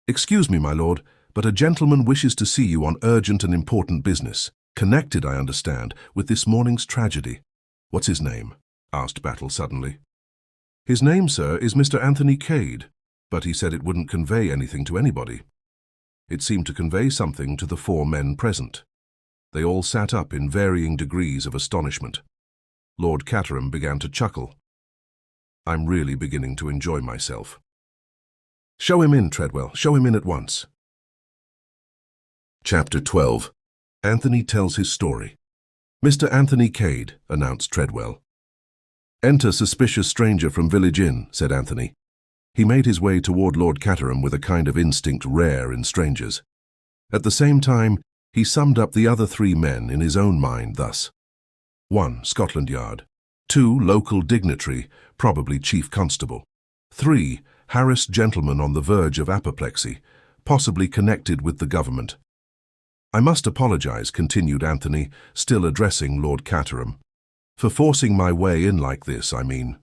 Excuse me, my lord, but a gentleman wishes to see you on urgent and important business, connected, I understand, with this morning's tragedy. What's his name? Asked Battle suddenly. His name, sir, is Mr. Anthony Cade, but he said it wouldn't convey anything to anybody. It seemed to convey something to the 4 men present. They all sat up in varying degrees of astonishment. Lord Caterham began to chuckle. I'm really beginning to enjoy myself. Show him in, Treadwell. Show him in at once. Chapter 12. Anthony tells his story. Mr. Anthony Cade, announced Treadwell. Enter suspicious stranger from village inn, said Anthony. He made his way toward Lord Caterham with a kind of instinct rare in strangers. At the same time, he summed up the other 3 men in his own mind thus. 1. Scotland Yard. 2. Local dignitary, probably chief constable. 3. Harassed gentleman on the verge of apoplexy, possibly connected with the government. I must apologize, continued Anthony, still addressing Lord Caterham, for forcing my way in like this, I mean.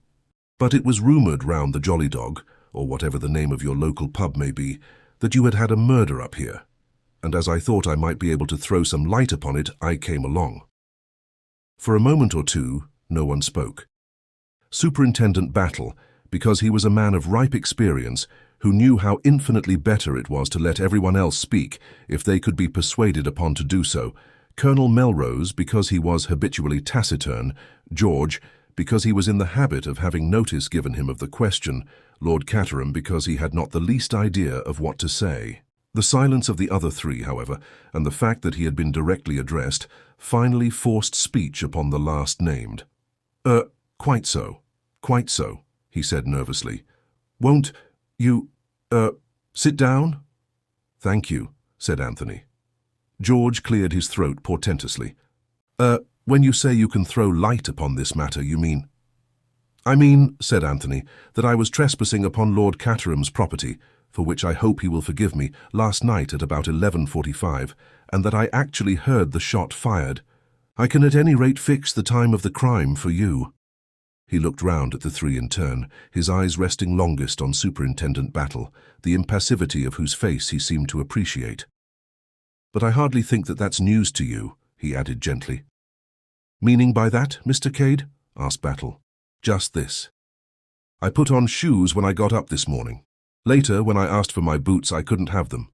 But it was rumoured round the Jolly Dog, or whatever the name of your local pub may be, that you had had a murder up here, and as I thought I might be able to throw some light upon it, I came along. For a moment or two, no one spoke. Superintendent Battle, because he was a man of ripe experience, who knew how infinitely better it was to let everyone else speak if they could be persuaded upon to do so, Colonel Melrose, because he was habitually taciturn, George, because he was in the habit of having notice given him of the question, Lord Caterham, because he had not the least idea of what to say. The silence of the other 3, however, and the fact that he had been directly addressed, finally forced speech upon the last named. Quite so, he said nervously. Won't you, sit down? Thank you, said Anthony. George cleared his throat portentously. When you say you can throw light upon this matter, you mean? I mean, said Anthony, that I was trespassing upon Lord Caterham's property, for which I hope he will forgive me, last night at about 11:45, and that I actually heard the shot fired. I can at any rate fix the time of the crime for you. He looked round at the 3 in turn, his eyes resting longest on Superintendent Battle, the impassivity of whose face he seemed to appreciate. But I hardly think that that's news to you, he added gently. Meaning by that, Mr. Cade? Asked Battle. Just this. I put on shoes when I got up this morning. Later, when I asked for my boots, I couldn't have them.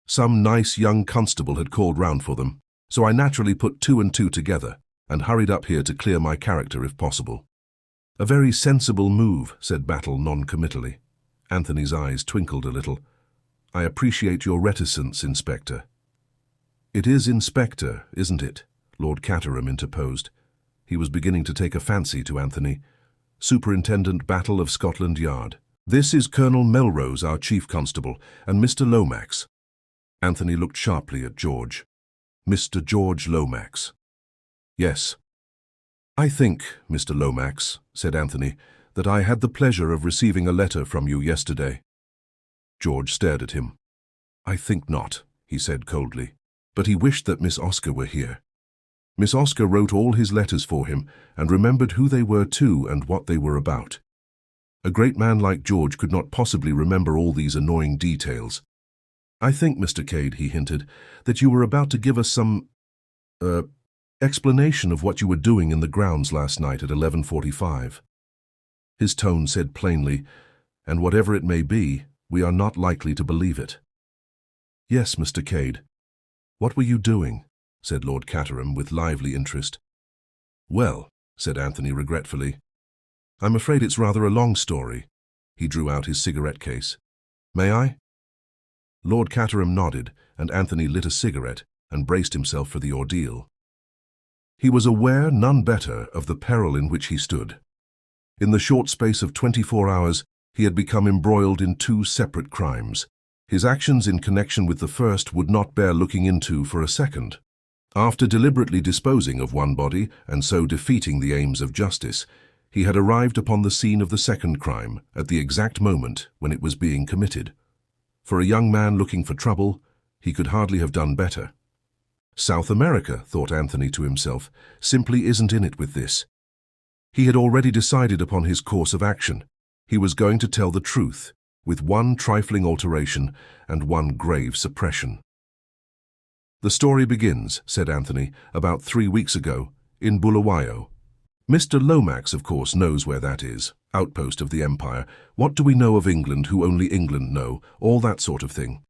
Some nice young constable had called round for them, so I naturally put 2 and 2 together and hurried up here to clear my character if possible. A very sensible move, said Battle non-committally. Anthony's eyes twinkled a little. I appreciate your reticence, Inspector. It is Inspector, isn't it? Lord Caterham interposed. He was beginning to take a fancy to Anthony. Superintendent Battle of Scotland Yard. This is Colonel Melrose, our chief constable, and Mr. Lomax. Anthony looked sharply at George. Mr. George Lomax. Yes. I think, Mr. Lomax, said Anthony, that I had the pleasure of receiving a letter from you yesterday. George stared at him. "I think not," he said coldly, but he wished that Miss Oscar were here. Miss Oscar wrote all his letters for him and remembered who they were too and what they were about. A great man like George could not possibly remember all these annoying details. "I think, Mr. Cade," he hinted, "that you were about to give us some, explanation of what you were doing in the grounds last night at 11:45. His tone said plainly, "And whatever it may be, we are not likely to believe it." "Yes, Mr. Cade. What were you doing?" said Lord Caterham with lively interest. "Well," said Anthony regretfully, "I'm afraid it's rather a long story." He drew out his cigarette case. "May I?" Lord Caterham nodded, and Anthony lit a cigarette and braced himself for the ordeal. He was aware, none better, of the peril in which he stood. In the short space of 24 hours, he had become embroiled in 2 separate crimes. His actions in connection with the first would not bear looking into for a second. After deliberately disposing of one body and so defeating the aims of justice, he had arrived upon the scene of the second crime at the exact moment when it was being committed. For a young man looking for trouble, he could hardly have done better. South America, thought Anthony to himself, simply isn't in it with this. He had already decided upon his course of action. He was going to tell the truth, with one trifling alteration and one grave suppression. "The story begins," said Anthony, "about 3 weeks ago, in Bulawayo. Mr. Lomax, of course, knows where that is, outpost of the Empire. What do we know of England who only England know, all that sort of thing.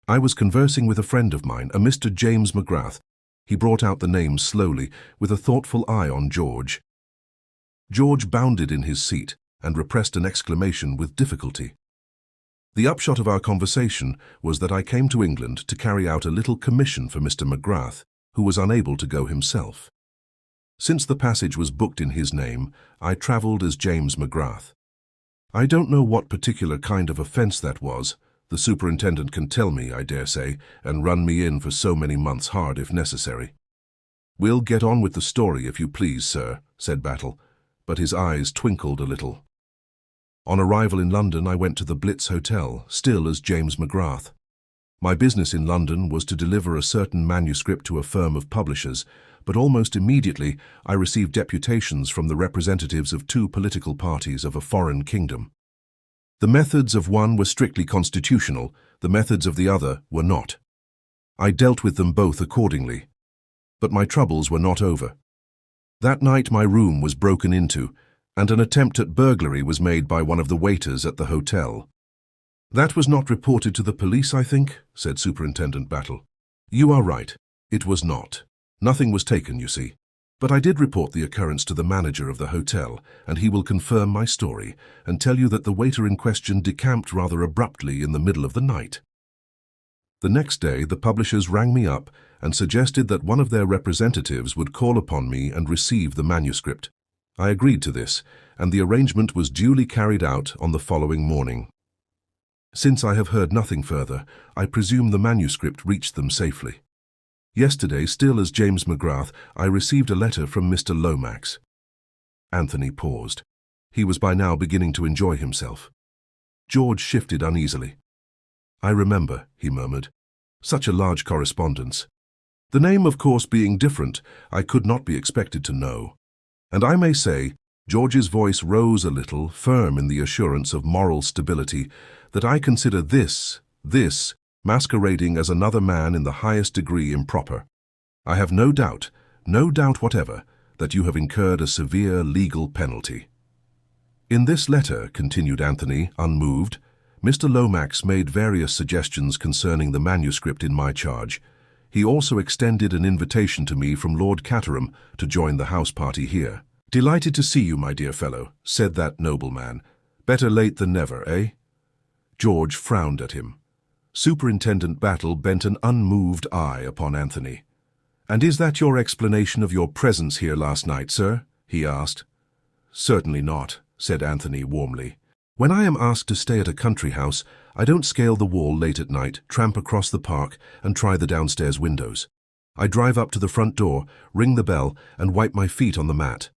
I was conversing with a friend of mine, a Mr. James McGrath." He brought out the name slowly, with a thoughtful eye on George. George bounded in his seat and repressed an exclamation with difficulty. "The upshot of our conversation was that I came to England to carry out a little commission for Mr. McGrath, who was unable to go himself. Since the passage was booked in his name, I travelled as James McGrath. I don't know what particular kind of offence that was. The superintendent can tell me, I dare say, and run me in for so many months hard if necessary." "We'll get on with the story, if you please, sir," said Battle, but his eyes twinkled a little. "On arrival in London, I went to the Blitz Hotel, still as James McGrath. My business in London was to deliver a certain manuscript to a firm of publishers, but almost immediately I received deputations from the representatives of 2 political parties of a foreign kingdom. The methods of one were strictly constitutional, the methods of the other were not. I dealt with them both accordingly. But my troubles were not over. That night my room was broken into, and an attempt at burglary was made by one of the waiters at the hotel." "That was not reported to the police, I think," said Superintendent Battle. "You are right. It was not. Nothing was taken, you see. But I did report the occurrence to the manager of the hotel, and he will confirm my story and tell you that the waiter in question decamped rather abruptly in the middle of the night. The next day the publishers rang me up and suggested that one of their representatives would call upon me and receive the manuscript. I agreed to this, and the arrangement was duly carried out on the following morning. Since I have heard nothing further, I presume the manuscript reached them safely. Yesterday, still as James McGrath, I received a letter from Mr. Lomax." Anthony paused. He was by now beginning to enjoy himself. George shifted uneasily. "I remember," he murmured. "Such a large correspondence. The name, of course, being different, I could not be expected to know. And I may say," George's voice rose a little, firm in the assurance of moral stability, "that I consider this masquerading as another man in the highest degree improper. I have no doubt whatever, that you have incurred a severe legal penalty." "In this letter," continued Anthony, unmoved, "Mr. Lomax made various suggestions concerning the manuscript in my charge. He also extended an invitation to me from Lord Caterham to join the house party here. 'Delighted to see you, my dear fellow,' said that nobleman. 'Better late than never, eh?' George frowned at him. Superintendent Battle bent an unmoved eye upon Anthony. "And is that your explanation of your presence here last night, sir?" he asked. "Certainly not," said Anthony warmly. "When I am asked to stay at a country house, I don't scale the wall late at night, tramp across the park, and try the downstairs windows. I drive up to the front door, ring the bell, and wipe my feet on the mat.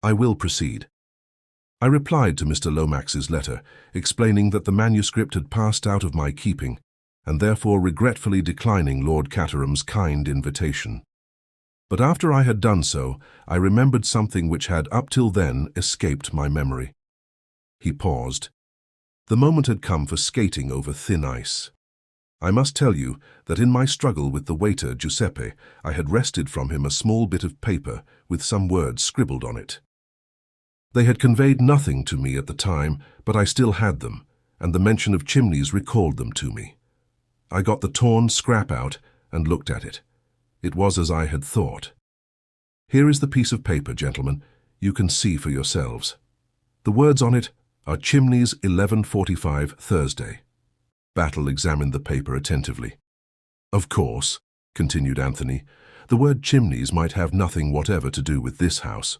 I will proceed." I replied to Mr. Lomax's letter, explaining that the manuscript had passed out of my keeping, and therefore regretfully declining Lord Caterham's kind invitation. But after I had done so, I remembered something which had up till then escaped my memory. He paused. The moment had come for skating over thin ice. I must tell you that in my struggle with the waiter, Giuseppe, I had wrested from him a small bit of paper with some words scribbled on it. They had conveyed nothing to me at the time, but I still had them, and the mention of chimneys recalled them to me. I got the torn scrap out and looked at it. It was as I had thought. Here is the piece of paper, gentlemen. You can see for yourselves. The words on it are Chimneys 11:45 Thursday. Battle examined the paper attentively. Of course, continued Anthony, the word chimneys might have nothing whatever to do with this house.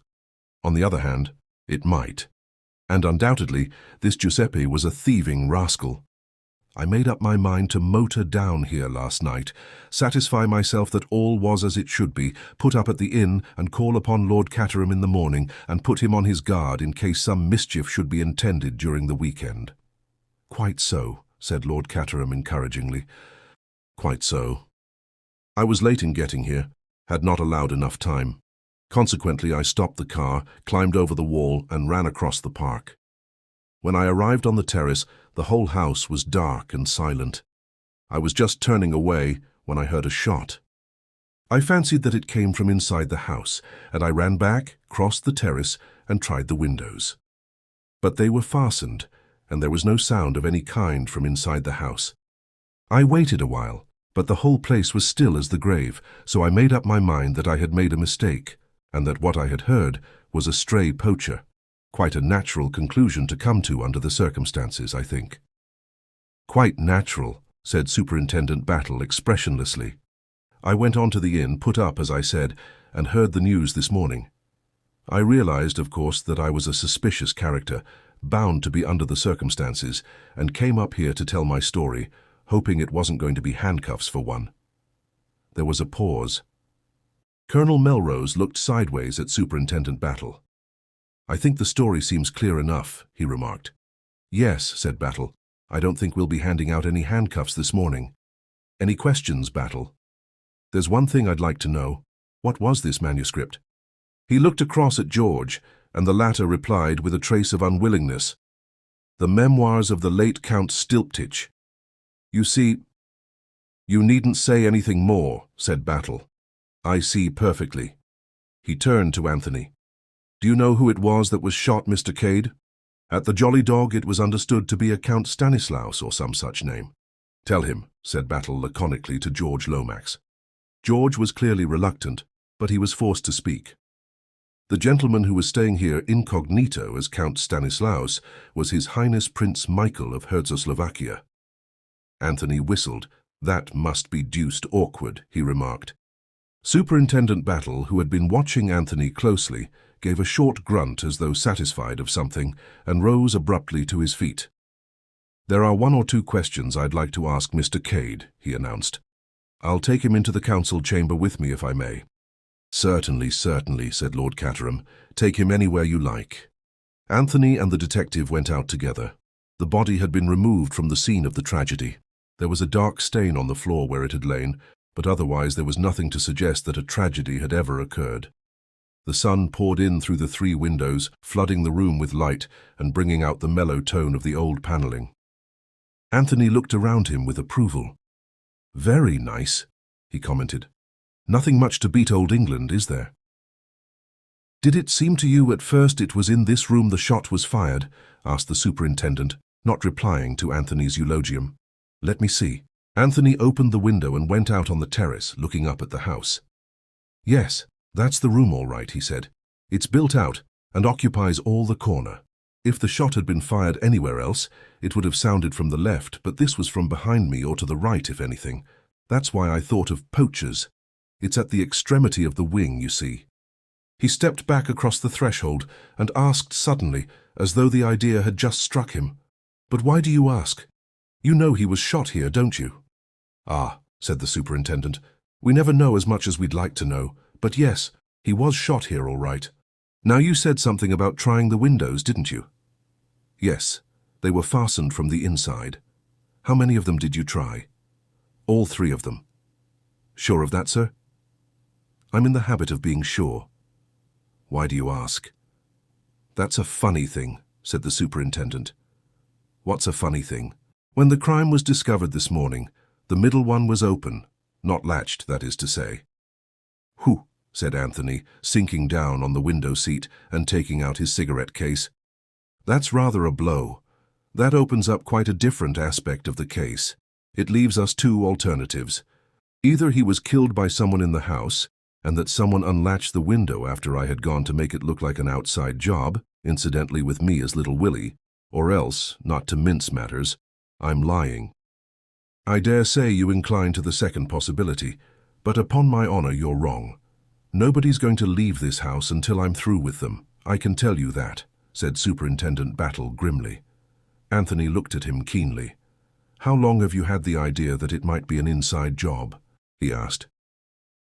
On the other hand, it might. And undoubtedly, this Giuseppe was a thieving rascal. I made up my mind to motor down here last night, satisfy myself that all was as it should be, put up at the inn and call upon Lord Caterham in the morning and put him on his guard in case some mischief should be intended during the weekend. Quite so, said Lord Caterham encouragingly. Quite so. I was late in getting here, had not allowed enough time. Consequently, I stopped the car, climbed over the wall, and ran across the park. When I arrived on the terrace, the whole house was dark and silent. I was just turning away when I heard a shot. I fancied that it came from inside the house, and I ran back, crossed the terrace, and tried the windows. But they were fastened, and there was no sound of any kind from inside the house. I waited a while, but the whole place was still as the grave, so I made up my mind that I had made a mistake, and that what I had heard was a stray poacher. Quite a natural conclusion to come to under the circumstances, I think. Quite natural, said Superintendent Battle expressionlessly. I went on to the inn, put up, as I said, and heard the news this morning. I realized, of course, that I was a suspicious character, bound to be under the circumstances, and came up here to tell my story, hoping it wasn't going to be handcuffs for one. There was a pause. Colonel Melrose looked sideways at Superintendent Battle. I think the story seems clear enough, he remarked. Yes, said Battle. I don't think we'll be handing out any handcuffs this morning. Any questions, Battle? There's one thing I'd like to know. What was this manuscript? He looked across at George, and the latter replied with a trace of unwillingness. The memoirs of the late Count Stilptich. You see, you needn't say anything more, said Battle. I see perfectly. He turned to Anthony. Do you know who it was that was shot, Mr. Cade? At the Jolly Dog it was understood to be a Count Stanislaus or some such name. Tell him, said Battle laconically to George Lomax. George was clearly reluctant, but he was forced to speak. The gentleman who was staying here incognito as Count Stanislaus was His Highness Prince Michael of Herzegovina. Anthony whistled. That must be deuced awkward, he remarked. Superintendent Battle, who had been watching Anthony closely, gave a short grunt as though satisfied of something, and rose abruptly to his feet. There are one or two questions I'd like to ask Mr. Cade, he announced. I'll take him into the council chamber with me if I may. Certainly, certainly, said Lord Caterham. Take him anywhere you like. Anthony and the detective went out together. The body had been removed from the scene of the tragedy. There was a dark stain on the floor where it had lain, but otherwise there was nothing to suggest that a tragedy had ever occurred. The sun poured in through the 3 windows, flooding the room with light and bringing out the mellow tone of the old panelling. Anthony looked around him with approval. Very nice, he commented. Nothing much to beat old England, is there? Did it seem to you at first it was in this room the shot was fired? Asked the superintendent, not replying to Anthony's eulogium. Let me see. Anthony opened the window and went out on the terrace, looking up at the house. Yes, that's the room all right, he said. It's built out and occupies all the corner. If the shot had been fired anywhere else, it would have sounded from the left, but this was from behind me or to the right, if anything. That's why I thought of poachers. It's at the extremity of the wing, you see. He stepped back across the threshold and asked suddenly, as though the idea had just struck him. But why do you ask? You know he was shot here, don't you? Ah, said the superintendent, we never know as much as we'd like to know, but yes, he was shot here all right. Now you said something about trying the windows, didn't you? Yes, they were fastened from the inside. How many of them did you try? All 3 of them. Sure of that, sir? I'm in the habit of being sure. Why do you ask? That's a funny thing, said the superintendent. What's a funny thing? When the crime was discovered this morning, the middle one was open, not latched, that is to say. Whew, said Anthony, sinking down on the window seat and taking out his cigarette case. That's rather a blow. That opens up quite a different aspect of the case. It leaves us 2 alternatives. Either he was killed by someone in the house, and that someone unlatched the window after I had gone to make it look like an outside job, incidentally with me as Little Willie, or else, not to mince matters, I'm lying. I dare say you incline to the second possibility, but upon my honor you're wrong. Nobody's going to leave this house until I'm through with them, I can tell you that, said Superintendent Battle grimly. Anthony looked at him keenly. How long have you had the idea that it might be an inside job? He asked.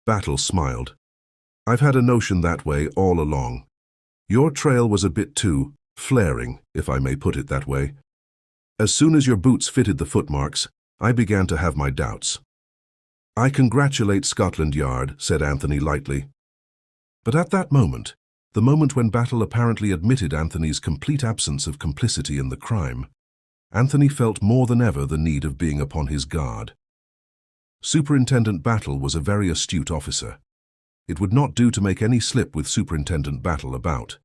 Battle smiled. I've had a notion that way all along. Your trail was a bit too flaring, if I may put it that way. As soon as your boots fitted the footmarks, I began to have my doubts. I congratulate Scotland Yard, said Anthony lightly. But at that moment, the moment when Battle apparently admitted Anthony's complete absence of complicity in the crime, Anthony felt more than ever the need of being upon his guard. Superintendent Battle was a very astute officer. It would not do to make any slip with Superintendent Battle about.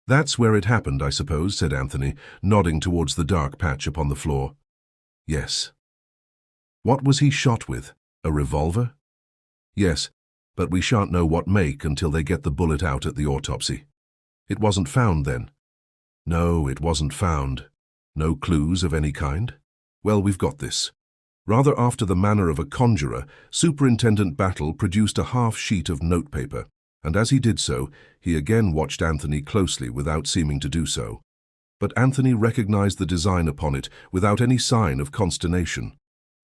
That's where it happened, I suppose, said Anthony, nodding towards the dark patch upon the floor. Yes. What was he shot with? A revolver? Yes, but we shan't know what make until they get the bullet out at the autopsy. It wasn't found then? No, it wasn't found. No clues of any kind? Well, we've got this. Rather after the manner of a conjurer, Superintendent Battle produced a half sheet of notepaper, and as he did so, he again watched Anthony closely without seeming to do so. But Anthony recognized the design upon it without any sign of consternation.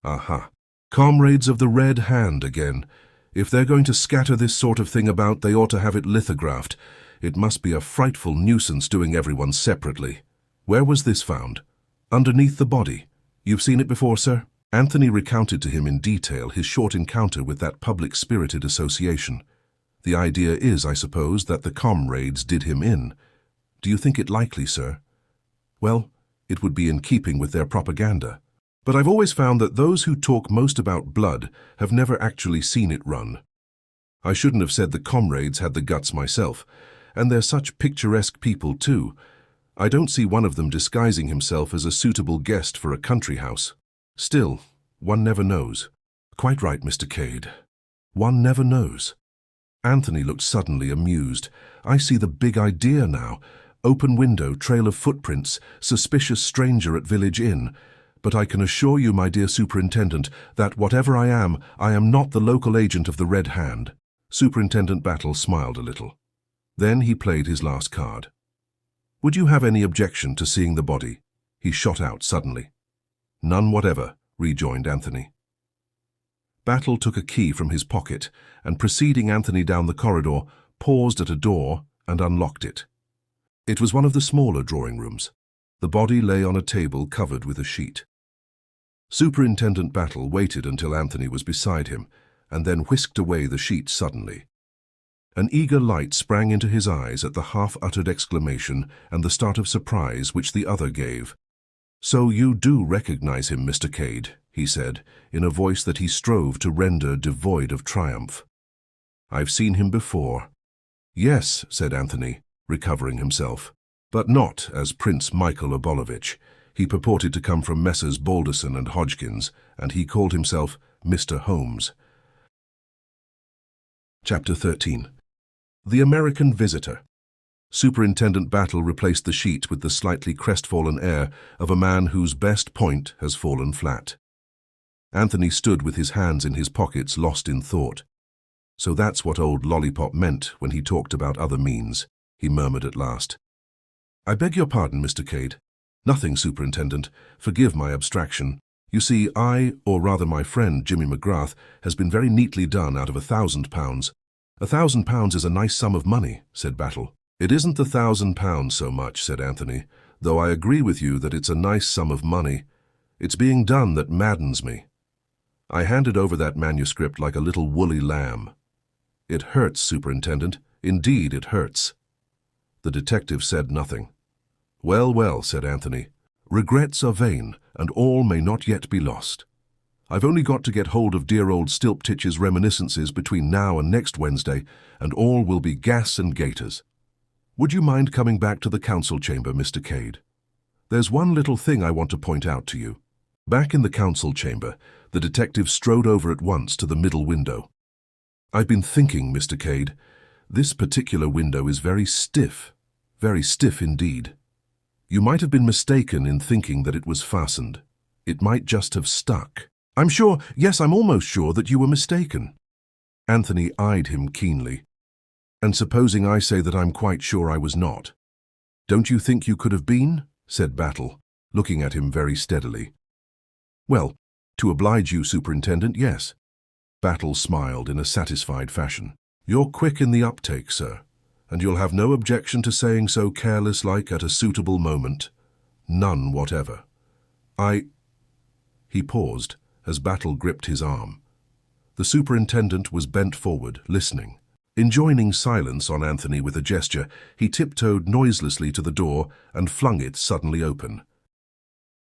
Aha. Comrades of the Red Hand again. If they're going to scatter this sort of thing about, they ought to have it lithographed. It must be a frightful nuisance doing everyone separately. Where was this found? Underneath the body. You've seen it before, sir? Anthony recounted to him in detail his short encounter with that public-spirited association. The idea is, I suppose, that the comrades did him in. Do you think it likely, sir? Well, it would be in keeping with their propaganda. But I've always found that those who talk most about blood have never actually seen it run. I shouldn't have said the comrades had the guts myself, and they're such picturesque people too. I don't see one of them disguising himself as a suitable guest for a country house. Still, one never knows. Quite right, Mr. Cade. One never knows. Anthony looked suddenly amused. I see the big idea now. Open window, trail of footprints, suspicious stranger at village inn. But I can assure you, my dear superintendent, that whatever I am not the local agent of the Red Hand. Superintendent Battle smiled a little. Then he played his last card. Would you have any objection to seeing the body? He shot out suddenly. None whatever, rejoined Anthony. Battle took a key from his pocket and, preceding Anthony down the corridor, paused at a door and unlocked it. It was one of the smaller drawing rooms. The body lay on a table covered with a sheet. Superintendent Battle waited until Anthony was beside him and then whisked away the sheet suddenly. An eager light sprang into his eyes at the half-uttered exclamation and the start of surprise which the other gave. So you do recognize him, Mr. Cade, he said, in a voice that he strove to render devoid of triumph. I've seen him before. Yes, said Anthony, recovering himself, but not as Prince Michael Obolovich. He purported to come from Messrs. Balderson and Hodgkins, and he called himself Mr. Holmes. Chapter 13. The American Visitor. Superintendent Battle replaced the sheet with the slightly crestfallen air of a man whose best point has fallen flat. Anthony stood with his hands in his pockets, lost in thought. So that's what old Lollipop meant when he talked about other means, he murmured at last. I beg your pardon, Mr. Cade. Nothing, Superintendent. Forgive my abstraction. You see, I, or rather my friend Jimmy McGrath, has been very neatly done out of £1,000. £1,000 is a nice sum of money, said Battle. "It isn't the £1,000 so much," said Anthony, "though I agree with you that it's a nice sum of money. It's being done that maddens me. I handed over that manuscript like a little woolly lamb. It hurts, Superintendent. Indeed, it hurts." The detective said nothing. "Well, well," said Anthony. "Regrets are vain, and all may not yet be lost. I've only got to get hold of dear old Stilptitch's reminiscences between now and next Wednesday, and all will be gas and gaiters. Would you mind coming back to the council chamber, Mr. Cade? There's one little thing I want to point out to you." Back in the council chamber, the detective strode over at once to the middle window. "I've been thinking, Mr. Cade. This particular window is very stiff indeed. You might have been mistaken in thinking that it was fastened. It might just have stuck." "I'm sure, yes, I'm almost sure that you were mistaken." Anthony eyed him keenly. "And supposing I say that I'm quite sure I was not? Don't you think you could have been?" said Battle, looking at him very steadily. "Well, to oblige you, Superintendent, yes." Battle smiled in a satisfied fashion. "You're quick in the uptake, sir, and you'll have no objection to saying so careless-like at a suitable moment. None whatever. He paused as Battle gripped his arm. The superintendent was bent forward, listening. Enjoining silence on Anthony with a gesture, he tiptoed noiselessly to the door and flung it suddenly open.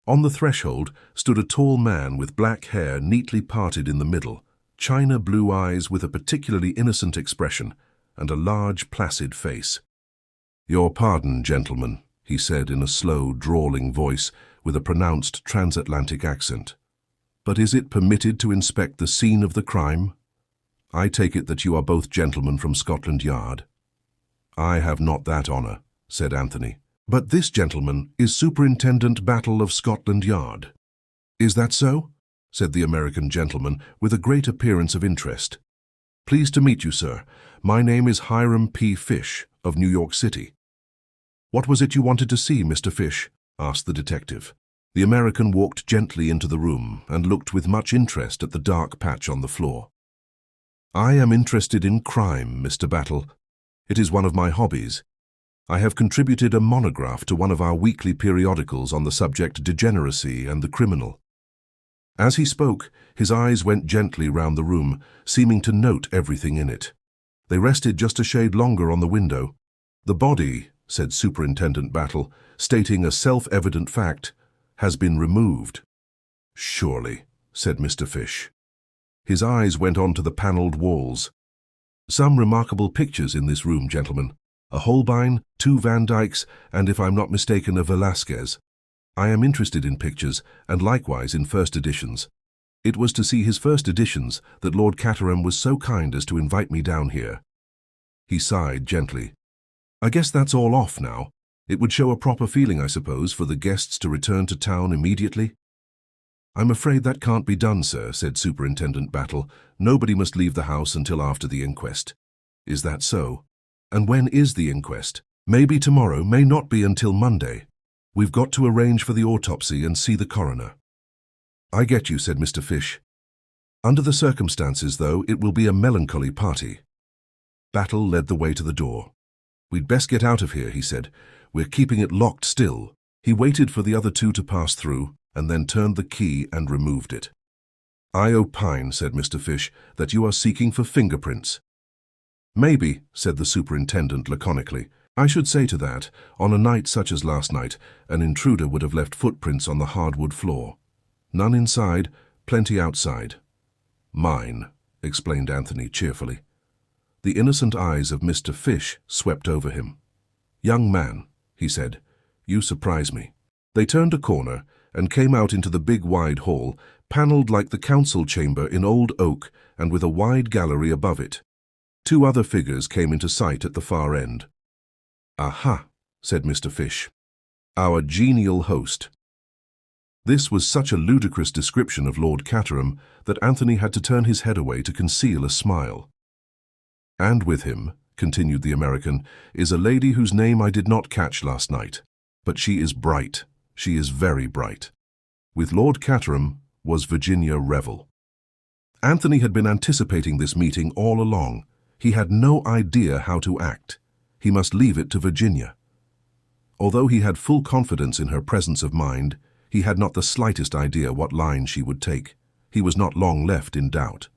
On the threshold stood a tall man with black hair neatly parted in the middle, china blue eyes with a particularly innocent expression, and a large, placid face. "Your pardon, gentlemen," he said in a slow, drawling voice with a pronounced transatlantic accent. "But is it permitted to inspect the scene of the crime? I take it that you are both gentlemen from Scotland Yard." "I have not that honour," said Anthony. "But this gentleman is Superintendent Battle of Scotland Yard." "Is that so?" said the American gentleman with a great appearance of interest. "Pleased to meet you, sir. My name is Hiram P. Fish, of New York City." "What was it you wanted to see, Mr. Fish?" asked the detective. The American walked gently into the room and looked with much interest at the dark patch on the floor. "I am interested in crime, Mr. Battle. It is one of my hobbies. I have contributed a monograph to one of our weekly periodicals on the subject degeneracy and the criminal." As he spoke, his eyes went gently round the room, seeming to note everything in it. They rested just a shade longer on the window. "The body," said Superintendent Battle, stating a self-evident fact, "has been removed." "Surely," said Mr. Fish. His eyes went on to the panelled walls. "Some remarkable pictures in this room, gentlemen. A Holbein, 2 Van Dycks, and, if I'm not mistaken, a Velasquez. I am interested in pictures, and likewise in first editions. It was to see his first editions that Lord Caterham was so kind as to invite me down here." He sighed gently. "I guess that's all off now. It would show a proper feeling, I suppose, for the guests to return to town immediately." "I'm afraid that can't be done, sir," said Superintendent Battle. "Nobody must leave the house until after the inquest." "Is that so? And when is the inquest?" "Maybe tomorrow, may not be until Monday. We've got to arrange for the autopsy and see the coroner." "I get you," said Mr. Fish. "Under the circumstances, though, it will be a melancholy party." Battle led the way to the door. "We'd best get out of here," he said. "We're keeping it locked still." He waited for the other two to pass through, and then turned the key and removed it. "I opine," said Mr. Fish, "that you are seeking for fingerprints." "Maybe," said the superintendent laconically. "I should say to that, on a night such as last night, an intruder would have left footprints on the hardwood floor. None inside, plenty outside." "Mine," explained Anthony cheerfully. The innocent eyes of Mr. Fish swept over him. "Young man," he said, "you surprise me." They turned a corner and came out into the big wide hall, panelled like the council chamber in old oak and with a wide gallery above it. 2 other figures came into sight at the far end. "Aha," said Mr. Fish. "Our genial host." This was such a ludicrous description of Lord Caterham that Anthony had to turn his head away to conceal a smile. "And with him," continued the American, "is a lady whose name I did not catch last night. But she is bright. She is very bright. With Lord Caterham was Virginia Revel." Anthony had been anticipating this meeting all along. He had no idea how to act. He must leave it to Virginia. Although he had full confidence in her presence of mind, he had not the slightest idea what line she would take. He was not long left in doubt.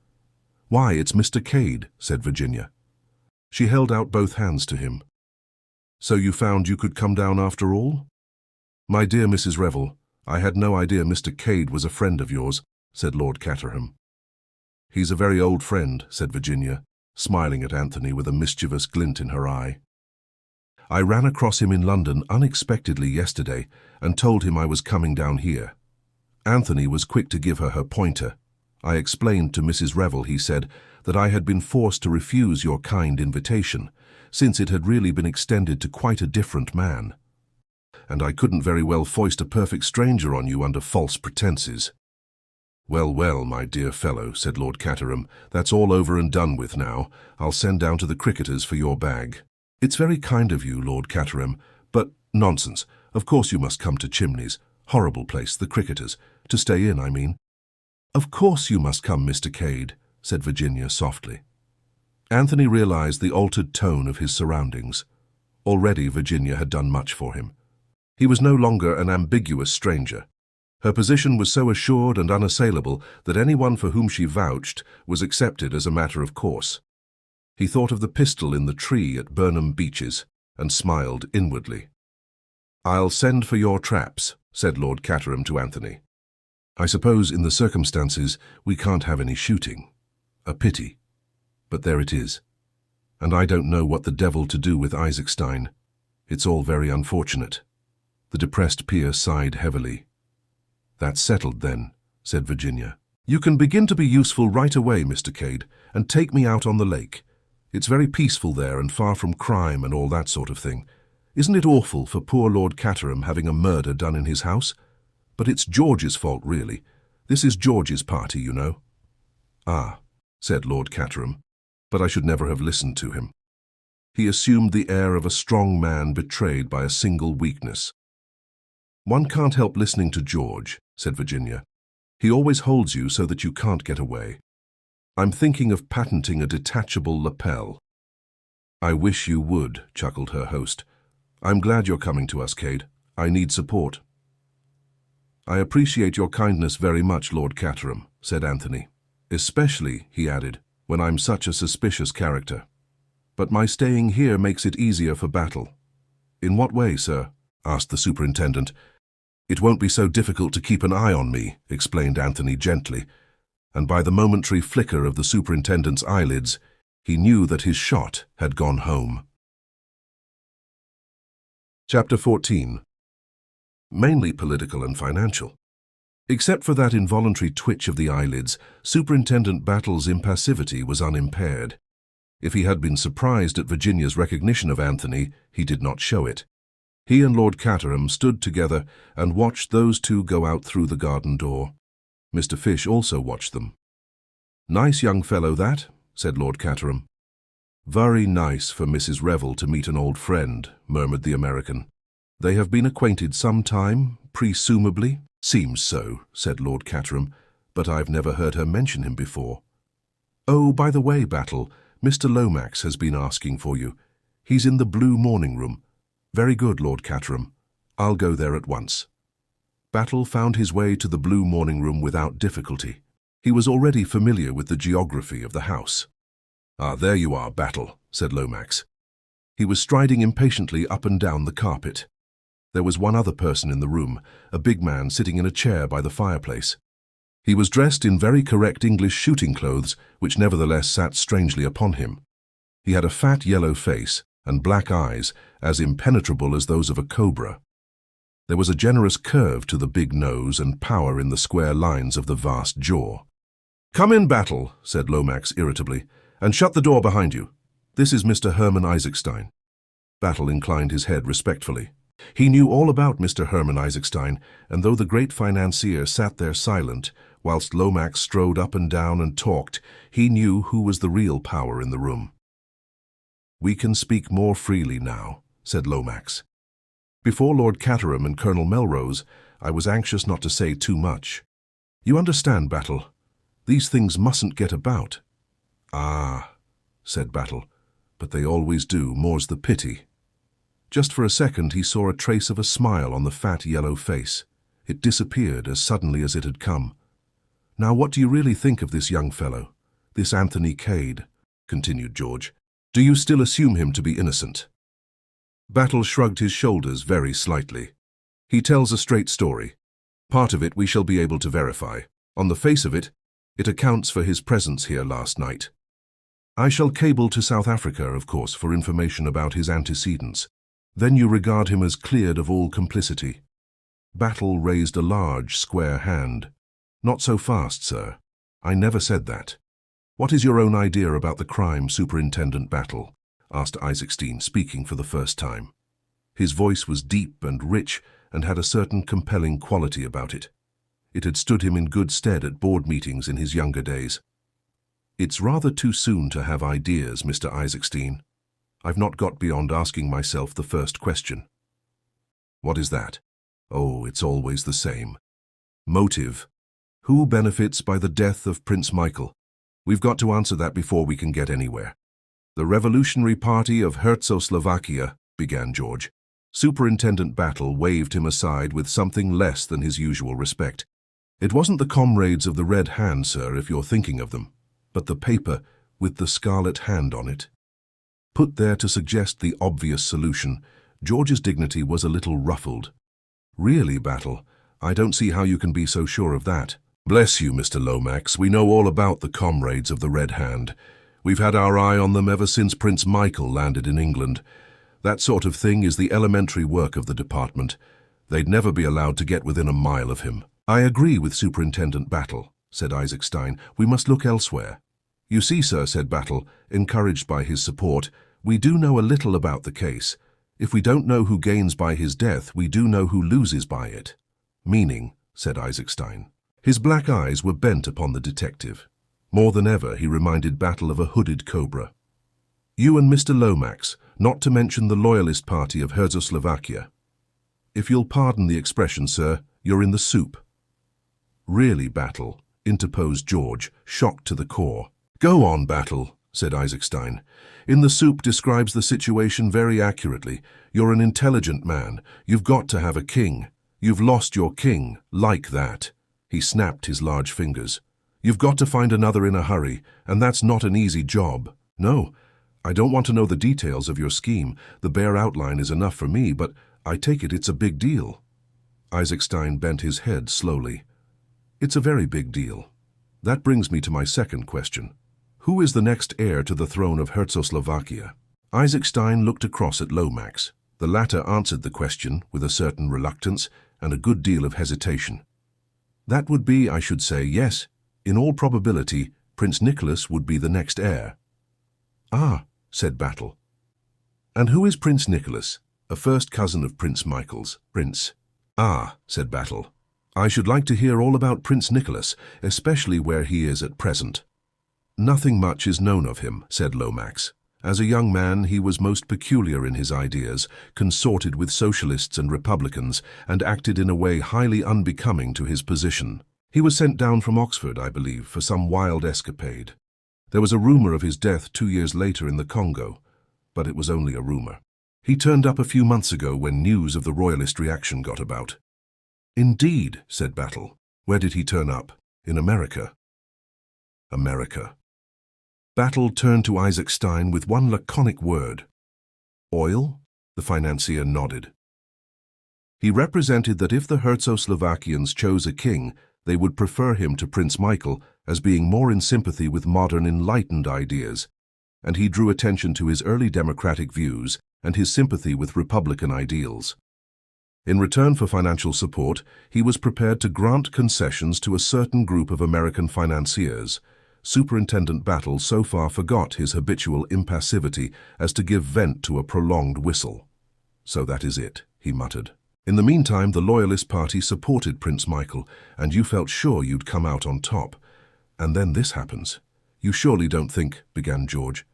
"Why, it's Mr. Cade," said Virginia. She held out both hands to him. "So you found you could come down after all?" "My dear Mrs. Revel, I had no idea Mr. Cade was a friend of yours," said Lord Caterham. "He's a very old friend," said Virginia, smiling at Anthony with a mischievous glint in her eye. "I ran across him in London unexpectedly yesterday and told him I was coming down here." Anthony was quick to give her her pointer. "I explained to Mrs. Revel," he said, "that I had been forced to refuse your kind invitation, since it had really been extended to quite a different man. And I couldn't very well foist a perfect stranger on you under false pretenses." "Well, well, my dear fellow," said Lord Caterham, "that's all over and done with now. I'll send down to the cricketers for your bag." "It's very kind of you, Lord Caterham, but nonsense. Of course you must come to Chimneys. Horrible place, the cricketers. To stay in, I mean." "Of course you must come, Mr. Cade," said Virginia softly. Anthony realized the altered tone of his surroundings. Already Virginia had done much for him. He was no longer an ambiguous stranger. Her position was so assured and unassailable that anyone for whom she vouched was accepted as a matter of course. He thought of the pistol in the tree at Burnham Beeches and smiled inwardly. "I'll send for your traps," said Lord Caterham to Anthony. "I suppose in the circumstances we can't have any shooting. A pity. But there it is. And I don't know what the devil to do with Isaacstein. It's all very unfortunate." The depressed peer sighed heavily. "That's settled then," said Virginia. "You can begin to be useful right away, Mr. Cade, and take me out on the lake. It's very peaceful there and far from crime and all that sort of thing. Isn't it awful for poor Lord Caterham having a murder done in his house? But it's George's fault, really. This is George's party, you know." "Ah," said Lord Caterham, "but I should never have listened to him." He assumed the air of a strong man betrayed by a single weakness. "One can't help listening to George," said Virginia. "He always holds you so that you can't get away. I'm thinking of patenting a detachable lapel." "I wish you would," chuckled her host. "I'm glad you're coming to us, Cade. I need support." "I appreciate your kindness very much, Lord Caterham," said Anthony. "Especially," he added, "when I'm such a suspicious character. But my staying here makes it easier for Battle." "In what way, sir?" asked the superintendent. "It won't be so difficult to keep an eye on me," explained Anthony gently, and by the momentary flicker of the superintendent's eyelids, he knew that his shot had gone home. Chapter 14. Mainly political and financial. Except for that involuntary twitch of the eyelids, Superintendent Battle's impassivity was unimpaired. If he had been surprised at Virginia's recognition of Anthony, he did not show it. He and Lord Caterham stood together and watched those two go out through the garden door. Mr. Fish also watched them. "Nice young fellow, that," said Lord Caterham. "Very nice for Mrs. Revel to meet an old friend," murmured the American. "They have been acquainted some time, presumably?" "Seems so," said Lord Caterham, "but I've never heard her mention him before." "Oh, by the way, Battle, Mr. Lomax has been asking for you. He's in the blue morning room." "Very good, Lord Caterham. I'll go there at once." Battle found his way to the blue morning room without difficulty. He was already familiar with the geography of the house. "Ah, there you are, Battle," said Lomax. He was striding impatiently up and down the carpet. There was one other person in the room, a big man sitting in a chair by the fireplace. He was dressed in very correct English shooting clothes, which nevertheless sat strangely upon him. He had a fat yellow face and black eyes, as impenetrable as those of a cobra. There was a generous curve to the big nose and power in the square lines of the vast jaw. "Come in, Battle," said Lomax irritably, "and shut the door behind you. This is Mr. Herman Isaacstein." Battle inclined his head respectfully. He knew all about Mr. Herman Isaacstein, and though the great financier sat there silent, whilst Lomax strode up and down and talked, he knew who was the real power in the room. "We can speak more freely now," said Lomax. "Before Lord Caterham and Colonel Melrose, I was anxious not to say too much. You understand, Battle, these things mustn't get about." "Ah," said Battle, but they always do, more's the pity. Just for a second he saw a trace of a smile on the fat yellow face. It disappeared as suddenly as it had come. "Now what do you really think of this young fellow, this Anthony Cade?" continued George. "Do you still assume him to be innocent?" Battle shrugged his shoulders very slightly. "He tells a straight story. Part of it we shall be able to verify. On the face of it, it accounts for his presence here last night. I shall cable to South Africa, of course, for information about his antecedents. Then you regard him as cleared of all complicity." Battle raised a large, square hand. "Not so fast, sir. I never said that." "What is your own idea about the crime, Superintendent Battle?" asked Isaacstein, speaking for the first time. His voice was deep and rich and had a certain compelling quality about it. It had stood him in good stead at board meetings in his younger days. "It's rather too soon to have ideas, Mr. Isaacstein. I've not got beyond asking myself the first question." "What is that?" "Oh, it's always the same. Motive. Who benefits by the death of Prince Michael? We've got to answer that before we can get anywhere." "The Revolutionary Party of Czechoslovakia," began George. Superintendent Battle waved him aside with something less than his usual respect. "It wasn't the comrades of the Red Hand, sir, if you're thinking of them, but the paper with the scarlet hand on it." Put there to suggest the obvious solution, George's dignity was a little ruffled. "Really, Battle, I don't see how you can be so sure of that." "Bless you, Mr. Lomax, we know all about the comrades of the Red Hand. We've had our eye on them ever since Prince Michael landed in England. That sort of thing is the elementary work of the department. They'd never be allowed to get within a mile of him." "I agree with Superintendent Battle," said Isaacstein. "We must look elsewhere." "You see, sir," said Battle, encouraged by his support, "we do know a little about the case. If we don't know who gains by his death, we do know who loses by it." "Meaning," said Isaacstein. His black eyes were bent upon the detective. More than ever, he reminded Battle of a hooded cobra. "You and Mr. Lomax, not to mention the Loyalist Party of Czechoslovakia. If you'll pardon the expression, sir, you're in the soup." "Really, Battle," interposed George, shocked to the core. "Go on, Battle," said Isaacstein. "In the soup describes the situation very accurately. You're an intelligent man. You've got to have a king. You've lost your king, like that." He snapped his large fingers. "You've got to find another in a hurry, and that's not an easy job. No, I don't want to know the details of your scheme. The bare outline is enough for me, but I take it's a big deal." Isaacstein bent his head slowly. "It's a very big deal. That brings me to my second question. Who is the next heir to the throne of Czechoslovakia?" Isaacstein looked across at Lomax. The latter answered the question with a certain reluctance and a good deal of hesitation. "That would be, I should say, yes. In all probability, Prince Nicholas would be the next heir." "Ah," said Battle. "And who is Prince Nicholas? A first cousin of Prince Michael's, Prince." "Ah," said Battle. "I should like to hear all about Prince Nicholas, especially where he is at present." "Nothing much is known of him," said Lomax. "As a young man, he was most peculiar in his ideas, consorted with socialists and republicans, and acted in a way highly unbecoming to his position. He was sent down from Oxford, I believe, for some wild escapade. There was a rumor of his death 2 years later in the Congo, but it was only a rumor. He turned up a few months ago when news of the royalist reaction got about." "Indeed," said Battle. "Where did he turn up? In America?" "America." Battle turned to Isaacstein with one laconic word. "Oil?" The financier nodded. He represented that if the Czechoslovakians chose a king, they would prefer him to Prince Michael as being more in sympathy with modern enlightened ideas, and he drew attention to his early democratic views and his sympathy with republican ideals. In return for financial support, he was prepared to grant concessions to a certain group of American financiers. Superintendent Battle so far forgot his habitual impassivity as to give vent to a prolonged whistle. "So that is it," he muttered. "In the meantime, the Loyalist Party supported Prince Michael, and you felt sure you'd come out on top. And then this happens." "You surely don't think," began George.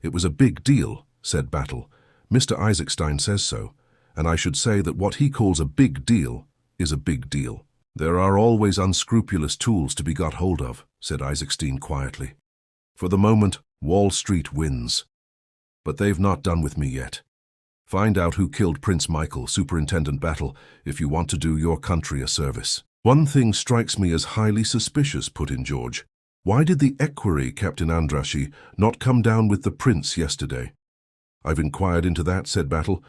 "It was a big deal," said Battle. "Mr. Isaacstein says so, and I should say that what he calls a big deal is a big deal." "There are always unscrupulous tools to be got hold of," said Isaacstein quietly. "For the moment, Wall Street wins." But they've not done with me yet. Find out who killed Prince Michael, Superintendent Battle, if you want to do your country a service. One thing strikes me as highly suspicious, put in George. Why did the equerry, Captain Andrassy, not come down with the prince yesterday? I've inquired into that, said Battle.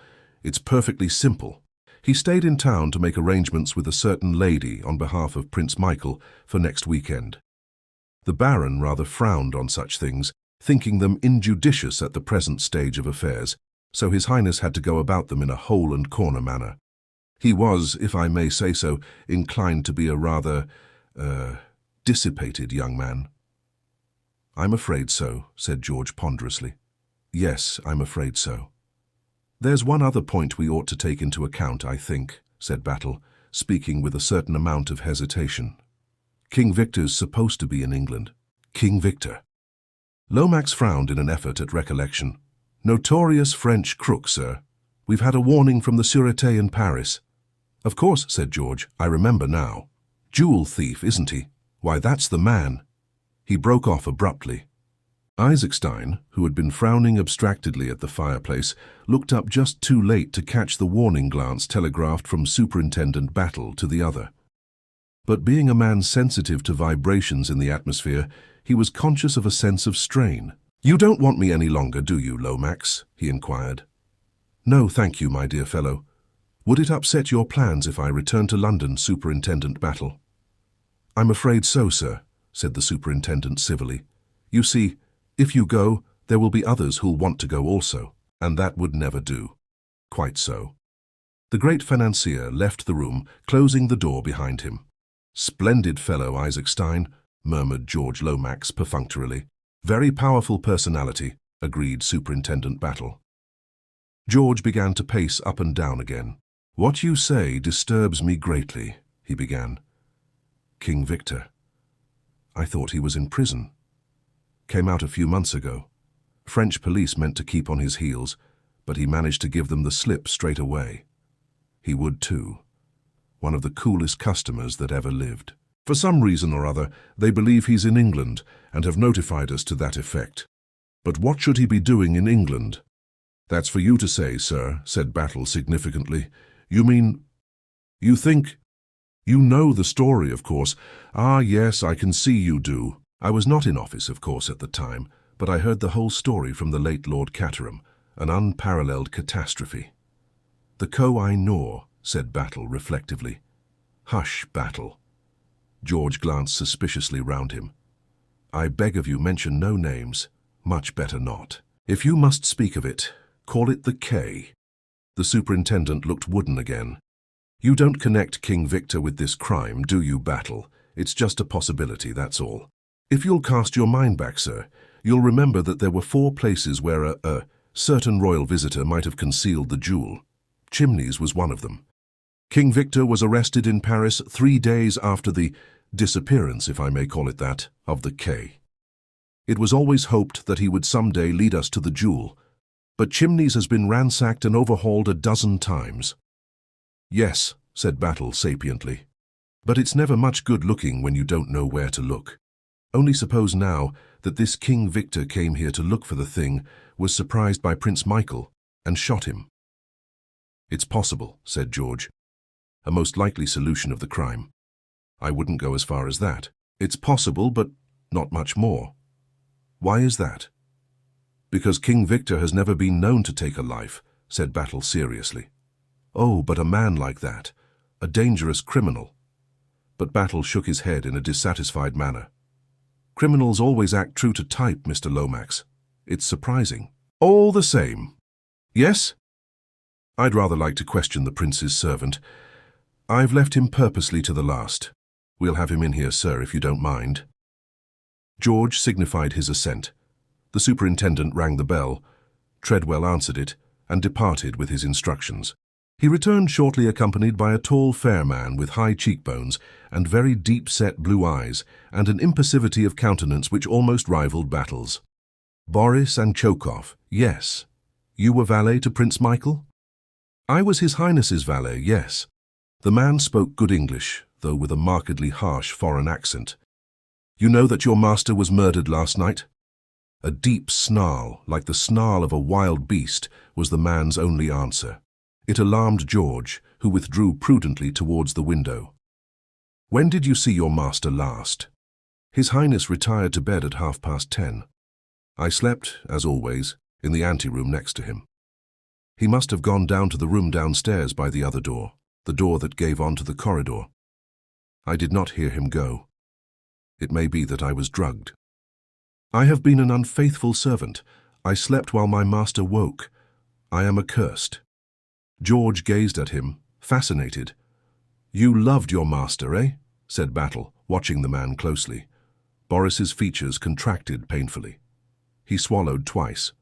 It's perfectly simple. He stayed in town to make arrangements with a certain lady on behalf of Prince Michael for next weekend. The Baron rather frowned on such things, thinking them injudicious at the present stage of affairs, so His Highness had to go about them in a hole-and-corner manner. He was, if I may say so, inclined to be a rather, dissipated young man. I'm afraid so, said George ponderously. Yes, I'm afraid so. There's one other point we ought to take into account, I think, said Battle, speaking with a certain amount of hesitation. King Victor's supposed to be in England. King Victor. Lomax frowned in an effort at recollection. Notorious French crook, sir. We've had a warning from the Sûreté in Paris. Of course, said George, I remember now. Jewel thief, isn't he? Why, that's the man. He broke off abruptly. Isaacstein, who had been frowning abstractedly at the fireplace, looked up just too late to catch the warning glance telegraphed from Superintendent Battle to the other. But being a man sensitive to vibrations in the atmosphere, he was conscious of a sense of strain. You don't want me any longer, do you, Lomax? He inquired. No, thank you, my dear fellow. Would it upset your plans if I return to London, Superintendent Battle? I'm afraid so, sir, said the superintendent civilly. You see, if you go, there will be others who'll want to go also, and that would never do. Quite so. The great financier left the room, closing the door behind him. Splendid fellow, Isaacstein, murmured George Lomax perfunctorily. Very powerful personality, agreed Superintendent Battle. George began to pace up and down again. What you say disturbs me greatly, he began. King Victor. I thought he was in prison. Came out a few months ago. French police meant to keep on his heels, but he managed to give them the slip straight away. He would too. One of the coolest customers that ever lived. For some reason or other, they believe he's in England and have notified us to that effect. But what should he be doing in England? That's for you to say, sir, said Battle significantly. You mean... You think... You know the story, of course. Ah, yes, I can see you do. I was not in office, of course, at the time, but I heard the whole story from the late Lord Caterham, an unparalleled catastrophe. The Koh-i-Noor, said Battle reflectively. Hush, Battle. George glanced suspiciously round him. I beg of you, mention no names. Much better not. If you must speak of it, call it the K. The superintendent looked wooden again. You don't connect King Victor with this crime, do you, Battle? It's just a possibility, that's all. If you'll cast your mind back, sir, you'll remember that there were 4 places where a certain royal visitor might have concealed the jewel. Chimneys was one of them. King Victor was arrested in Paris 3 days after the disappearance, if I may call it that, of the K. It was always hoped that he would someday lead us to the jewel, but Chimneys has been ransacked and overhauled a dozen times. Yes, said Battle sapiently, but it's never much good looking when you don't know where to look. Only suppose now that this King Victor came here to look for the thing, was surprised by Prince Michael, and shot him. It's possible, said George. A most likely solution of the crime. I wouldn't go as far as that. It's possible, but not much more. Why is that? Because King Victor has never been known to take a life, said Battle seriously. Oh, but a man like that, a dangerous criminal. But Battle shook his head in a dissatisfied manner. Criminals always act true to type, Mr. Lomax. It's surprising. All the same. Yes? I'd rather like to question the prince's servant. I've left him purposely to the last. We'll have him in here, sir, if you don't mind. George signified his assent. The superintendent rang the bell. Treadwell answered it, and departed with his instructions. He returned shortly accompanied by a tall, fair man with high cheekbones and very deep-set blue eyes, and an impassivity of countenance which almost rivaled Battle's. Boris Anchokov, yes. You were valet to Prince Michael? I was His Highness's valet, yes. The man spoke good English, though with a markedly harsh foreign accent. You know that your master was murdered last night? A deep snarl, like the snarl of a wild beast, was the man's only answer. It alarmed George, who withdrew prudently towards the window. "When did you see your master last?" "His Highness retired to bed at 10:30. I slept, as always, in the anteroom next to him. He must have gone down to the room downstairs by the other door, the door that gave onto the corridor. I did not hear him go. It may be that I was drugged. I have been an unfaithful servant. I slept while my master woke. I am accursed." George gazed at him, fascinated. "You loved your master, eh?" said Battle, watching the man closely. Boris's features contracted painfully. He swallowed twice.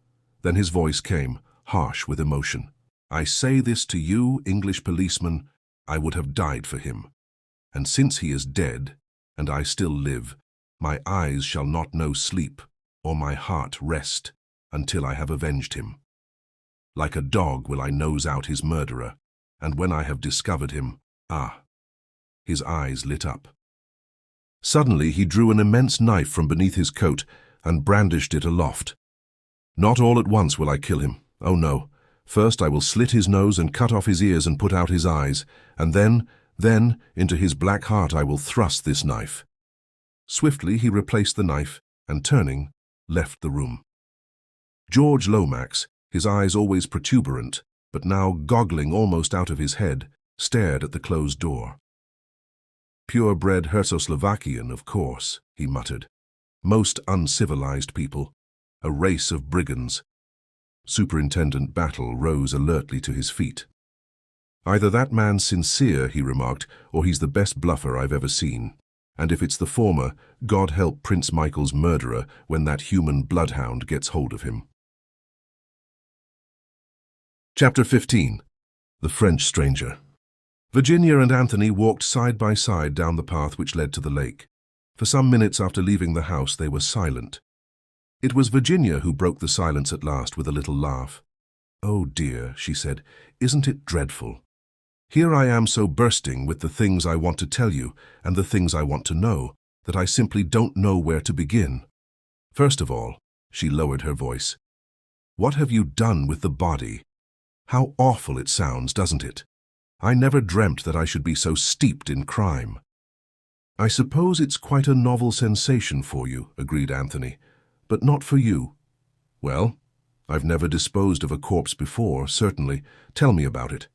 Then his voice came, harsh with emotion. "I say this to you, English policeman, I would have died for him. And since he is dead, and I still live, my eyes shall not know sleep, or my heart rest, until I have avenged him. Like a dog will I nose out his murderer, and when I have discovered him, ah!" His eyes lit up. Suddenly he drew an immense knife from beneath his coat and brandished it aloft. "Not all at once will I kill him. Oh no. First I will slit his nose and cut off his ears and put out his eyes, and then, into his black heart I will thrust this knife." Swiftly he replaced the knife, and turning, left the room. George Lomax, his eyes always protuberant, but now goggling almost out of his head, stared at the closed door. "Pure-bred Czechoslovakian, of course," he muttered. "Most uncivilized people. A race of brigands." Superintendent Battle rose alertly to his feet. "Either that man's sincere," he remarked, "or he's the best bluffer I've ever seen. And if it's the former, God help Prince Michael's murderer when that human bloodhound gets hold of him." Chapter 15. The French Stranger. Virginia and Anthony walked side by side down the path which led to the lake. For some minutes after leaving the house they were silent. It was Virginia who broke the silence at last with a little laugh. "Oh dear," she said, "isn't it dreadful? Here I am so bursting with the things I want to tell you and the things I want to know, that I simply don't know where to begin. First of all," she lowered her voice, "what have you done with the body? How awful it sounds, doesn't it? I never dreamt that I should be so steeped in crime." "I suppose it's quite a novel sensation for you," agreed Anthony, "but not for you." "Well, I've never disposed of a corpse before, certainly. Tell me about it."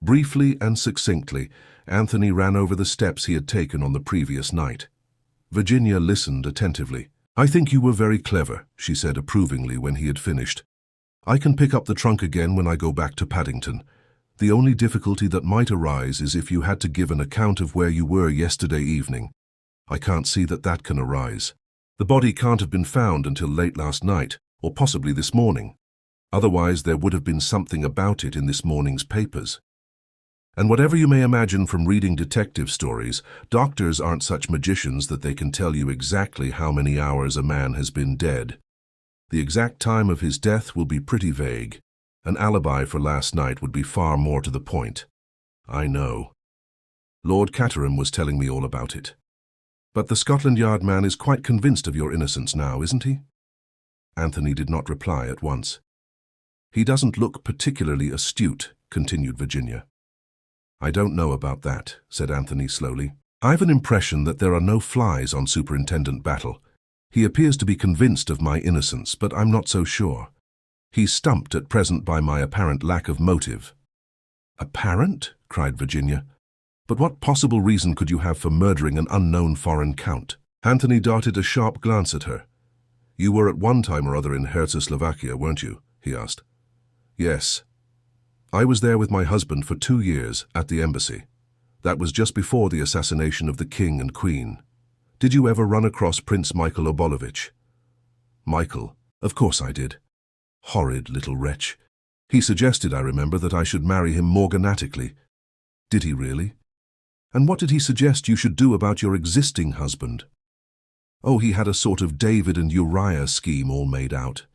Briefly and succinctly, Anthony ran over the steps he had taken on the previous night. Virginia listened attentively. "I think you were very clever," she said approvingly when he had finished. "I can pick up the trunk again when I go back to Paddington. The only difficulty that might arise is if you had to give an account of where you were yesterday evening. I can't see that that can arise. The body can't have been found until late last night, or possibly this morning. Otherwise there would have been something about it in this morning's papers. And whatever you may imagine from reading detective stories, doctors aren't such magicians that they can tell you exactly how many hours a man has been dead. The exact time of his death will be pretty vague. An alibi for last night would be far more to the point. I know. Lord Caterham was telling me all about it. But the Scotland Yard man is quite convinced of your innocence now, isn't he?" Anthony did not reply at once. "He doesn't look particularly astute," continued Virginia. "I don't know about that," said Anthony slowly. "I've an impression that there are no flies on Superintendent Battle. He appears to be convinced of my innocence, but I'm not so sure. He's stumped at present by my apparent lack of motive." "Apparent?" cried Virginia. "But what possible reason could you have for murdering an unknown foreign count?" Anthony darted a sharp glance at her. "You were at one time or other in Czechoslovakia, weren't you?" he asked. "Yes. I was there with my husband for 2 years, at the embassy. That was just before the assassination of the King and Queen. Did you ever run across Prince Michael Obolovich?" "Michael? Of course I did. Horrid little wretch. He suggested, I remember, that I should marry him morganatically." "Did he really? And what did he suggest you should do about your existing husband?" "Oh, he had a sort of David and Uriah scheme all made out."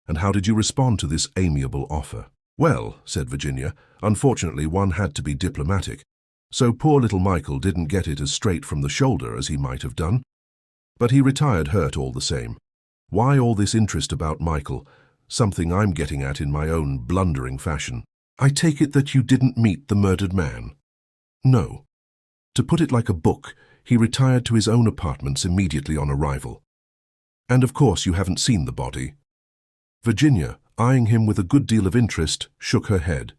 "And how did you respond to this amiable offer?" "Well," said Virginia, "unfortunately one had to be diplomatic. So poor little Michael didn't get it as straight from the shoulder as he might have done. But he retired hurt all the same. Why all this interest about Michael? Something I'm getting at in my own blundering fashion. I take it that you didn't meet the murdered man? No. To put it like a book, he retired to his own apartments immediately on arrival. And of course you haven't seen the body. Virginia, eyeing him with a good deal of interest, shook her head.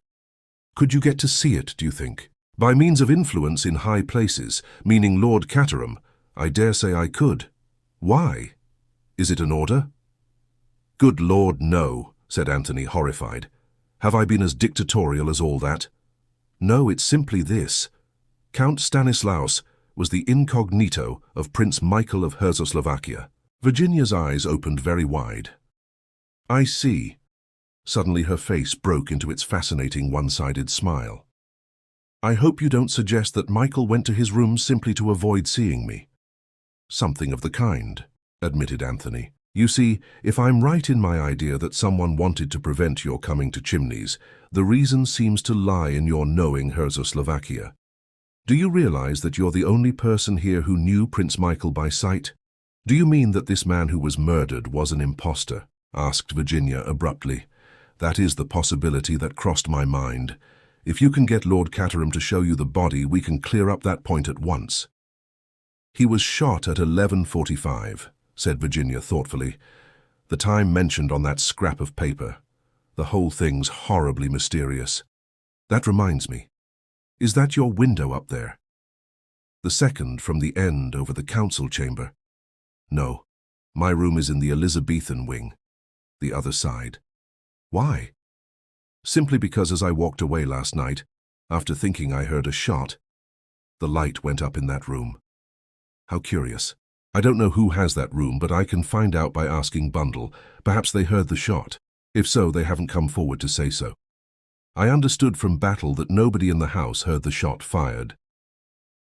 Could you get to see it, do you think? By means of influence in high places, meaning Lord Caterham, I dare say I could. Why? Is it an order? Good Lord, no, said Anthony, horrified. Have I been as dictatorial as all that? No, it's simply this. Count Stanislaus was the incognito of Prince Michael of Czechoslovakia. Virginia's eyes opened very wide. I see. Suddenly her face broke into its fascinating one-sided smile. I hope you don't suggest that Michael went to his room simply to avoid seeing me. Something of the kind, admitted Anthony. You see, if I'm right in my idea that someone wanted to prevent your coming to Chimneys, the reason seems to lie in your knowing Czechoslovakia. Do you realize that you're the only person here who knew Prince Michael by sight? Do you mean that this man who was murdered was an impostor? Asked Virginia abruptly. That is the possibility that crossed my mind. If you can get Lord Caterham to show you the body, we can clear up that point at once. He was shot at 11:45, said Virginia thoughtfully. The time mentioned on that scrap of paper. The whole thing's horribly mysterious. That reminds me. Is that your window up there? The second from the end over the council chamber? No, my room is in the Elizabethan wing, the other side. Why? Simply because as I walked away last night, after thinking I heard a shot, the light went up in that room. How curious. I don't know who has that room, but I can find out by asking Bundle. Perhaps they heard the shot. If so, they haven't come forward to say so. I understood from Battle that nobody in the house heard the shot fired.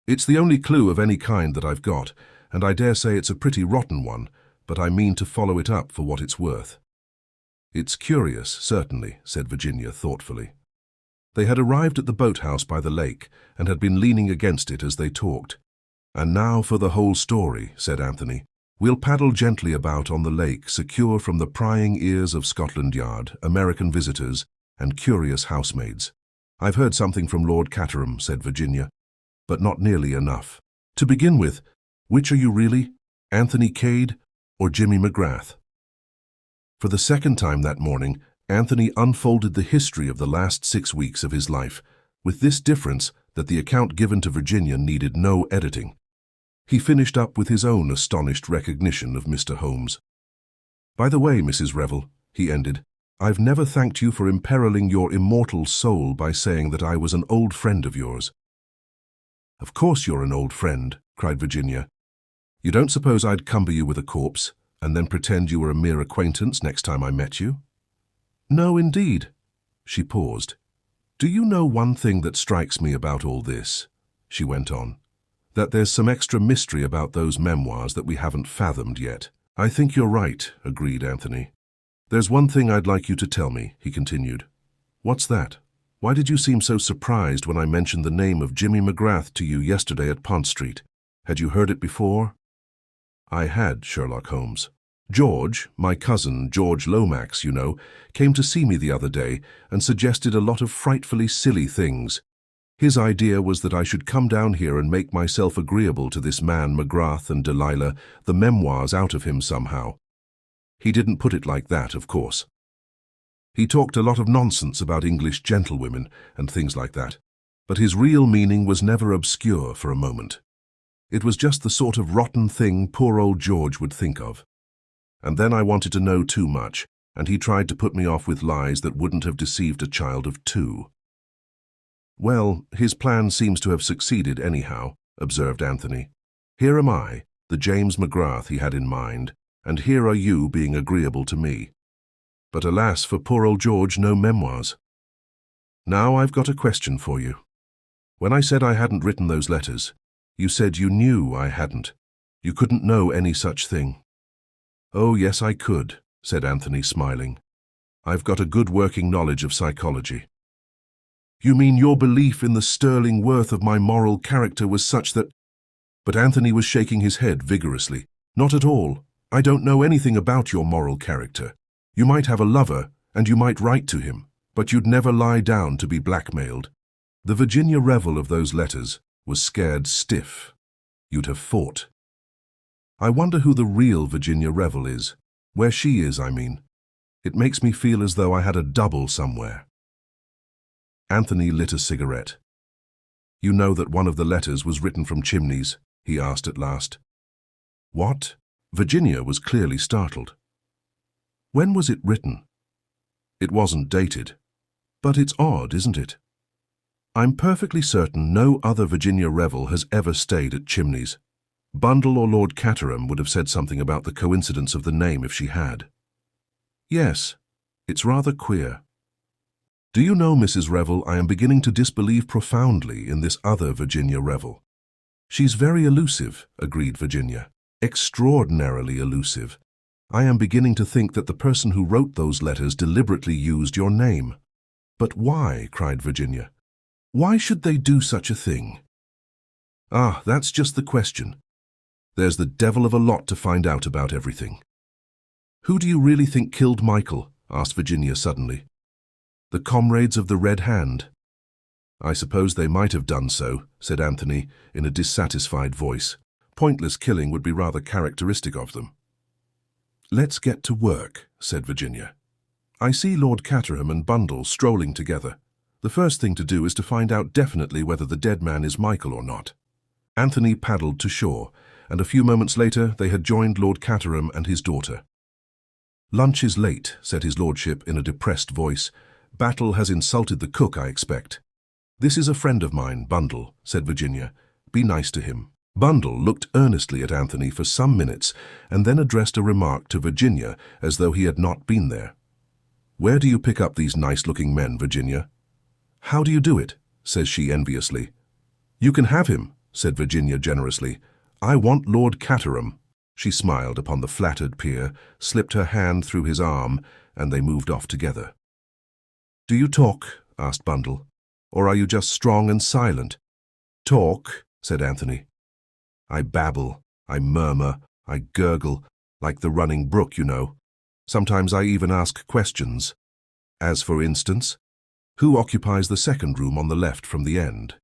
It's the only clue of any kind that I've got, and I dare say it's a pretty rotten one, but I mean to follow it up for what it's worth. It's curious, certainly, said Virginia thoughtfully. They had arrived at the boathouse by the lake and had been leaning against it as they talked. And now for the whole story, said Anthony. We'll paddle gently about on the lake, secure from the prying ears of Scotland Yard, American visitors, and curious housemaids. I've heard something from Lord Caterham, said Virginia, but not nearly enough. To begin with, which are you really, Anthony Cade or Jimmy McGrath? For the second time that morning, Anthony unfolded the history of the last 6 weeks of his life, with this difference that the account given to Virginia needed no editing. He finished up with his own astonished recognition of Mr. Holmes. By the way, Mrs. Revel, he ended, I've never thanked you for imperiling your immortal soul by saying that I was an old friend of yours. Of course you're an old friend, cried Virginia. You don't suppose I'd cumber you with a corpse, and then pretend you were a mere acquaintance next time I met you? No, indeed. She paused. Do you know one thing that strikes me about all this? She went on. That there's some extra mystery about those memoirs that we haven't fathomed yet. I think you're right, agreed Anthony. There's one thing I'd like you to tell me, he continued. What's that? Why did you seem so surprised when I mentioned the name of Jimmy McGrath to you yesterday at Pont Street? Had you heard it before? I had, Sherlock Holmes. George, my cousin, George Lomax, you know, came to see me the other day and suggested a lot of frightfully silly things. His idea was that I should come down here and make myself agreeable to this man McGrath and Delilah, the memoirs out of him somehow. He didn't put it like that, of course. He talked a lot of nonsense about English gentlewomen and things like that, but his real meaning was never obscure for a moment. It was just the sort of rotten thing poor old George would think of. And then I wanted to know too much, and he tried to put me off with lies that wouldn't have deceived a child of 2. Well, his plan seems to have succeeded anyhow, observed Anthony. Here am I, the James McGrath he had in mind, and here are you being agreeable to me. But alas, for poor old George, no memoirs. Now I've got a question for you. When I said I hadn't written those letters, you said you knew I hadn't. You couldn't know any such thing. Oh, yes, I could, said Anthony, smiling. I've got a good working knowledge of psychology. You mean your belief in the sterling worth of my moral character was such that... But Anthony was shaking his head vigorously. Not at all. I don't know anything about your moral character. You might have a lover, and you might write to him, but you'd never lie down to be blackmailed. The Virginia Revel of those letters was scared stiff. You'd have fought. I wonder who the real Virginia Revel is. Where she is, I mean. It makes me feel as though I had a double somewhere. Anthony lit a cigarette. You know that one of the letters was written from Chimneys? He asked at last. What? Virginia was clearly startled. When was it written? It wasn't dated. But it's odd, isn't it? I'm perfectly certain no other Virginia Revel has ever stayed at Chimneys. Bundle or Lord Caterham would have said something about the coincidence of the name if she had. Yes, it's rather queer. Do you know, Mrs. Revel, I am beginning to disbelieve profoundly in this other Virginia Revel. She's very elusive, agreed Virginia. Extraordinarily elusive. I am beginning to think that the person who wrote those letters deliberately used your name. But why? Cried Virginia. Why should they do such a thing? Ah, that's just the question. There's the devil of a lot to find out about everything. Who do you really think killed Michael? Asked Virginia suddenly. The comrades of the Red Hand. I suppose they might have done so, said Anthony in a dissatisfied voice. Pointless killing would be rather characteristic of them. Let's get to work, said Virginia. I see Lord Caterham and Bundle strolling together. The first thing to do is to find out definitely whether the dead man is Michael or not. Anthony paddled to shore, and a few moments later they had joined Lord Caterham and his daughter. Lunch is late, said his lordship in a depressed voice. Battle has insulted the cook, I expect. This is a friend of mine, Bundle, said Virginia. Be nice to him. Bundle looked earnestly at Anthony for some minutes and then addressed a remark to Virginia as though he had not been there. Where do you pick up these nice-looking men, Virginia? How do you do it? Says she enviously. You can have him, said Virginia generously. I want Lord Caterham. She smiled upon the flattered peer, slipped her hand through his arm, and they moved off together. Do you talk? Asked Bundle. Or are you just strong and silent? Talk, said Anthony. I babble, I murmur, I gurgle, like the running brook, you know. Sometimes I even ask questions. As for instance, who occupies the second room on the left from the end?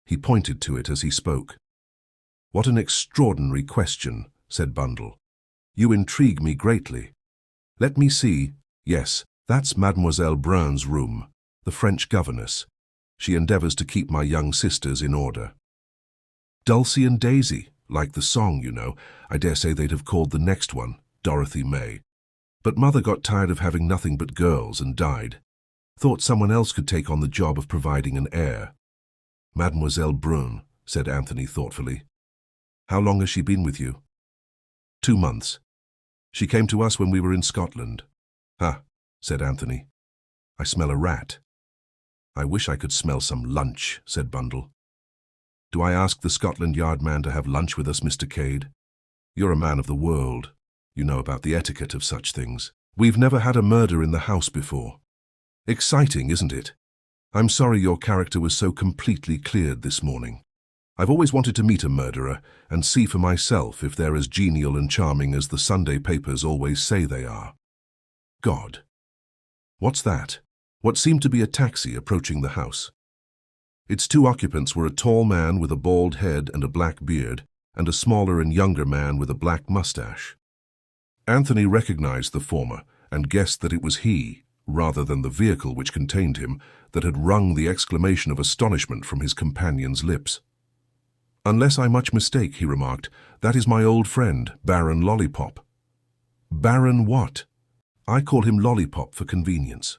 He pointed to it as he spoke. What an extraordinary question, said Bundle. You intrigue me greatly. Let me see. Yes, that's Mademoiselle Brun's room, the French governess. She endeavours to keep my young sisters in order. Dulcie and Daisy, like the song, you know. I dare say they'd have called the next one Dorothy May. But Mother got tired of having nothing but girls and died. Thought someone else could take on the job of providing an heir. Mademoiselle Brun, said Anthony thoughtfully. How long has she been with you? 2 months. She came to us when we were in Scotland. Ah, said Anthony. I smell a rat. I wish I could smell some lunch, said Bundle. Do I ask the Scotland Yard man to have lunch with us, Mr. Cade? You're a man of the world. You know about the etiquette of such things. We've never had a murder in the house before. Exciting, isn't it? I'm sorry your character was so completely cleared this morning. I've always wanted to meet a murderer and see for myself if they're as genial and charming as the Sunday papers always say they are. God. What's that? What seemed to be a taxi approaching the house. Its 2 occupants were a tall man with a bald head and a black beard, and a smaller and younger man with a black mustache. Anthony recognized the former and guessed that it was he, rather than the vehicle which contained him, that had wrung the exclamation of astonishment from his companion's lips. Unless I much mistake, he remarked, that is my old friend, Baron Lollipop. Baron what? I call him Lollipop for convenience.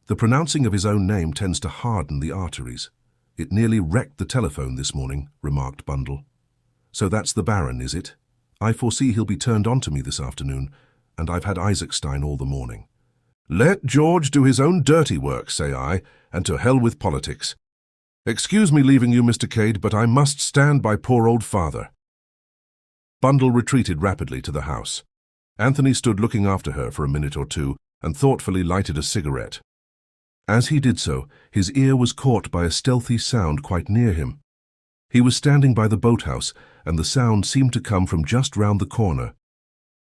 The pronouncing of his own name tends to harden the arteries. It nearly wrecked the telephone this morning, remarked Bundle. So that's the Baron, is it? I foresee he'll be turned on to me this afternoon, and I've had Isaacstein all the morning. Let George do his own dirty work, say I, and to hell with politics. Excuse me leaving you, Mr. Cade, but I must stand by poor old father. Bundle retreated rapidly to the house. Anthony stood looking after her for a minute or two and thoughtfully lighted a cigarette. As he did so, his ear was caught by a stealthy sound quite near him. He was standing by the boathouse, and the sound seemed to come from just round the corner.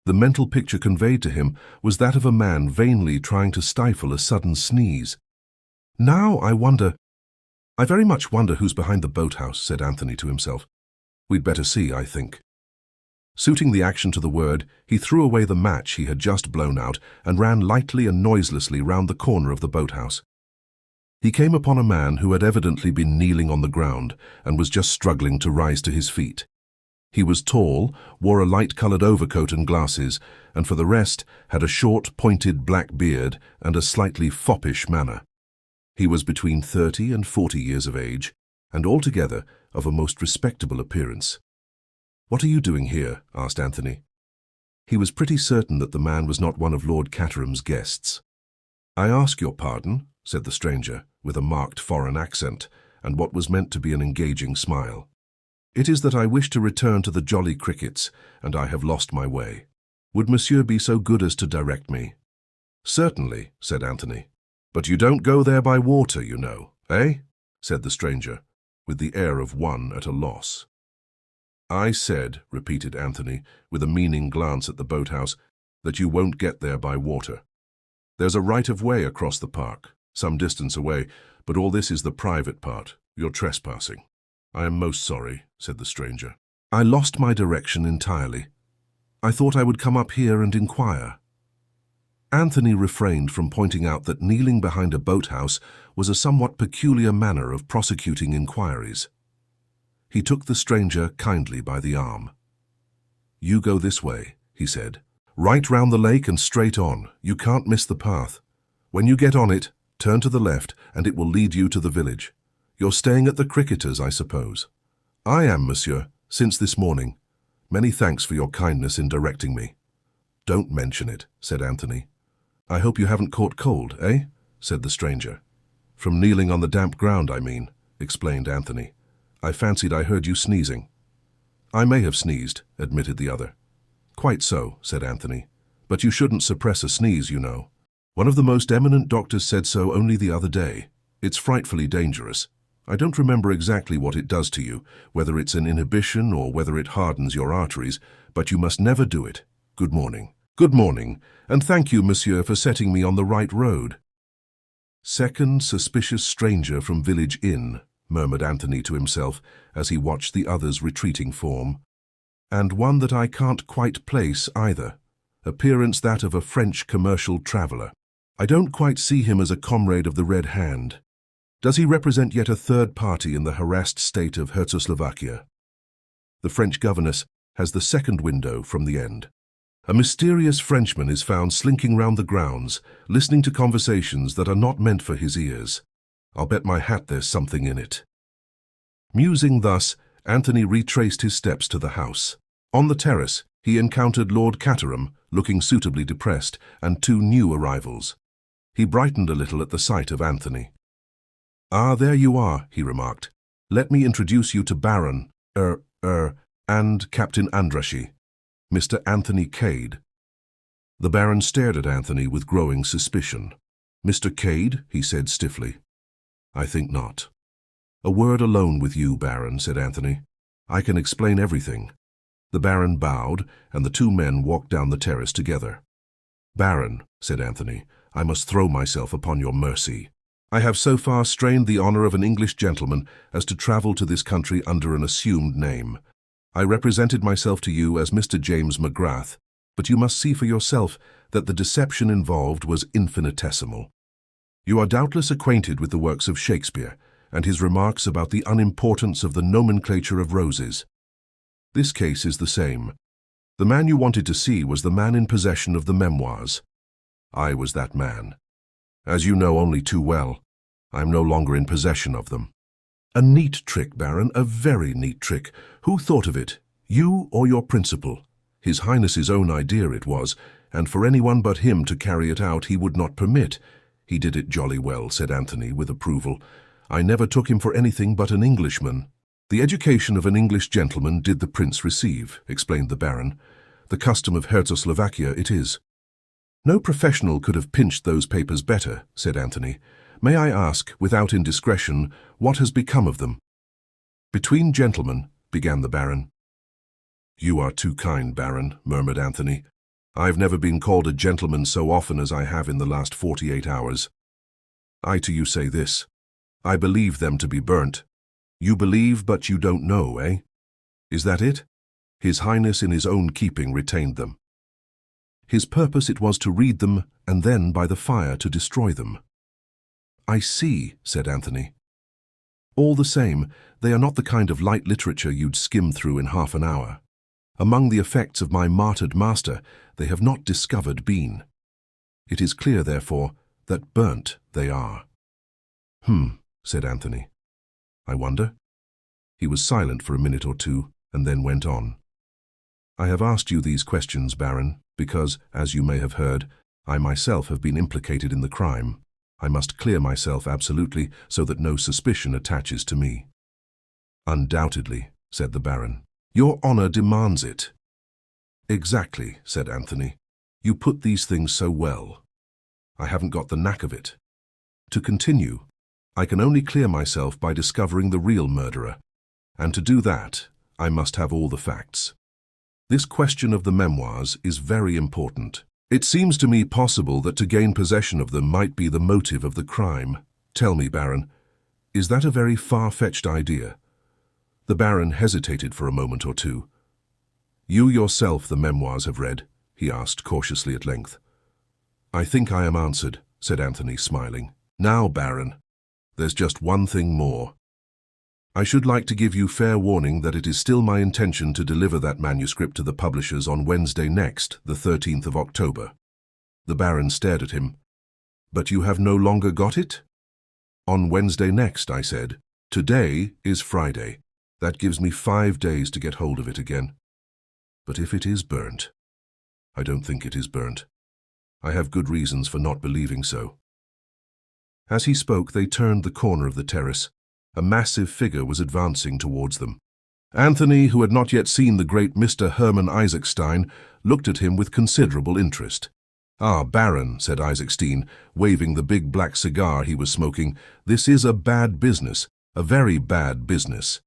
The mental picture conveyed to him was that of a man vainly trying to stifle a sudden sneeze. "Now I very much wonder who's behind the boathouse," said Anthony to himself. "We'd better see, I think." Suiting the action to the word, he threw away the match he had just blown out and ran lightly and noiselessly round the corner of the boathouse. He came upon a man who had evidently been kneeling on the ground and was just struggling to rise to his feet. He was tall, wore a light-coloured overcoat and glasses, and for the rest had a short, pointed black beard and a slightly foppish manner. He was between 30 and 40 years of age, and altogether of a most respectable appearance. "What are you doing here?" asked Anthony. He was pretty certain that the man was not one of Lord Caterham's guests. "I ask your pardon," said the stranger, with a marked foreign accent and what was meant to be an engaging smile. "It is that I wish to return to the Jolly Crickets, and I have lost my way. Would monsieur be so good as to direct me?" "Certainly," said Anthony. "But you don't go there by water, you know, eh?" said the stranger, with the air of one at a loss. "I said," repeated Anthony, with a meaning glance at the boathouse, "that you won't get there by water. There's a right-of-way across the park, some distance away, but all this is the private part. You're trespassing." "I am most sorry," said the stranger. "I lost my direction entirely. I thought I would come up here and inquire." Anthony refrained from pointing out that kneeling behind a boathouse was a somewhat peculiar manner of prosecuting inquiries. He took the stranger kindly by the arm. "You go this way," he said. "Right round the lake and straight on. You can't miss the path. When you get on it, turn to the left and it will lead you to the village. You're staying at the Cricketers, I suppose?" "I am, monsieur, since this morning. Many thanks for your kindness in directing me." "Don't mention it," said Anthony. "I hope you haven't caught cold, eh?" said the stranger. "From kneeling on the damp ground, I mean," explained Anthony. "I fancied I heard you sneezing." "I may have sneezed," admitted the other. "Quite so," said Anthony. "But you shouldn't suppress a sneeze, you know. One of the most eminent doctors said so only the other day. It's frightfully dangerous. I don't remember exactly what it does to you, whether it's an inhibition or whether it hardens your arteries, but you must never do it. Good morning." "Good morning, and thank you, monsieur, for setting me on the right road." "Second suspicious stranger from village inn," murmured Anthony to himself as he watched the other's retreating form. "And one that I can't quite place either. Appearance that of a French commercial traveller. I don't quite see him as a comrade of the Red Hand. Does he represent yet a third party in the harassed state of Czechoslovakia? The French governess has the second window from the end. A mysterious Frenchman is found slinking round the grounds, listening to conversations that are not meant for his ears. I'll bet my hat there's something in it." Musing thus, Anthony retraced his steps to the house. On the terrace, he encountered Lord Caterham, looking suitably depressed, and two new arrivals. He brightened a little at the sight of Anthony. "Ah, there you are," he remarked. "Let me introduce you to Baron, and Captain Andrassy, Mr. Anthony Cade." The Baron stared at Anthony with growing suspicion. "Mr. Cade?" he said stiffly. "I think not." "A word alone with you, Baron," said Anthony. "I can explain everything." The Baron bowed, and the two men walked down the terrace together. "Baron," said Anthony, "I must throw myself upon your mercy. I have so far strained the honour of an English gentleman as to travel to this country under an assumed name. I represented myself to you as Mr. James McGrath, but you must see for yourself that the deception involved was infinitesimal. You are doubtless acquainted with the works of Shakespeare and his remarks about the unimportance of the nomenclature of roses. This case is the same. The man you wanted to see was the man in possession of the memoirs. I was that man. As you know only too well, I am no longer in possession of them." "A neat trick, Baron, a very neat trick. Who thought of it? You or your principal? His Highness's own idea it was, and for anyone but him to carry it out he would not permit." "He did it jolly well," said Anthony with approval. "I never took him for anything but an Englishman." "The education of an English gentleman did the prince receive," explained the Baron. "The custom of Czechoslovakia it is." "No professional could have pinched those papers better," said Anthony. "May I ask, without indiscretion, what has become of them?" "Between gentlemen," began the Baron. "You are too kind, Baron," murmured Anthony. I've never been called a gentleman so often as I have in the last 48 hours. I to you say this. I believe them to be burnt. You believe, but you don't know, eh? Is that it? His Highness in his own keeping retained them. His purpose it was to read them, and then by the fire to destroy them. I see, said Anthony. All the same, they are not the kind of light literature you'd skim through in half an hour. Among the effects of my martyred master, they have not discovered been. It is clear, therefore, that burnt they are. Said Anthony. I wonder. He was silent for a minute or two, and then went on. I have asked you these questions, Baron, because, as you may have heard, I myself have been implicated in the crime. I must clear myself absolutely, so that no suspicion attaches to me. Undoubtedly, said the Baron. Your honor demands it. Exactly, said Anthony. You put these things so well. I haven't got the knack of it. To continue, I can only clear myself by discovering the real murderer, and to do that, I must have all the facts. This question of the memoirs is very important. It seems to me possible that to gain possession of them might be the motive of the crime. Tell me, Baron, is that a very far-fetched idea? The Baron hesitated for a moment or two. You yourself the memoirs have read, he asked cautiously at length. I think I am answered, said Anthony, smiling. Now, Baron, there's just one thing more. I should like to give you fair warning that it is still my intention to deliver that manuscript to the publishers on Wednesday next, the 13th of October. The Baron stared at him. But you have no longer got it? On Wednesday next, I said. Today is Friday. That gives me 5 days to get hold of it again. But if it is burnt, I don't think it is burnt. I have good reasons for not believing so. As he spoke, they turned the corner of the terrace. A massive figure was advancing towards them. Anthony, who had not yet seen the great Mr. Hermann Isaacstein, looked at him with considerable interest. Ah, Baron, said Isaacstein, waving the big black cigar he was smoking, this is a bad business, a very bad business.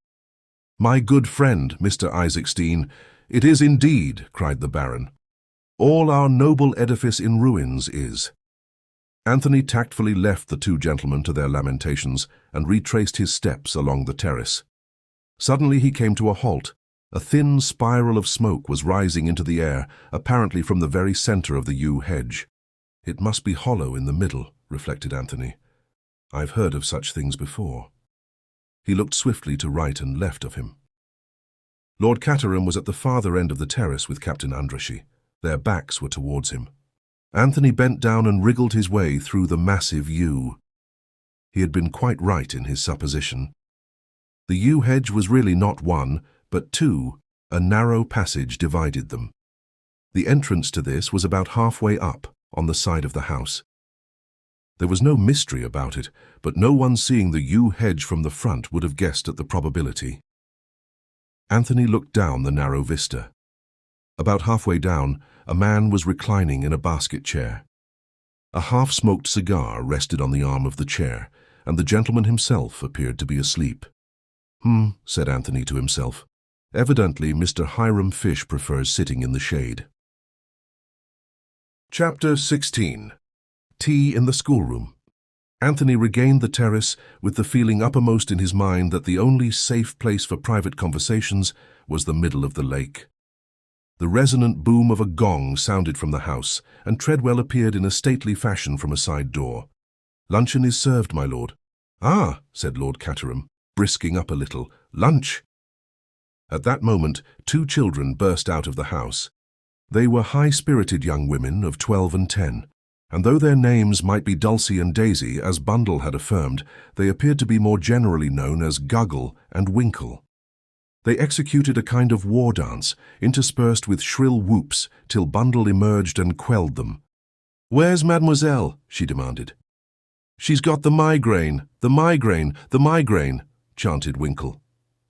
My good friend, Mr. Isaacstein, it is indeed, cried the Baron. All our noble edifice in ruins is. Anthony tactfully left the two gentlemen to their lamentations and retraced his steps along the terrace. Suddenly he came to a halt. A thin spiral of smoke was rising into the air, apparently from the very center of the yew hedge. It must be hollow in the middle, reflected Anthony. I've heard of such things before. He looked swiftly to right and left of him. Lord Caterham was at the farther end of the terrace with Captain Andrashy. Their backs were towards him. Anthony bent down and wriggled his way through the massive yew. He had been quite right in his supposition. The yew hedge was really not one, but two. A narrow passage divided them. The entrance to this was about halfway up, on the side of the house. There was no mystery about it, but no one seeing the yew hedge from the front would have guessed at the probability. Anthony looked down the narrow vista. About halfway down, a man was reclining in a basket chair. A half-smoked cigar rested on the arm of the chair, and the gentleman himself appeared to be asleep. Said Anthony to himself. Evidently, Mr. Hiram Fish prefers sitting in the shade. Chapter 16. Tea in the Schoolroom. Anthony regained the terrace with the feeling uppermost in his mind that the only safe place for private conversations was the middle of the lake. The resonant boom of a gong sounded from the house, and Treadwell appeared in a stately fashion from a side door. Luncheon is served, my lord. Ah, said Lord Caterham, brisking up a little. Lunch! At that moment, two children burst out of the house. They were high-spirited young women of 12 and 10, and though their names might be Dulcie and Daisy, as Bundle had affirmed, they appeared to be more generally known as Guggle and Winkle. They executed a kind of war dance, interspersed with shrill whoops, till Bundle emerged and quelled them. "Where's Mademoiselle?" she demanded. "She's got the migraine, the migraine, the migraine," chanted Winkle.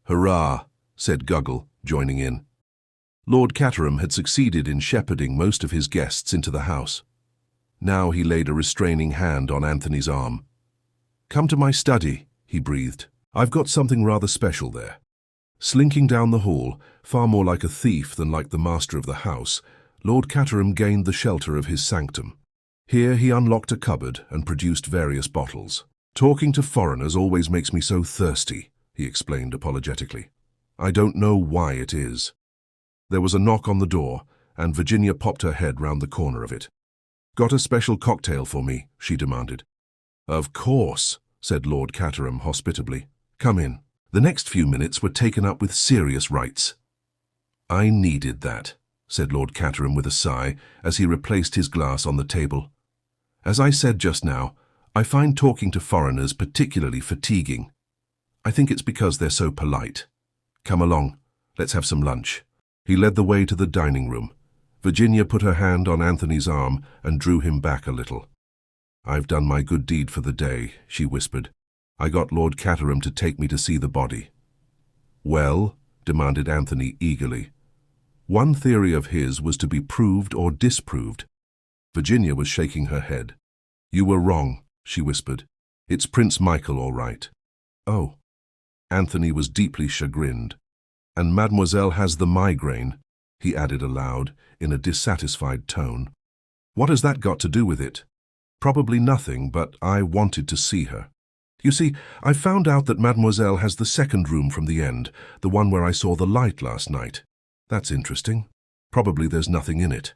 "Hurrah," said Guggle, joining in. Lord Caterham had succeeded in shepherding most of his guests into the house. Now he laid a restraining hand on Anthony's arm. "Come to my study," he breathed. "I've got something rather special there." Slinking down the hall, far more like a thief than like the master of the house, Lord Caterham gained the shelter of his sanctum. Here he unlocked a cupboard and produced various bottles. "Talking to foreigners always makes me so thirsty," he explained apologetically. "I don't know why it is." There was a knock on the door, and Virginia popped her head round the corner of it. "Got a special cocktail for me?" she demanded. "Of course," said Lord Caterham hospitably. "Come in." The next few minutes were taken up with serious rites. "I needed that," said Lord Caterham with a sigh as he replaced his glass on the table. "As I said just now, I find talking to foreigners particularly fatiguing. I think it's because they're so polite. Come along, let's have some lunch." He led the way to the dining room. Virginia put her hand on Anthony's arm and drew him back a little. "I've done my good deed for the day," she whispered. "I got Lord Caterham to take me to see the body." "Well?" demanded Anthony eagerly. One theory of his was to be proved or disproved. Virginia was shaking her head. "You were wrong," she whispered. "It's Prince Michael, all right." "Oh." Anthony was deeply chagrined. "And Mademoiselle has the migraine," he added aloud, in a dissatisfied tone. "What has that got to do with it?" "Probably nothing, but I wanted to see her. You see, I found out that Mademoiselle has the second room from the end, the one where I saw the light last night. That's interesting. Probably there's nothing in it.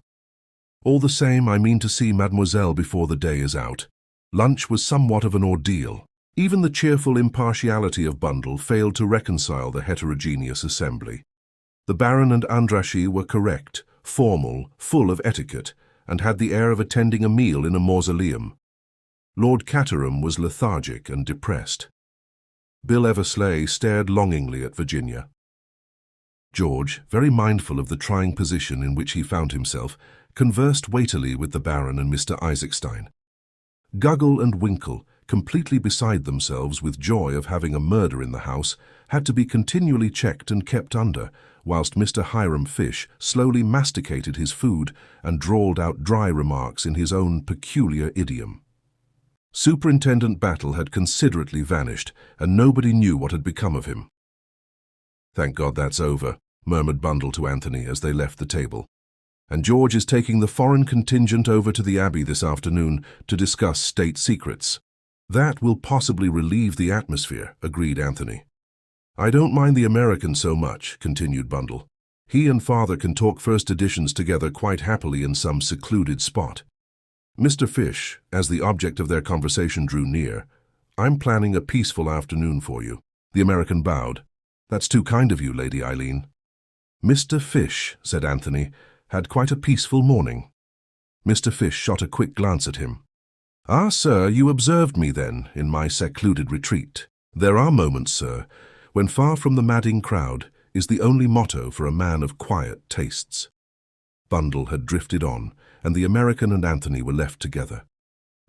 All the same, I mean to see Mademoiselle before the day is out." Lunch was somewhat of an ordeal. Even the cheerful impartiality of Bundle failed to reconcile the heterogeneous assembly. The Baron and Andrassy were correct, formal, full of etiquette, and had the air of attending a meal in a mausoleum. Lord Caterham was lethargic and depressed. Bill Eversleigh stared longingly at Virginia. George, very mindful of the trying position in which he found himself, conversed weightily with the Baron and Mr. Isaacstein. Guggle and Winkle, completely beside themselves with joy of having a murder in the house, had to be continually checked and kept under, whilst Mr. Hiram Fish slowly masticated his food and drawled out dry remarks in his own peculiar idiom. Superintendent Battle had considerately vanished, and nobody knew what had become of him. "Thank God that's over," murmured Bundle to Anthony as they left the table. "And George is taking the foreign contingent over to the Abbey this afternoon to discuss state secrets." "That will possibly relieve the atmosphere," agreed Anthony. "I don't mind the American so much," continued Bundle. "He and Father can talk first editions together quite happily in some secluded spot. Mr. Fish, as the object of their conversation drew near, I'm planning a peaceful afternoon for you." The American bowed. "That's too kind of you, Lady Eileen." "Mr. Fish," said Anthony, "had quite a peaceful morning." Mr. Fish shot a quick glance at him. "Ah, sir, you observed me then, in my secluded retreat. There are moments, sir, when far from the madding crowd is the only motto for a man of quiet tastes." Bundle had drifted on, and the American and Anthony were left together.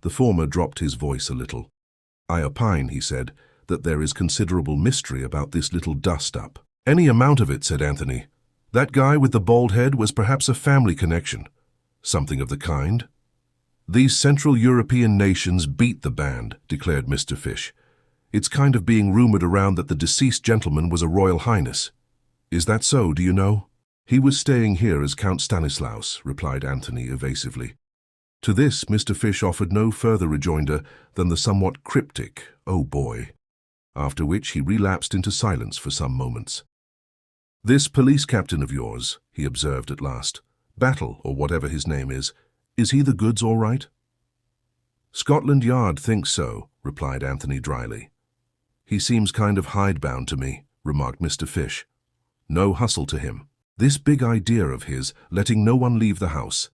The former dropped his voice a little. "I opine," he said, "that there is considerable mystery about this little dust-up." "Any amount of it," said Anthony. "That guy with the bald head was perhaps a family connection." "Something of the kind." "These Central European nations beat the band," declared Mr. Fish. "It's kind of being rumored around that the deceased gentleman was a Royal Highness. Is that so, do you know?" "He was staying here as Count Stanislaus," replied Anthony evasively. To this, Mr. Fish offered no further rejoinder than the somewhat cryptic, "Oh boy," after which he relapsed into silence for some moments. "This police captain of yours," he observed at last, "Battle, or whatever his name is he the goods all right?" "Scotland Yard thinks so," replied Anthony dryly. "He seems kind of hidebound to me," remarked Mr. Fish. "No hustle to him. This big idea of his, letting no one leave the house.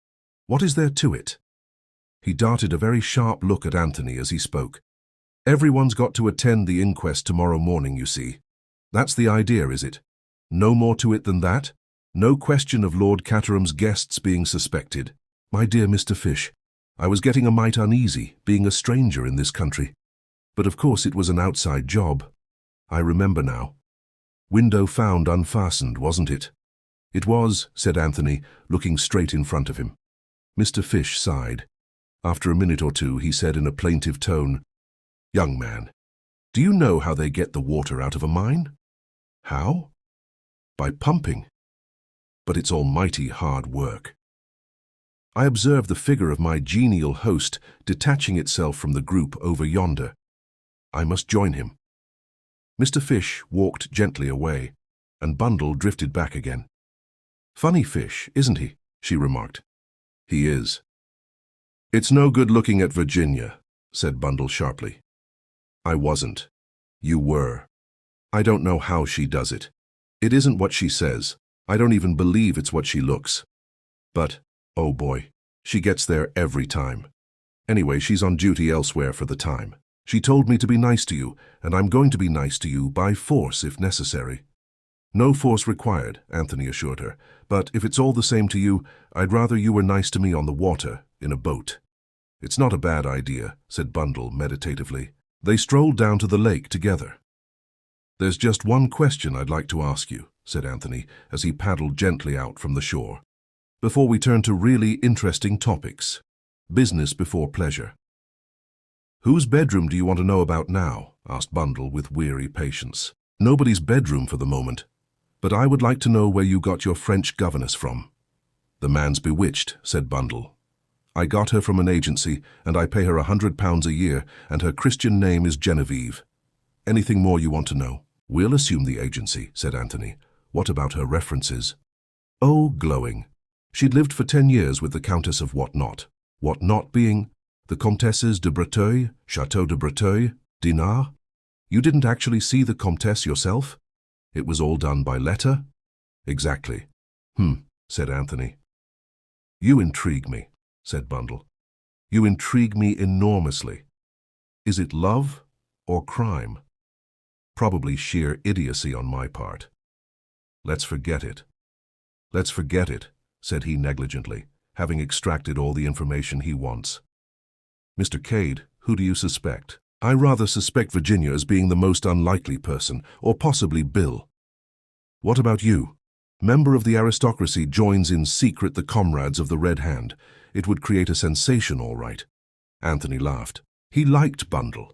What is there to it?" He darted a very sharp look at Anthony as he spoke. "Everyone's got to attend the inquest tomorrow morning, you see. That's the idea, is it? No more to it than that? No question of Lord Caterham's guests being suspected? My dear Mr. Fish, I was getting a mite uneasy, being a stranger in this country. But of course it was an outside job. I remember now. Window found unfastened, wasn't it?" "It was," said Anthony, looking straight in front of him. Mr. Fish sighed. After a minute or two, he said in a plaintive tone, "Young man, do you know how they get the water out of a mine?" "How?" "By pumping. But it's almighty hard work. I observe the figure of my genial host detaching itself from the group over yonder. I must join him. Mr. Fish walked gently away, and Bundle drifted back again. Funny fish, isn't he? She remarked. He is. It's no good looking at Virginia, said Bundle sharply. I wasn't. You were. I don't know how she does it. It isn't what she says. I don't even believe it's what she looks. But, oh boy, she gets there every time. Anyway, she's on duty elsewhere for the time. She told me to be nice to you, and I'm going to be nice to you by force if necessary. No force required, Anthony assured her, but if it's all the same to you, I'd rather you were nice to me on the water, in a boat. It's not a bad idea, said Bundle meditatively. They strolled down to the lake together. There's just one question I'd like to ask you, said Anthony as he paddled gently out from the shore, before we turn to really interesting topics. Business before pleasure. Whose bedroom do you want to know about now? Asked Bundle with weary patience. Nobody's bedroom for the moment, but I would like to know where you got your French governess from. The man's bewitched, said Bundle. I got her from an agency, and I pay her £100 a year, and her Christian name is Genevieve. Anything more you want to know? We'll assume the agency, said Anthony. What about her references? Oh, glowing. She'd lived for 10 years with the Countess of Whatnot. Whatnot being the Comtesses de Breteuil, Château de Breteuil, Dinard. You didn't actually see the Comtesse yourself? It was all done by letter? Exactly. Said Anthony. You intrigue me, said Bundle. You intrigue me enormously. Is it love or crime? Probably sheer idiocy on my part. Let's forget it. Let's forget it, said he negligently, having extracted all the information he wants. Mr. Cade, who do you suspect? I rather suspect Virginia as being the most unlikely person, or possibly Bill. What about you? Member of the aristocracy joins in secret the comrades of the Red Hand. It would create a sensation, all right. Anthony laughed. He liked Bundle,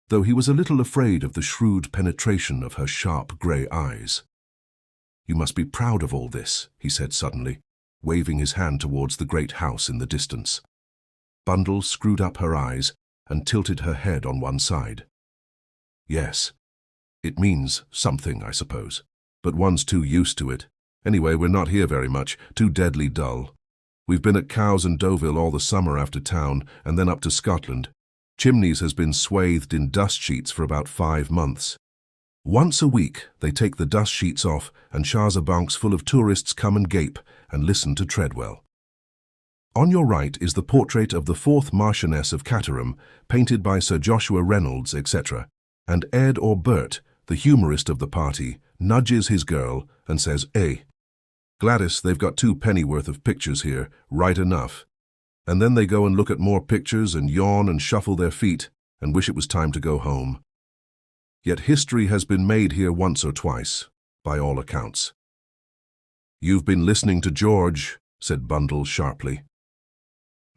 though he was a little afraid of the shrewd penetration of her sharp grey eyes. You must be proud of all this, he said suddenly, waving his hand towards the great house in the distance. Bundle screwed up her eyes and tilted her head on one side. Yes, it means something, I suppose, but one's too used to it. Anyway, we're not here very much, too deadly dull. We've been at Cowes and Deauville all the summer after town, and then up to Scotland. Chimneys has been swathed in dust sheets for about 5 months. Once a week, they take the dust sheets off, and chars-a-bancs full of tourists come and gape and listen to Treadwell. On your right is the portrait of the 4th Marchioness of Caterham, painted by Sir Joshua Reynolds, etc., and Ed or Bert, the humorist of the party, nudges his girl and says, "Eh, Gladys, they've got 2 pennyworth of pictures here, right enough." And then they go and look at more pictures and yawn and shuffle their feet and wish it was time to go home. Yet history has been made here once or twice, by all accounts. You've been listening to George, said Bundle sharply.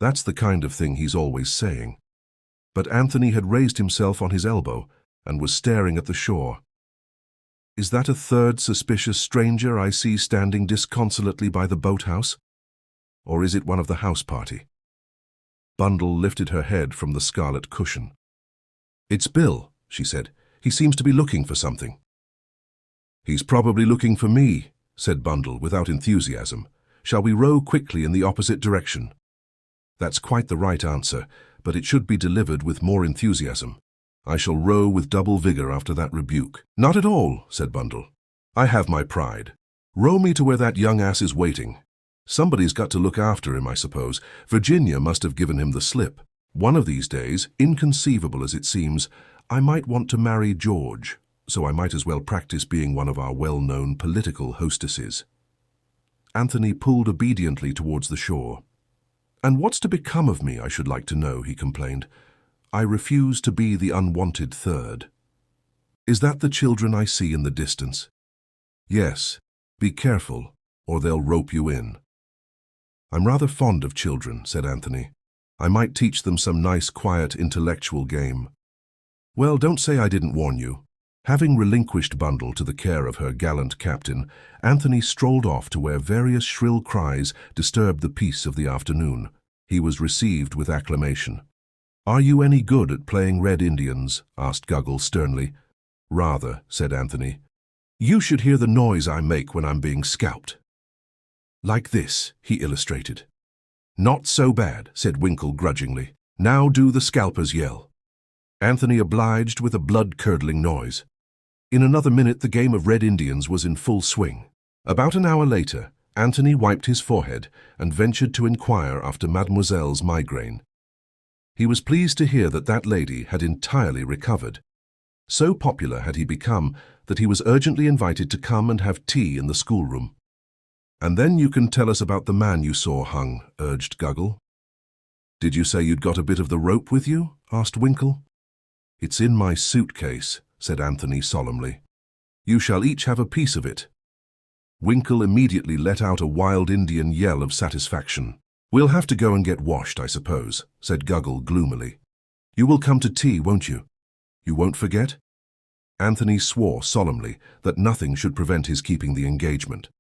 That's the kind of thing he's always saying. But Anthony had raised himself on his elbow and was staring at the shore. Is that a third suspicious stranger I see standing disconsolately by the boathouse? Or is it one of the house party? Bundle lifted her head from the scarlet cushion. It's Bill, she said. He seems to be looking for something. He's probably looking for me, said Bundle without enthusiasm. Shall we row quickly in the opposite direction? That's quite the right answer, but it should be delivered with more enthusiasm. I shall row with double vigor after that rebuke. Not at all, said Bundle. I have my pride. Row me to where that young ass is waiting. Somebody's got to look after him, I suppose. Virginia must have given him the slip. One of these days, inconceivable as it seems, I might want to marry George, so I might as well practice being one of our well-known political hostesses. Anthony pulled obediently towards the shore. And what's to become of me, I should like to know, he complained. I refuse to be the unwanted third. Is that the children I see in the distance? Yes. Be careful, or they'll rope you in. I'm rather fond of children, said Anthony. I might teach them some nice, quiet, intellectual game. Well, don't say I didn't warn you. Having relinquished Bundle to the care of her gallant captain, Anthony strolled off to where various shrill cries disturbed the peace of the afternoon. He was received with acclamation. "Are you any good at playing Red Indians?" asked Guggle sternly. "Rather," said Anthony. "You should hear the noise I make when I'm being scalped." "Like this," he illustrated. "Not so bad," said Winkle grudgingly. "Now do the scalpers yell." Anthony obliged with a blood-curdling noise. In another minute the game of Red Indians was in full swing. About an hour later, Anthony wiped his forehead and ventured to inquire after Mademoiselle's migraine. He was pleased to hear that that lady had entirely recovered. So popular had he become that he was urgently invited to come and have tea in the schoolroom. "And then you can tell us about the man you saw hung," urged Guggle. "Did you say you'd got a bit of the rope with you?" asked Winkle. "It's in my suitcase," said Anthony solemnly. "You shall each have a piece of it." Winkle immediately let out a wild Indian yell of satisfaction. "We'll have to go and get washed, I suppose," said Guggle gloomily. "You will come to tea, won't you? You won't forget?" Anthony swore solemnly that nothing should prevent his keeping the engagement.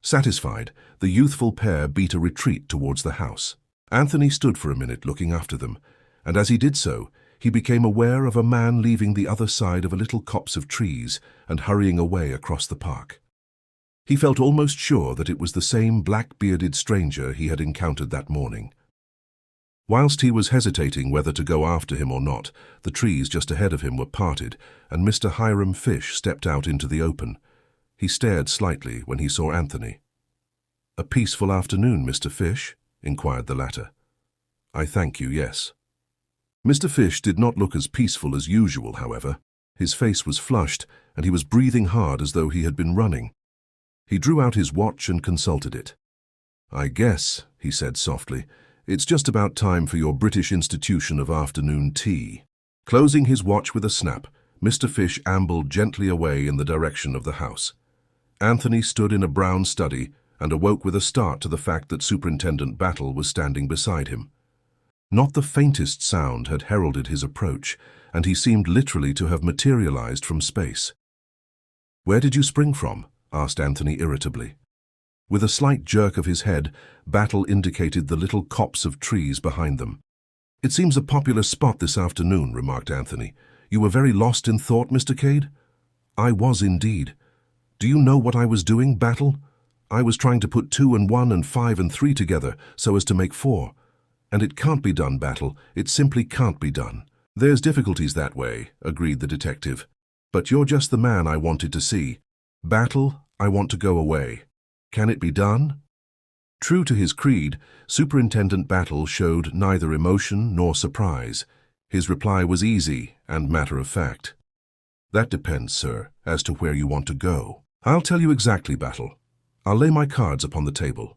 Satisfied, the youthful pair beat a retreat towards the house. Anthony stood for a minute looking after them, and as he did so, he became aware of a man leaving the other side of a little copse of trees and hurrying away across the park. He felt almost sure that it was the same black-bearded stranger he had encountered that morning. Whilst he was hesitating whether to go after him or not, the trees just ahead of him were parted, and Mr. Hiram Fish stepped out into the open. He stared slightly when he saw Anthony. "A peaceful afternoon, Mr. Fish?" inquired the latter. "I thank you, yes." Mr. Fish did not look as peaceful as usual, however. His face was flushed, and he was breathing hard as though he had been running. He drew out his watch and consulted it. "I guess," he said softly, "it's just about time for your British institution of afternoon tea." Closing his watch with a snap, Mr. Fish ambled gently away in the direction of the house. Anthony stood in a brown study and awoke with a start to the fact that Superintendent Battle was standing beside him. Not the faintest sound had heralded his approach, and he seemed literally to have materialized from space. "Where did you spring from?" asked Anthony irritably. With a slight jerk of his head, Battle indicated the little copse of trees behind them. "It seems a popular spot this afternoon," remarked Anthony. "You were very lost in thought, Mr. Cade?" "I was indeed. Do you know what I was doing, Battle? I was trying to put 2 and 1 and 5 and 3 together so as to make 4. And it can't be done, Battle. It simply can't be done." "There's difficulties that way," agreed the detective. "But you're just the man I wanted to see. Battle, I want to go away. Can it be done?" True to his creed, Superintendent Battle showed neither emotion nor surprise. His reply was easy and matter-of-fact. "That depends, sir, as to where you want to go." "I'll tell you exactly, Battle. I'll lay my cards upon the table.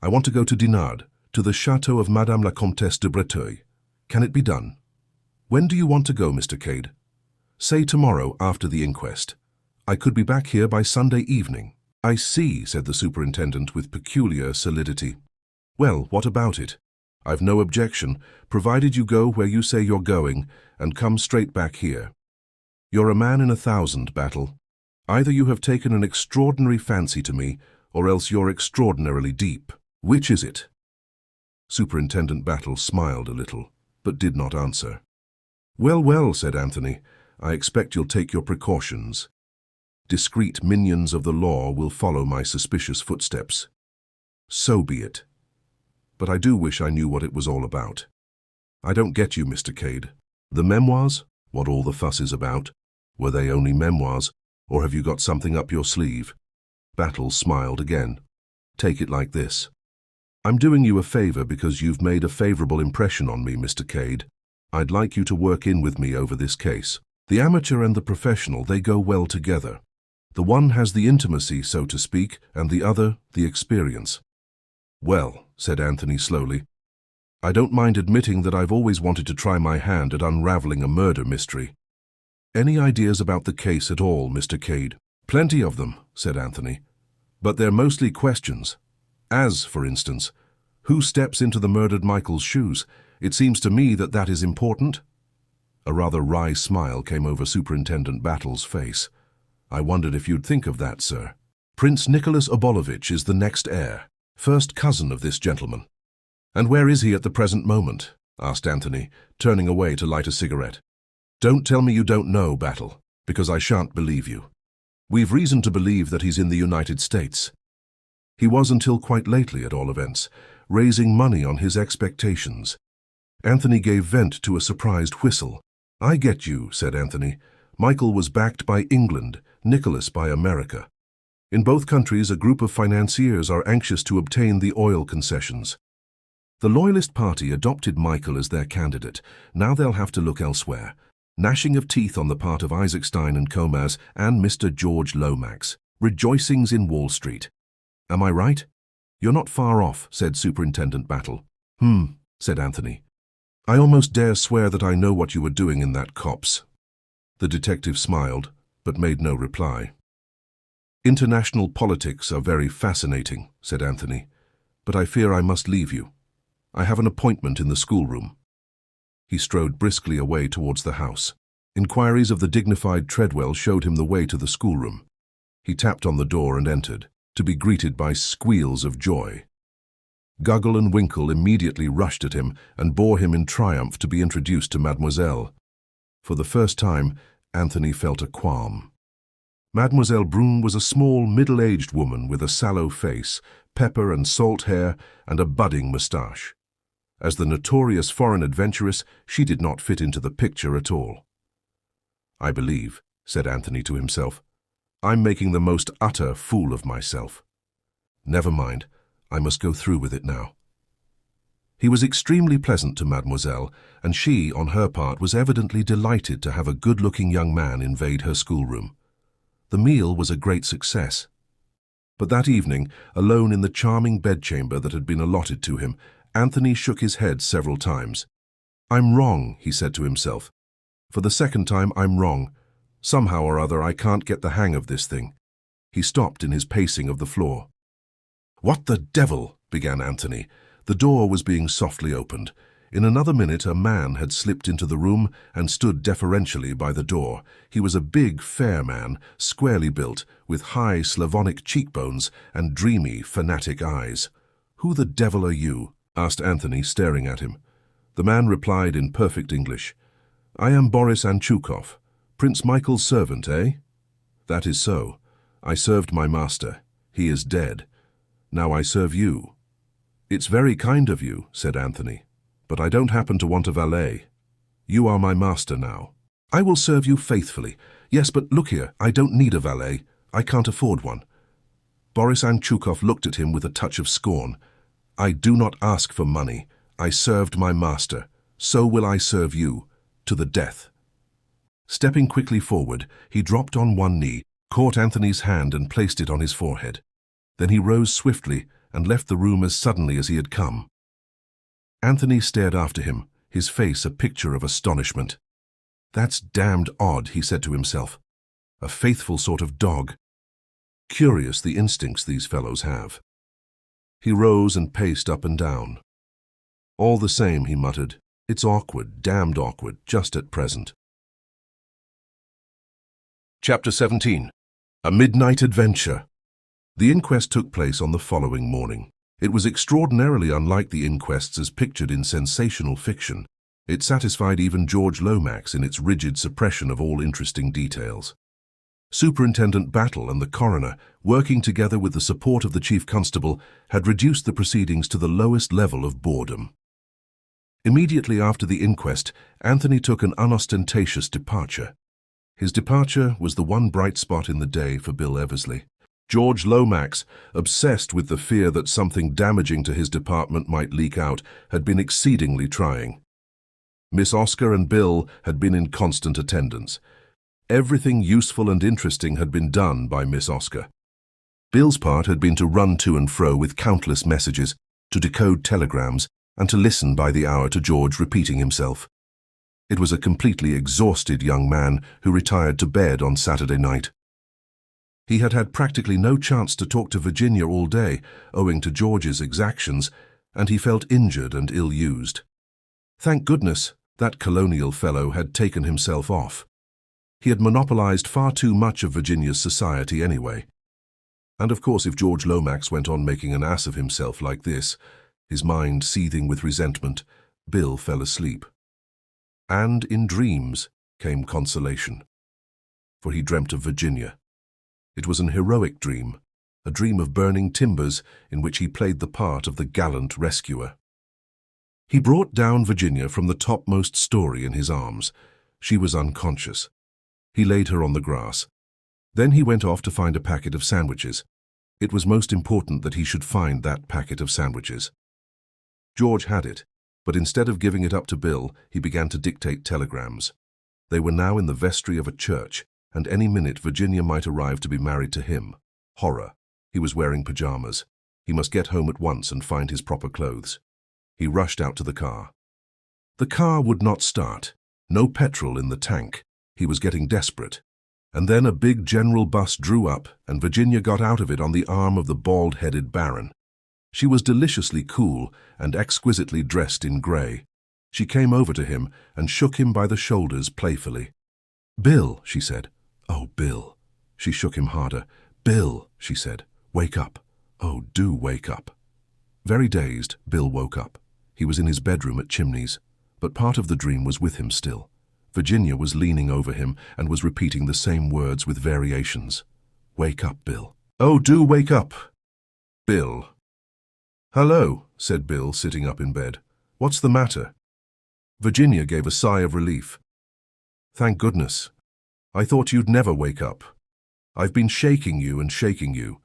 I want to go to Dinard, to the chateau of Madame la Comtesse de Breteuil. Can it be done?" "When do you want to go, Mr. Cade?" "Say tomorrow after the inquest. I could be back here by Sunday evening." "I see," said the superintendent with peculiar solidity. "Well, what about it? I've no objection, provided you go where you say you're going and come straight back here. You're a man in 1,000, Battle. Either you have taken an extraordinary fancy to me, or else you're extraordinarily deep. Which is it?" Superintendent Battle smiled a little, but did not answer. "Well, well," said Anthony, "I expect you'll take your precautions. Discreet minions of the law will follow my suspicious footsteps. So be it. But I do wish I knew what it was all about." "I don't get you, Mr. Cade. The memoirs? What all the fuss is about? Were they only memoirs, or have you got something up your sleeve?" Battle smiled again. "Take it like this. I'm doing you a favor because you've made a favorable impression on me, Mr. Cade. I'd like you to work in with me over this case. The amateur and the professional, they go well together. The one has the intimacy, so to speak, and the other the experience." "Well," said Anthony slowly, "I don't mind admitting that I've always wanted to try my hand at unraveling a murder mystery. Any ideas about the case at all, Mr. Cade?" "Plenty of them," said Anthony, "but they're mostly questions. As, for instance, who steps into the murdered Michael's shoes? It seems to me that that is important." A rather wry smile came over Superintendent Battle's face. "I wondered if you'd think of that, sir. Prince Nicholas Obolovich is the next heir, first cousin of this gentleman." "And where is he at the present moment?" asked Anthony, turning away to light a cigarette. "Don't tell me you don't know, Battle, because I shan't believe you. We've reason to believe that he's in the United States. He was until quite lately, at all events, raising money on his expectations." Anthony gave vent to a surprised whistle. "I get you," said Anthony. "Michael was backed by England, Nicholas by America. In both countries, a group of financiers are anxious to obtain the oil concessions. The Loyalist Party adopted Michael as their candidate. Now they'll have to look elsewhere. Gnashing of teeth on the part of Isaacstein and Comas and Mr. George Lomax. Rejoicings in Wall Street. Am I right?" "You're not far off," said Superintendent Battle. Said Anthony. "I almost dare swear that I know what you were doing in that copse." The detective smiled, but made no reply. "International politics are very fascinating," said Anthony, "but I fear I must leave you. I have an appointment in the schoolroom." He strode briskly away towards the house. Inquiries of the dignified Treadwell showed him the way to the schoolroom. He tapped on the door and entered, to be greeted by squeals of joy. Guggle and Winkle immediately rushed at him and bore him in triumph to be introduced to Mademoiselle. For the first time, Anthony felt a qualm. Mademoiselle Brune was a small, middle-aged woman with a sallow face, pepper and salt hair, and a budding moustache. As the notorious foreign adventuress, she did not fit into the picture at all. "I believe," said Anthony to himself, "I'm making the most utter fool of myself. Never mind, I must go through with it now." He was extremely pleasant to Mademoiselle, and she, on her part, was evidently delighted to have a good-looking young man invade her schoolroom. The meal was a great success. But that evening, alone in the charming bedchamber that had been allotted to him, Anthony shook his head several times. "I'm wrong," he said to himself. "For the second time, I'm wrong. Somehow or other, I can't get the hang of this thing." He stopped in his pacing of the floor. "What the devil?" began Anthony. The door was being softly opened. In another minute, a man had slipped into the room and stood deferentially by the door. He was a big, fair man, squarely built, with high Slavonic cheekbones and dreamy, fanatic eyes. "Who the devil are you?" asked Anthony, staring at him. The man replied in perfect English. "I am Boris Anchukov, Prince Michael's servant, eh?" "That is so. I served my master. He is dead. Now I serve you." "It's very kind of you," said Anthony, "but I don't happen to want a valet. You are my master now." "I will serve you faithfully. Yes, but look here, I don't need a valet. I can't afford one." Boris Anchukov looked at him with a touch of scorn. "I do not ask for money. I served my master. So will I serve you, to the death." Stepping quickly forward, he dropped on one knee, caught Anthony's hand and placed it on his forehead. Then he rose swiftly and left the room as suddenly as he had come. Anthony stared after him, his face a picture of astonishment. "That's damned odd," he said to himself. "A faithful sort of dog. Curious the instincts these fellows have." He rose and paced up and down. "All the same," he muttered, "it's awkward, damned awkward, just at present." Chapter 17. A Midnight Adventure. The inquest took place on the following morning. It was extraordinarily unlike the inquests as pictured in sensational fiction. It satisfied even George Lomax in its rigid suppression of all interesting details. Superintendent Battle and the coroner, working together with the support of the chief constable, had reduced the proceedings to the lowest level of boredom. Immediately after the inquest, Anthony took an unostentatious departure. His departure was the one bright spot in the day for Bill Eversley. George Lomax, obsessed with the fear that something damaging to his department might leak out, had been exceedingly trying. Miss Oscar and Bill had been in constant attendance. Everything useful and interesting had been done by Miss Oscar. Bill's part had been to run to and fro with countless messages, to decode telegrams, and to listen by the hour to George repeating himself. It was a completely exhausted young man who retired to bed on Saturday night. He had had practically no chance to talk to Virginia all day, owing to George's exactions, and he felt injured and ill-used. "Thank goodness," That colonial fellow had taken himself off. He had monopolized far too much of Virginia's society anyway. And of course, if George Lomax went on making an ass of himself like this, his mind seething with resentment, Bill fell asleep. And in dreams came consolation. For he dreamt of Virginia. It was an heroic dream, a dream of burning timbers in which he played the part of the gallant rescuer. He brought down Virginia from the topmost story in his arms. She was unconscious. He laid her on the grass. Then he went off to find a packet of sandwiches. It was most important that he should find that packet of sandwiches. George had it, but instead of giving it up to Bill, he began to dictate telegrams. They were now in the vestry of a church, and any minute Virginia might arrive to be married to him. Horror. He was wearing pajamas. He must get home at once and find his proper clothes. He rushed out to the car. The car would not start. No petrol in the tank. He was getting desperate. And then a big general bus drew up, and Virginia got out of it on the arm of the bald-headed Baron. She was deliciously cool and exquisitely dressed in grey. She came over to him and shook him by the shoulders playfully. "Bill," she said. "Oh, Bill." She shook him harder. "Bill," she said. "Wake up. Oh, do wake up." Very dazed, Bill woke up. He was in his bedroom at Chimneys, but part of the dream was with him still. Virginia was leaning over him and was repeating the same words with variations. "Wake up, Bill. Oh, do wake up. Bill." "Hello," said Bill, sitting up in bed. "What's the matter?" Virginia gave a sigh of relief. "Thank goodness. I thought you'd never wake up. I've been shaking you and shaking you.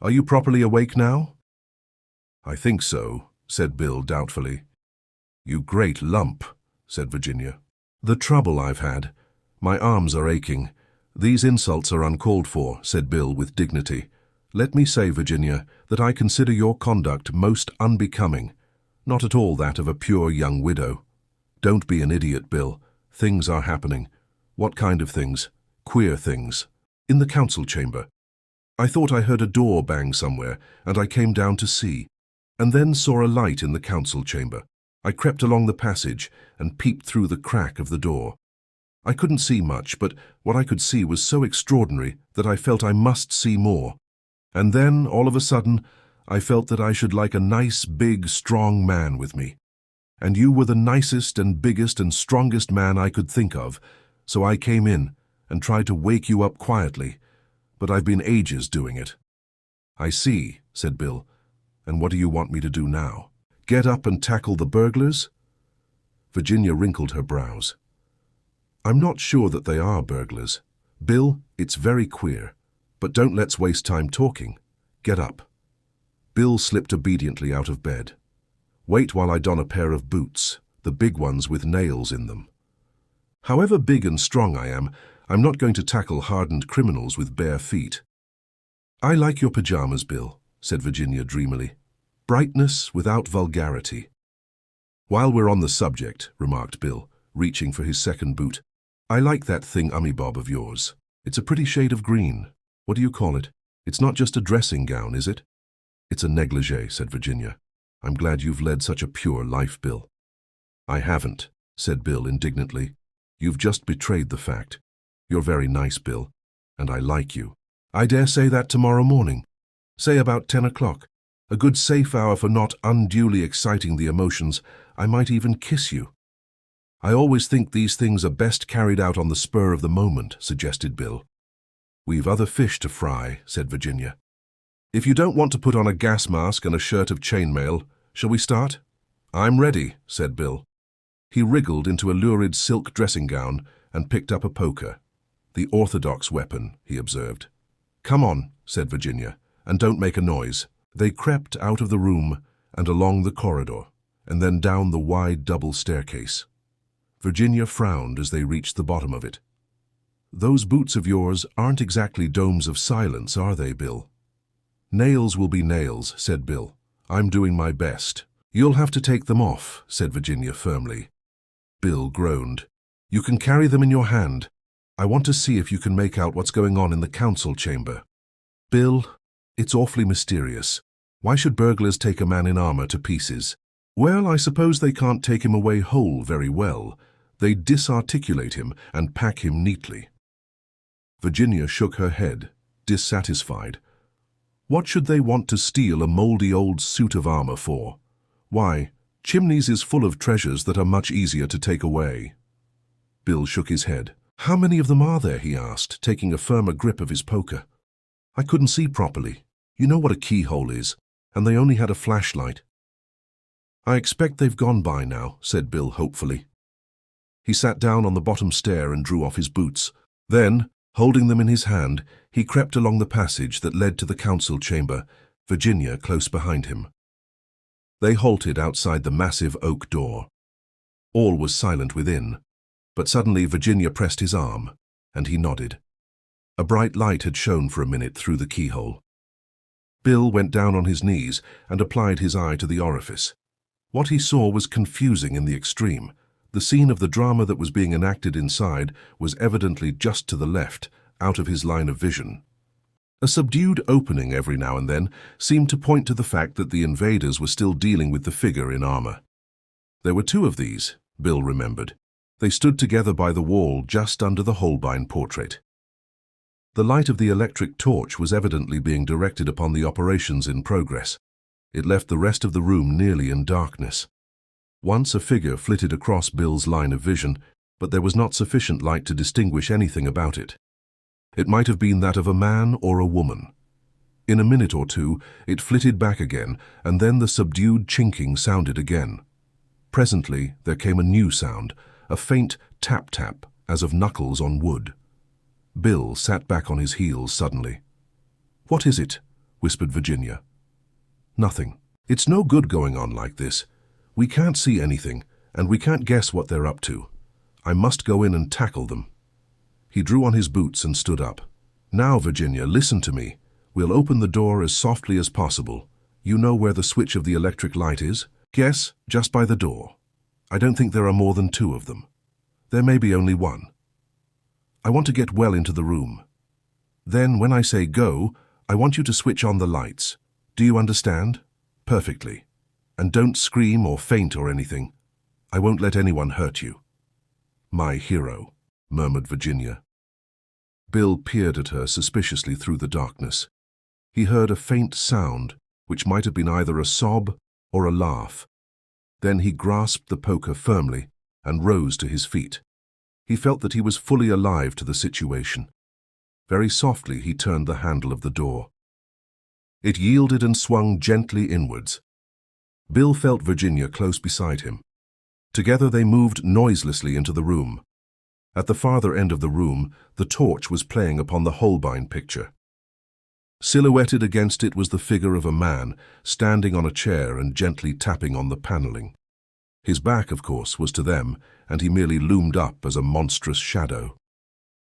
Are you properly awake now?" "I think so," said Bill doubtfully. "You great lump," said Virginia. "The trouble I've had. My arms are aching. These insults are uncalled for," said Bill with dignity. "Let me say, Virginia, that I consider your conduct most unbecoming, not at all that of a pure young widow. Don't be an idiot, Bill. Things are happening." "What kind of things?" "Queer things. In the council chamber. I thought I heard a door bang somewhere, and I came down to see, and then saw a light in the council chamber. I crept along the passage and peeped through the crack of the door. I couldn't see much, but what I could see was so extraordinary that I felt I must see more. And then, all of a sudden, I felt that I should like a nice, big, strong man with me. And you were the nicest and biggest and strongest man I could think of, so I came in and tried to wake you up quietly, but I've been ages doing it." "I see," said Bill. "And what do you want me to do now? Get up and tackle the burglars?" Virginia wrinkled her brows. "I'm not sure that they are burglars. Bill, it's very queer. But don't let's waste time talking. Get up." Bill slipped obediently out of bed. "Wait while I don a pair of boots, the big ones with nails in them. However big and strong I am, I'm not going to tackle hardened criminals with bare feet." "I like your pajamas, Bill," said Virginia dreamily. "Brightness without vulgarity." "While we're on the subject," remarked Bill, reaching for his second boot, "I like that thing-ummy-bob of yours. It's a pretty shade of green. What do you call it? It's not just a dressing gown, is it?" "It's a negligee," said Virginia. "I'm glad you've led such a pure life, Bill." "I haven't," said Bill indignantly. "You've just betrayed the fact. You're very nice, Bill, and I like you. I dare say that tomorrow morning. Say about 10 o'clock. A good safe hour for not unduly exciting the emotions. I might even kiss you." "I always think these things are best carried out on the spur of the moment," suggested Bill. "We've other fish to fry," said Virginia. "If you don't want to put on a gas mask and a shirt of chainmail, shall we start?" "I'm ready," said Bill. He wriggled into a lurid silk dressing gown and picked up a poker. "The orthodox weapon," he observed. "Come on," said Virginia, "and don't make a noise." They crept out of the room and along the corridor, and then down the wide double staircase. Virginia frowned as they reached the bottom of it. "Those boots of yours aren't exactly domes of silence, are they, Bill?" "Nails will be nails," said Bill. "I'm doing my best." "You'll have to take them off," said Virginia firmly. Bill groaned. "You can carry them in your hand. I want to see if you can make out what's going on in the council chamber." "Bill, it's awfully mysterious. Why should burglars take a man in armor to pieces?" "Well, I suppose they can't take him away whole very well. They disarticulate him and pack him neatly. Virginia shook her head, dissatisfied. What should they want to steal a mouldy old suit of armor for? Why, Chimneys is full of treasures that are much easier to take away. Bill shook his head. How many of them are there, he asked, taking a firmer grip of his poker. I couldn't see properly. You know what a keyhole is, and they only had a flashlight. I expect they've gone by now, said Bill hopefully. He sat down on the bottom stair and drew off his boots. Then, holding them in his hand, he crept along the passage that led to the council chamber, Virginia close behind him. They halted outside the massive oak door. All was silent within, but suddenly Virginia pressed his arm, and he nodded. A bright light had shone for a minute through the keyhole. Bill went down on his knees and applied his eye to the orifice. What he saw was confusing in the extreme. The scene of the drama that was being enacted inside was evidently just to the left, out of his line of vision. A subdued opening every now and then seemed to point to the fact that the invaders were still dealing with the figure in armor. There were two of these, Bill remembered. They stood together by the wall just under the Holbein portrait. The light of the electric torch was evidently being directed upon the operations in progress. It left the rest of the room nearly in darkness. Once a figure flitted across Bill's line of vision, but there was not sufficient light to distinguish anything about it. It might have been that of a man or a woman. In a minute or two, it flitted back again, and then the subdued chinking sounded again. Presently, there came a new sound, a faint tap-tap, as of knuckles on wood. Bill sat back on his heels suddenly. "What is it?" whispered Virginia. "Nothing. It's no good going on like this. We can't see anything, and we can't guess what they're up to. I must go in and tackle them." He drew on his boots and stood up. "Now, Virginia, listen to me. We'll open the door as softly as possible. You know where the switch of the electric light is? Guess, just by the door. I don't think there are more than two of them. There may be only one. I want to get well into the room. Then, when I say go, I want you to switch on the lights. Do you understand? Perfectly. And don't scream or faint or anything. I won't let anyone hurt you." "My hero," murmured Virginia. Bill peered at her suspiciously through the darkness. He heard a faint sound, which might have been either a sob or a laugh. Then he grasped the poker firmly and rose to his feet. He felt that he was fully alive to the situation. Very softly he turned the handle of the door. It yielded and swung gently inwards. Bill felt Virginia close beside him. Together they moved noiselessly into the room. At the farther end of the room, the torch was playing upon the Holbein picture. Silhouetted against it was the figure of a man, standing on a chair and gently tapping on the paneling. His back, of course, was to them, and he merely loomed up as a monstrous shadow.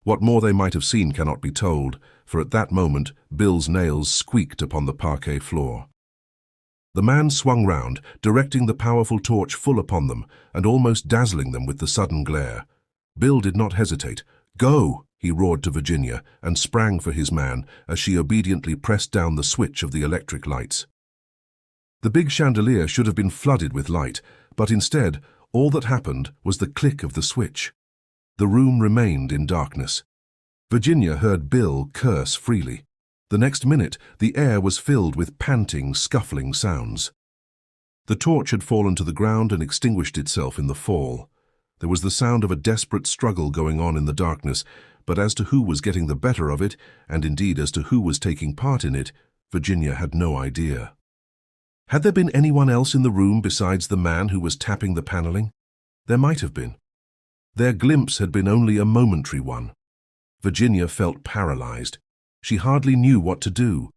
What more they might have seen cannot be told, for at that moment Bill's nails squeaked upon the parquet floor. The man swung round, directing the powerful torch full upon them, and almost dazzling them with the sudden glare. Bill did not hesitate. "Go!" he roared to Virginia, and sprang for his man as she obediently pressed down the switch of the electric lights. The big chandelier should have been flooded with light, but instead, all that happened was the click of the switch. The room remained in darkness. Virginia heard Bill curse freely. The next minute, the air was filled with panting, scuffling sounds. The torch had fallen to the ground and extinguished itself in the fall. There was the sound of a desperate struggle going on in the darkness, but as to who was getting the better of it, and indeed as to who was taking part in it, Virginia had no idea. Had there been anyone else in the room besides the man who was tapping the paneling? There might have been. Their glimpse had been only a momentary one. Virginia felt paralyzed. She hardly knew what to do.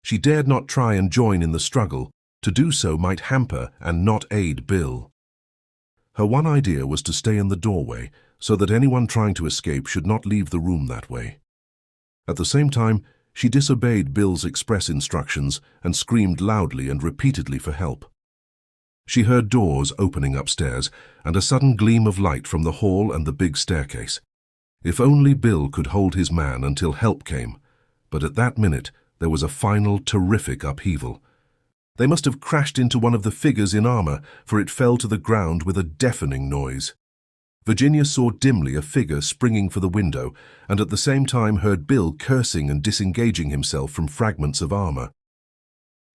She dared not try and join in the struggle. To do so might hamper and not aid Bill. Her one idea was to stay in the doorway, so that anyone trying to escape should not leave the room that way. At the same time, she disobeyed Bill's express instructions and screamed loudly and repeatedly for help. She heard doors opening upstairs and a sudden gleam of light from the hall and the big staircase. If only Bill could hold his man until help came. But at that minute, there was a final terrific upheaval. They must have crashed into one of the figures in armor, for it fell to the ground with a deafening noise. Virginia saw dimly a figure springing for the window and at the same time heard Bill cursing and disengaging himself from fragments of armor.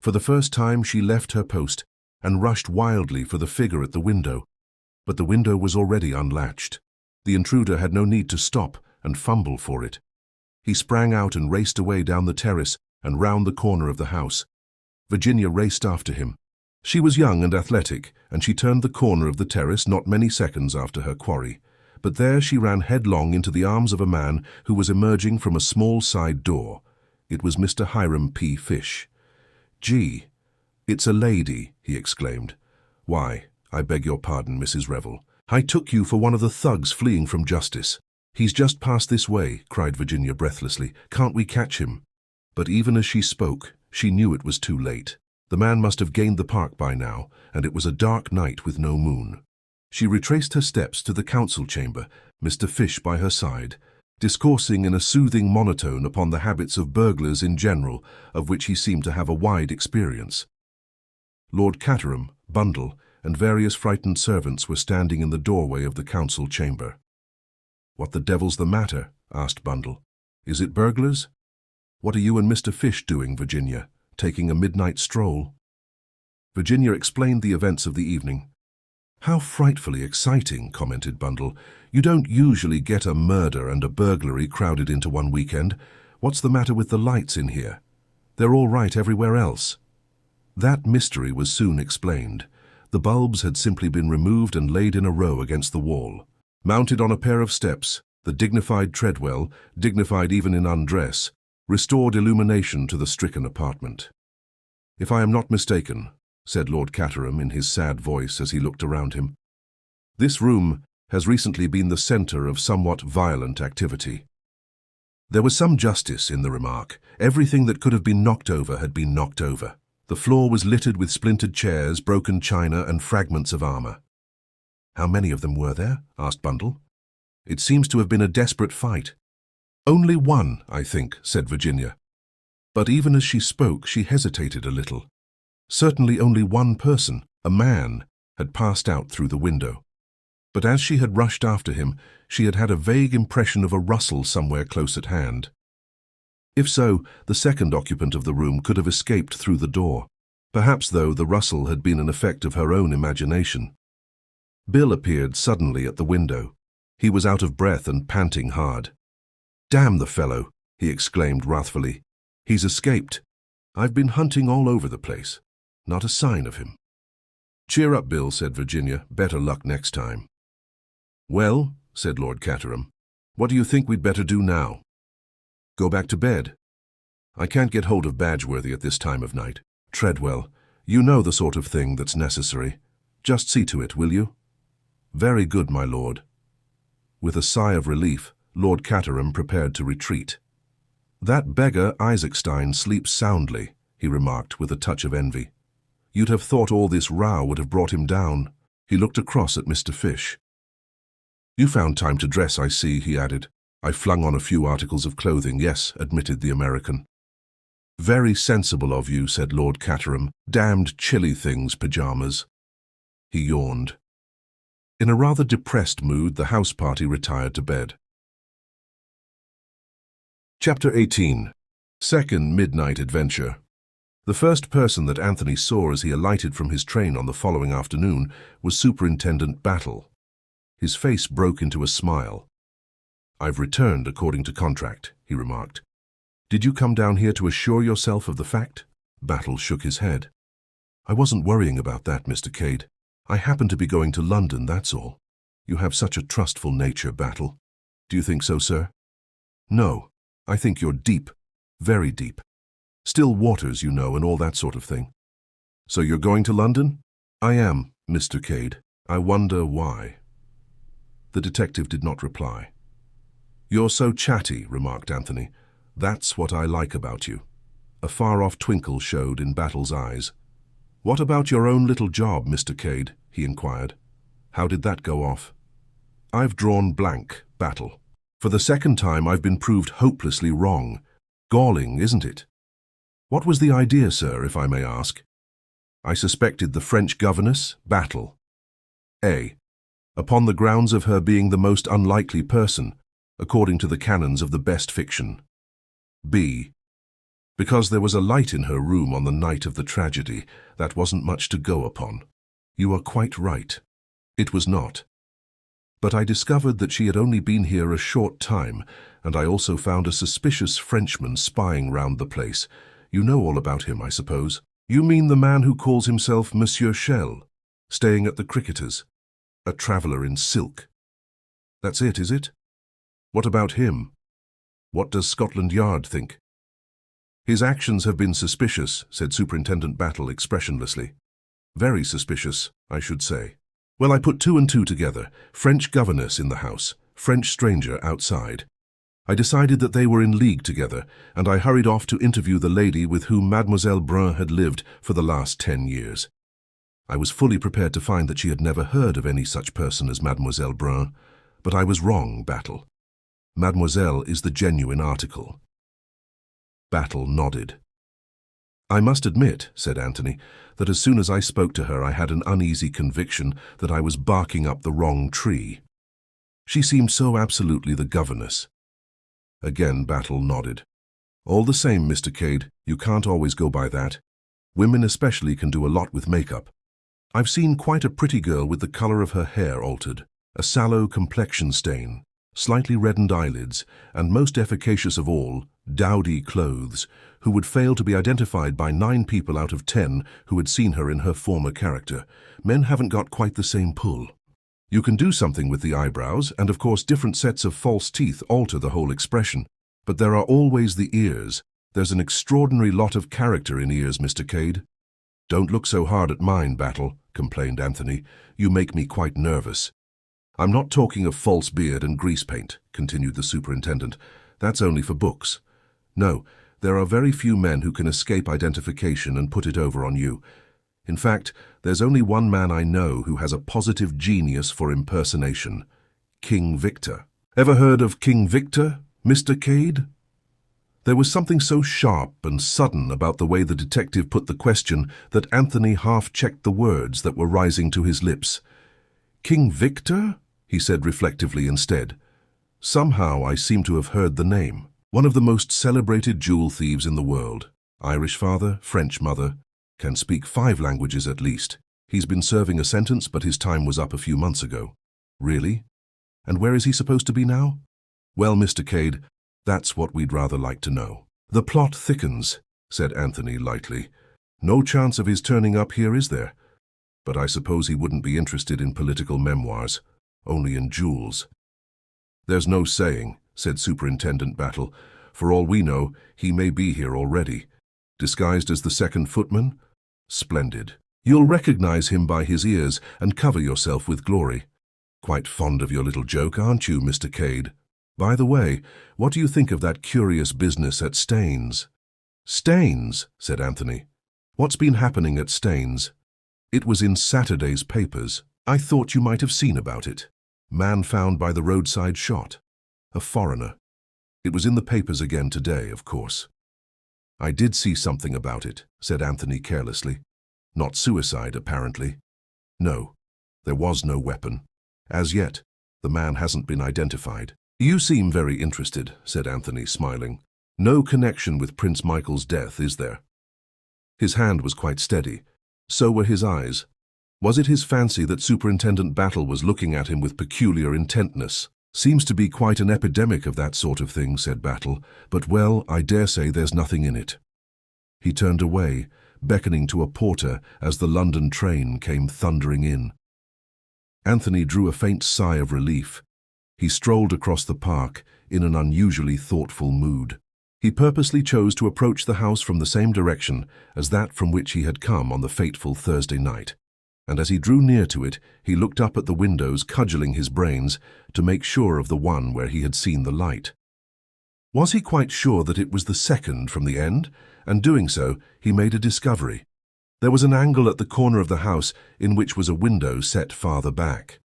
For the first time she left her post and rushed wildly for the figure at the window, but the window was already unlatched. The intruder had no need to stop and fumble for it. He sprang out and raced away down the terrace and round the corner of the house. Virginia raced after him. She was young and athletic, and she turned the corner of the terrace not many seconds after her quarry. But there she ran headlong into the arms of a man who was emerging from a small side door. It was Mr. Hiram P. Fish. "Gee, it's a lady," he exclaimed. "Why, I beg your pardon, Mrs. Revel. I took you for one of the thugs fleeing from justice." "He's just passed this way," cried Virginia breathlessly. "Can't we catch him?" But even as she spoke, she knew it was too late. The man must have gained the park by now, and it was a dark night with no moon. She retraced her steps to the council chamber, Mr. Fish by her side, discoursing in a soothing monotone upon the habits of burglars in general, of which he seemed to have a wide experience. Lord Caterham, Bundle, and various frightened servants were standing in the doorway of the council chamber. "What the devil's the matter?" asked Bundle. "Is it burglars?" "What are you and Mr. Fish doing, Virginia? Taking a midnight stroll?" Virginia explained the events of the evening. "How frightfully exciting," commented Bundle. "You don't usually get a murder and a burglary crowded into one weekend. What's the matter with the lights in here? They're all right everywhere else." That mystery was soon explained. The bulbs had simply been removed and laid in a row against the wall. Mounted on a pair of steps, the dignified Treadwell, dignified even in undress, restored illumination to the stricken apartment. "If I am not mistaken," said Lord Caterham in his sad voice as he looked around him, "this room has recently been the centre of somewhat violent activity." There was some justice in the remark. Everything that could have been knocked over had been knocked over. The floor was littered with splintered chairs, broken china, and fragments of armor. "How many of them were there?" asked Bundle. "It seems to have been a desperate fight." "Only one, I think," said Virginia. But even as she spoke, she hesitated a little. Certainly only one person, a man, had passed out through the window. But as she had rushed after him, she had had a vague impression of a rustle somewhere close at hand. If so, the second occupant of the room could have escaped through the door. Perhaps, though, the rustle had been an effect of her own imagination. Bill appeared suddenly at the window. He was out of breath and panting hard. "Damn the fellow," he exclaimed wrathfully. "He's escaped. I've been hunting all over the place. Not a sign of him." "Cheer up, Bill," said Virginia. "Better luck next time." "Well," said Lord Caterham, "what do you think we'd better do now?" "Go back to bed. I can't get hold of Badgeworthy at this time of night. Treadwell, you know the sort of thing that's necessary. Just see to it, will you?" "Very good, my lord." With a sigh of relief, Lord Caterham prepared to retreat. "That beggar Isaacstein sleeps soundly," he remarked with a touch of envy. "You'd have thought all this row would have brought him down." He looked across at Mr. Fish. "You found time to dress, I see," he added. "I flung on a few articles of clothing." "Yes," admitted the American. "Very sensible of you," said Lord Caterham. "Damned chilly things, pyjamas." He yawned. In a rather depressed mood, the house party retired to bed. Chapter 18. Second Midnight Adventure. The first person that Anthony saw as he alighted from his train on the following afternoon was Superintendent Battle. His face broke into a smile. "I've returned according to contract," he remarked. "Did you come down here to assure yourself of the fact?" Battle shook his head. "I wasn't worrying about that, Mr. Cade. I happen to be going to London, that's all." "You have such a trustful nature, Battle." "Do you think so, sir?" "No. I think you're deep, very deep. Still waters, you know, and all that sort of thing." "So you're going to London?" "I am, Mr. Cade. I wonder why." The detective did not reply. "You're so chatty," remarked Anthony. "That's what I like about you." A far-off twinkle showed in Battle's eyes. "What about your own little job, Mr. Cade?" he inquired. "How did that go off?" "I've drawn blank, Battle. For the second time I've been proved hopelessly wrong. Galling, isn't it?" "What was the idea, sir, if I may ask?" "I suspected the French governess, Battle. A. upon the grounds of her being the most unlikely person, according to the canons of the best fiction. B. Because there was a light in her room on the night of the tragedy, that wasn't much to go upon. You are quite right. It was not. But I discovered that she had only been here a short time, and I also found a suspicious Frenchman spying round the place. You know all about him, I suppose. You mean the man who calls himself Monsieur Shell, staying at the Cricketers, a traveller in silk. That's it, is it? What about him? What does Scotland Yard think? His actions have been suspicious, said Superintendent Battle expressionlessly. Very suspicious, I should say. Well, I put two and two together. French governess in the house, French stranger outside. I decided that they were in league together, and I hurried off to interview the lady with whom Mademoiselle Brun had lived for the last 10 years. I was fully prepared to find that she had never heard of any such person as Mademoiselle Brun, but I was wrong, Battle. Mademoiselle is the genuine article. Battle nodded. I must admit, said Anthony, that as soon as I spoke to her I had an uneasy conviction that I was barking up the wrong tree. She seemed so absolutely the governess. Again Battle nodded. All the same, Mr. Cade, you can't always go by that. Women especially can do a lot with makeup. I've seen quite a pretty girl with the colour of her hair altered, a sallow complexion stain, slightly reddened eyelids, and most efficacious of all, dowdy clothes, who would fail to be identified by 9 people out of 10 who had seen her in her former character. Men haven't got quite the same pull. You can do something with the eyebrows, and of course different sets of false teeth alter the whole expression. But there are always the ears. There's an extraordinary lot of character in ears, Mr. Cade. Don't look so hard at mine, Battle, complained Anthony. You make me quite nervous. I'm not talking of false beard and grease paint, continued the superintendent. That's only for books. No, there are very few men who can escape identification and put it over on you. In fact, there's only one man I know who has a positive genius for impersonation. King Victor. Ever heard of King Victor, Mr. Cade? There was something so sharp and sudden about the way the detective put the question that Anthony half-checked the words that were rising to his lips. King Victor? He said reflectively instead. Somehow I seem to have heard the name. One of the most celebrated jewel thieves in the world. Irish father, French mother. Can speak 5 languages at least. He's been serving a sentence, but his time was up a few months ago. Really? And where is he supposed to be now? Well, Mr. Cade, that's what we'd rather like to know. The plot thickens, said Anthony lightly. No chance of his turning up here, is there? But I suppose he wouldn't be interested in political memoirs, only in jewels. There's no saying, said Superintendent Battle. For all we know, he may be here already. Disguised as the second footman? Splendid. You'll recognize him by his ears and cover yourself with glory. Quite fond of your little joke, aren't you, Mr. Cade? By the way, what do you think of that curious business at Staines? Staines, said Anthony. What's been happening at Staines? It was in Saturday's papers. I thought you might have seen about it. Man found by the roadside shot. A foreigner. It was in the papers again today, of course. I did see something about it, said Anthony carelessly. Not suicide, apparently. No, there was no weapon. As yet, the man hasn't been identified. You seem very interested, said Anthony, smiling. No connection with Prince Michael's death, is there? His hand was quite steady. So were his eyes. Was it his fancy that Superintendent Battle was looking at him with peculiar intentness? Seems to be quite an epidemic of that sort of thing, said Battle, but well, I dare say there's nothing in it. He turned away, beckoning to a porter as the London train came thundering in. Anthony drew a faint sigh of relief. He strolled across the park in an unusually thoughtful mood. He purposely chose to approach the house from the same direction as that from which he had come on the fateful Thursday night. And as he drew near to it, he looked up at the windows, cudgelling his brains to make sure of the one where he had seen the light. Was he quite sure that it was the second from the end? And doing so, he made a discovery. There was an angle at the corner of the house in which was a window set farther back.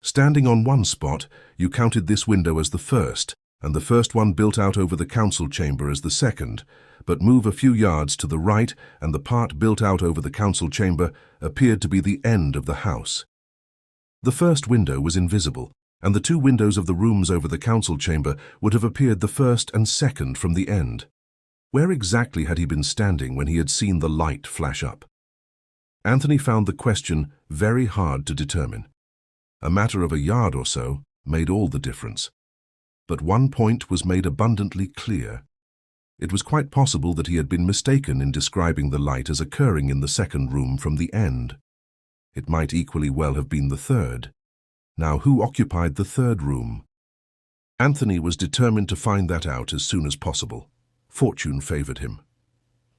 Standing on one spot, you counted this window as the first, and the first one built out over the council chamber as the second, but move a few yards to the right, and the part built out over the council chamber appeared to be the end of the house. The first window was invisible, and the two windows of the rooms over the council chamber would have appeared the first and second from the end. Where exactly had he been standing when he had seen the light flash up? Anthony found the question very hard to determine. A matter of a yard or so made all the difference. But one point was made abundantly clear. It was quite possible that he had been mistaken in describing the light as occurring in the second room from the end. It might equally well have been the third. Now, who occupied the third room? Anthony was determined to find that out as soon as possible. Fortune favored him.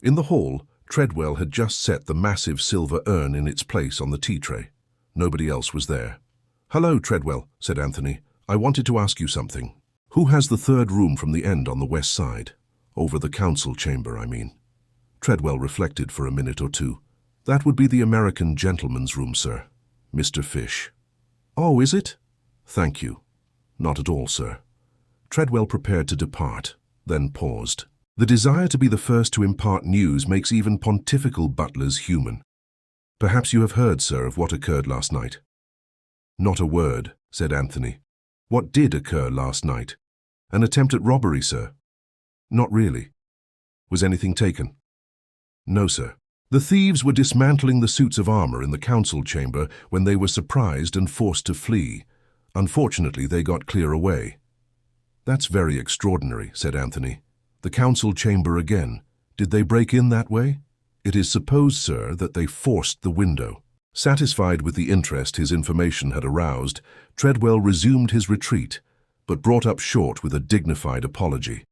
In the hall, Treadwell had just set the massive silver urn in its place on the tea tray. Nobody else was there. "Hello, Treadwell," said Anthony. "I wanted to ask you something. Who has the third room from the end on the west side? Over the council chamber, I mean." Treadwell reflected for a minute or two. "That would be the American gentleman's room, sir. Mr. Fish." "Oh, is it?" "Thank you." "Not at all, sir." Treadwell prepared to depart, then paused. The desire to be the first to impart news makes even pontifical butlers human. "Perhaps you have heard, sir, of what occurred last night." "Not a word," said Anthony. "What did occur last night? An attempt at robbery, sir." "Not really." "Was anything taken?" "No, sir. The thieves were dismantling the suits of armor in the council chamber when they were surprised and forced to flee. Unfortunately, they got clear away." "That's very extraordinary," said Anthony. "The council chamber again. Did they break in that way?" "It is supposed, sir, that they forced the window." Satisfied with the interest his information had aroused, Treadwell resumed his retreat, but brought up short with a dignified apology.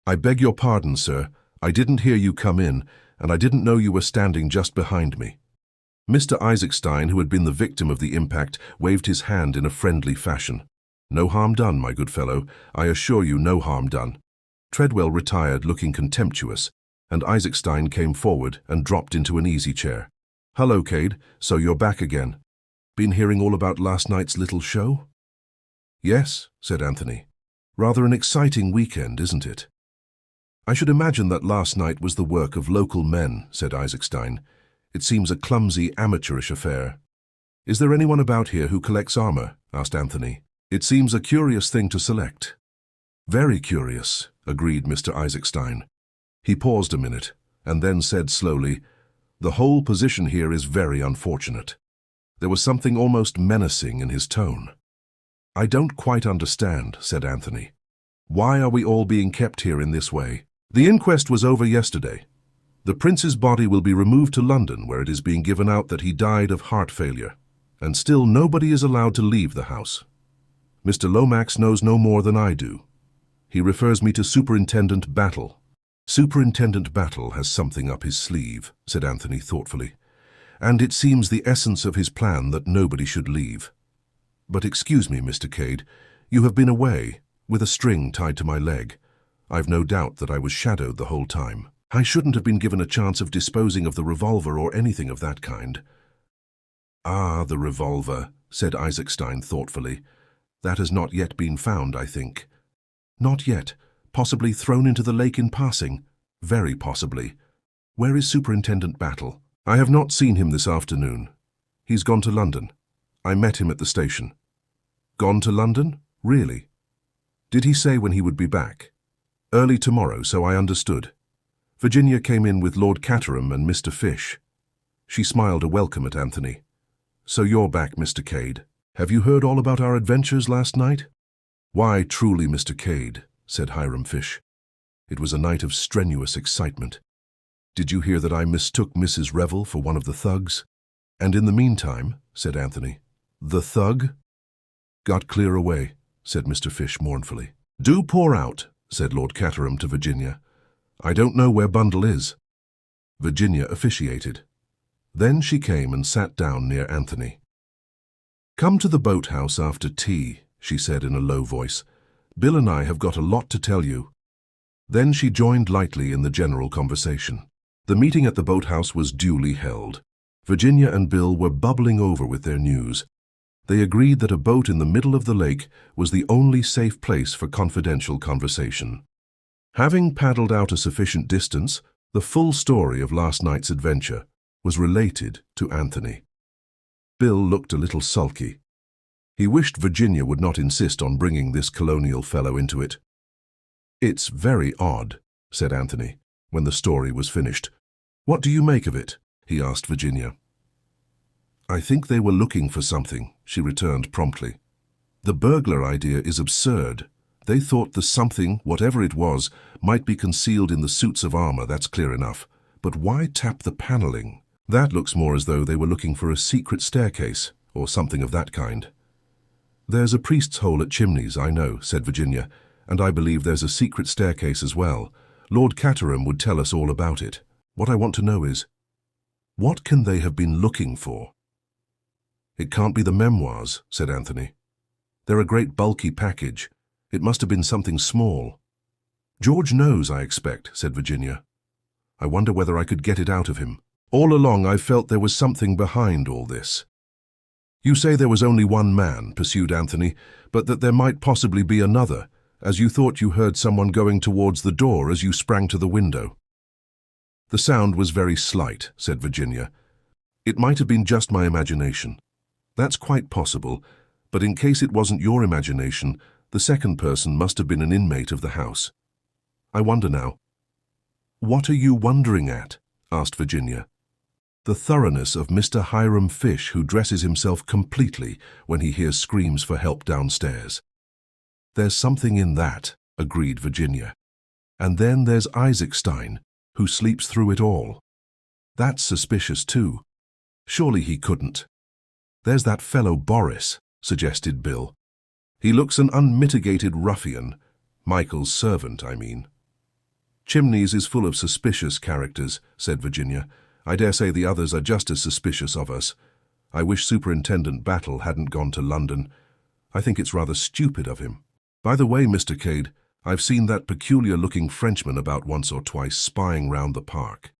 "I beg your pardon, sir. I didn't hear you come in, and I didn't know you were standing just behind me." Mr. Isaacstein, who had been the victim of the impact, waved his hand in a friendly fashion. "No harm done, my good fellow. I assure you, no harm done." Treadwell retired looking contemptuous, and Isaacstein came forward and dropped into an easy chair. "Hello, Cade. So you're back again. Been hearing all about last night's little show?" "Yes," said Anthony. "Rather an exciting weekend, isn't it?" "I should imagine that last night was the work of local men," said Isaacstein. "It seems a clumsy, amateurish affair." "Is there anyone about here who collects armor?" asked Anthony. "It seems a curious thing to select." "Very curious," agreed Mr. Isaacstein. He paused a minute, and then said slowly, "The whole position here is very unfortunate." There was something almost menacing in his tone. "I don't quite understand," said Anthony. "Why are we all being kept here in this way? The inquest was over yesterday. The prince's body will be removed to London, where it is being given out that he died of heart failure, and still nobody is allowed to leave the house. Mr. Lomax knows no more than I do. He refers me to Superintendent Battle." "Superintendent Battle has something up his sleeve," said Anthony thoughtfully, "and it seems the essence of his plan that nobody should leave. But excuse me, Mr. Cade, you have been away, with a string tied to my leg. I've no doubt that I was shadowed the whole time. I shouldn't have been given a chance of disposing of the revolver or anything of that kind." "Ah, the revolver," said Isaacstein thoughtfully. "That has not yet been found, I think." "Not yet. Possibly thrown into the lake in passing." "Very possibly. Where is Superintendent Battle?" "I have not seen him this afternoon. He's gone to London. I met him at the station." "Gone to London? Really? Did he say when he would be back?" "Early tomorrow, so I understood. Virginia came in with Lord Caterham and Mr. Fish." She smiled a welcome at Anthony. "So you're back, Mr. Cade. Have you heard all about our adventures last night?" "Why, truly, Mr. Cade," said Hiram Fish. "It was a night of strenuous excitement. Did you hear that I mistook Mrs. Revel for one of the thugs?" "And in the meantime," said Anthony. "The thug?" "Got clear away," said Mr. Fish mournfully. "Do pour out," said Lord Caterham to Virginia. "I don't know where Bundle is." Virginia officiated. Then she came and sat down near Anthony. "Come to the boathouse after tea," she said in a low voice. "Bill and I have got a lot to tell you." Then she joined lightly in the general conversation. The meeting at the boathouse was duly held. Virginia and Bill were bubbling over with their news. They agreed that a boat in the middle of the lake was the only safe place for confidential conversation. Having paddled out a sufficient distance, the full story of last night's adventure was related to Anthony. Bill looked a little sulky. He wished Virginia would not insist on bringing this colonial fellow into it. "It's very odd," said Anthony, when the story was finished. "What do you make of it?" he asked Virginia. "I think they were looking for something," she returned promptly. "The burglar idea is absurd. They thought the something, whatever it was, might be concealed in the suits of armor, that's clear enough. But why tap the paneling? That looks more as though they were looking for a secret staircase, or something of that kind." "There's a priest's hole at Chimneys, I know," said Virginia, "and I believe there's a secret staircase as well. Lord Caterham would tell us all about it. What I want to know is, what can they have been looking for?" "It can't be the memoirs," said Anthony. "They're a great bulky package. It must have been something small." "George knows, I expect," said Virginia. "I wonder whether I could get it out of him. All along I've felt there was something behind all this." "You say there was only one man," pursued Anthony, "but that there might possibly be another, as you thought you heard someone going towards the door as you sprang to the window." "The sound was very slight," said Virginia. "It might have been just my imagination." "That's quite possible, but in case it wasn't your imagination, the second person must have been an inmate of the house. I wonder now." "What are you wondering at?" asked Virginia. "The thoroughness of Mr. Hiram Fish, who dresses himself completely when he hears screams for help downstairs." "There's something in that," agreed Virginia. "And then there's Isaacstein, who sleeps through it all. That's suspicious too. Surely he couldn't." "There's that fellow Boris," suggested Bill. "He looks an unmitigated ruffian. Michael's servant, I mean." "Chimneys is full of suspicious characters," said Virginia. "I dare say the others are just as suspicious of us. I wish Superintendent Battle hadn't gone to London. I think it's rather stupid of him. By the way, Mr. Cade, I've seen that peculiar-looking Frenchman about once or twice spying round the park."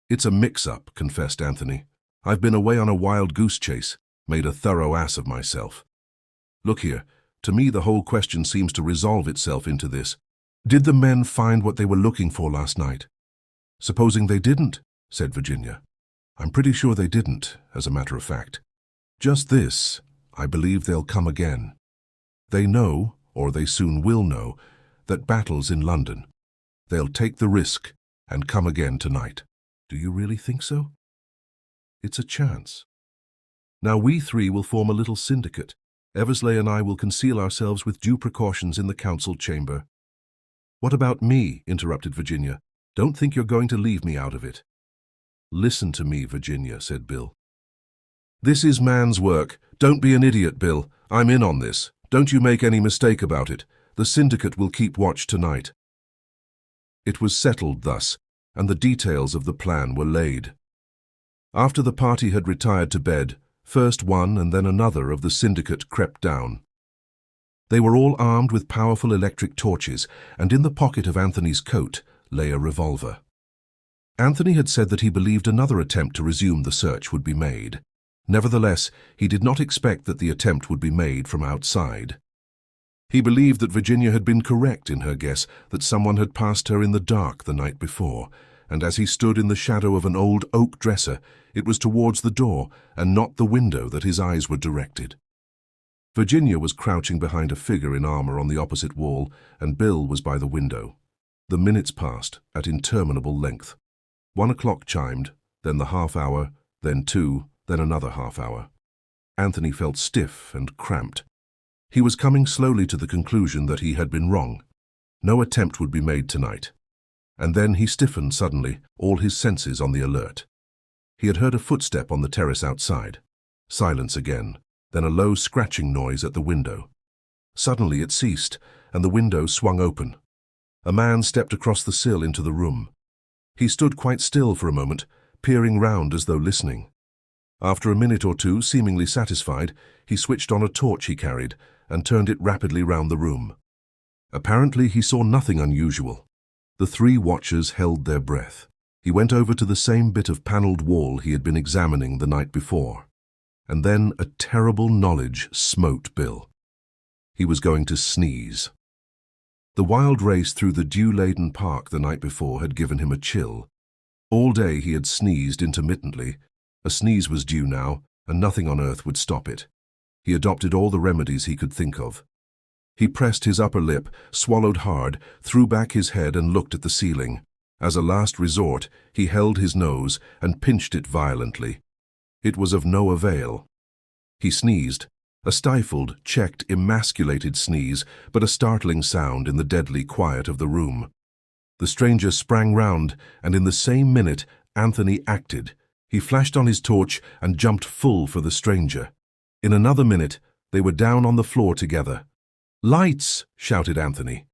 "It's a mix-up," confessed Anthony. "I've been away on a wild goose chase, made a thorough ass of myself. Look here, to me the whole question seems to resolve itself into this. Did the men find what they were looking for last night?" "Supposing they didn't," said Virginia. "I'm pretty sure they didn't, as a matter of fact. Just this, I believe they'll come again. They know, or they soon will know, that Battle's in London. They'll take the risk and come again tonight." "Do you really think so?" "It's a chance. Now we three will form a little syndicate. Eversley and I will conceal ourselves with due precautions in the council chamber." "What about me?" interrupted Virginia. "Don't think you're going to leave me out of it." "Listen to me, Virginia," said Bill. "This is man's work. Don't be an idiot, Bill. I'm in on this. Don't you make any mistake about it. The syndicate will keep watch tonight." It was settled thus, and the details of the plan were laid. After the party had retired to bed, first one and then another of the syndicate crept down. They were all armed with powerful electric torches, and in the pocket of Anthony's coat lay a revolver. Anthony had said that he believed another attempt to resume the search would be made. Nevertheless, he did not expect that the attempt would be made from outside. He believed that Virginia had been correct in her guess that someone had passed her in the dark the night before, and as he stood in the shadow of an old oak dresser, it was towards the door and not the window that his eyes were directed. Virginia was crouching behind a figure in armor on the opposite wall, and Bill was by the window. The minutes passed at interminable length. 1 o'clock chimed, then the half-hour, then 2, then another half-hour. Anthony felt stiff and cramped. He was coming slowly to the conclusion that he had been wrong. No attempt would be made tonight. And then he stiffened suddenly, all his senses on the alert. He had heard a footstep on the terrace outside. Silence again, then a low scratching noise at the window. Suddenly it ceased, and the window swung open. A man stepped across the sill into the room. He stood quite still for a moment, peering round as though listening. After a minute or two, seemingly satisfied, he switched on a torch he carried and turned it rapidly round the room. Apparently he saw nothing unusual. The three watchers held their breath. He went over to the same bit of panelled wall he had been examining the night before. And then a terrible knowledge smote Bill. He was going to sneeze. The wild race through the dew-laden park the night before had given him a chill. All day he had sneezed intermittently. A sneeze was due now, and nothing on earth would stop it. He adopted all the remedies he could think of. He pressed his upper lip, swallowed hard, threw back his head and looked at the ceiling. As a last resort, he held his nose and pinched it violently. It was of no avail. He sneezed, a stifled, checked, emasculated sneeze, but a startling sound in the deadly quiet of the room. The stranger sprang round, and in the same minute, Anthony acted. He flashed on his torch and jumped full for the stranger. In another minute, they were down on the floor together. "Lights!" shouted Anthony.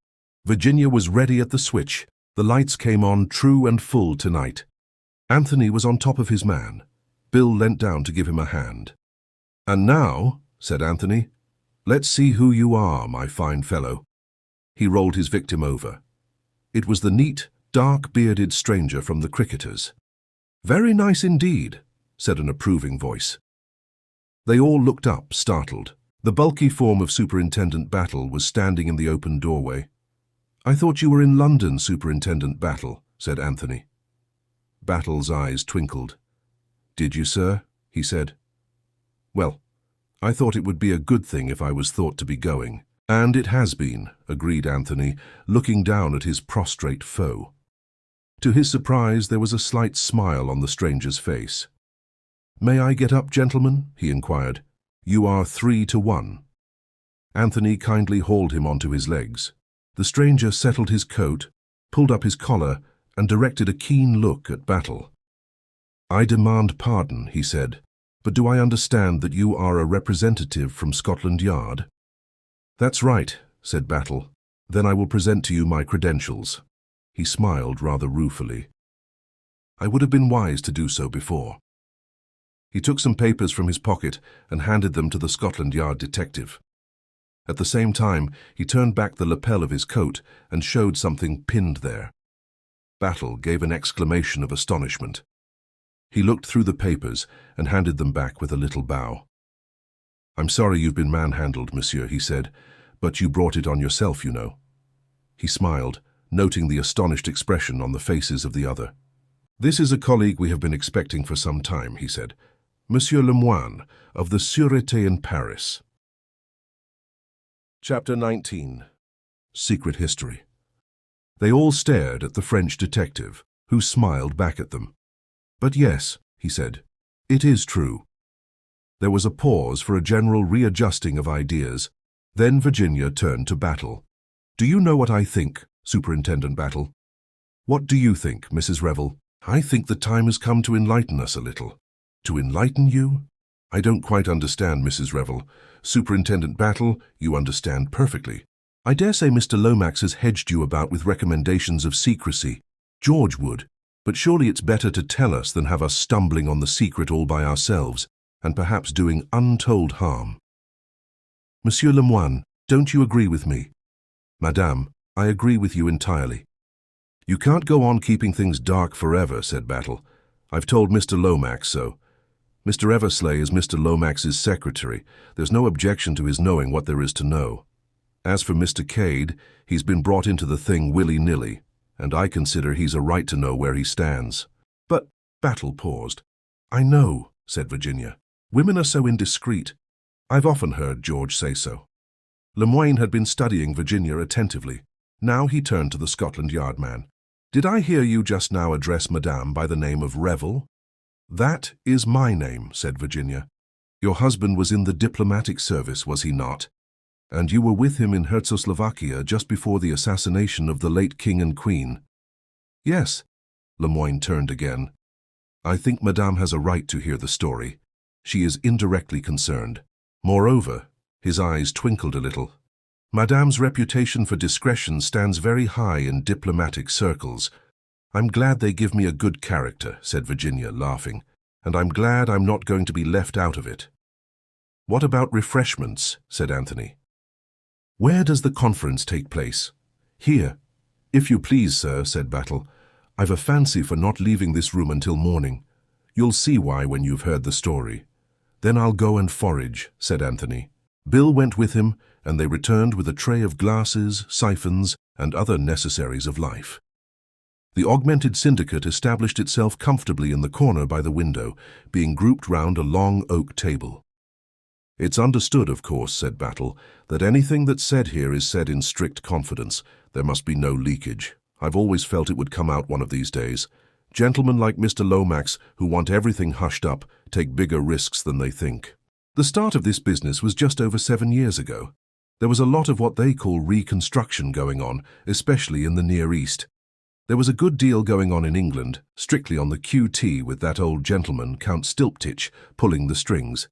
Virginia was ready at the switch. The lights came on true and full tonight. Anthony was on top of his man. Bill leant down to give him a hand. "And now," said Anthony, "let's see who you are, my fine fellow." He rolled his victim over. It was the neat, dark-bearded stranger from the cricketers. "Very nice indeed," said an approving voice. They all looked up, startled. The bulky form of Superintendent Battle was standing in the open doorway. "I thought you were in London, Superintendent Battle," said Anthony. Battle's eyes twinkled. "Did you, sir?" he said. "Well, I thought it would be a good thing if I was thought to be going." "And it has been," agreed Anthony, looking down at his prostrate foe. To his surprise, there was a slight smile on the stranger's face. "May I get up, gentlemen?" he inquired. "You are 3-1. Anthony kindly hauled him onto his legs. The stranger settled his coat, pulled up his collar, and directed a keen look at Battle. "I demand pardon," he said, "but do I understand that you are a representative from Scotland Yard?" "That's right," said Battle. "Then I will present to you my credentials." He smiled rather ruefully. "I would have been wise to do so before." He took some papers from his pocket and handed them to the Scotland Yard detective. At the same time, he turned back the lapel of his coat and showed something pinned there. Battle gave an exclamation of astonishment. He looked through the papers and handed them back with a little bow. "I'm sorry you've been manhandled, monsieur," he said, "but you brought it on yourself, you know." He smiled, noting the astonished expression on the faces of the other. "This is a colleague we have been expecting for some time," he said. "Monsieur Lemoine, of the Sûreté in Paris." Chapter 19. Secret History. They all stared at the French detective, who smiled back at them. "But yes," he said, "it is true." There was a pause for a general readjusting of ideas. Then Virginia turned to Battle. "Do you know what I think, Superintendent Battle?" "What do you think, Mrs. Revel?" "I think the time has come to enlighten us a little." "To enlighten you?" "I don't quite understand, Mrs. Revel. Superintendent Battle, you understand perfectly. I dare say Mr. Lomax has hedged you about with recommendations of secrecy. George would. But surely it's better to tell us than have us stumbling on the secret all by ourselves, and perhaps doing untold harm." "Monsieur Lemoine, don't you agree with me?" "Madame, I agree with you entirely." "You can't go on keeping things dark forever," said Battle. "I've told Mr. Lomax so. Mr. Eversley is Mr. Lomax's secretary. There's no objection to his knowing what there is to know. As for Mr. Cade, he's been brought into the thing willy-nilly, and I consider he's a right to know where he stands." "But—" Battle paused. "I know," said Virginia. "Women are so indiscreet. I've often heard George say so." Lemoine had been studying Virginia attentively. Now he turned to the Scotland Yard man. "Did I hear you just now address Madame by the name of Revel?" "That is my name," said Virginia. "Your husband was in the diplomatic service, was he not? And you were with him in Czechoslovakia just before the assassination of the late King and Queen?" "Yes." Lemoine turned again. "I think Madame has a right to hear the story. She is indirectly concerned. Moreover," his eyes twinkled a little, "Madame's reputation for discretion stands very high in diplomatic circles. I'm glad they give me a good character," said Virginia, laughing, "and I'm glad I'm not going to be left out of it." "What about refreshments?" said Anthony. "Where does the conference take place?" "Here." "If you please, sir," said Battle. "I've a fancy for not leaving this room until morning. You'll see why when you've heard the story." "Then I'll go and forage," said Anthony. Bill went with him, and they returned with a tray of glasses, siphons, and other necessaries of life. The augmented syndicate established itself comfortably in the corner by the window, being grouped round a long oak table. "It's understood, of course," said Battle, "that anything that's said here is said in strict confidence. There must be no leakage. I've always felt it would come out one of these days. Gentlemen like Mr. Lomax, who want everything hushed up, take bigger risks than they think." The start of this business was just over 7 years ago. There was a lot of what they call reconstruction going on, especially in the Near East. There was a good deal going on in England, strictly on the QT, with that old gentleman, Count Stilptich, pulling the strings.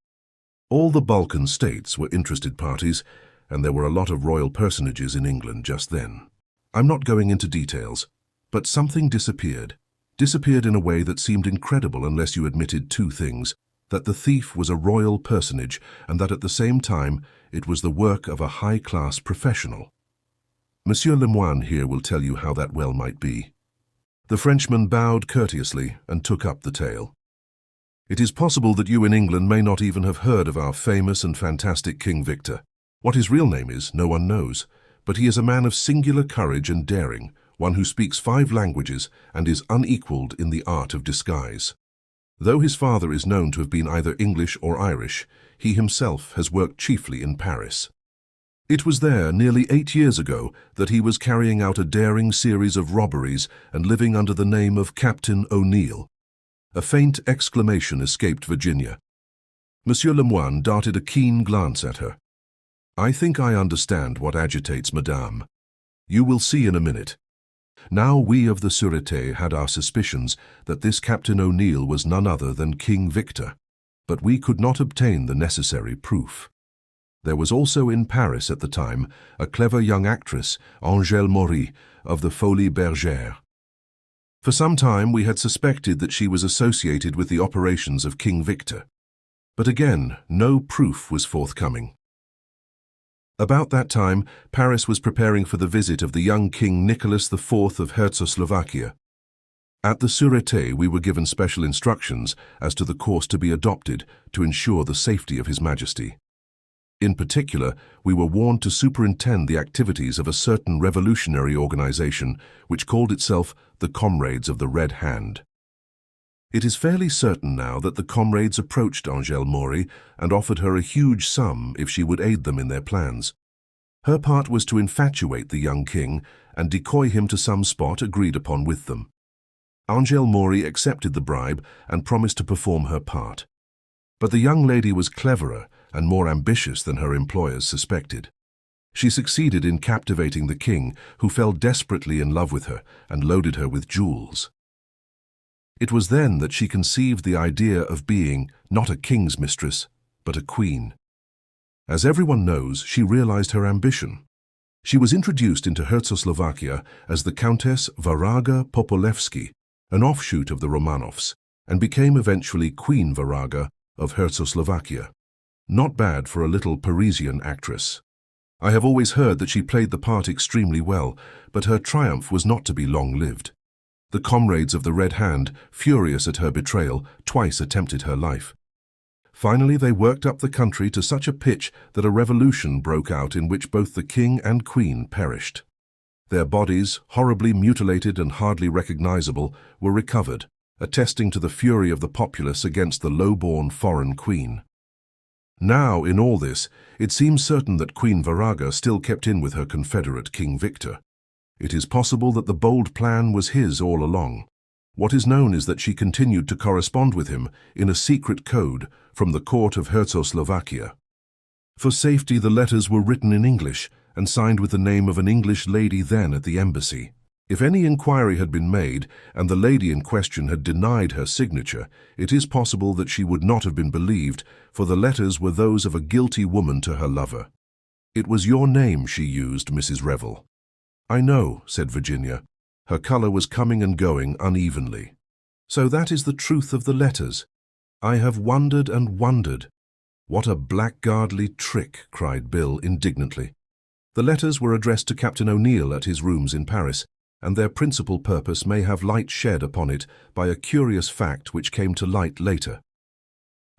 All the Balkan states were interested parties, and there were a lot of royal personages in England just then. I'm not going into details, but something disappeared. Disappeared in a way that seemed incredible unless you admitted two things: that the thief was a royal personage, and that at the same time it was the work of a high-class professional. Monsieur Lemoine here will tell you how that well might be. The Frenchman bowed courteously and took up the tale. "It is possible that you in England may not even have heard of our famous and fantastic King Victor. What his real name is, no one knows, but he is a man of singular courage and daring, one who speaks 5 languages and is unequalled in the art of disguise. Though his father is known to have been either English or Irish, he himself has worked chiefly in Paris. It was there, nearly 8 years ago, that he was carrying out a daring series of robberies and living under the name of Captain O'Neill." A faint exclamation escaped Virginia. Monsieur Lemoine darted a keen glance at her. "I think I understand what agitates Madame. You will see in a minute. Now we of the Sûreté had our suspicions that this Captain O'Neill was none other than King Victor, but we could not obtain the necessary proof. There was also in Paris at the time a clever young actress, Angèle Maury, of the Folies Bergère. For some time we had suspected that she was associated with the operations of King Victor, but again no proof was forthcoming. About that time, Paris was preparing for the visit of the young King Nicholas IV of Czechoslovakia. At the Sûreté we were given special instructions as to the course to be adopted to ensure the safety of His Majesty. In particular, we were warned to superintend the activities of a certain revolutionary organization which called itself the Comrades of the Red Hand. It is fairly certain now that the comrades approached Angèle Maury and offered her a huge sum if she would aid them in their plans. Her part was to infatuate the young king and decoy him to some spot agreed upon with them. Angèle Maury accepted the bribe and promised to perform her part. But the young lady was cleverer and more ambitious than her employers suspected. She succeeded in captivating the king, who fell desperately in love with her and loaded her with jewels. It was then that she conceived the idea of being not a king's mistress, but a queen. As everyone knows, she realized her ambition. She was introduced into Czechoslovakia as the Countess Varaga Popolevsky, an offshoot of the Romanovs, and became eventually Queen Varaga of Czechoslovakia. Not bad for a little Parisian actress. I have always heard that she played the part extremely well, but her triumph was not to be long-lived. The comrades of the Red Hand, furious at her betrayal, twice attempted her life. Finally, they worked up the country to such a pitch that a revolution broke out in which both the king and queen perished. Their bodies, horribly mutilated and hardly recognizable, were recovered, attesting to the fury of the populace against the low-born foreign queen. Now, in all this, it seems certain that Queen Varaga still kept in with her confederate King Victor. It is possible that the bold plan was his all along. What is known is that she continued to correspond with him in a secret code from the court of Czechoslovakia. For safety, the letters were written in English and signed with the name of an English lady then at the embassy. If any inquiry had been made and the lady in question had denied her signature, it is possible that she would not have been believed, for the letters were those of a guilty woman to her lover. "It was your name she used, Mrs. Revel." "I know," said Virginia. Her color was coming and going unevenly. "So that is the truth of the letters. I have wondered and wondered." "What a blackguardly trick," cried Bill indignantly. The letters were addressed to Captain O'Neill at his rooms in Paris, and their principal purpose may have light shed upon it by a curious fact which came to light later.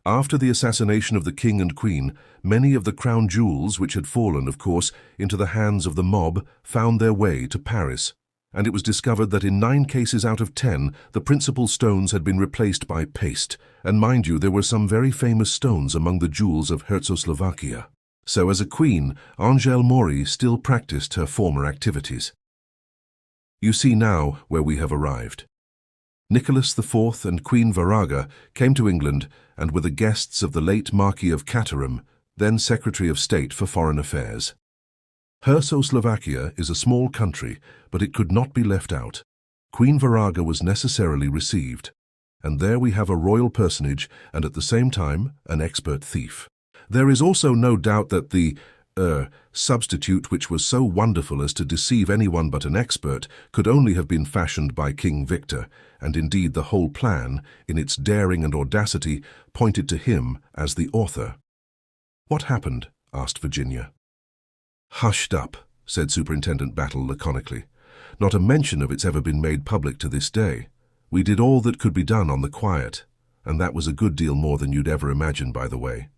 After the assassination of the king and queen, many of the crown jewels, which had fallen, of course, into the hands of the mob, found their way to Paris. and it was discovered that in 9 cases out of 10, the principal stones had been replaced by paste, and mind you, there were some very famous stones among the jewels of Czechoslovakia. So as a queen, Angèle Maury still practiced her former activities. You see now where we have arrived. Nicholas IV and Queen Varaga came to England and were the guests of the late Marquis of Caterham, then Secretary of State for Foreign Affairs. Czechoslovakia is a small country, but it could not be left out. Queen Varaga was necessarily received, and there we have a royal personage and at the same time an expert thief. There is also no doubt that the substitute which was so wonderful as to deceive anyone but an expert could only have been fashioned by King Victor, and indeed the whole plan, in its daring and audacity, pointed to him as the author. "What happened?" asked Virginia. "Hushed up," said Superintendent Battle laconically. "Not a mention of it's ever been made public to this day. We did all that could be done on the quiet, and that was a good deal more than you'd ever imagine, by the way.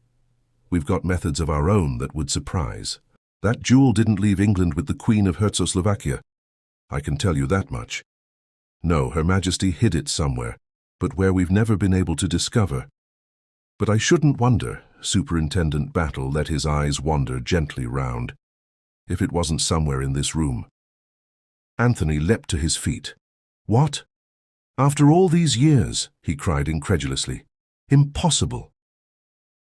We've got methods of our own that would surprise. That jewel didn't leave England with the Queen of Czechoslovakia. I can tell you that much. No, Her Majesty hid it somewhere, but where we've never been able to discover. But I shouldn't wonder," Superintendent Battle let his eyes wander gently round, "if it wasn't somewhere in this room." Anthony leapt to his feet. "What? After all these years?" he cried incredulously. "Impossible."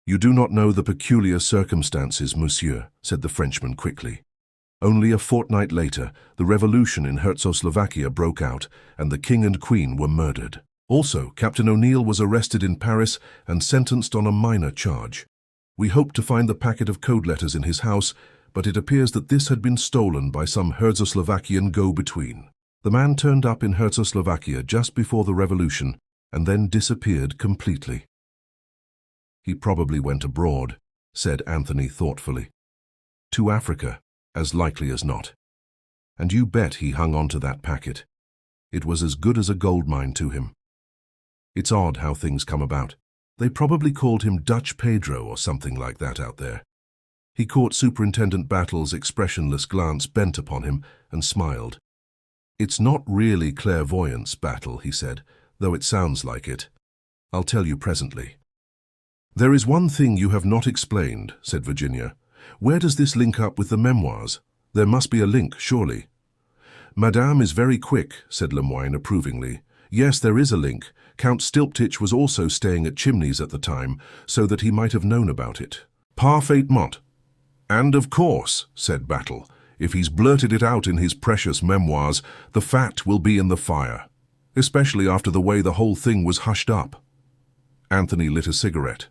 "You do not know the peculiar circumstances, monsieur," said the Frenchman quickly. "Only a fortnight later, the revolution in Czechoslovakia broke out, and the king and queen were murdered. Also, Captain O'Neill was arrested in Paris and sentenced on a minor charge. We hoped to find the packet of code letters in his house, but it appears that this had been stolen by some Czechoslovakian go-between. The man turned up in Czechoslovakia just before the revolution and then disappeared completely." "He probably went abroad," said Anthony thoughtfully. "To Africa, as likely as not. And you bet he hung on to that packet. It was as good as a gold mine to him. It's odd how things come about. They probably called him Dutch Pedro or something like that out there." He caught Superintendent Battle's expressionless glance bent upon him and smiled. "It's not really clairvoyance, Battle," he said, "though it sounds like it. I'll tell you presently." "There is one thing you have not explained," said Virginia. "Where does this link up with the memoirs? There must be a link, surely." "Madame is very quick," said Lemoyne approvingly. "Yes, there is a link. Count Stilptich was also staying at Chimneys at the time, so that he might have known about it." "Parfaitement." "And of course," said Battle, "if he's blurted it out in his precious memoirs, the fat will be in the fire, especially after the way the whole thing was hushed up." Anthony lit a cigarette.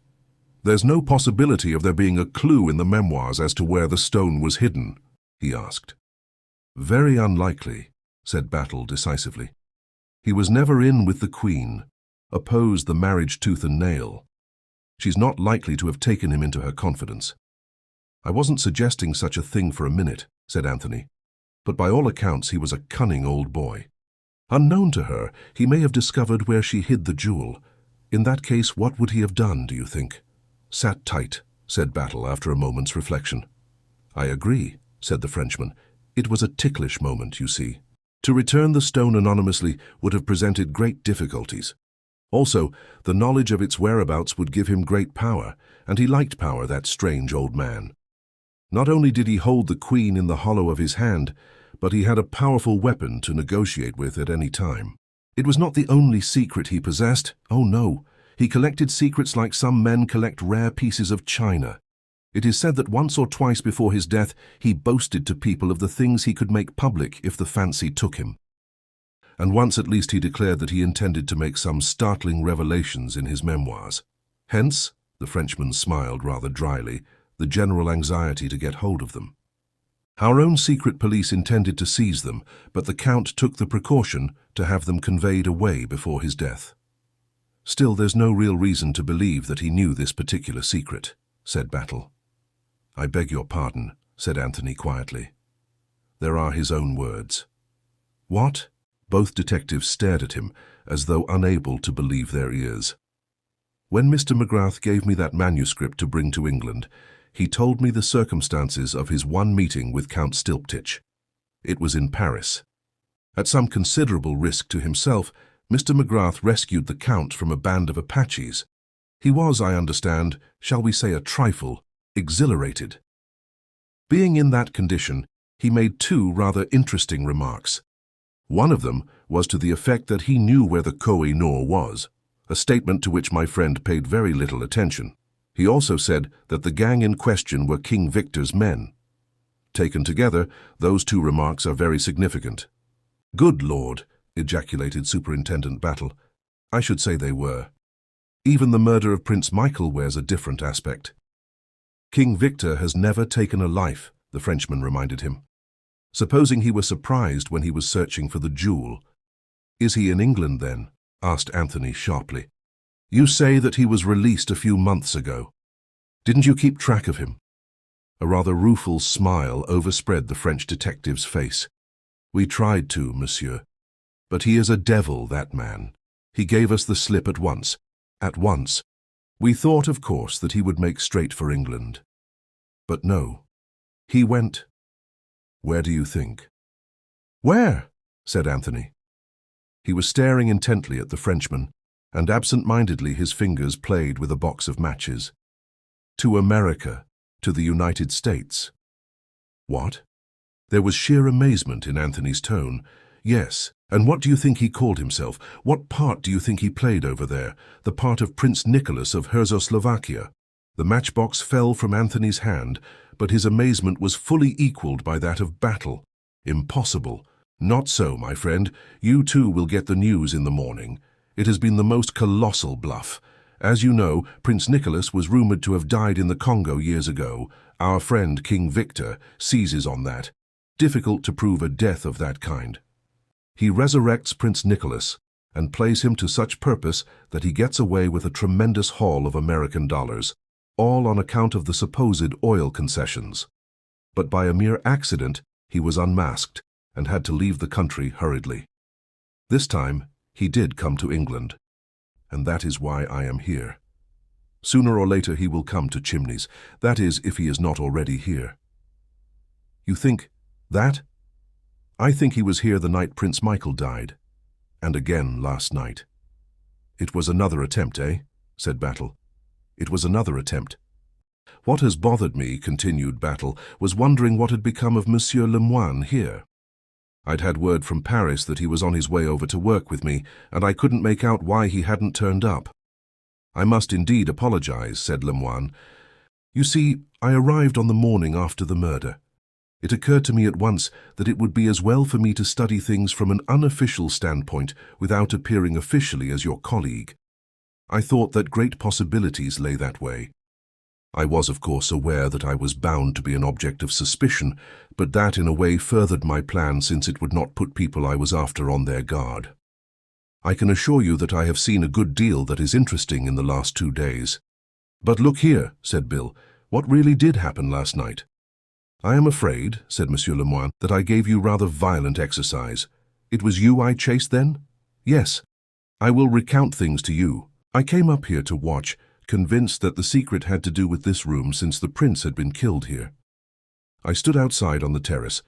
"There's no possibility of there being a clue in the memoirs as to where the stone was hidden?" he asked. "Very unlikely," said Battle decisively. "He was never in with the Queen, opposed the marriage tooth and nail. She's not likely to have taken him into her confidence." "I wasn't suggesting such a thing for a minute," said Anthony, "but by all accounts he was a cunning old boy. Unknown to her, he may have discovered where she hid the jewel. In that case, what would he have done, do you think?" "Sat tight," said Battle after a moment's reflection. "I agree," said the Frenchman. "It was a ticklish moment, you see. To return the stone anonymously would have presented great difficulties. Also, the knowledge of its whereabouts would give him great power, and he liked power, that strange old man. Not only did he hold the Queen in the hollow of his hand, but he had a powerful weapon to negotiate with at any time. It was not the only secret he possessed. Oh no, he collected secrets like some men collect rare pieces of china. It is said that once or twice before his death he boasted to people of the things he could make public if the fancy took him. And once at least he declared that he intended to make some startling revelations in his memoirs. Hence, the Frenchman smiled rather dryly, the general anxiety to get hold of them. Our own secret police intended to seize them, but the Count took the precaution to have them conveyed away before his death. Still, there's no real reason to believe that he knew this particular secret," said Battle. "I beg your pardon," said Anthony quietly. "There are his own words." "What?" Both detectives stared at him, as though unable to believe their ears. "When Mr. McGrath gave me that manuscript to bring to England, he told me the circumstances of his one meeting with Count Stilptich. It was in Paris. At some considerable risk to himself, Mr. McGrath rescued the Count from a band of Apaches. He was, I understand, shall we say a trifle, exhilarated. Being in that condition, he made two rather interesting remarks. One of them was to the effect that he knew where the Koh-i-Noor was, a statement to which my friend paid very little attention. He also said that the gang in question were King Victor's men. Taken together, those two remarks are very significant. "Good Lord," ejaculated Superintendent Battle. "I should say they were. Even the murder of Prince Michael wears a different aspect." "King Victor has never taken a life," the Frenchman reminded him. "Supposing he was surprised when he was searching for the jewel." "Is he in England, then?" asked Anthony sharply. "You say that he was released a few months ago. Didn't you keep track of him?" A rather rueful smile overspread the French detective's face. "We tried to, monsieur. But he is a devil, that man. He gave us the slip at once. At once. We thought, of course, that he would make straight for England. But no. He went— Where do you think?" "Where?" said Anthony. He was staring intently at the Frenchman, and absent-mindedly his fingers played with a box of matches. "To America, to the United States." "What?" There was sheer amazement in Anthony's tone. "Yes, and what do you think he called himself? What part do you think he played over there? The part of Prince Nicholas of Czechoslovakia?" The matchbox fell from Anthony's hand, but his amazement was fully equaled by that of Battle. "Impossible. Not so, my friend. You too will get the news in the morning. It has been the most colossal bluff. As you know, Prince Nicholas was rumored to have died in the Congo years ago. Our friend King Victor seizes on that. Difficult to prove a death of that kind. He resurrects Prince Nicholas and plays him to such purpose that he gets away with a tremendous haul of American dollars, all on account of the supposed oil concessions. But by a mere accident, he was unmasked and had to leave the country hurriedly. This time, he did come to England, and that is why I am here. Sooner or later he will come to Chimneys, that is, if he is not already here." "You think that?" "I think he was here the night Prince Michael died, and again last night." "It was another attempt, eh?" said Battle. "It was another attempt." "What has bothered me," continued Battle, "was wondering what had become of Monsieur Lemoine here. I'd had word from Paris that he was on his way over to work with me, and I couldn't make out why he hadn't turned up." "I must indeed apologize," said Lemoine. "You see, I arrived on the morning after the murder. It occurred to me at once that it would be as well for me to study things from an unofficial standpoint without appearing officially as your colleague. I thought that great possibilities lay that way. I was, of course, aware that I was bound to be an object of suspicion, but that in a way furthered my plan since it would not put people I was after on their guard. I can assure you that I have seen a good deal that is interesting in the last 2 days. But look here," said Bill, "what really did happen last night?" "I am afraid," said Monsieur Lemoine, "that I gave you rather violent exercise. It was you I chased then?" "Yes. I will recount things to you. I came up here to watch, convinced that the secret had to do with this room since the prince had been killed here. I stood outside on the terrace.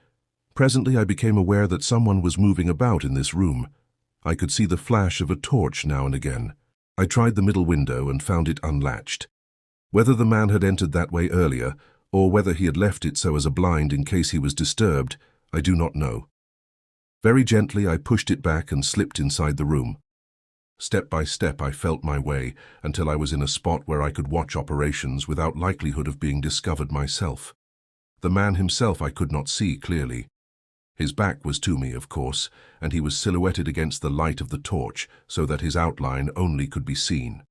Presently I became aware that someone was moving about in this room. I could see the flash of a torch now and again. I tried the middle window and found it unlatched. Whether the man had entered that way earlier, or whether he had left it so as a blind in case he was disturbed, I do not know. Very gently I pushed it back and slipped inside the room. Step by step I felt my way until I was in a spot where I could watch operations without likelihood of being discovered myself. The man himself I could not see clearly. His back was to me, of course, and he was silhouetted against the light of the torch so that his outline only could be seen.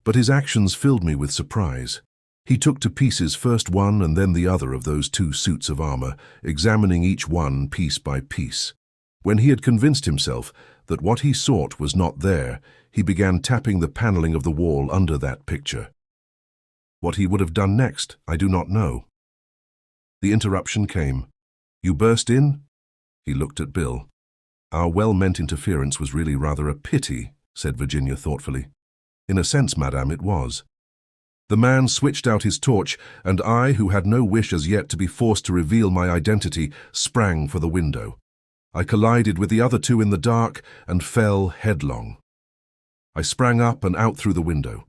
But his actions filled me with surprise. He took to pieces first one and then the other of those 2 suits of armor, examining each one piece by piece. When he had convinced himself that what he sought was not there, he began tapping the paneling of the wall under that picture. What he would have done next, I do not know. The interruption came. "You burst in?" He looked at Bill. "Our well-meant interference was really rather a pity," said Virginia thoughtfully. "In a sense, madame, it was." The man switched out his torch, and I, who had no wish as yet to be forced to reveal my identity, sprang for the window. I collided with the other two in the dark and fell headlong. I sprang up and out through the window.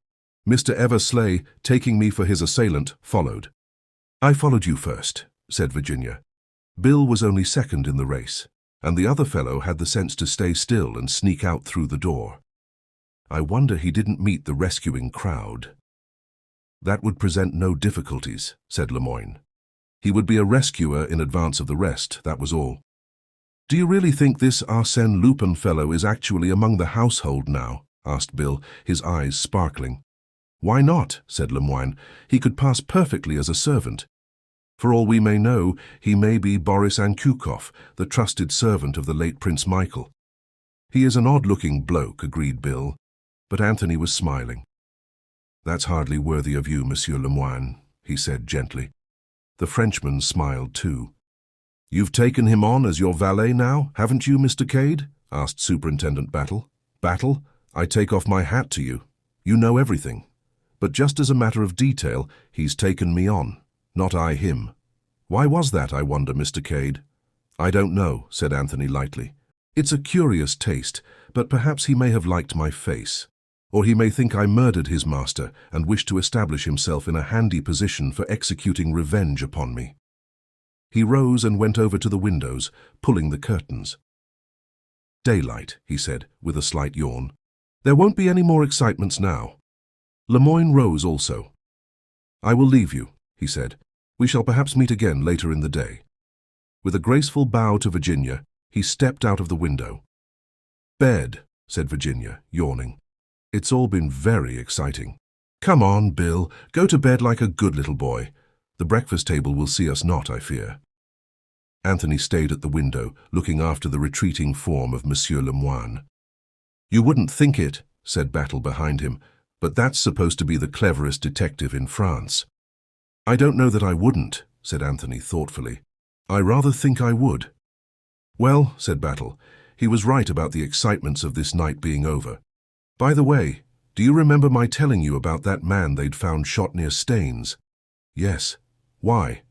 Mr. Eversley, taking me for his assailant, followed. I followed you first, said Virginia. Bill was only second in the race, and the other fellow had the sense to stay still and sneak out through the door. I wonder he didn't meet the rescuing crowd. That would present no difficulties, said Lemoyne. He would be a rescuer in advance of the rest, that was all. Do you really think this Arsène Lupin fellow is actually among the household now? Asked Bill, his eyes sparkling. Why not? Said Lemoyne. He could pass perfectly as a servant. For all we may know, he may be Boris Ankukhov, the trusted servant of the late Prince Michael. He is an odd-looking bloke, agreed Bill, but Anthony was smiling. That's hardly worthy of you, Monsieur Lemoyne, he said gently. The Frenchman smiled too. You've taken him on as your valet now, haven't you, Mr. Cade? Asked Superintendent Battle. Battle, I take off my hat to you. You know everything. But just as a matter of detail, he's taken me on, not I him. Why was that, I wonder, Mr. Cade? I don't know, said Anthony lightly. It's a curious taste, but perhaps he may have liked my face. Or he may think I murdered his master and wished to establish himself in a handy position for executing revenge upon me. He rose and went over to the windows, pulling the curtains. Daylight, he said, with a slight yawn. There won't be any more excitements now. Lemoyne rose also. I will leave you, he said. We shall perhaps meet again later in the day. With a graceful bow to Virginia, he stepped out of the window. Bed, said Virginia, yawning. It's all been very exciting. Come on, Bill, go to bed like a good little boy. The breakfast table will see us not, I fear. Anthony stayed at the window, looking after the retreating form of Monsieur Lemoyne. You wouldn't think it, said Battle behind him, but that's supposed to be the cleverest detective in France. I don't know that I wouldn't, said Anthony thoughtfully. I rather think I would. Well, said Battle, he was right about the excitements of this night being over. By the way, do you remember my telling you about that man they'd found shot near Staines? Yes. Why?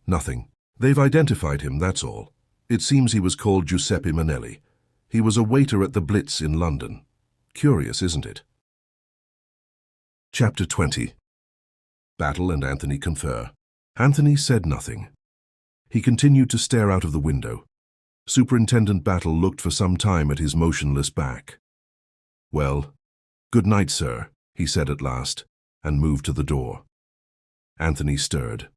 Nothing. They've identified him, that's all. It seems he was called Giuseppe Manelli. He was a waiter at the Blitz in London. Curious, isn't it? Chapter 20. Battle and Anthony confer. Anthony said nothing. He continued to stare out of the window. Superintendent Battle looked for some time at his motionless back. Well, good night, sir, he said at last, and moved to the door. Anthony stirred.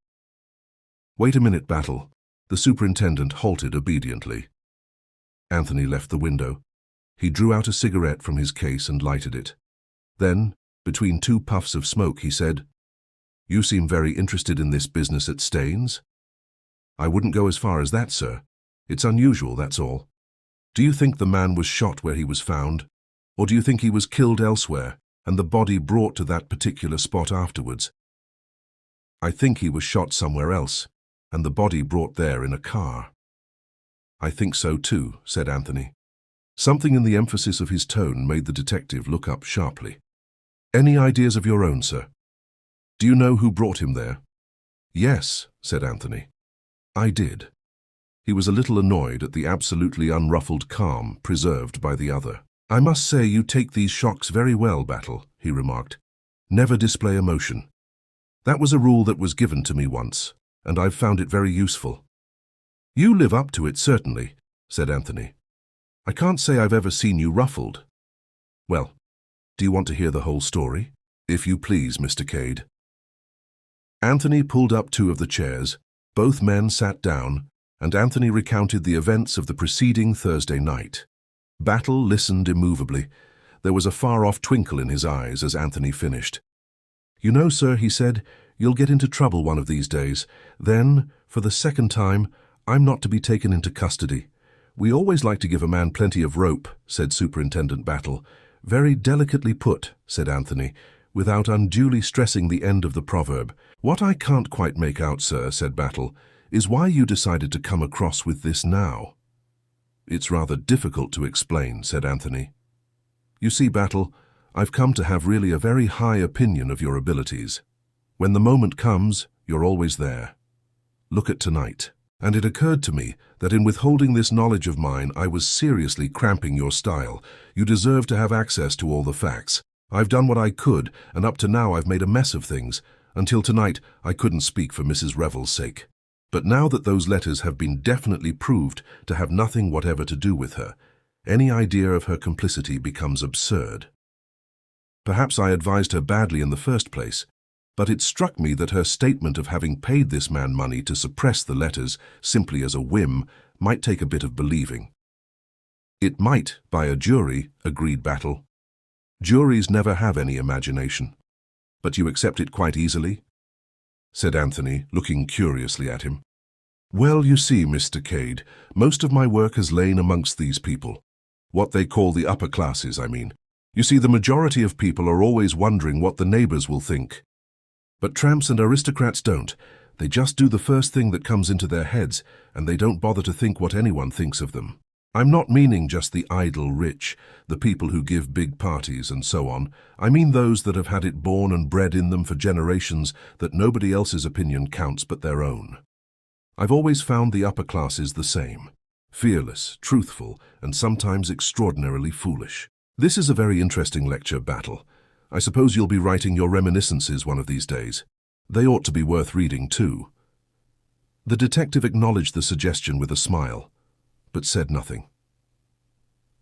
Wait a minute, Battle. The superintendent halted obediently. Anthony left the window. He drew out a cigarette from his case and lighted it. Then, between two puffs of smoke, he said, You seem very interested in this business at Staines? I wouldn't go as far as that, sir. It's unusual, that's all. Do you think the man was shot where he was found? Or do you think he was killed elsewhere, and the body brought to that particular spot afterwards? I think he was shot somewhere else, and the body brought there in a car. I think so too, said Anthony. Something in the emphasis of his tone made the detective look up sharply. Any ideas of your own, sir? Do you know who brought him there? Yes, said Anthony. I did. He was a little annoyed at the absolutely unruffled calm preserved by the other. I must say you take these shocks very well, Battle, he remarked. Never display emotion. That was a rule that was given to me once, and I've found it very useful. You live up to it, certainly, said Anthony. I can't say I've ever seen you ruffled. Well, do you want to hear the whole story? If you please, Mr. Cade. Anthony pulled up two of the chairs, both men sat down, and Anthony recounted the events of the preceding Thursday night. Battle listened immovably. There was a far-off twinkle in his eyes as Anthony finished. You know, sir, he said, you'll get into trouble one of these days. Then, for the second time, I'm not to be taken into custody. We always like to give a man plenty of rope, said Superintendent Battle. Very delicately put, said Anthony, without unduly stressing the end of the proverb. What I can't quite make out, sir, said Battle, is why you decided to come across with this now. It's rather difficult to explain, said Anthony. You see, Battle, I've come to have really a very high opinion of your abilities. When the moment comes, you're always there. Look at tonight. And it occurred to me that in withholding this knowledge of mine, I was seriously cramping your style. You deserve to have access to all the facts. I've done what I could, and up to now I've made a mess of things. Until tonight, I couldn't speak for Mrs. Revel's sake. But now that those letters have been definitely proved to have nothing whatever to do with her, any idea of her complicity becomes absurd. Perhaps I advised her badly in the first place, but it struck me that her statement of having paid this man money to suppress the letters simply as a whim might take a bit of believing. It might by a jury, agreed Battle. Juries never have any imagination. But you accept it quite easily? Said Anthony, looking curiously at him. Well, you see, Mr. Cade, most of my work has lain amongst these people. What they call the upper classes, I mean. You see, the majority of people are always wondering what the neighbors will think. But tramps and aristocrats don't. They just do the first thing that comes into their heads, and they don't bother to think what anyone thinks of them. I'm not meaning just the idle rich, the people who give big parties and so on. I mean those that have had it born and bred in them for generations that nobody else's opinion counts but their own. I've always found the upper classes the same. Fearless, truthful, and sometimes extraordinarily foolish. This is a very interesting lecture, Battle. I suppose you'll be writing your reminiscences one of these days. They ought to be worth reading, too. The detective acknowledged the suggestion with a smile, but said nothing.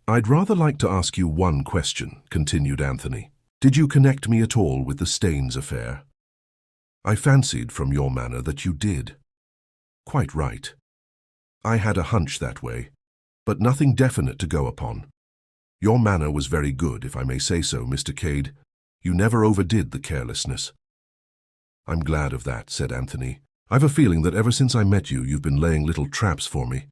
I'd rather like to ask you one question, continued Anthony. Did you connect me at all with the Staines affair? I fancied from your manner that you did. Quite right. I had a hunch that way, but nothing definite to go upon. Your manner was very good, if I may say so, Mr. Cade. You never overdid the carelessness. I'm glad of that, said Anthony. I've a feeling that ever since I met you, you've been laying little traps for me.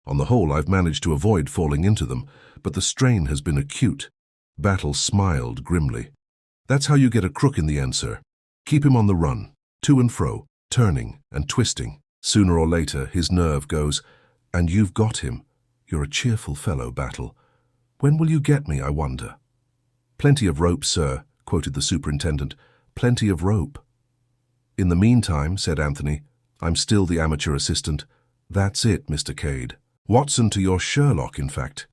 On the whole, I've managed to avoid falling into them, but the strain has been acute. Battle smiled grimly. That's how you get a crook in the end, sir. Keep him on the run, to and fro, turning and twisting. Sooner or later, his nerve goes, and you've got him. You're a cheerful fellow, Battle. When will you get me, I wonder? Plenty of rope, sir, quoted the superintendent. Plenty of rope. In the meantime, said Anthony, I'm still the amateur assistant. That's it, Mr. Cade. Watson to your Sherlock, in fact.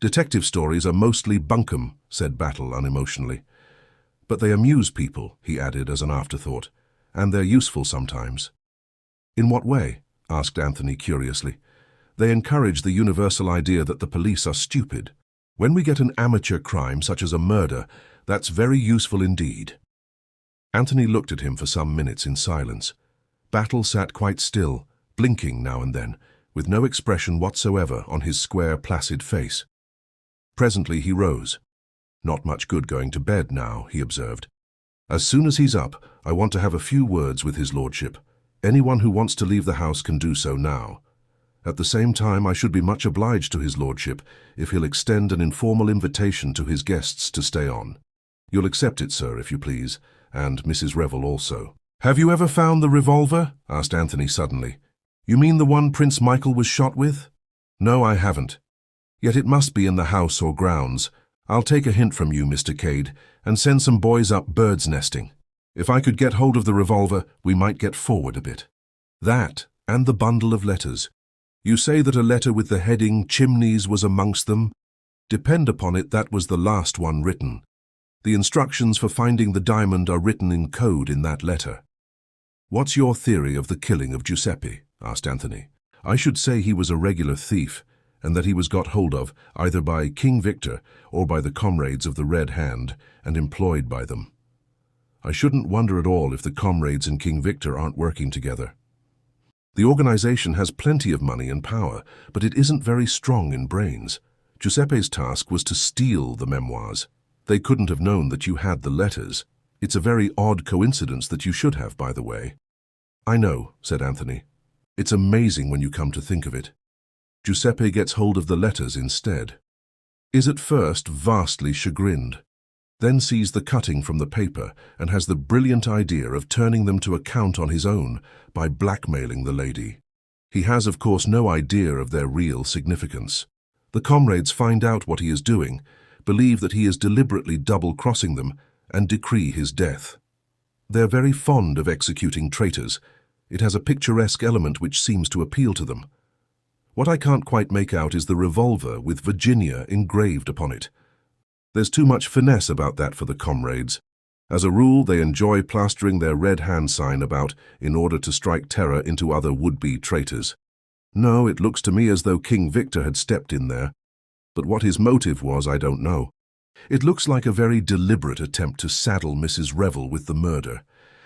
Detective stories are mostly bunkum, said Battle unemotionally. But they amuse people, he added as an afterthought, and they're useful sometimes. In what way? Asked Anthony curiously. They encourage the universal idea that the police are stupid. When we get an amateur crime such as a murder, that's very useful indeed. Anthony looked at him for some minutes in silence. Battle sat quite still, blinking now and then, with no expression whatsoever on his square, placid face. Presently he rose. Not much good going to bed now, he observed. As soon as he's up, I want to have a few words with his lordship. Anyone who wants to leave the house can do so now. At the same time, I should be much obliged to his lordship if he'll extend an informal invitation to his guests to stay on. You'll accept it, sir, if you please, and Mrs. Revel also. Have you ever found the revolver? Asked Anthony suddenly. You mean the one Prince Michael was shot with? No, I haven't. Yet it must be in the house or grounds. I'll take a hint from you, Mr. Cade, and send some boys up bird's nesting. If I could get hold of the revolver, we might get forward a bit. That, and the bundle of letters. You say that a letter with the heading Chimneys was amongst them? Depend upon it, that was the last one written. The instructions for finding the diamond are written in code in that letter. What's your theory of the killing of Giuseppe? Asked Anthony. I should say he was a regular thief, and that he was got hold of either by King Victor or by the comrades of the Red Hand and employed by them. I shouldn't wonder at all if the comrades and King Victor aren't working together. The organization has plenty of money and power, but it isn't very strong in brains. Giuseppe's task was to steal the memoirs. They couldn't have known that you had the letters. It's a very odd coincidence that you should have, by the way. I know, said Anthony. It's amazing when you come to think of it. Giuseppe gets hold of the letters instead. Is at first vastly chagrined, then sees the cutting from the paper and has the brilliant idea of turning them to account on his own by blackmailing the lady. He has, of course, no idea of their real significance. The comrades find out what he is doing, believe that he is deliberately double-crossing them, and decree his death. They're very fond of executing traitors, It has a picturesque element which seems to appeal to them. What I can't quite make out is the revolver with Virginia engraved upon it. There's too much finesse about that for the comrades. As a rule, they enjoy plastering their red hand sign about in order to strike terror into other would-be traitors. No, it looks to me as though King Victor had stepped in there. But what his motive was, I don't know. It looks like a very deliberate attempt to saddle Mrs. Revel with the murder.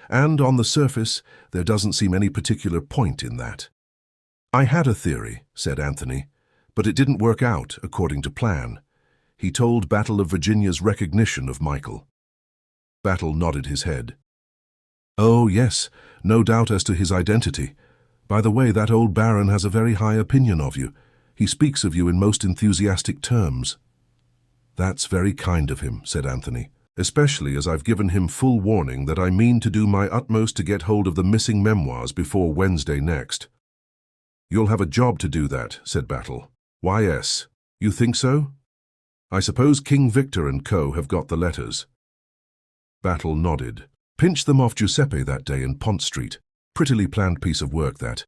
And on the surface, there doesn't seem any particular point in that. I had a theory, said Anthony, but it didn't work out according to plan. He told Battle of Virginia's recognition of Michael. Battle nodded his head. Oh, yes, no doubt as to his identity. By the way, that old baron has a very high opinion of you. He speaks of you in most enthusiastic terms. That's very kind of him, said Anthony, especially as I've given him full warning that I mean to do my utmost to get hold of the missing memoirs before Wednesday next. You'll have a job to do that, said Battle. Y.S. You think so? I suppose King Victor and co. have got the letters. Battle nodded. Pinched them off Giuseppe that day in Pont Street. Prettily planned piece of work, that.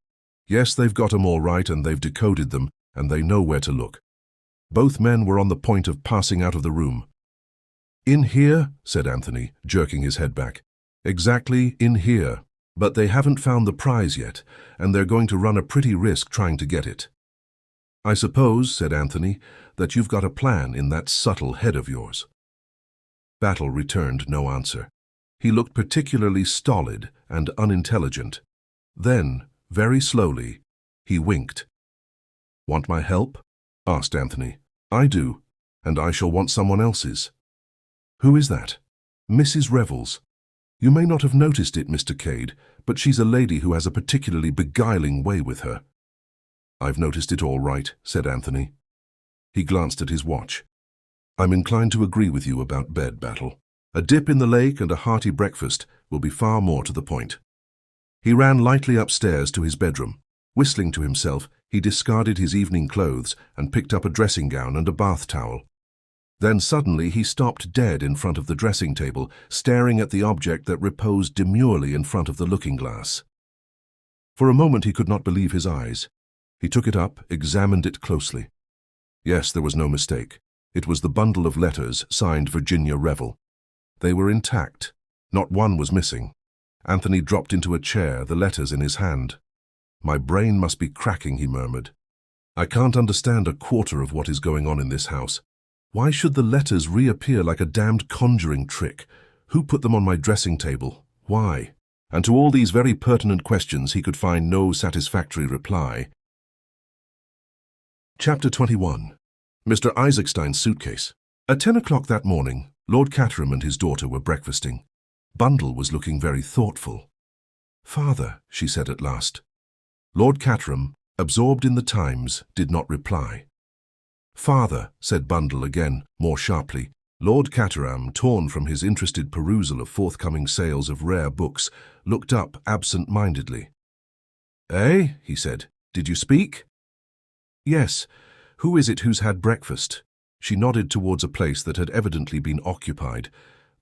Yes, they've got 'em all right, and they've decoded them, and they know where to look. Both men were on the point of passing out of the room. In here, said Anthony, jerking his head back. Exactly in here. But they haven't found the prize yet, and they're going to run a pretty risk trying to get it. I suppose, said Anthony, that you've got a plan in that subtle head of yours. Battle returned no answer. He looked particularly stolid and unintelligent. Then, very slowly, he winked. Want my help? Asked Anthony. I do, and I shall want someone else's. Who is that? Mrs. Revels. You may not have noticed it, Mr. Cade, but she's a lady who has a particularly beguiling way with her. I've noticed it all right, said Anthony. He glanced at his watch. I'm inclined to agree with you about bed, Battle. A dip in the lake and a hearty breakfast will be far more to the point. He ran lightly upstairs to his bedroom. Whistling to himself, he discarded his evening clothes and picked up a dressing gown and a bath towel. Then suddenly he stopped dead in front of the dressing table, staring at the object that reposed demurely in front of the looking-glass. For a moment he could not believe his eyes. He took it up, examined it closely. Yes, there was no mistake. It was the bundle of letters signed Virginia Revel. They were intact. Not one was missing. Anthony dropped into a chair, the letters in his hand. My brain must be cracking, he murmured. I can't understand a quarter of what is going on in this house. Why should the letters reappear like a damned conjuring trick? Who put them on my dressing table? Why? And to all these very pertinent questions he could find no satisfactory reply. Chapter 21. Mr. Isaacstein's suitcase. At 10 o'clock that morning, Lord Caterham and his daughter were breakfasting. Bundle was looking very thoughtful. Father, she said at last. Lord Caterham, absorbed in the Times, did not reply. Father, said Bundle again, more sharply. Lord Caterham, torn from his interested perusal of forthcoming sales of rare books, looked up absent-mindedly. Eh? He said. Did you speak? Yes. Who is it who's had breakfast? She nodded towards a place that had evidently been occupied.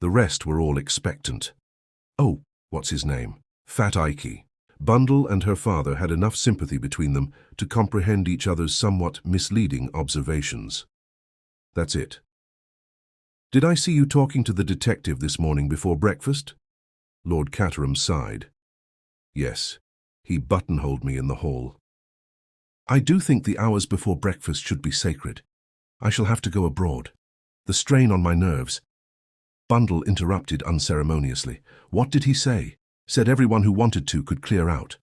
The rest were all expectant. Oh, what's his name? Fat Ikey. Bundle and her father had enough sympathy between them to comprehend each other's somewhat misleading observations. That's it. Did I see you talking to the detective this morning before breakfast? Lord Caterham sighed. Yes, he buttonholed me in the hall. I do think the hours before breakfast should be sacred. I shall have to go abroad. The strain on my nerves. Bundle interrupted unceremoniously. What did he say? Said everyone who wanted to could clear out.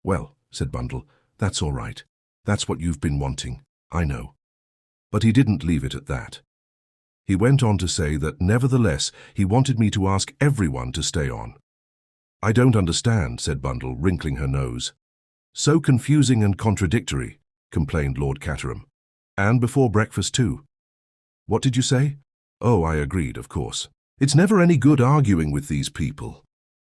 Well, said Bundle, that's all right. That's what you've been wanting, I know. But he didn't leave it at that. He went on to say that nevertheless he wanted me to ask everyone to stay on. I don't understand, said Bundle, wrinkling her nose. So confusing and contradictory, complained Lord Caterham. And before breakfast too. What did you say? Oh, I agreed, of course. It's never any good arguing with these people.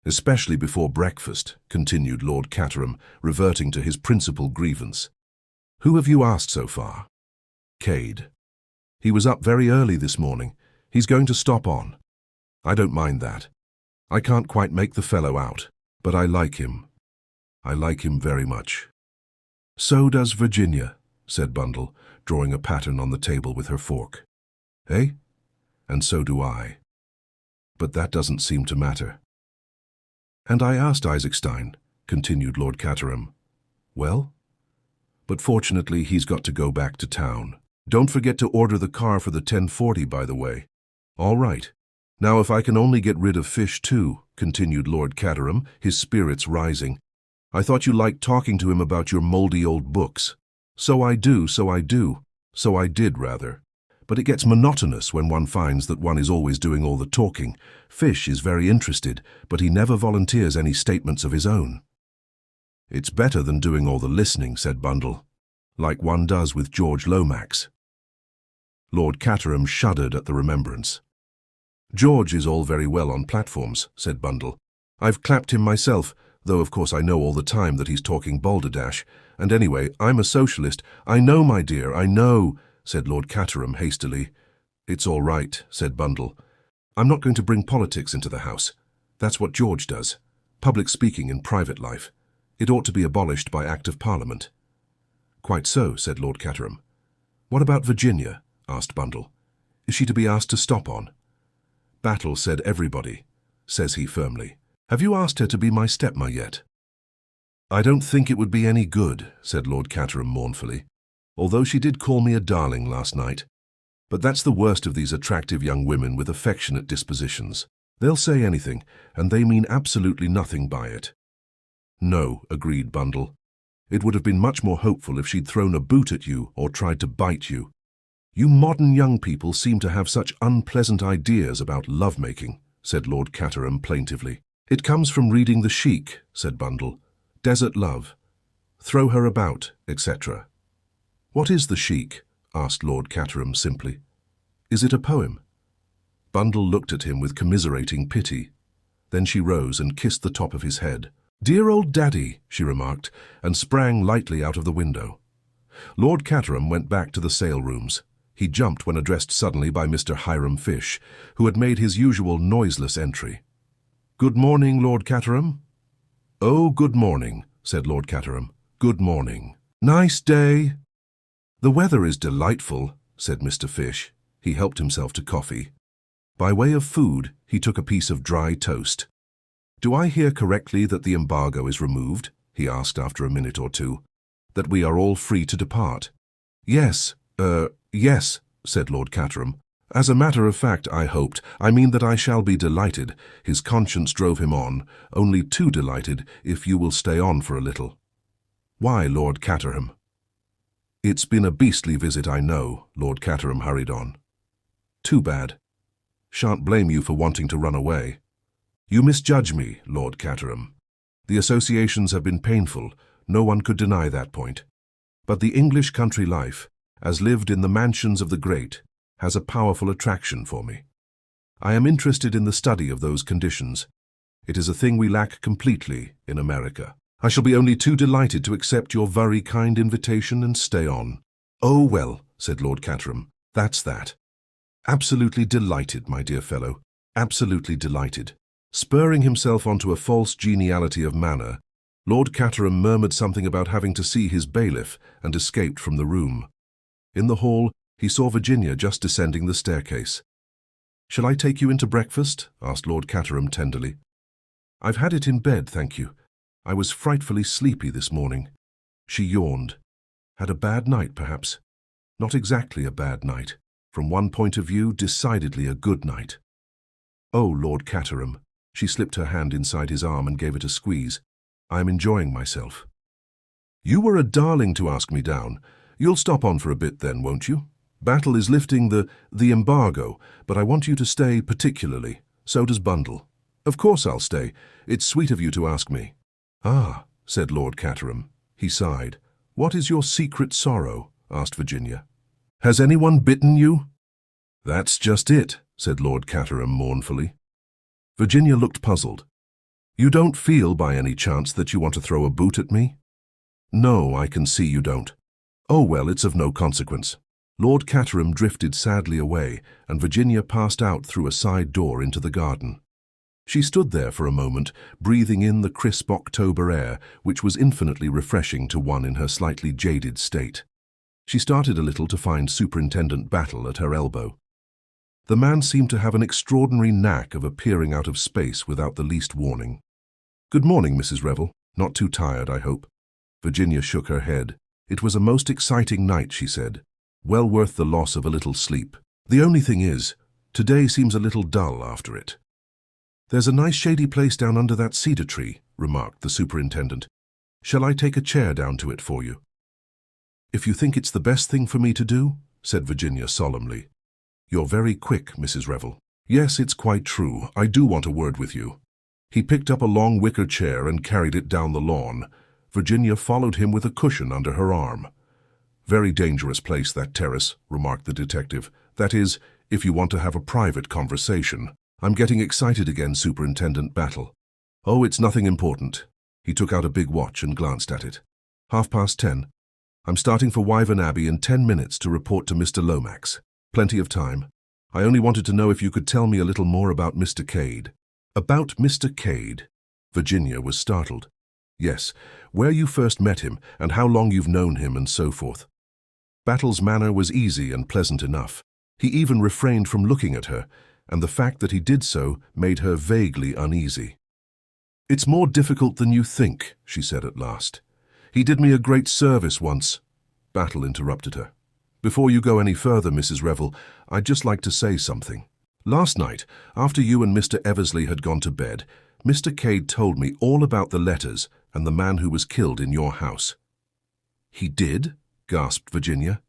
Especially before breakfast, continued Lord Caterham, reverting to his principal grievance. Who have you asked so far? Cade. He was up very early this morning. He's going to stop on. I don't mind that. I can't quite make the fellow out, but I like him. I like him very much." "So does Virginia," said Bundle, drawing a pattern on the table with her fork. "Eh? And so do I. But that doesn't seem to matter." "And I asked Isaacstein," continued Lord Caterham. "Well?" "But fortunately he's got to go back to town. Don't forget to order the car for the 10:40, by the way." "All right. Now if I can only get rid of Fish too," continued Lord Caterham, his spirits rising. "I thought you liked talking to him about your mouldy old books." So I do. So I did, rather. But it gets monotonous when one finds that one is always doing all the talking. Fish is very interested, but he never volunteers any statements of his own. "It's better than doing all the listening," said Bundle, "like one does with George Lomax." Lord Caterham shuddered at the remembrance. "George is all very well on platforms," said Bundle. "I've clapped him myself, though of course I know all the time that he's talking balderdash. And anyway, I'm a socialist." "I know, my dear, I know," said Lord Caterham hastily. "It's all right," said Bundle. "I'm not going to bring politics into the house. That's what George does. Public speaking in private life. It ought to be abolished by Act of Parliament." "Quite so," said Lord Caterham. "What about Virginia?" asked Bundle. "Is she to be asked to stop on?" "Battle said everybody," says he firmly. "Have you asked her to be my stepma yet?" "I don't think it would be any good," said Lord Caterham mournfully, "although she did call me a darling last night. But that's the worst of these attractive young women with affectionate dispositions. They'll say anything, and they mean absolutely nothing by it." "No," agreed Bundle. "It would have been much more hopeful if she'd thrown a boot at you or tried to bite you. You modern young people seem to have such unpleasant ideas about love-making," said Lord Caterham plaintively. "It comes from reading The Sheik," said Bundle. "Desert love. Throw her about, etc." "What is The Sheik?" asked Lord Caterham simply. "Is it a poem?" Bundle looked at him with commiserating pity. Then she rose and kissed the top of his head. "Dear old Daddy," she remarked, and sprang lightly out of the window. Lord Caterham went back to the sale rooms. He jumped when addressed suddenly by Mr. Hiram Fish, who had made his usual noiseless entry. "Good morning, Lord Caterham." "Oh, good morning," said Lord Caterham. "Good morning. Nice day." "The weather is delightful," said Mr. Fish. He helped himself to coffee. By way of food, he took a piece of dry toast. "Do I hear correctly that the embargo is removed?" he asked after a minute or two. "That we are all free to depart?" Yes, said Lord Caterham. "As a matter of fact, I mean that I shall be delighted," his conscience drove him on, "only too delighted if you will stay on for a little." "Why, Lord Caterham?" "It's been a beastly visit, I know," Lord Caterham hurried on. "Too bad. Shan't blame you for wanting to run away. You misjudge me, Lord Caterham. The associations have been painful, no one could deny that point. But the English country life, as lived in the mansions of the great, has a powerful attraction for me. I am interested in the study of those conditions. It is a thing we lack completely in America. I shall be only too delighted to accept your very kind invitation and stay on." "Oh, well," said Lord Caterham, "that's that." "Absolutely delighted, my dear fellow, absolutely delighted." Spurring himself onto a false geniality of manner, Lord Caterham murmured something about having to see his bailiff and escaped from the room. In the hall, he saw Virginia just descending the staircase. "Shall I take you into breakfast?" asked Lord Caterham tenderly. "I've had it in bed, thank you. I was frightfully sleepy this morning." She yawned. "Had a bad night, perhaps?" "Not exactly a bad night. From one point of view, decidedly a good night." "Oh, Lord Caterham." She slipped her hand inside his arm and gave it a squeeze. "I am enjoying myself." "You were a darling to ask me down. You'll stop on for a bit then, won't you? Battle is lifting the embargo, but I want you to stay particularly. So does Bundle." "Of course I'll stay. It's sweet of you to ask me." "Ah," said Lord Caterham. He sighed. "What is your secret sorrow?" asked Virginia. "Has anyone bitten you?" "That's just it," said Lord Caterham mournfully. Virginia looked puzzled. "You don't feel, by any chance, that you want to throw a boot at me?" "No, I can see you don't." "Oh, well, it's of no consequence." Lord Caterham drifted sadly away, and Virginia passed out through a side door into the garden. She stood there for a moment, breathing in the crisp October air, which was infinitely refreshing to one in her slightly jaded state. She started a little to find Superintendent Battle at her elbow. The man seemed to have an extraordinary knack of appearing out of space without the least warning. "Good morning, Mrs. Revel. Not too tired, I hope?" Virginia shook her head. "It was a most exciting night," she said. "Well worth the loss of a little sleep. The only thing is, today seems a little dull after it." "There's a nice shady place down under that cedar tree," remarked the superintendent. "Shall I take a chair down to it for you?" "If you think it's the best thing for me to do," said Virginia solemnly. "You're very quick, Mrs. Revel." "Yes, it's quite true. I do want a word with you." He picked up a long wicker chair and carried it down the lawn. Virginia followed him with a cushion under her arm. "Very dangerous place, that terrace," remarked the detective. "That is, if you want to have a private conversation." "I'm getting excited again, Superintendent Battle." "Oh, it's nothing important." He took out a big watch and glanced at it. 10:30. "I'm starting for Wyvern Abbey in 10 minutes to report to Mr. Lomax. Plenty of time. I only wanted to know if you could tell me a little more about Mr. Cade." "About Mr. Cade?" Virginia was startled. "Yes, where you first met him and how long you've known him and so forth." Battle's manner was easy and pleasant enough. He even refrained from looking at her, and the fact that he did so made her vaguely uneasy. "It's more difficult than you think," she said at last. "He did me a great service once." Battle interrupted her. "Before you go any further, Mrs. Revel, I'd just like to say something. Last night, after you and Mr. Eversley had gone to bed, Mr. Cade told me all about the letters and the man who was killed in your house." "He did?" gasped Virginia.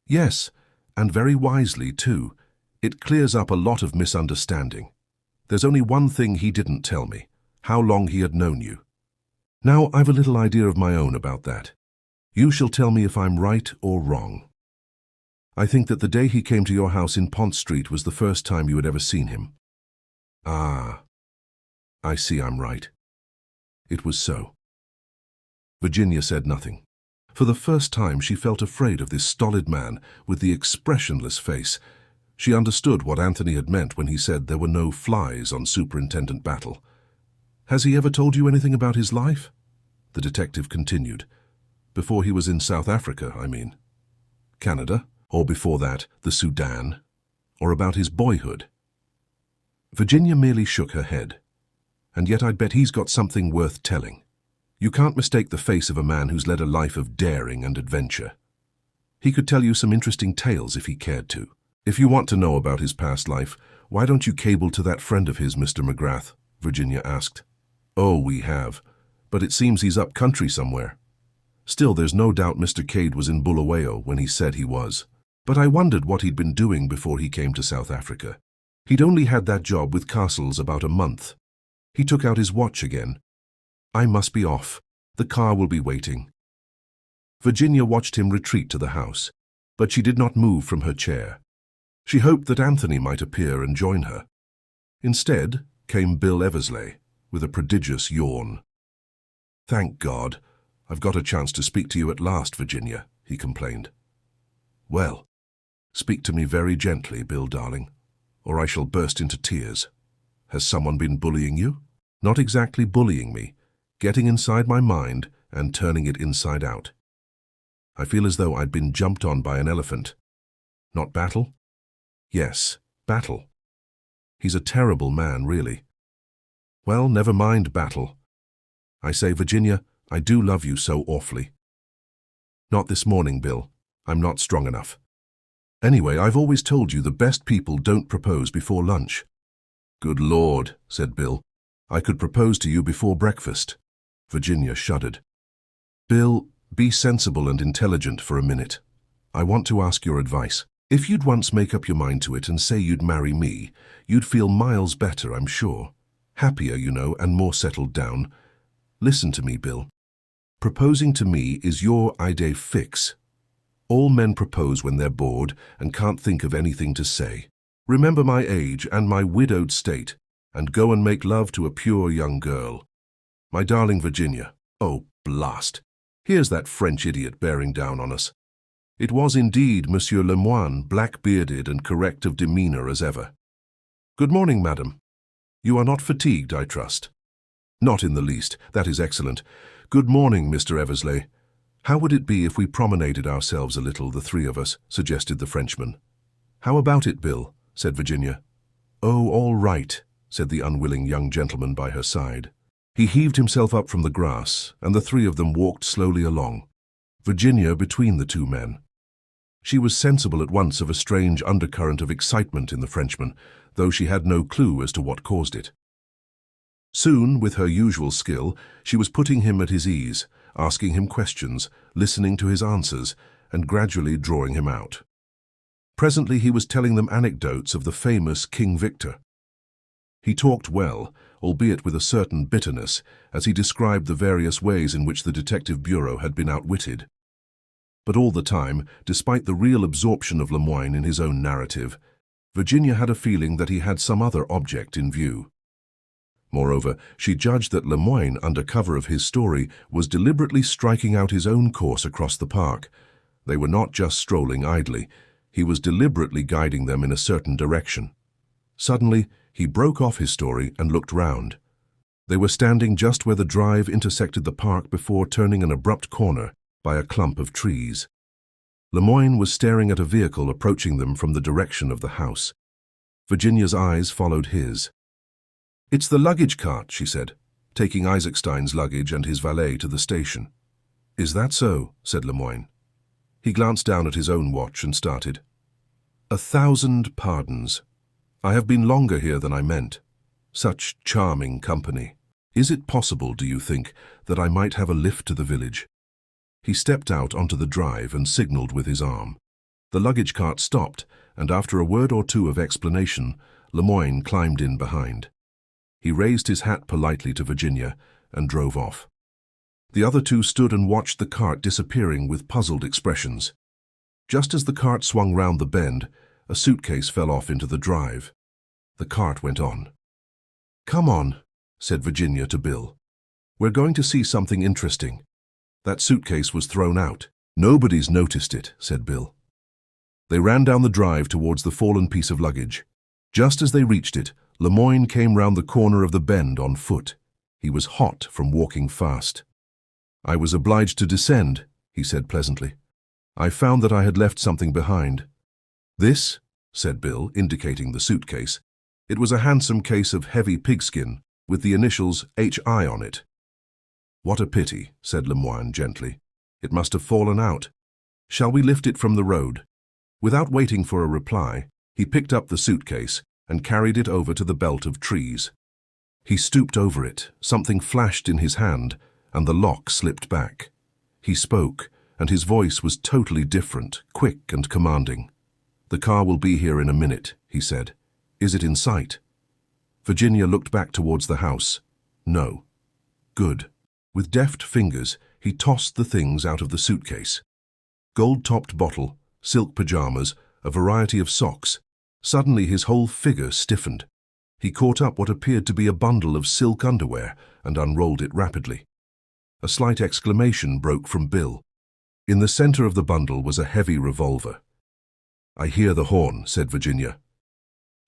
"Yes, and very wisely, too. It clears up a lot of misunderstanding. There's only one thing he didn't tell me, how long he had known you. Now, I've a little idea of my own about that. You shall tell me if I'm right or wrong. I think that the day he came to your house in Pont Street was the first time you had ever seen him." "Ah, I see I'm right." It was so. Virginia said nothing. For the first time she felt afraid of this stolid man with the expressionless face. She understood what Anthony had meant when he said there were no flies on Superintendent Battle. "Has he ever told you anything about his life?" The detective continued. "Before he was in South Africa, I mean. Canada, or before that, the Sudan, or about his boyhood?" Virginia merely shook her head. "And yet I'd bet he's got something worth telling. You can't mistake the face of a man who's led a life of daring and adventure. He could tell you some interesting tales if he cared to. If you want to know about his past life, why don't you cable to that friend of his, Mr. McGrath?" Virginia asked. "Oh, we have. But it seems he's up country somewhere. Still, there's no doubt Mr. Cade was in Bulawayo when he said he was. But I wondered what he'd been doing before he came to South Africa. He'd only had that job with Castles about a month." He took out his watch again. "I must be off. The car will be waiting." Virginia watched him retreat to the house, but she did not move from her chair. She hoped that Anthony might appear and join her. Instead came Bill Eversley, with a prodigious yawn. "Thank God, I've got a chance to speak to you at last, Virginia," he complained. "Well, speak to me very gently, Bill, darling, or I shall burst into tears. Has someone been bullying you?" "Not exactly bullying me, getting inside my mind and turning it inside out. I feel as though I'd been jumped on by an elephant." "Not Battle?" "Yes, Battle. He's a terrible man, really." "Well, never mind Battle. I say, Virginia, I do love you so awfully." "Not this morning, Bill. I'm not strong enough. Anyway, I've always told you the best people don't propose before lunch." "Good Lord," said Bill. "I could propose to you before breakfast." Virginia shuddered. "Bill, be sensible and intelligent for a minute. I want to ask your advice. If you'd once make up your mind to it and say you'd marry me, you'd feel miles better, I'm sure. Happier, you know, and more settled down. Listen to me, Bill. Proposing to me is your idée fixe. All men propose when they're bored and can't think of anything to say. Remember my age and my widowed state, and go and make love to a pure young girl. My darling Virginia, oh, blast! Here's that French idiot bearing down on us." It was indeed Monsieur Lemoine, black-bearded and correct of demeanour as ever. "Good morning, madam." You are not fatigued, I trust. Not in the least. That is excellent. Good morning, Mr. Eversley. How would it be if we promenaded ourselves a little, the three of us, suggested the Frenchman. How about it, Bill? Said Virginia. Oh, all right, said the unwilling young gentleman by her side. He heaved himself up from the grass, and the three of them walked slowly along, Virginia between the two men. She was sensible at once of a strange undercurrent of excitement in the Frenchman, though she had no clue as to what caused it. Soon, with her usual skill, she was putting him at his ease, asking him questions, listening to his answers, and gradually drawing him out. Presently he was telling them anecdotes of the famous King Victor. He talked well, albeit with a certain bitterness, as he described the various ways in which the Detective Bureau had been outwitted. But all the time, despite the real absorption of Lemoyne in his own narrative, Virginia had a feeling that he had some other object in view. Moreover, she judged that Lemoyne, under cover of his story, was deliberately striking out his own course across the park. They were not just strolling idly. He was deliberately guiding them in a certain direction. Suddenly, he broke off his story and looked round. They were standing just where the drive intersected the park before turning an abrupt corner by a clump of trees. Lemoyne was staring at a vehicle approaching them from the direction of the house. Virginia's eyes followed his. It's the luggage cart, she said, taking Isaacstein's luggage and his valet to the station. Is that so? Said Lemoyne. He glanced down at his own watch and started. 1,000 pardons. I have been longer here than I meant. Such charming company. Is it possible, do you think, that I might have a lift to the village? He stepped out onto the drive and signalled with his arm. The luggage cart stopped, and after a word or two of explanation, Lemoyne climbed in behind. He raised his hat politely to Virginia and drove off. The other two stood and watched the cart disappearing with puzzled expressions. Just as the cart swung round the bend, a suitcase fell off into the drive. The cart went on. Come on, said Virginia to Bill. We're going to see something interesting. That suitcase was thrown out. Nobody's noticed it, said Bill. They ran down the drive towards the fallen piece of luggage. Just as they reached it, Lemoyne came round the corner of the bend on foot. He was hot from walking fast. I was obliged to descend, he said pleasantly. I found that I had left something behind. This, said Bill, indicating the suitcase. It was a handsome case of heavy pigskin, with the initials H.I. on it. What a pity, said Lemoyne gently. It must have fallen out. Shall we lift it from the road? Without waiting for a reply, he picked up the suitcase and carried it over to the belt of trees. He stooped over it, something flashed in his hand, and the lock slipped back. He spoke, and his voice was totally different, quick and commanding. The car will be here in a minute, he said. Is it in sight? Virginia looked back towards the house. No. Good. With deft fingers, he tossed the things out of the suitcase. Gold-topped bottle, silk pajamas, a variety of socks. Suddenly his whole figure stiffened. He caught up what appeared to be a bundle of silk underwear and unrolled it rapidly. A slight exclamation broke from Bill. In the center of the bundle was a heavy revolver. I hear the horn, said Virginia.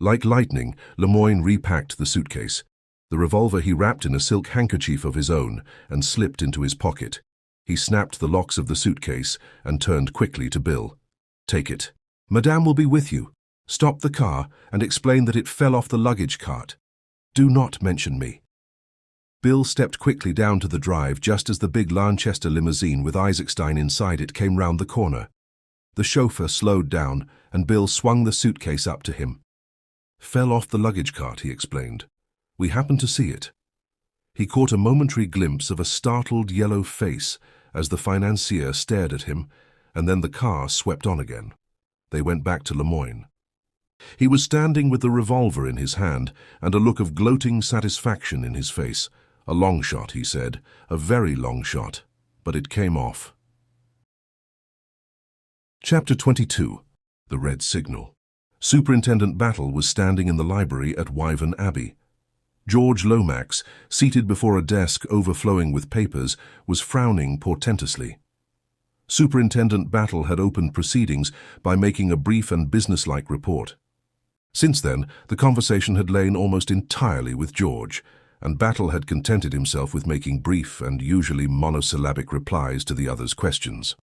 Like lightning, Lemoyne repacked the suitcase. The revolver he wrapped in a silk handkerchief of his own and slipped into his pocket. He snapped the locks of the suitcase and turned quickly to Bill. Take it. Madame will be with you. Stop the car and explain that it fell off the luggage cart. Do not mention me. Bill stepped quickly down to the drive just as the big Lanchester limousine with Isaacstein inside it came round the corner. The chauffeur slowed down and Bill swung the suitcase up to him. Fell off the luggage cart, he explained. We happened to see it. He caught a momentary glimpse of a startled yellow face as the financier stared at him, and then the car swept on again. They went back to Lemoyne. He was standing with the revolver in his hand and a look of gloating satisfaction in his face. A long shot, he said, a very long shot, but it came off. Chapter 22. The Red Signal. Superintendent Battle was standing in the library at Wyvern Abbey. George Lomax, seated before a desk overflowing with papers, was frowning portentously. Superintendent Battle had opened proceedings by making a brief and businesslike report. Since then, the conversation had lain almost entirely with George, and Battle had contented himself with making brief and usually monosyllabic replies to the other's questions.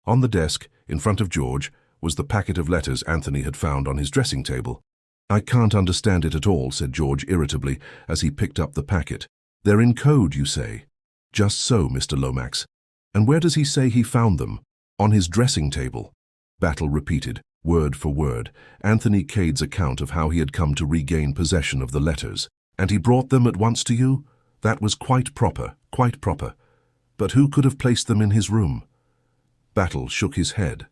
On the desk, in front of George, was the packet of letters Anthony had found on his dressing table. "I can't understand it at all," said George irritably as he picked up the packet. "They're in code, you say?" "Just so, Mr. Lomax. And where does he say he found them?" "On his dressing table." Battle repeated, word for word, Anthony Cade's account of how he had come to regain possession of the letters. "And he brought them at once to you?" "That was quite proper, quite proper. But who could have placed them in his room?" Battle shook his head.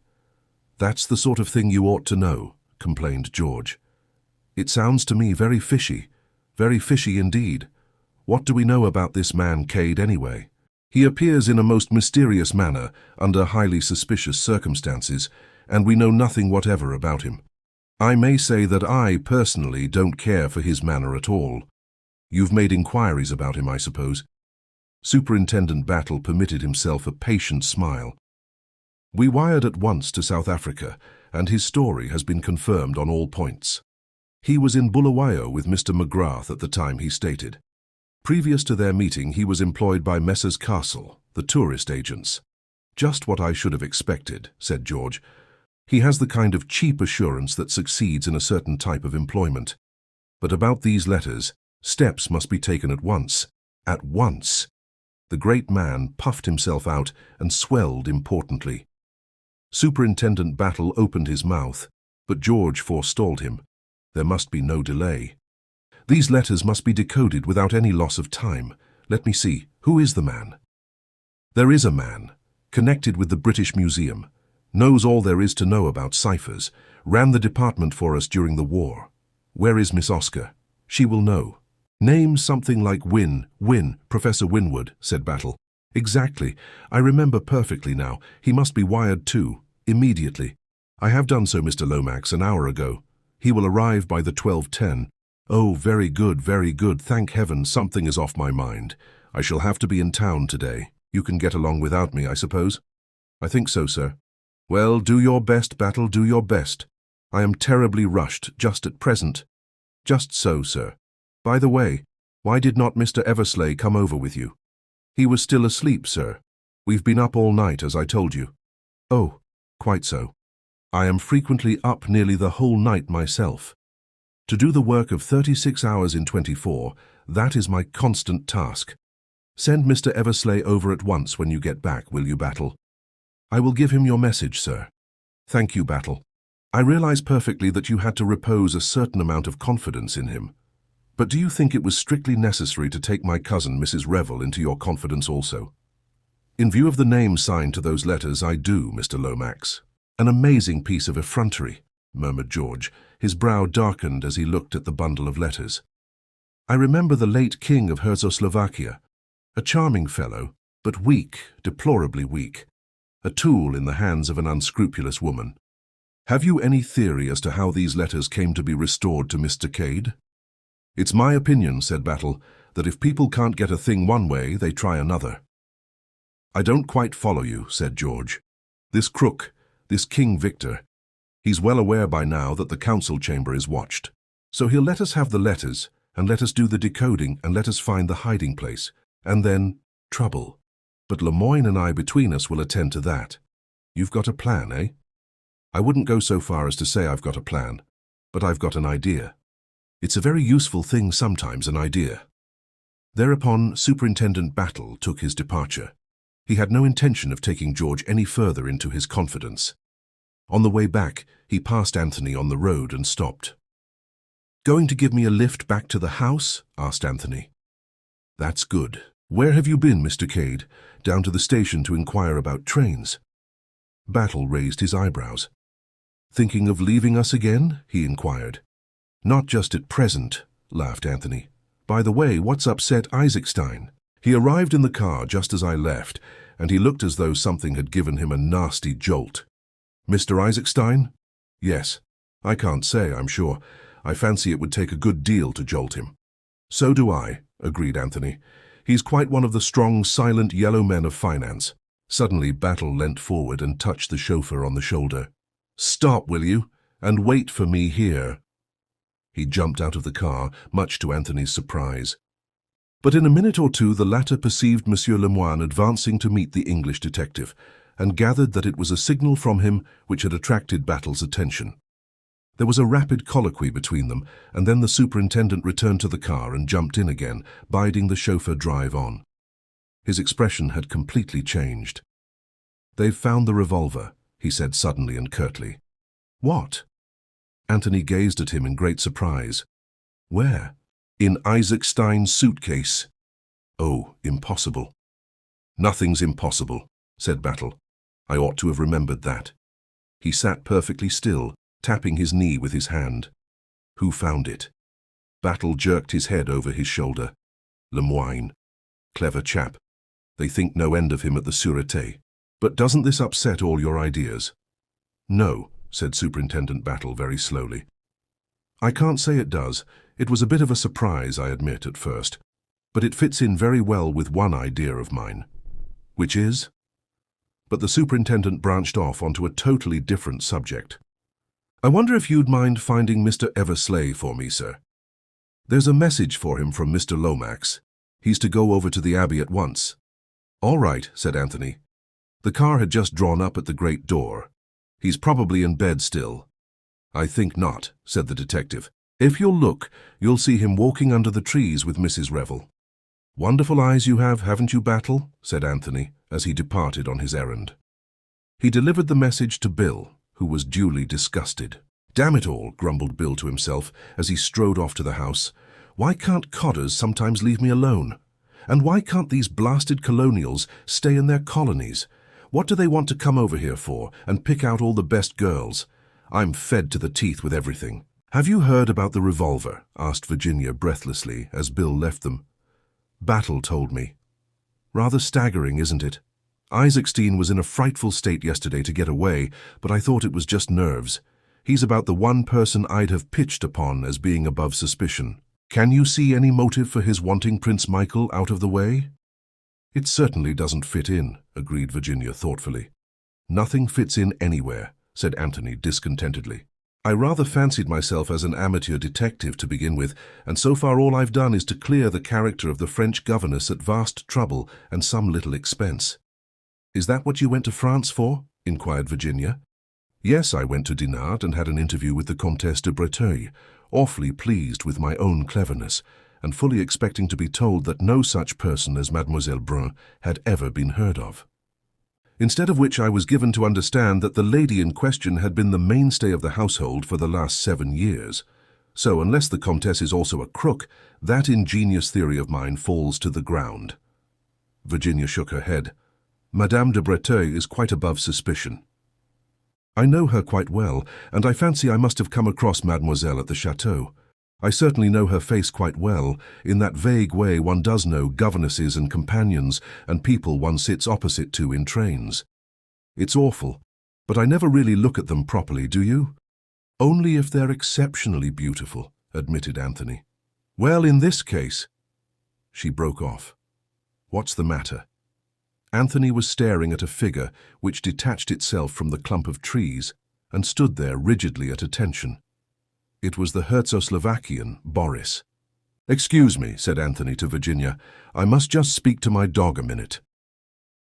"That's the sort of thing you ought to know," complained George. "It sounds to me very fishy indeed. What do we know about this man Cade anyway? He appears in a most mysterious manner, under highly suspicious circumstances, and we know nothing whatever about him. I may say that I, personally, don't care for his manner at all. You've made inquiries about him, I suppose?" Superintendent Battle permitted himself a patient smile. "We wired at once to South Africa, and his story has been confirmed on all points. He was in Bulawayo with Mr. McGrath at the time he stated. Previous to their meeting, he was employed by Messrs. Castle, the tourist agents." "Just what I should have expected," said George. "He has the kind of cheap assurance that succeeds in a certain type of employment. But about these letters, steps must be taken at once. At once!" The great man puffed himself out and swelled importantly. Superintendent Battle opened his mouth, but George forestalled him. There must be no delay. "These letters must be decoded without any loss of time. Let me see, who is the man?" "There is a man, connected with the British Museum, knows all there is to know about ciphers, ran the department for us during the war. Where is Miss Oscar? She will know." "Name something like Professor Winwood," said Battle. "Exactly. I remember perfectly now. He must be wired too, immediately. I have done so, Mr. Lomax, an hour ago. He will arrive by the 12:10. "Oh, very good, very good. Thank heaven, something is off my mind. I shall have to be in town today. You can get along without me, I suppose?" "I think so, sir." "Well, do your best, Battle, do your best. I am terribly rushed just at present." "Just so, sir. By the way, why did not Mr. Eversley come over with you?" "He was still asleep, sir. We've been up all night, as I told you." "Oh, quite so. I am frequently up nearly the whole night myself. To do the work of 36 hours in 24, that is my constant task. Send Mr. Eversley over at once when you get back, will you, Battle?" "I will give him your message, sir." "Thank you, Battle. I realize perfectly that you had to repose a certain amount of confidence in him. But do you think it was strictly necessary to take my cousin, Mrs. Revel, into your confidence also?" "In view of the name signed to those letters, I do, Mr. Lomax." "An amazing piece of effrontery," murmured George, his brow darkened as he looked at the bundle of letters. "I remember the late King of Herzoslovakia, a charming fellow, but weak, deplorably weak, a tool in the hands of an unscrupulous woman. Have you any theory as to how these letters came to be restored to Mr. Cade?" "It's my opinion," said Battle, "that if people can't get a thing one way, they try another." "I don't quite follow you," said George. "This crook, this King Victor, he's well aware by now that the council chamber is watched. So he'll let us have the letters, and let us do the decoding, and let us find the hiding place, and then trouble. But Lemoyne and I between us will attend to that. You've got a plan, eh?" "I wouldn't go so far as to say I've got a plan, but I've got an idea. It's a very useful thing sometimes, an idea." Thereupon Superintendent Battle took his departure. He had no intention of taking George any further into his confidence. On the way back, he passed Anthony on the road and stopped. "Going to give me a lift back to the house?" asked Anthony. "That's good. Where have you been, Mr. Cade? Down to the station to inquire about trains?" Battle raised his eyebrows. "Thinking of leaving us again?" he inquired. "Not just at present," laughed Anthony. "By the way, what's upset Isaacstein? He arrived in the car just as I left, and he looked as though something had given him a nasty jolt." "Mr. Isaacstein?" "Yes. I can't say, I'm sure. I fancy it would take a good deal to jolt him." "So do I," agreed Anthony. "He's quite one of the strong, silent yellow men of finance." Suddenly Battle leant forward and touched the chauffeur on the shoulder. "Stop, will you? and wait for me here." He jumped out of the car, much to Anthony's surprise. But in a minute or two the latter perceived Monsieur Lemoine advancing to meet the English detective, and gathered that it was a signal from him which had attracted Battle's attention. There was a rapid colloquy between them, and then the superintendent returned to the car and jumped in again, bidding the chauffeur drive on. His expression had completely changed. "They've found the revolver," he said suddenly and curtly. "What?" Anthony gazed at him in great surprise. "Where?" "In Isaacstein's suitcase." "Oh, impossible." "Nothing's impossible," said Battle. "I ought to have remembered that." He sat perfectly still, tapping his knee with his hand. "Who found it?" Battle jerked his head over his shoulder. "Lemoine. Clever chap. They think no end of him at the Sûreté. But doesn't this upset all your ideas?" "No," said Superintendent Battle very slowly. "I can't say it does. It was a bit of a surprise, I admit, at first. But it fits in very well with one idea of mine." "Which is?" But the superintendent branched off onto a totally different subject. "I wonder if you'd mind finding Mr. Eversley for me, sir. There's a message for him from Mr. Lomax. He's to go over to the Abbey at once." "All right," said Anthony. The car had just drawn up at the great door. "He's probably in bed still." "I think not," said the detective. "If you'll look, you'll see him walking under the trees with Mrs. Revel." "Wonderful eyes you have, haven't you, Battle?" said Anthony, as he departed on his errand. He delivered the message to Bill, who was duly disgusted. "Damn it all," grumbled Bill to himself as he strode off to the house. "Why can't codders sometimes leave me alone? And why can't these blasted colonials stay in their colonies? What do they want to come over here for and pick out all the best girls? I'm fed to the teeth with everything." "Have you heard about the revolver?" asked Virginia breathlessly as Bill left them. "Battle told me." "Rather staggering, isn't it? Isaacstein was in a frightful state yesterday to get away, but I thought it was just nerves. He's about the one person I'd have pitched upon as being above suspicion. Can you see any motive for his wanting Prince Michael out of the way?" "It certainly doesn't fit in," agreed Virginia thoughtfully. "Nothing fits in anywhere," said Anthony discontentedly. "I rather fancied myself as an amateur detective to begin with, and so far all I've done is to clear the character of the French governess at vast trouble and some little expense." "Is that what you went to France for?" inquired Virginia. "Yes, I went to Dinard and had an interview with the Comtesse de Breteuil, awfully pleased with my own cleverness, and fully expecting to be told that no such person as Mademoiselle Brun had ever been heard of. Instead of which I was given to understand that the lady in question had been the mainstay of the household for the last 7 years. So unless the Comtesse is also a crook, that ingenious theory of mine falls to the ground." Virginia shook her head. "Madame de Breteuil is quite above suspicion." "I know her quite well, and I fancy I must have come across Mademoiselle at the chateau. I certainly know her face quite well, in that vague way one does know governesses and companions and people one sits opposite to in trains. It's awful, but I never really look at them properly, do you?" "Only if they're exceptionally beautiful," admitted Anthony. "Well, in this case—" She broke off. "What's the matter?" Anthony was staring at a figure which detached itself from the clump of trees and stood there rigidly at attention. It was the Herzo-Slovakian, Boris. "Excuse me," said Anthony to Virginia. "I must just speak to my dog a minute."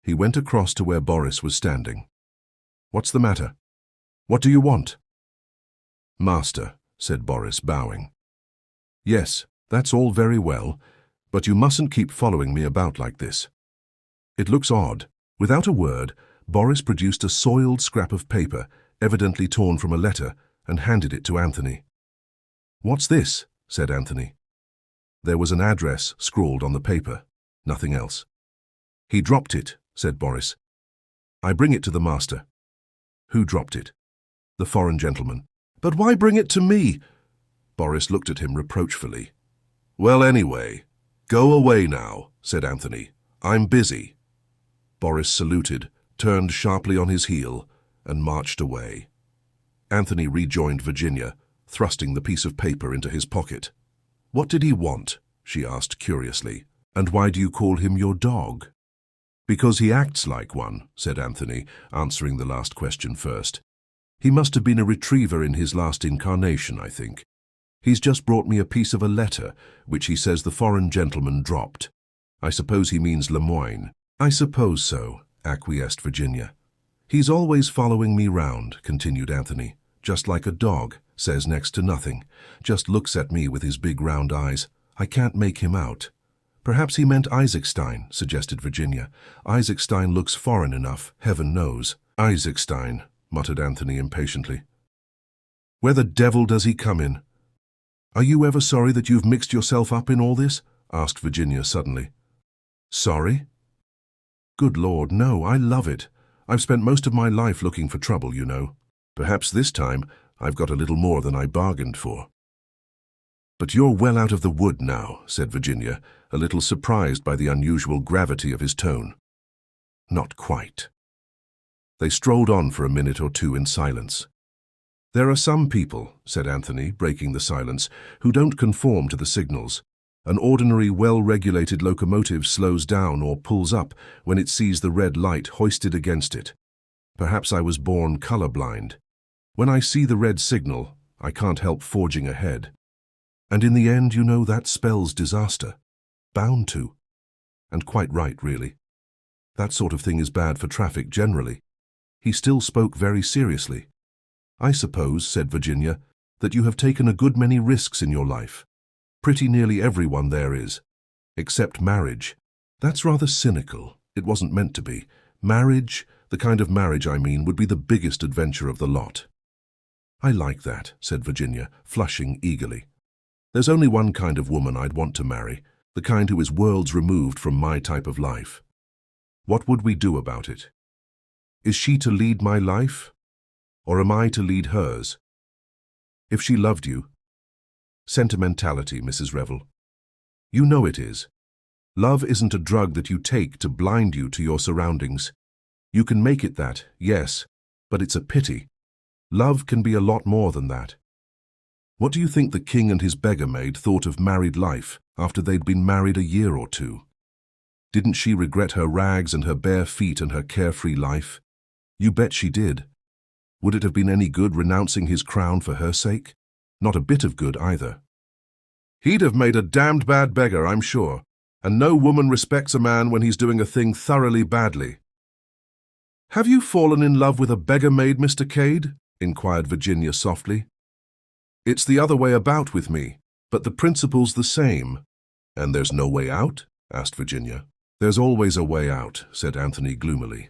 He went across to where Boris was standing. "What's the matter? What do you want?" "Master," said Boris, bowing. "Yes, that's all very well, but you mustn't keep following me about like this. It looks odd." Without a word, Boris produced a soiled scrap of paper, evidently torn from a letter, and handed it to Anthony. "What's this?" said Anthony. There was an address scrawled on the paper, nothing else. "He dropped it," said Boris. "I bring it to the master." "Who dropped it?" "The foreign gentleman." "But why bring it to me?" Boris looked at him reproachfully. "Well, anyway, go away now," said Anthony. "I'm busy." Boris saluted, turned sharply on his heel, and marched away. Anthony rejoined Virginia, thrusting the piece of paper into his pocket. "What did he want?" she asked curiously. "And why do you call him your dog?" "Because he acts like one," said Anthony, answering the last question first. He must have been a retriever in his last incarnation, I think. He's just brought me a piece of a letter, which he says the foreign gentleman dropped. I suppose he means Lemoyne. I suppose so, acquiesced Virginia. He's always following me round, continued Anthony, just like a dog, says next to nothing, just looks at me with his big round eyes. I can't make him out. Perhaps he meant Isaacstein, suggested Virginia. Isaacstein looks foreign enough, heaven knows. Isaacstein, muttered Anthony impatiently. Where the devil does he come in? Are you ever sorry that you've mixed yourself up in all this? Asked Virginia suddenly. Sorry? Good Lord, no, I love it. I've spent most of my life looking for trouble, you know. Perhaps this time I've got a little more than I bargained for. But you're well out of the wood now, said Virginia, a little surprised by the unusual gravity of his tone. Not quite. They strolled on for a minute or two in silence. There are some people, said Anthony, breaking the silence, who don't conform to the signals. An ordinary, well-regulated locomotive slows down or pulls up when it sees the red light hoisted against it. Perhaps I was born colorblind. When I see the red signal, I can't help forging ahead. And in the end, you know, that spells disaster. Bound to. And quite right, really. That sort of thing is bad for traffic generally. He still spoke very seriously. I suppose, said Virginia, that you have taken a good many risks in your life. Pretty nearly everyone there is. Except marriage. That's rather cynical. It wasn't meant to be. Marriage, the kind of marriage I mean, would be the biggest adventure of the lot. I like that, said Virginia, flushing eagerly. There's only one kind of woman I'd want to marry, the kind who is worlds removed from my type of life. What would we do about it? Is she to lead my life? Or am I to lead hers? If she loved you. Sentimentality, Mrs. Revel. You know it is. Love isn't a drug that you take to blind you to your surroundings. You can make it that, yes, but it's a pity. Love can be a lot more than that. What do you think the king and his beggar maid thought of married life after they'd been married a year or two? Didn't she regret her rags and her bare feet and her carefree life? You bet she did. Would it have been any good renouncing his crown for her sake? Not a bit of good either. He'd have made a damned bad beggar, I'm sure, and no woman respects a man when he's doing a thing thoroughly badly. Have you fallen in love with a beggar maid, Mr. Cade? Inquired Virginia softly. It's the other way about with me, but the principle's the same. And there's no way out? Asked Virginia. There's always a way out, said Anthony gloomily.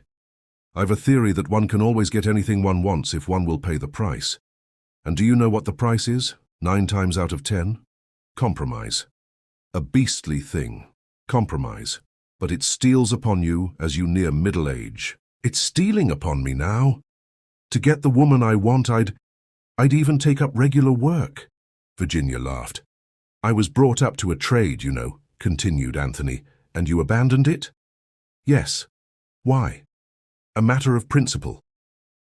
I've a theory that one can always get anything one wants if one will pay the price. And do you know what the price is? 9 times out of 10? Compromise. A beastly thing. Compromise. But it steals upon you as you near middle age. It's stealing upon me now. To get the woman I want, I'd even take up regular work. Virginia laughed. I was brought up to a trade, you know, continued Anthony, and you abandoned it? Yes. Why? A matter of principle.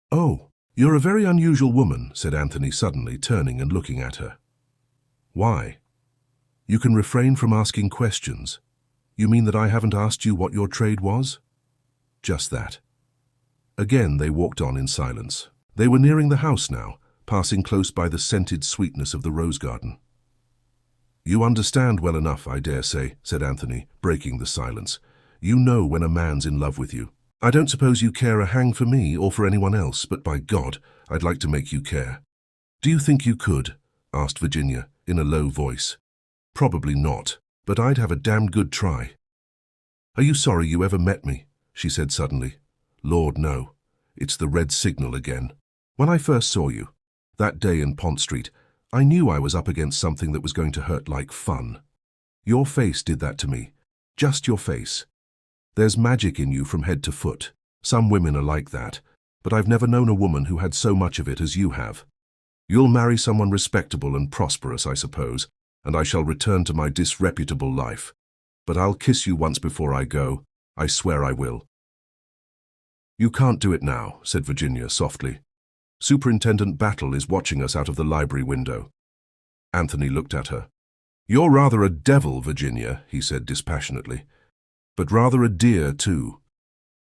Oh, you're a very unusual woman, said Anthony suddenly, turning and looking at her. Why? You can refrain from asking questions. You mean that I haven't asked you what your trade was? Just that. Again they walked on in silence. They were nearing the house now, passing close by the scented sweetness of the rose garden. You understand well enough, I dare say, said Anthony, breaking the silence. You know when a man's in love with you. I don't suppose you care a hang for me or for anyone else, but by God, I'd like to make you care. Do you think you could? Asked Virginia, in a low voice. Probably not, but I'd have a damned good try. Are you sorry you ever met me? She said suddenly. Lord, no. It's the red signal again. When I first saw you, that day in Pont Street, I knew I was up against something that was going to hurt like fun. Your face did that to me. Just your face. There's magic in you from head to foot. Some women are like that, but I've never known a woman who had so much of it as you have. You'll marry someone respectable and prosperous, I suppose, and I shall return to my disreputable life. But I'll kiss you once before I go. I swear I will. You can't do it now, said Virginia softly. Superintendent Battle is watching us out of the library window. Anthony looked at her. You're rather a devil, Virginia, he said dispassionately. But rather a dear, too.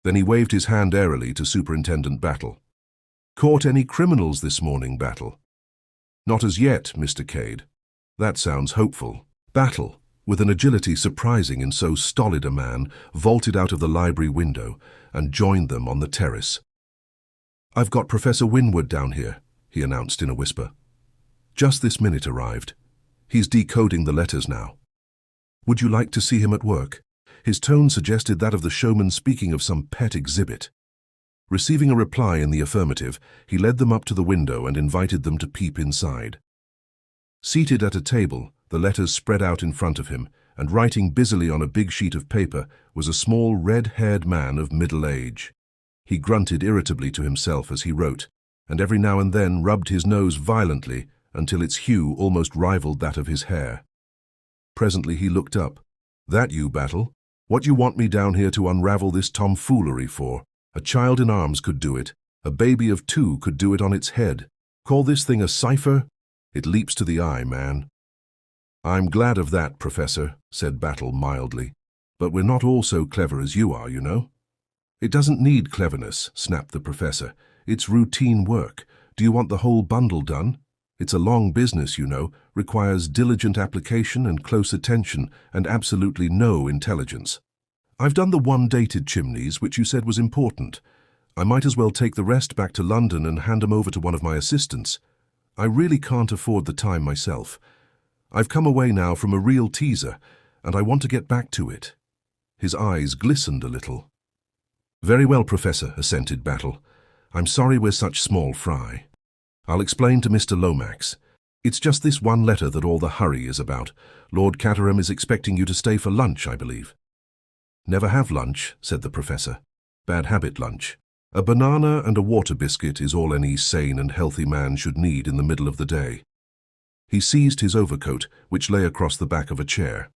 Then he waved his hand airily to Superintendent Battle. Caught any criminals this morning, Battle? Not as yet, Mr. Cade. That sounds hopeful. Battle, with an agility surprising in so stolid a man, vaulted out of the library window and joined them on the terrace. "I've got Professor Winwood down here," he announced in a whisper. "Just this minute arrived. He's decoding the letters now. Would you like to see him at work?" His tone suggested that of the showman speaking of some pet exhibit. Receiving a reply in the affirmative, he led them up to the window and invited them to peep inside. Seated at a table, the letters spread out in front of him, and writing busily on a big sheet of paper was a small red-haired man of middle age. He grunted irritably to himself as he wrote, and every now and then rubbed his nose violently until its hue almost rivaled that of his hair. Presently he looked up. "That you, Battle? What you want me down here to unravel this tomfoolery for? A child in arms could do it. A baby of 2 could do it on its head. Call this thing a cipher? It leaps to the eye, man." "I'm glad of that, Professor," said Battle mildly. "But we're not all so clever as you are, you know." "It doesn't need cleverness," snapped the Professor. "It's routine work. Do you want the whole bundle done? It's a long business, you know, requires diligent application and close attention and absolutely no intelligence. I've done the one dated Chimneys, which you said was important. I might as well take the rest back to London and hand 'em over to one of my assistants. I really can't afford the time myself. I've come away now from a real teaser, and I want to get back to it." His eyes glistened a little. "Very well, Professor," assented Battle. "I'm sorry we're such small fry. I'll explain to Mr. Lomax. It's just this one letter that all the hurry is about. Lord Caterham is expecting you to stay for lunch, I believe." "Never have lunch," said the Professor. "Bad habit lunch. A banana and a water biscuit is all any sane and healthy man should need in the middle of the day." He seized his overcoat, which lay across the back of a chair.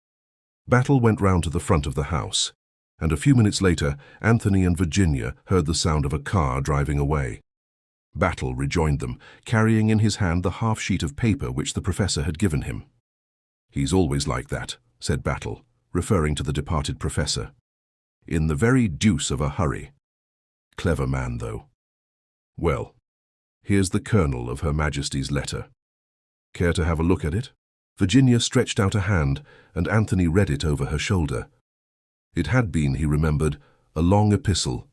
Battle went round to the front of the house, and a few minutes later Anthony and Virginia heard the sound of a car driving away. Battle rejoined them, carrying in his hand the half-sheet of paper which the Professor had given him. "He's always like that," said Battle, referring to the departed Professor. "In the very deuce of a hurry. Clever man, though. Well, here's the kernel of Her Majesty's letter. Care to have a look at it?" Virginia stretched out a hand, and Anthony read it over her shoulder. It had been, he remembered, a long epistle,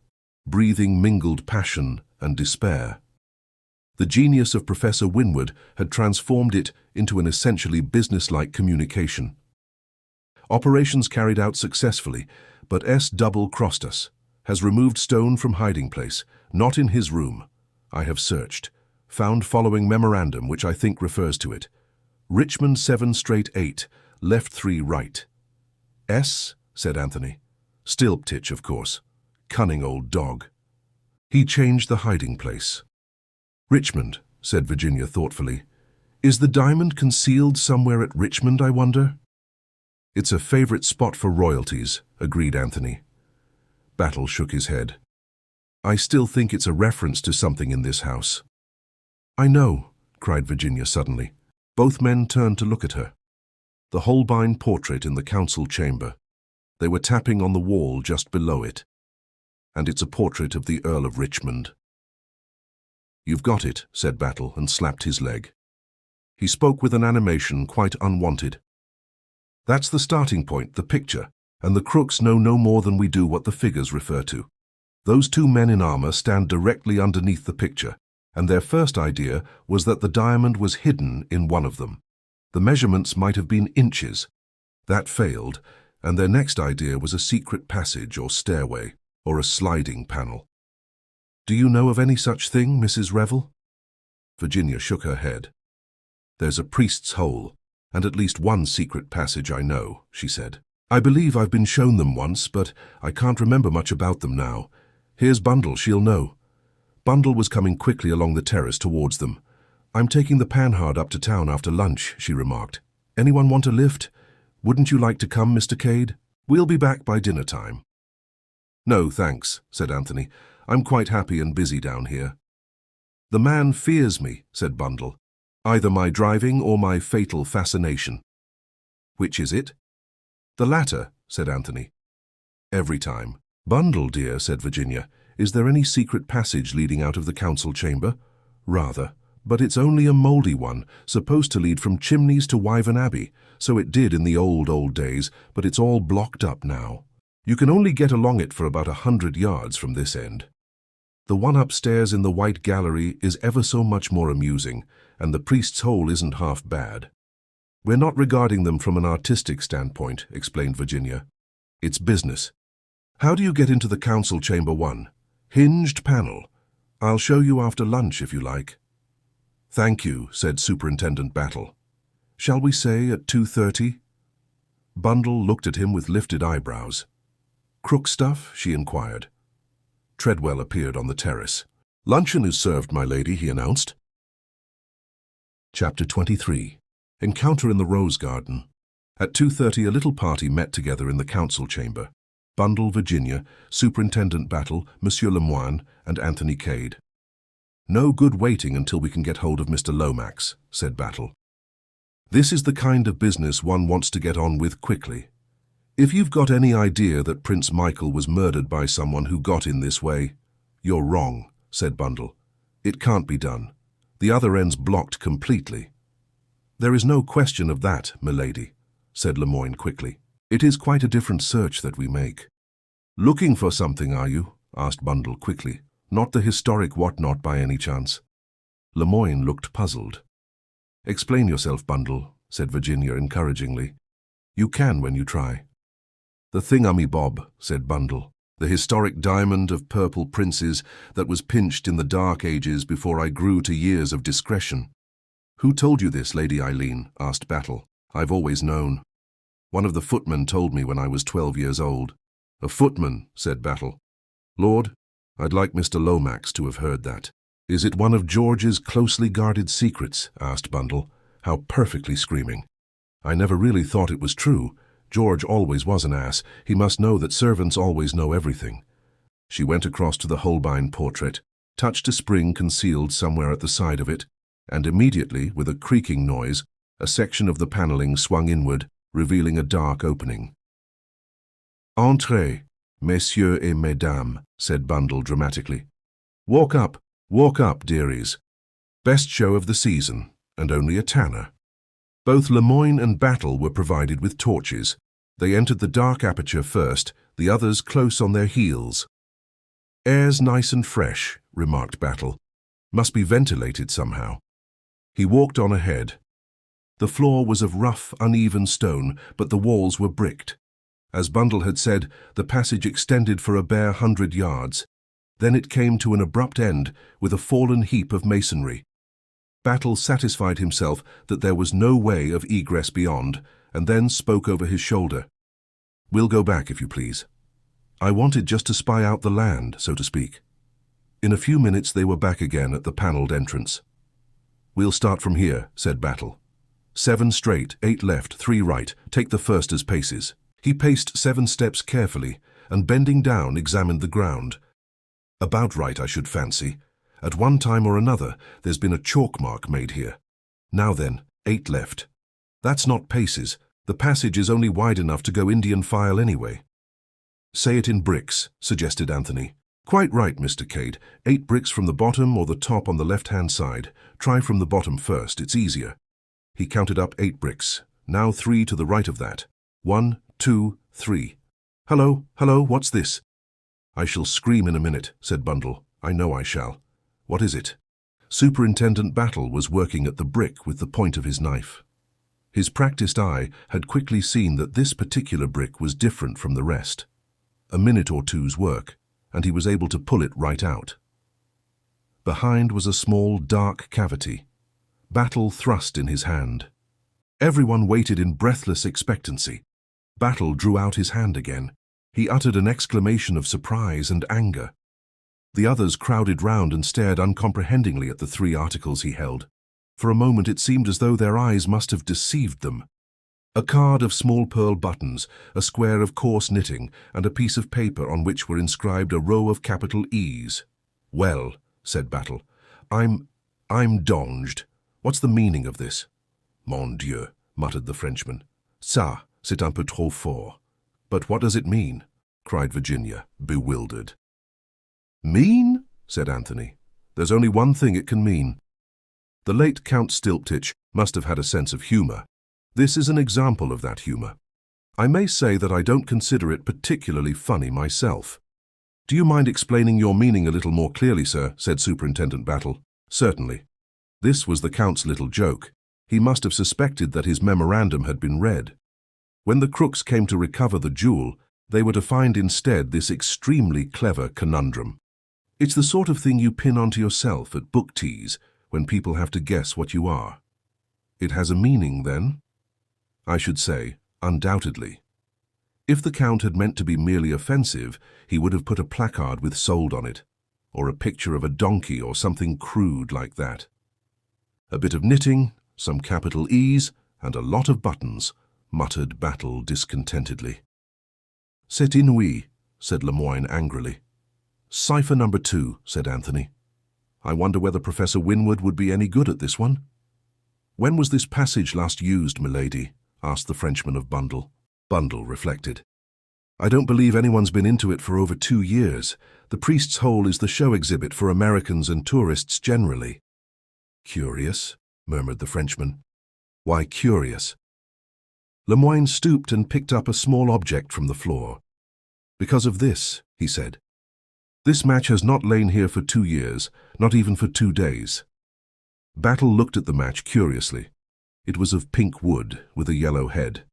breathing mingled passion and despair. The genius of Professor Winwood had transformed it into an essentially businesslike communication. "Operations carried out successfully, but S double-crossed us. Has removed stone from hiding place, not in his room. I have searched. Found following memorandum which I think refers to it. Richmond 7 straight 8, left 3 right." "S?" said Anthony. "Stilptitch, of course. Cunning old dog." He changed the hiding place. "Richmond," said Virginia thoughtfully. "Is the diamond concealed somewhere at Richmond, I wonder?" "It's a favorite spot for royalties," agreed Anthony. Battle shook his head. "I still think it's a reference to something in this house." "I know," cried Virginia suddenly. Both men turned to look at her. The Holbein portrait in the council chamber. They were tapping on the wall just below it. And it's a portrait of the Earl of Richmond. "You've got it," said Battle, and slapped his leg. He spoke with an animation quite unwanted. "That's the starting point, the picture, and the crooks know no more than we do what the figures refer to. Those 2 men in armor stand directly underneath the picture, and their first idea was that the diamond was hidden in one of them. The measurements might have been inches. That failed, and their next idea was a secret passage or stairway, or a sliding panel. Do you know of any such thing, Mrs. Revel?" Virginia shook her head. "There's a priest's hole, and at least one secret passage I know," she said. "I believe I've been shown them once, but I can't remember much about them now. Here's Bundle, she'll know." Bundle was coming quickly along the terrace towards them. "I'm taking the Panhard up to town after lunch," she remarked. "Anyone want a lift? Wouldn't you like to come, Mr. Cade? We'll be back by dinner time." "No, thanks," said Anthony. "I'm quite happy and busy down here." "The man fears me," said Bundle. "Either my driving or my fatal fascination." "Which is it?" "The latter," said Anthony. "Every time." "Bundle, dear," said Virginia, Is there any secret passage leading out of the council chamber? Rather. But it's only a mouldy one, supposed to lead from Chimneys to Wyvern Abbey. So it did in the old days, but it's all blocked up now. You can only get along it for about 100 yards from this end. The one upstairs in the White Gallery is ever so much more amusing, and the priest's hole isn't half bad. We're not regarding them from an artistic standpoint, explained Virginia. It's business. How do you get into the council chamber 1? Hinged panel. I'll show you after lunch if you like. Thank you, said Superintendent Battle. Shall we say at 2:30? Bundle looked at him with lifted eyebrows. Crook stuff? She inquired. Treadwell appeared on the terrace. Luncheon is served, my lady, he announced. Chapter 23. Encounter in the Rose Garden. At 2:30 a little party met together in the council chamber. Bundle, Virginia, Superintendent Battle, Monsieur Lemoine, and Anthony Cade. No good waiting until we can get hold of Mr. Lomax, said Battle. This is the kind of business one wants to get on with quickly. If you've got any idea that Prince Michael was murdered by someone who got in this way, you're wrong, said Bundle. It can't be done. The other end's blocked completely. There is no question of that, milady, said Lemoine quickly. It is quite a different search that we make. Looking for something, are you? Asked Bundle quickly. Not the historic whatnot by any chance. Lemoine looked puzzled. Explain yourself, Bundle, said Virginia encouragingly. You can when you try. The thingammy bob, said Bundle. The historic diamond of purple princes that was pinched in the dark ages before I grew to years of discretion. Who told you this, Lady Eileen? Asked Battle. I've always known. One of the footmen told me when I was 12 years old. A footman, said Battle. Lord, I'd like Mr. Lomax to have heard that. Is it one of George's closely guarded secrets? Asked Bundle. How perfectly screaming. I never really thought it was true. George always was an ass. He must know that servants always know everything. She went across to the Holbein portrait, touched a spring concealed somewhere at the side of it, and immediately, with a creaking noise, a section of the panelling swung inward, revealing a dark opening. Entrez, messieurs et mesdames, said Bundle dramatically. Walk up, dearies. Best show of the season, and only a tanner. Both Lemoine and Battle were provided with torches. They entered the dark aperture first, the others close on their heels. Air's nice and fresh, remarked Battle. Must be ventilated somehow. He walked on ahead. The floor was of rough, uneven stone, but the walls were bricked. As Bundle had said, the passage extended for a bare 100 yards. Then it came to an abrupt end with a fallen heap of masonry. Battle satisfied himself that there was no way of egress beyond, and then spoke over his shoulder. We'll go back, if you please. I wanted just to spy out the land, so to speak. In a few minutes they were back again at the panelled entrance. We'll start from here, said Battle. 7 straight, 8 left, 3 right. Take the first as paces. He paced 7 steps carefully, and bending down examined the ground. About right, I should fancy. At one time or another, there's been a chalk mark made here. Now then, 8 left. That's not paces. The passage is only wide enough to go Indian file anyway. Say it in bricks, suggested Anthony. Quite right, Mr. Cade. 8 bricks from the bottom or the top on the left-hand side. Try from the bottom first, it's easier. He counted up 8 bricks. Now 3 to the right of that. 1, 2, 3. Hello, what's this? I shall scream in a minute, said Bundle. I know I shall. What is it? Superintendent Battle was working at the brick with the point of his knife. His practiced eye had quickly seen that this particular brick was different from the rest. A minute or two's work, and he was able to pull it right out. Behind was a small, dark cavity. Battle thrust in his hand. Everyone waited in breathless expectancy. Battle drew out his hand again. He uttered an exclamation of surprise and anger. The others crowded round and stared uncomprehendingly at the 3 articles he held. For a moment it seemed as though their eyes must have deceived them. A card of small pearl buttons, a square of coarse knitting, and a piece of paper on which were inscribed a row of capital E's. Well, said Battle, I'm donged. What's the meaning of this? Mon Dieu, muttered the Frenchman. Ça, c'est un peu trop fort. But what does it mean? Cried Virginia, bewildered. Mean? Said Anthony. There's only one thing it can mean. The late Count Stilptich must have had a sense of humour. This is an example of that humour. I may say that I don't consider it particularly funny myself. Do you mind explaining your meaning a little more clearly, sir? Said Superintendent Battle. Certainly. This was the Count's little joke. He must have suspected that his memorandum had been read. When the crooks came to recover the jewel, they were to find instead this extremely clever conundrum. It's the sort of thing you pin onto yourself at book teas when people have to guess what you are. It has a meaning, then? I should say, undoubtedly. If the Count had meant to be merely offensive, he would have put a placard with "sold" on it, or a picture of a donkey or something crude like that. A bit of knitting, some capital E's, and a lot of buttons, muttered Battle discontentedly. C'est inouï, said Lemoyne angrily. Cipher number 2, said Anthony. I wonder whether Professor Winwood would be any good at this one. When was this passage last used, milady? Asked the Frenchman of Bundle. Bundle reflected. I don't believe anyone's been into it for over 2 years. The Priest's Hole is the show exhibit for Americans and tourists generally. Curious, murmured the Frenchman. Why curious? Lemoyne stooped and picked up a small object from the floor. Because of this, he said. This match has not lain here for 2 years, not even for 2 days. Battle looked at the match curiously. It was of pink wood, with a yellow head.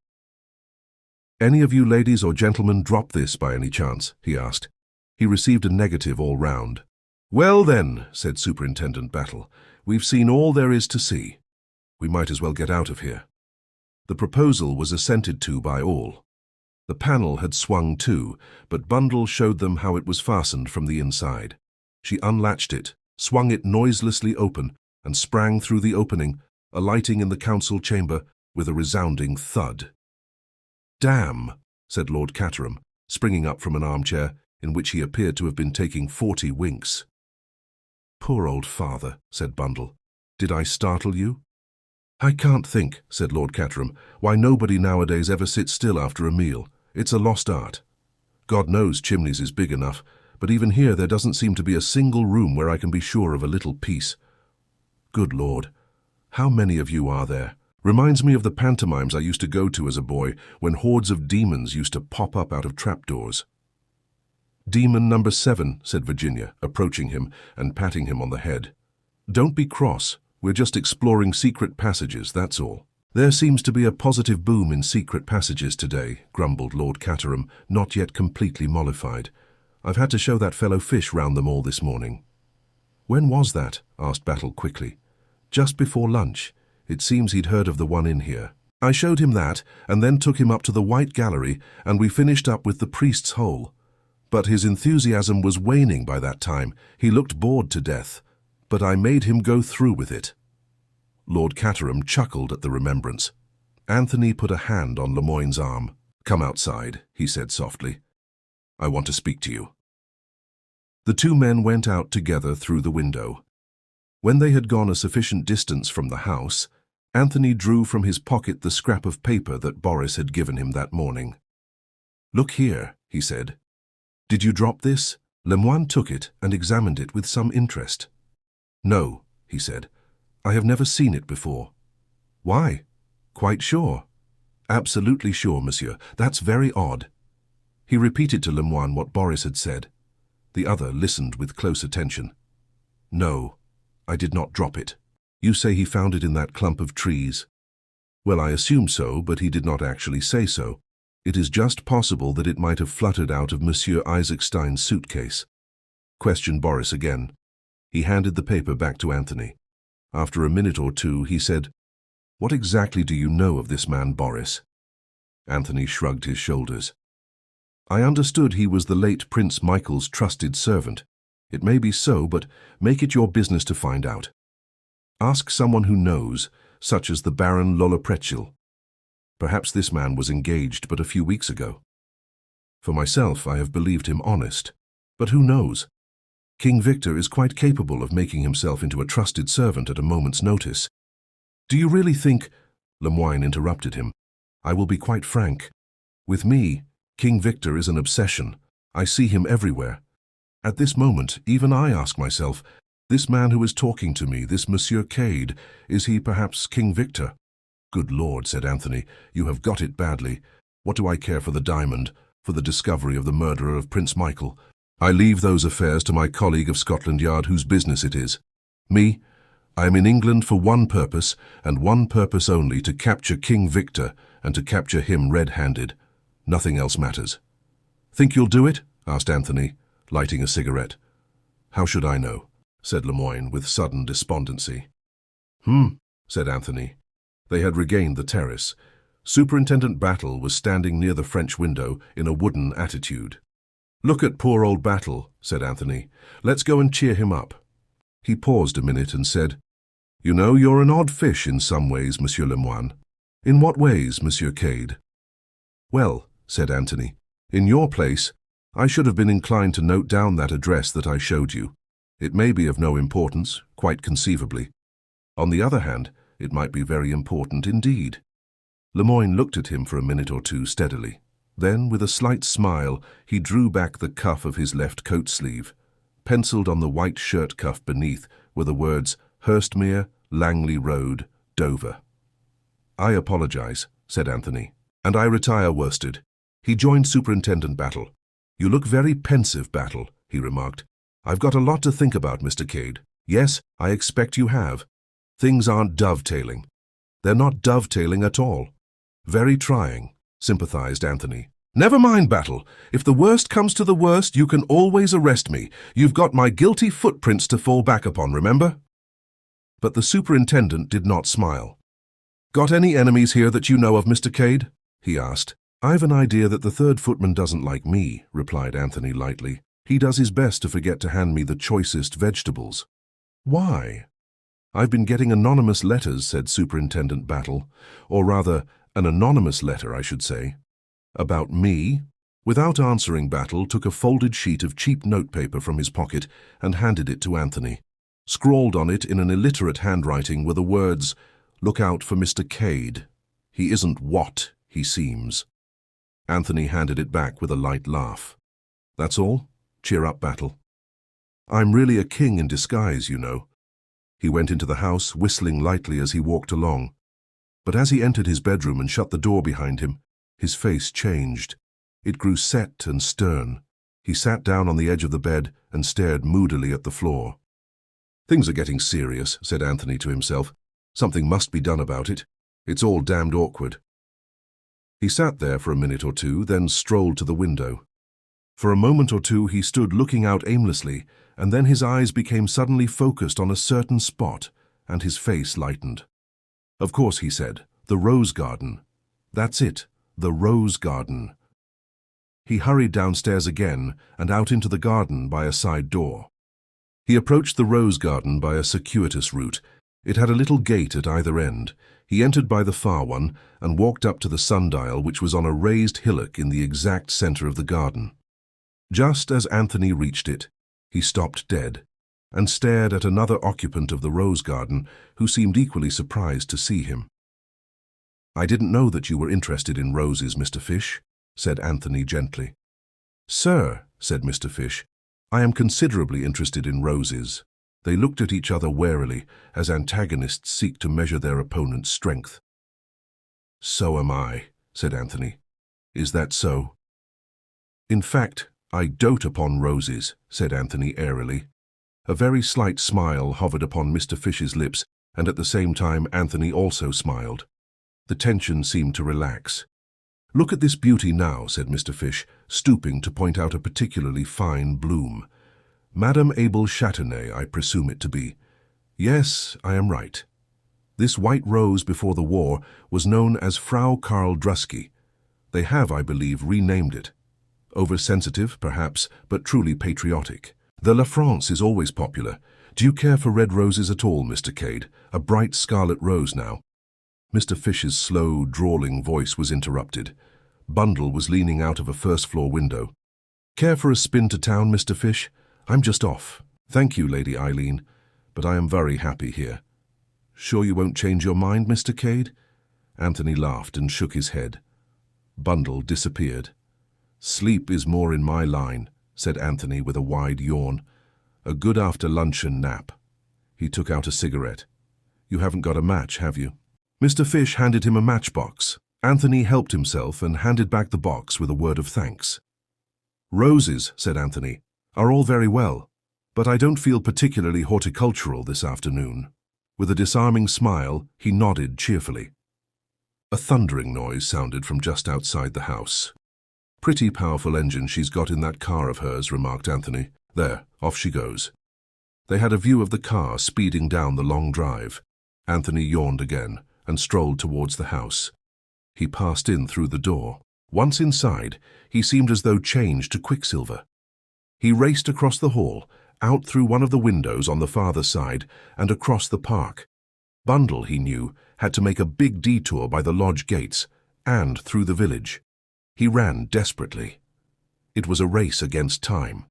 Any of you ladies or gentlemen drop this by any chance? He asked. He received a negative all round. Well then, said Superintendent Battle, we've seen all there is to see. We might as well get out of here. The proposal was assented to by all. The panel had swung to, but Bundle showed them how it was fastened from the inside. She unlatched it, swung it noiselessly open, and sprang through the opening, alighting in the council chamber with a resounding thud. Damn, said Lord Caterham, springing up from an armchair in which he appeared to have been taking 40 winks. Poor old father, said Bundle. Did I startle you? I can't think, said Lord Caterham, why nobody nowadays ever sits still after a meal. It's a lost art. God knows Chimneys is big enough, but even here there doesn't seem to be a single room where I can be sure of a little peace. Good Lord, how many of you are there? Reminds me of the pantomimes I used to go to as a boy when hordes of demons used to pop up out of trapdoors. Demon number 7, said Virginia, approaching him and patting him on the head. Don't be cross. We're just exploring secret passages, that's all. There seems to be a positive boom in secret passages today, grumbled Lord Caterham, not yet completely mollified. I've had to show that fellow Fish round them all this morning. When was that? Asked Battle quickly. Just before lunch. It seems he'd heard of the one in here. I showed him that, and then took him up to the White Gallery, and we finished up with the Priest's Hole. But his enthusiasm was waning by that time. He looked bored to death. But I made him go through with it. Lord Caterham chuckled at the remembrance. Anthony put a hand on Lemoyne's arm. Come outside, he said softly. I want to speak to you. The 2 men went out together through the window. When they had gone a sufficient distance from the house, Anthony drew from his pocket the scrap of paper that Boris had given him that morning. Look here, he said. Did you drop this? Lemoyne took it and examined it with some interest. No, he said. I have never seen it before. Why? Quite sure. Absolutely sure, monsieur. That's very odd. He repeated to Lemoyne what Boris had said. The other listened with close attention. No, I did not drop it. You say he found it in that clump of trees. Well, I assume so, but he did not actually say so. It is just possible that it might have fluttered out of Monsieur Isaacstein's suitcase. Questioned Boris again. He handed the paper back to Anthony. After a minute or two, he said, What exactly do you know of this man, Boris? Anthony shrugged his shoulders. I understood he was the late Prince Michael's trusted servant. It may be so, but make it your business to find out. Ask someone who knows, such as the Baron Lolopretschel. Perhaps this man was engaged but a few weeks ago. For myself, I have believed him honest. But who knows? King Victor is quite capable of making himself into a trusted servant at a moment's notice. Do you really think— Lemoyne interrupted him. I will be quite frank. With me, King Victor is an obsession. I see him everywhere. At this moment, even I ask myself, this man who is talking to me, this Monsieur Cade, is he perhaps King Victor? Good Lord, said Anthony, you have got it badly. What do I care for the diamond, for the discovery of the murderer of Prince Michael? I leave those affairs to my colleague of Scotland Yard whose business it is. Me, I am in England for one purpose, and one purpose only, to capture King Victor, and to capture him red-handed. Nothing else matters. Think you'll do it? Asked Anthony, lighting a cigarette. How should I know? Said Lemoyne with sudden despondency. Said Anthony. They had regained the terrace. Superintendent Battle was standing near the French window in a wooden attitude. Look at poor old Battle, said Anthony. Let's go and cheer him up. He paused a minute and said, You know, you're an odd fish in some ways, Monsieur Lemoyne. In what ways, Monsieur Cade? Well, said Anthony, in your place, I should have been inclined to note down that address that I showed you. It may be of no importance, quite conceivably. On the other hand, it might be very important indeed. Lemoyne looked at him for a minute or two steadily. Then, with a slight smile, he drew back the cuff of his left coat sleeve. Pencilled on the white shirt cuff beneath were the words Hurstmere, Langley Road, Dover. I apologize, said Anthony, and I retire worsted. He joined Superintendent Battle. You look very pensive, Battle, he remarked. I've got a lot to think about, Mr. Cade. Yes, I expect you have. Things aren't dovetailing. They're not dovetailing at all. Very trying, sympathized Anthony. Never mind, Battle. If the worst comes to the worst, you can always arrest me. You've got my guilty footprints to fall back upon, remember? But the superintendent did not smile. Got any enemies here that you know of, Mr. Cade? He asked. I've an idea that the third footman doesn't like me, replied Anthony lightly. He does his best to forget to hand me the choicest vegetables. Why? I've been getting anonymous letters, said Superintendent Battle. Or rather, an anonymous letter, I should say. About me? Without answering, Battle took a folded sheet of cheap notepaper from his pocket and handed it to Anthony. Scrawled on it in an illiterate handwriting were the words, Look out for Mr. Cade. He isn't what he seems. Anthony handed it back with a light laugh. That's all? Cheer up, Battle. I'm really a king in disguise, you know. He went into the house, whistling lightly as he walked along. But as he entered his bedroom and shut the door behind him, his face changed. It grew set and stern. He sat down on the edge of the bed and stared moodily at the floor. Things are getting serious, said Anthony to himself. Something must be done about it. It's all damned awkward. He sat there for a minute or two, then strolled to the window. For a moment or two he stood looking out aimlessly, and then his eyes became suddenly focused on a certain spot, and his face lightened. Of course, he said, the rose garden. That's it, the rose garden. He hurried downstairs again and out into the garden by a side door. He approached the rose garden by a circuitous route. It had a little gate at either end. He entered by the far one and walked up to the sundial, which was on a raised hillock in the exact center of the garden. Just as Anthony reached it, he stopped dead and stared at another occupant of the rose garden who seemed equally surprised to see him. I didn't know that you were interested in roses, Mr. Fish, said Anthony gently. Sir, said Mr. Fish, I am considerably interested in roses. They looked at each other warily, as antagonists seek to measure their opponent's strength. So am I, said Anthony. Is that so? In fact, I dote upon roses, said Anthony airily. A very slight smile hovered upon Mr. Fish's lips, and at the same time Anthony also smiled. The tension seemed to relax. Look at this beauty now, said Mr. Fish, stooping to point out a particularly fine bloom. Madame Abel Châtenay, I presume it to be. Yes, I am right. This white rose before the war was known as Frau Karl Drusky. They have, I believe, renamed it. Oversensitive, perhaps, but truly patriotic. The La France is always popular. Do you care for red roses at all, Mr. Cade? A bright scarlet rose now. Mr. Fish's slow, drawling voice was interrupted. Bundle was leaning out of a first-floor window. Care for a spin to town, Mr. Fish? I'm just off. Thank you, Lady Eileen, but I am very happy here. Sure you won't change your mind, Mr. Cade? Anthony laughed and shook his head. Bundle disappeared. Sleep is more in my line, said Anthony with a wide yawn. "A good after-luncheon nap." He took out a cigarette. "You haven't got a match, have you?" Mr. Fish handed him a matchbox. Anthony helped himself and handed back the box with a word of thanks. "Roses," said Anthony, "are all very well, but I don't feel particularly horticultural this afternoon." With a disarming smile, he nodded cheerfully. A thundering noise sounded from just outside the house. "Pretty powerful engine she's got in that car of hers," remarked Anthony. "There, off she goes." They had a view of the car speeding down the long drive. Anthony yawned again and strolled towards the house. He passed in through the door. Once inside, he seemed as though changed to quicksilver. He raced across the hall, out through one of the windows on the farther side, and across the park. Bundle, he knew, had to make a big detour by the lodge gates and through the village. He ran desperately. It was a race against time.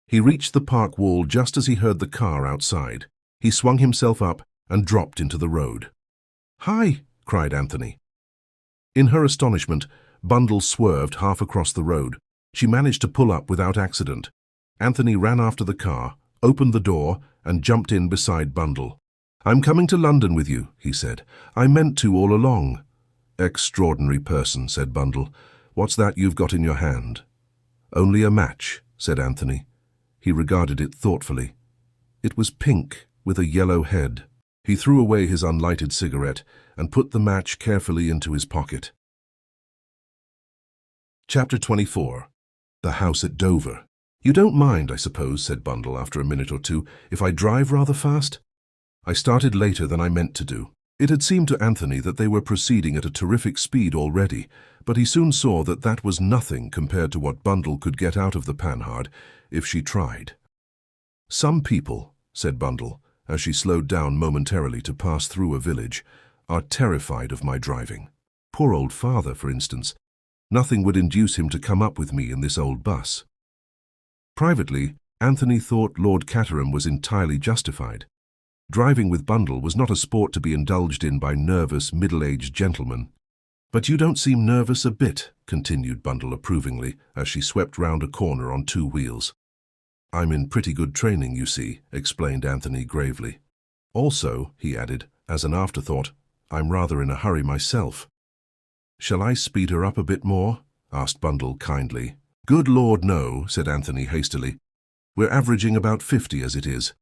He reached the park wall just as he heard the car outside. He swung himself up and dropped into the road. "Hi!" cried Anthony. In her astonishment, Bundle swerved half across the road. She managed to pull up without accident. Anthony ran after the car, opened the door, and jumped in beside Bundle. "I'm coming to London with you," he said. "I meant to all along." "Extraordinary person," said Bundle. "What's that you've got in your hand?" "Only a match," said Anthony. He regarded it thoughtfully. It was pink, with a yellow head. He threw away his unlighted cigarette and put the match carefully into his pocket. Chapter 24. The House at Dover. "You don't mind, I suppose," said Bundle after a minute or two, "if I drive rather fast?" "I started later than I meant to do." It had seemed to Anthony that they were proceeding at a terrific speed already, but he soon saw that that was nothing compared to what Bundle could get out of the Panhard if she tried. "Some people," said Bundle, as she slowed down momentarily to pass through a village, "are terrified of my driving. Poor old father, for instance. Nothing would induce him to come up with me in this old bus." Privately, Anthony thought Lord Caterham was entirely justified. Driving with Bundle was not a sport to be indulged in by nervous, middle-aged gentlemen. "But you don't seem nervous a bit," continued Bundle approvingly, as she swept round a corner on 2 wheels. "I'm in pretty good training, you see," explained Anthony gravely. "Also," he added, as an afterthought, "I'm rather in a hurry myself." "Shall I speed her up a bit more?" asked Bundle kindly. "Good Lord, no," said Anthony hastily. "We're averaging about 50 as it is."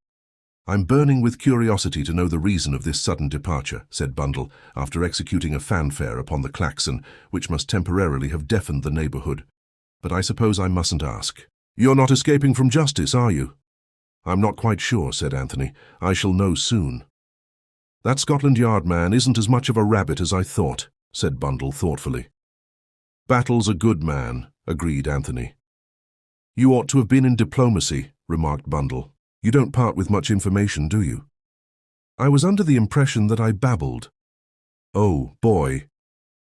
"I'm burning with curiosity to know the reason of this sudden departure," said Bundle, after executing a fanfare upon the klaxon, which must temporarily have deafened the neighbourhood. "But I suppose I mustn't ask." "You're not escaping from justice, are you?" "I'm not quite sure," said Anthony. "I shall know soon." "That Scotland Yard man isn't as much of a rabbit as I thought," said Bundle thoughtfully. "Battle's a good man," agreed Anthony. "You ought to have been in diplomacy," remarked Bundle. "You don't part with much information, do you?" "I was under the impression that I babbled." "Oh, boy.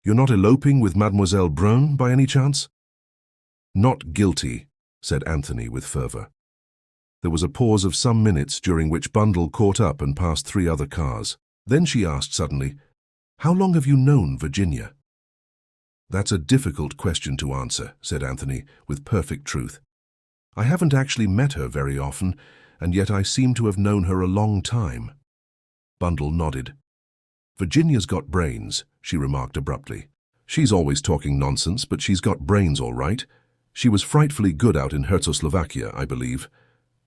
You're not eloping with Mademoiselle Brun, by any chance?" "Not guilty," said Anthony with fervour. There was a pause of some minutes during which Bundle caught up and passed 3 other cars. Then she asked suddenly, "How long have you known Virginia?" "That's a difficult question to answer," said Anthony, with perfect truth. "I haven't actually met her very often, and yet I seem to have known her a long time." Bundle nodded. "Virginia's got brains," she remarked abruptly. "She's always talking nonsense, but she's got brains all right. She was frightfully good out in Czechoslovakia, I believe.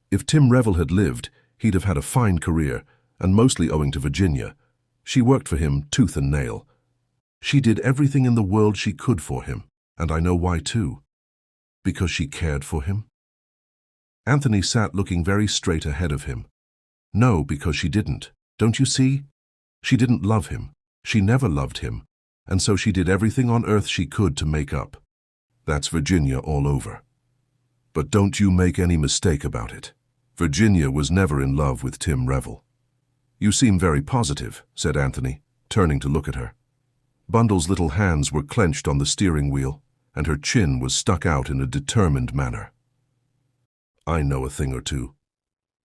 If Tim Revel had lived, he'd have had a fine career, and mostly owing to Virginia. She worked for him tooth and nail. She did everything in the world she could for him, and I know why too. Because she cared for him." Anthony sat looking very straight ahead of him. "No, because she didn't. Don't you see? She didn't love him. She never loved him, and so she did everything on earth she could to make up. That's Virginia all over. But don't you make any mistake about it. Virginia was never in love with Tim Revel." "You seem very positive," said Anthony, turning to look at her. Bundle's little hands were clenched on the steering wheel, and her chin was stuck out in a determined manner. "I know a thing or two.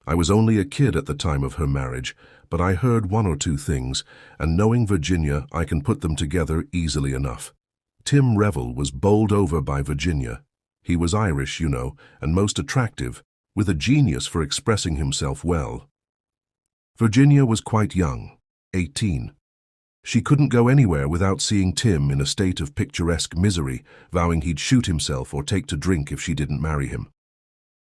I was only a kid at the time of her marriage, but I heard 1 or 2 things, and knowing Virginia, I can put them together easily enough. Tim Revel was bowled over by Virginia, He was Irish, you know, and most attractive, with a genius for expressing himself well. Virginia was quite young, 18. She couldn't go anywhere without seeing Tim in a state of picturesque misery, vowing he'd shoot himself or take to drink if she didn't marry him.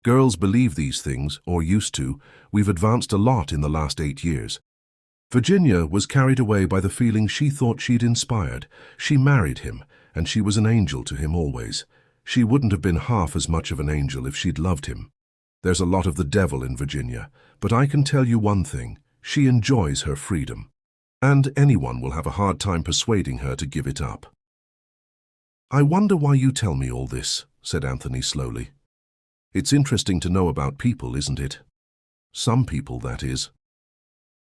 Girls believe these things, or used to. We've advanced a lot in the last 8 years. Virginia was carried away by the feeling she thought she'd inspired. She married him, and she was an angel to him always. She wouldn't have been half as much of an angel if she'd loved him. There's a lot of the devil in Virginia, but I can tell you one thing, she enjoys her freedom. And anyone will have a hard time persuading her to give it up. "I wonder why you tell me all this," said Anthony slowly. "It's interesting to know about people, isn't it? Some people, that is."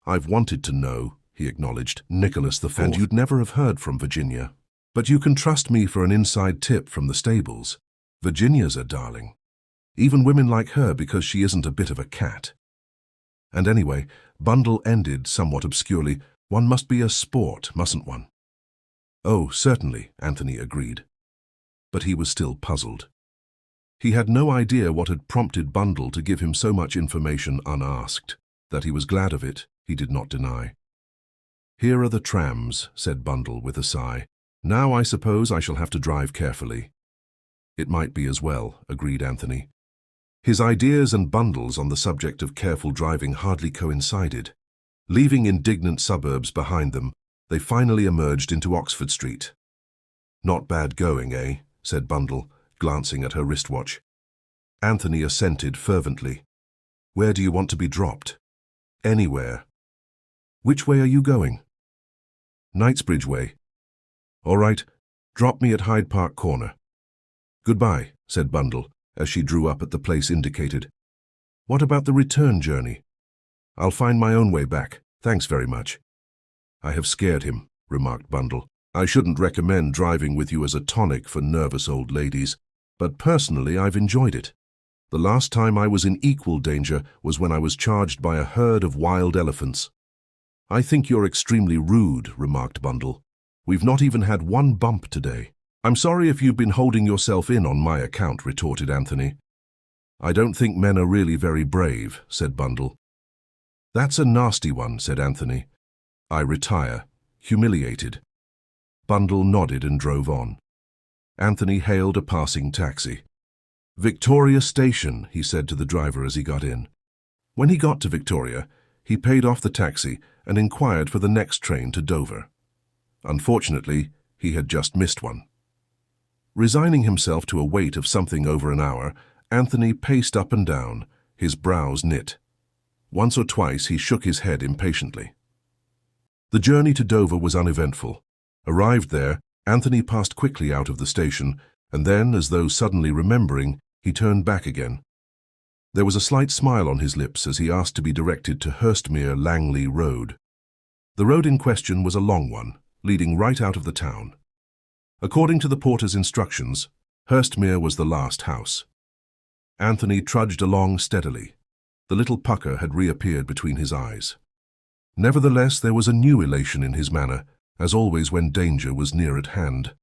"I've wanted to know," he acknowledged, Nicholas IV, "and you'd never have heard from Virginia. But you can trust me for an inside tip from the stables. Virginia's a darling. Even women like her because she isn't a bit of a cat." And anyway, Bundle ended somewhat obscurely, "One must be a sport, mustn't one?" "Oh, certainly," Anthony agreed. But he was still puzzled. He had no idea what had prompted Bundle to give him so much information unasked. That he was glad of it, he did not deny. "Here are the trams," said Bundle with a sigh. "Now I suppose I shall have to drive carefully." "It might be as well," agreed Anthony. His ideas and Bundle's on the subject of careful driving hardly coincided. Leaving indignant suburbs behind them, they finally emerged into Oxford Street. "Not bad going, eh?" said Bundle, glancing at her wristwatch. Anthony assented fervently. "Where do you want to be dropped?" "Anywhere." "Which way are you going?" "Knightsbridge way." "All right, drop me at Hyde Park Corner." "Goodbye," said Bundle, as she drew up at the place indicated. "What about the return journey?" "I'll find my own way back. Thanks very much." "I have scared him," remarked Bundle. "I shouldn't recommend driving with you as a tonic for nervous old ladies, but personally I've enjoyed it. The last time I was in equal danger was when I was charged by a herd of wild elephants." "I think you're extremely rude," remarked Bundle. "We've not even had one bump today." "I'm sorry if you've been holding yourself in on my account," retorted Anthony. "I don't think men are really very brave," said Bundle. "That's a nasty one," said Anthony. "I retire, humiliated." Bundle nodded and drove on. Anthony hailed a passing taxi. "Victoria Station," he said to the driver as he got in. When he got to Victoria, he paid off the taxi and inquired for the next train to Dover. Unfortunately, he had just missed one. Resigning himself to a wait of something over an hour, Anthony paced up and down, his brows knit. Once or twice he shook his head impatiently. The journey to Dover was uneventful. Arrived there, Anthony passed quickly out of the station, and then, as though suddenly remembering, he turned back again. There was a slight smile on his lips as he asked to be directed to Hurstmere Langley Road. The road in question was a long one, leading right out of the town. According to the porter's instructions, Hurstmere was the last house. Anthony trudged along steadily. The little pucker had reappeared between his eyes. Nevertheless, there was a new elation in his manner, as always when danger was near at hand.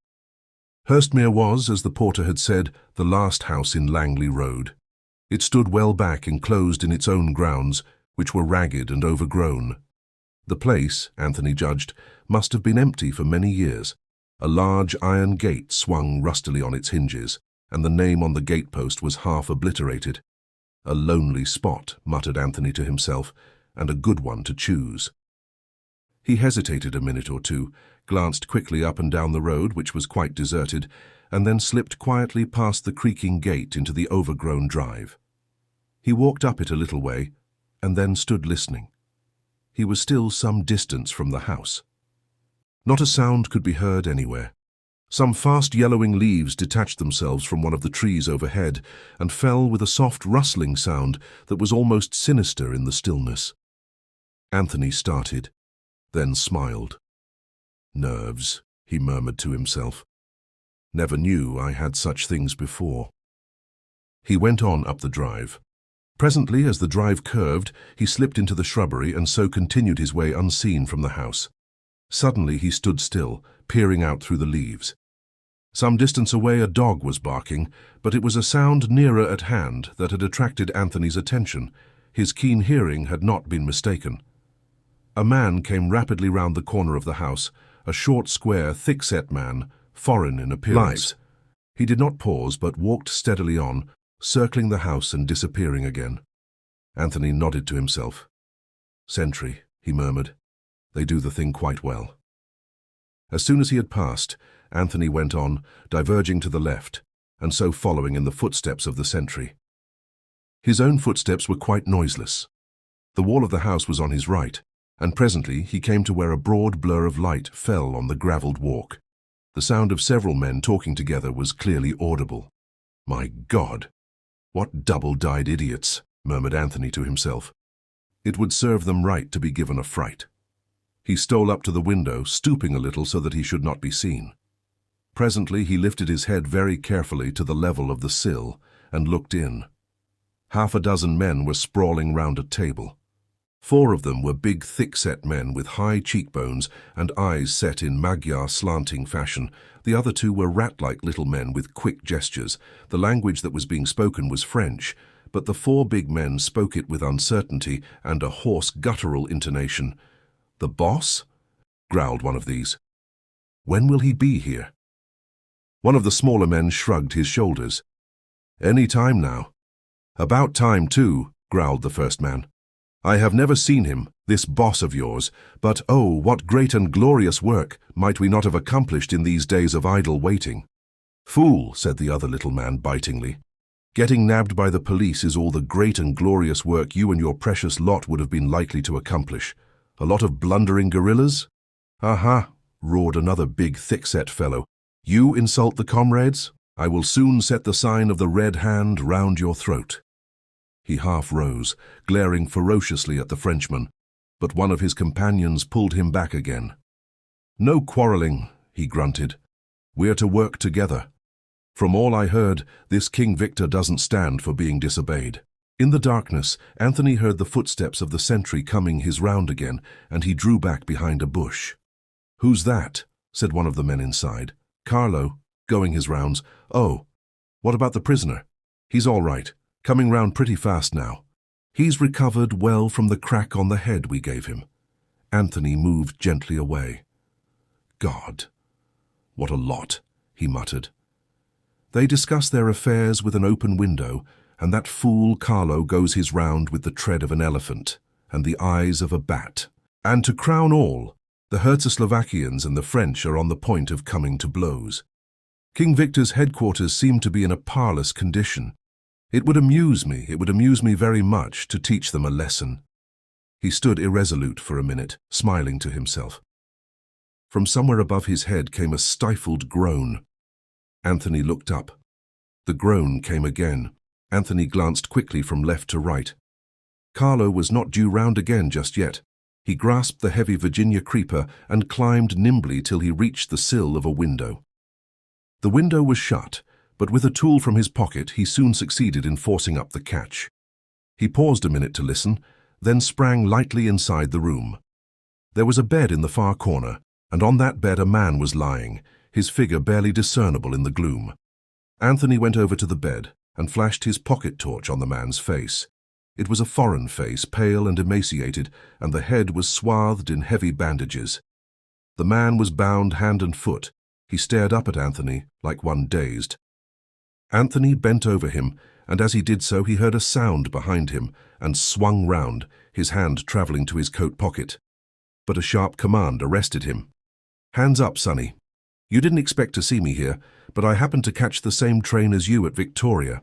Hurstmere was, as the porter had said, the last house in Langley Road. It stood well back, enclosed in its own grounds, which were ragged and overgrown. The place, Anthony judged, must have been empty for many years. A large iron gate swung rustily on its hinges, and the name on the gatepost was half obliterated. "A lonely spot," muttered Anthony to himself, "and a good one to choose." He hesitated a minute or two, glanced quickly up and down the road, which was quite deserted, and then slipped quietly past the creaking gate into the overgrown drive. He walked up it a little way, and then stood listening. He was still some distance from the house. Not a sound could be heard anywhere. Some fast yellowing leaves detached themselves from one of the trees overhead and fell with a soft rustling sound that was almost sinister in the stillness. Anthony started, then smiled. "Nerves," he murmured to himself. "Never knew I had such things before." He went on up the drive. Presently, as the drive curved, he slipped into the shrubbery and so continued his way unseen from the house. Suddenly he stood still, peering out through the leaves. Some distance away a dog was barking, but it was a sound nearer at hand that had attracted Anthony's attention. His keen hearing had not been mistaken. A man came rapidly round the corner of the house, a short, square, thick-set man, foreign in appearance. He did not pause, but walked steadily on, circling the house and disappearing again. Anthony nodded to himself. "Sentry," he murmured. "They do the thing quite well." As soon as he had passed, Anthony went on, diverging to the left, and so following in the footsteps of the sentry. His own footsteps were quite noiseless. The wall of the house was on his right, and presently he came to where a broad blur of light fell on the gravelled walk. The sound of several men talking together was clearly audible. "My God! What double-dyed idiots!" murmured Anthony to himself. It would serve them right to be given a fright. He stole up to the window, stooping a little so that he should not be seen. Presently he lifted his head very carefully to the level of the sill and looked in. Half a dozen men were sprawling round a table. 4 of them were big, thick-set men with high cheekbones and eyes set in Magyar slanting fashion. The other 2 were rat-like little men with quick gestures. The language that was being spoken was French, but the 4 big men spoke it with uncertainty and a hoarse, guttural intonation. "The boss?" growled one of these. "When will he be here?" One of the smaller men shrugged his shoulders. "Any time now." "About time, too," growled the first man. "I have never seen him, this boss of yours, but oh, what great and glorious work might we not have accomplished in these days of idle waiting." "Fool," said the other little man bitingly. "Getting nabbed by the police is all the great and glorious work you and your precious lot would have been likely to accomplish. A lot of blundering guerrillas?" "Aha," roared another big, thick-set fellow. "You insult the comrades? I will soon set the sign of the red hand round your throat." He half rose, glaring ferociously at the Frenchman, but one of his companions pulled him back again. "No quarrelling," he grunted. "We're to work together. From all I heard, this King Victor doesn't stand for being disobeyed." In the darkness, Anthony heard the footsteps of the sentry coming his round again, and he drew back behind a bush. "Who's that?" said one of the men inside. "Carlo, going his rounds." "Oh, what about the prisoner?" "He's all right, coming round pretty fast now. He's recovered well from the crack on the head we gave him." Anthony moved gently away. "God, what a lot," he muttered. They discuss their affairs with an open window, and that fool Carlo goes his round with the tread of an elephant and the eyes of a bat. And to crown all, the Herzeslavakians and the French are on the point of coming to blows. King Victor's headquarters seem to be in a parlous condition. It would amuse me very much to teach them a lesson." He stood irresolute for a minute, smiling to himself. From somewhere above his head came a stifled groan. Anthony looked up. The groan came again. Anthony glanced quickly from left to right. Carlo was not due round again just yet. He grasped the heavy Virginia creeper and climbed nimbly till he reached the sill of a window. The window was shut, but with a tool from his pocket he soon succeeded in forcing up the catch. He paused a minute to listen, then sprang lightly inside the room. There was a bed in the far corner, and on that bed a man was lying, his figure barely discernible in the gloom. Anthony went over to the bed and flashed his pocket torch on the man's face. It was a foreign face, pale and emaciated, and the head was swathed in heavy bandages. The man was bound hand and foot. He stared up at Anthony like one dazed. Anthony bent over him, and as he did so he heard a sound behind him and swung round, his hand travelling to his coat pocket. But a sharp command arrested him. "Hands up, Sonny. You didn't expect to see me here, but I happened to catch the same train as you at Victoria."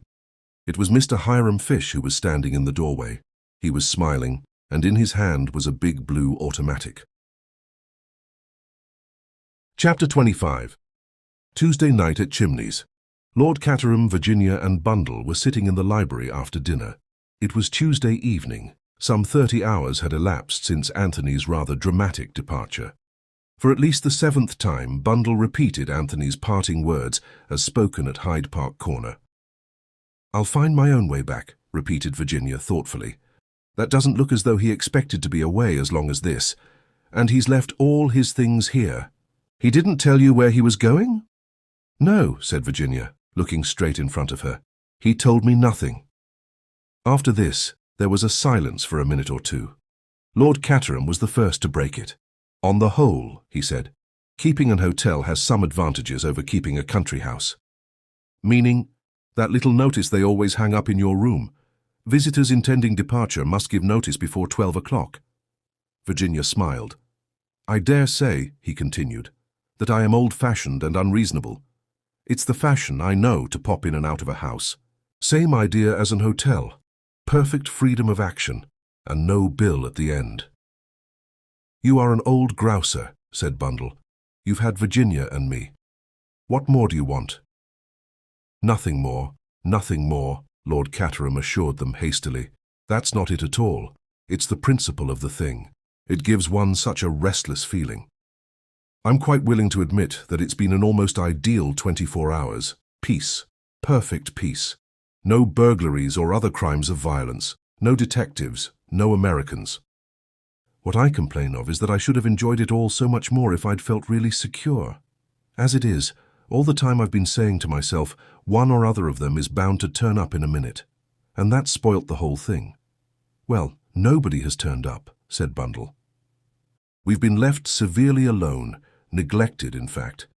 It was Mr. Hiram Fish who was standing in the doorway. He was smiling, and in his hand was a big blue automatic. Chapter 25. Tuesday night at Chimneys. Lord Caterham, Virginia, and Bundle were sitting in the library after dinner. It was Tuesday evening. Some 30 hours had elapsed since Anthony's rather dramatic departure. For at least the 7th time, Bundle repeated Anthony's parting words as spoken at Hyde Park Corner. "I'll find my own way back," repeated Virginia thoughtfully. "That doesn't look as though he expected to be away as long as this. And he's left all his things here." "He didn't tell you where he was going?" No, said Virginia, looking straight in front of her. He told me nothing. After this, there was a silence for a minute or two. Lord Caterham was the first to break it. On the whole, he said, keeping an hotel has some advantages over keeping a country house. Meaning, that little notice they always hang up in your room. Visitors intending departure must give notice before 12 o'clock. Virginia smiled. I dare say, he continued, that I am old-fashioned and unreasonable. It's the fashion, I know, to pop in and out of a house. Same idea as an hotel. Perfect freedom of action, and no bill at the end. You are an old grouser, said Bundle. You've had Virginia and me. What more do you want? Nothing more, Lord Caterham assured them hastily. That's not it at all. It's the principle of the thing. It gives one such a restless feeling. I'm quite willing to admit that it's been an almost ideal 24 hours. Peace. Perfect peace. No burglaries or other crimes of violence. No detectives. No Americans. What I complain of is that I should have enjoyed it all so much more if I'd felt really secure. As it is, all the time I've been saying to myself, one or other of them is bound to turn up in a minute. And that spoilt the whole thing. Well, nobody has turned up, said Bundle. We've been left severely alone, neglected in fact.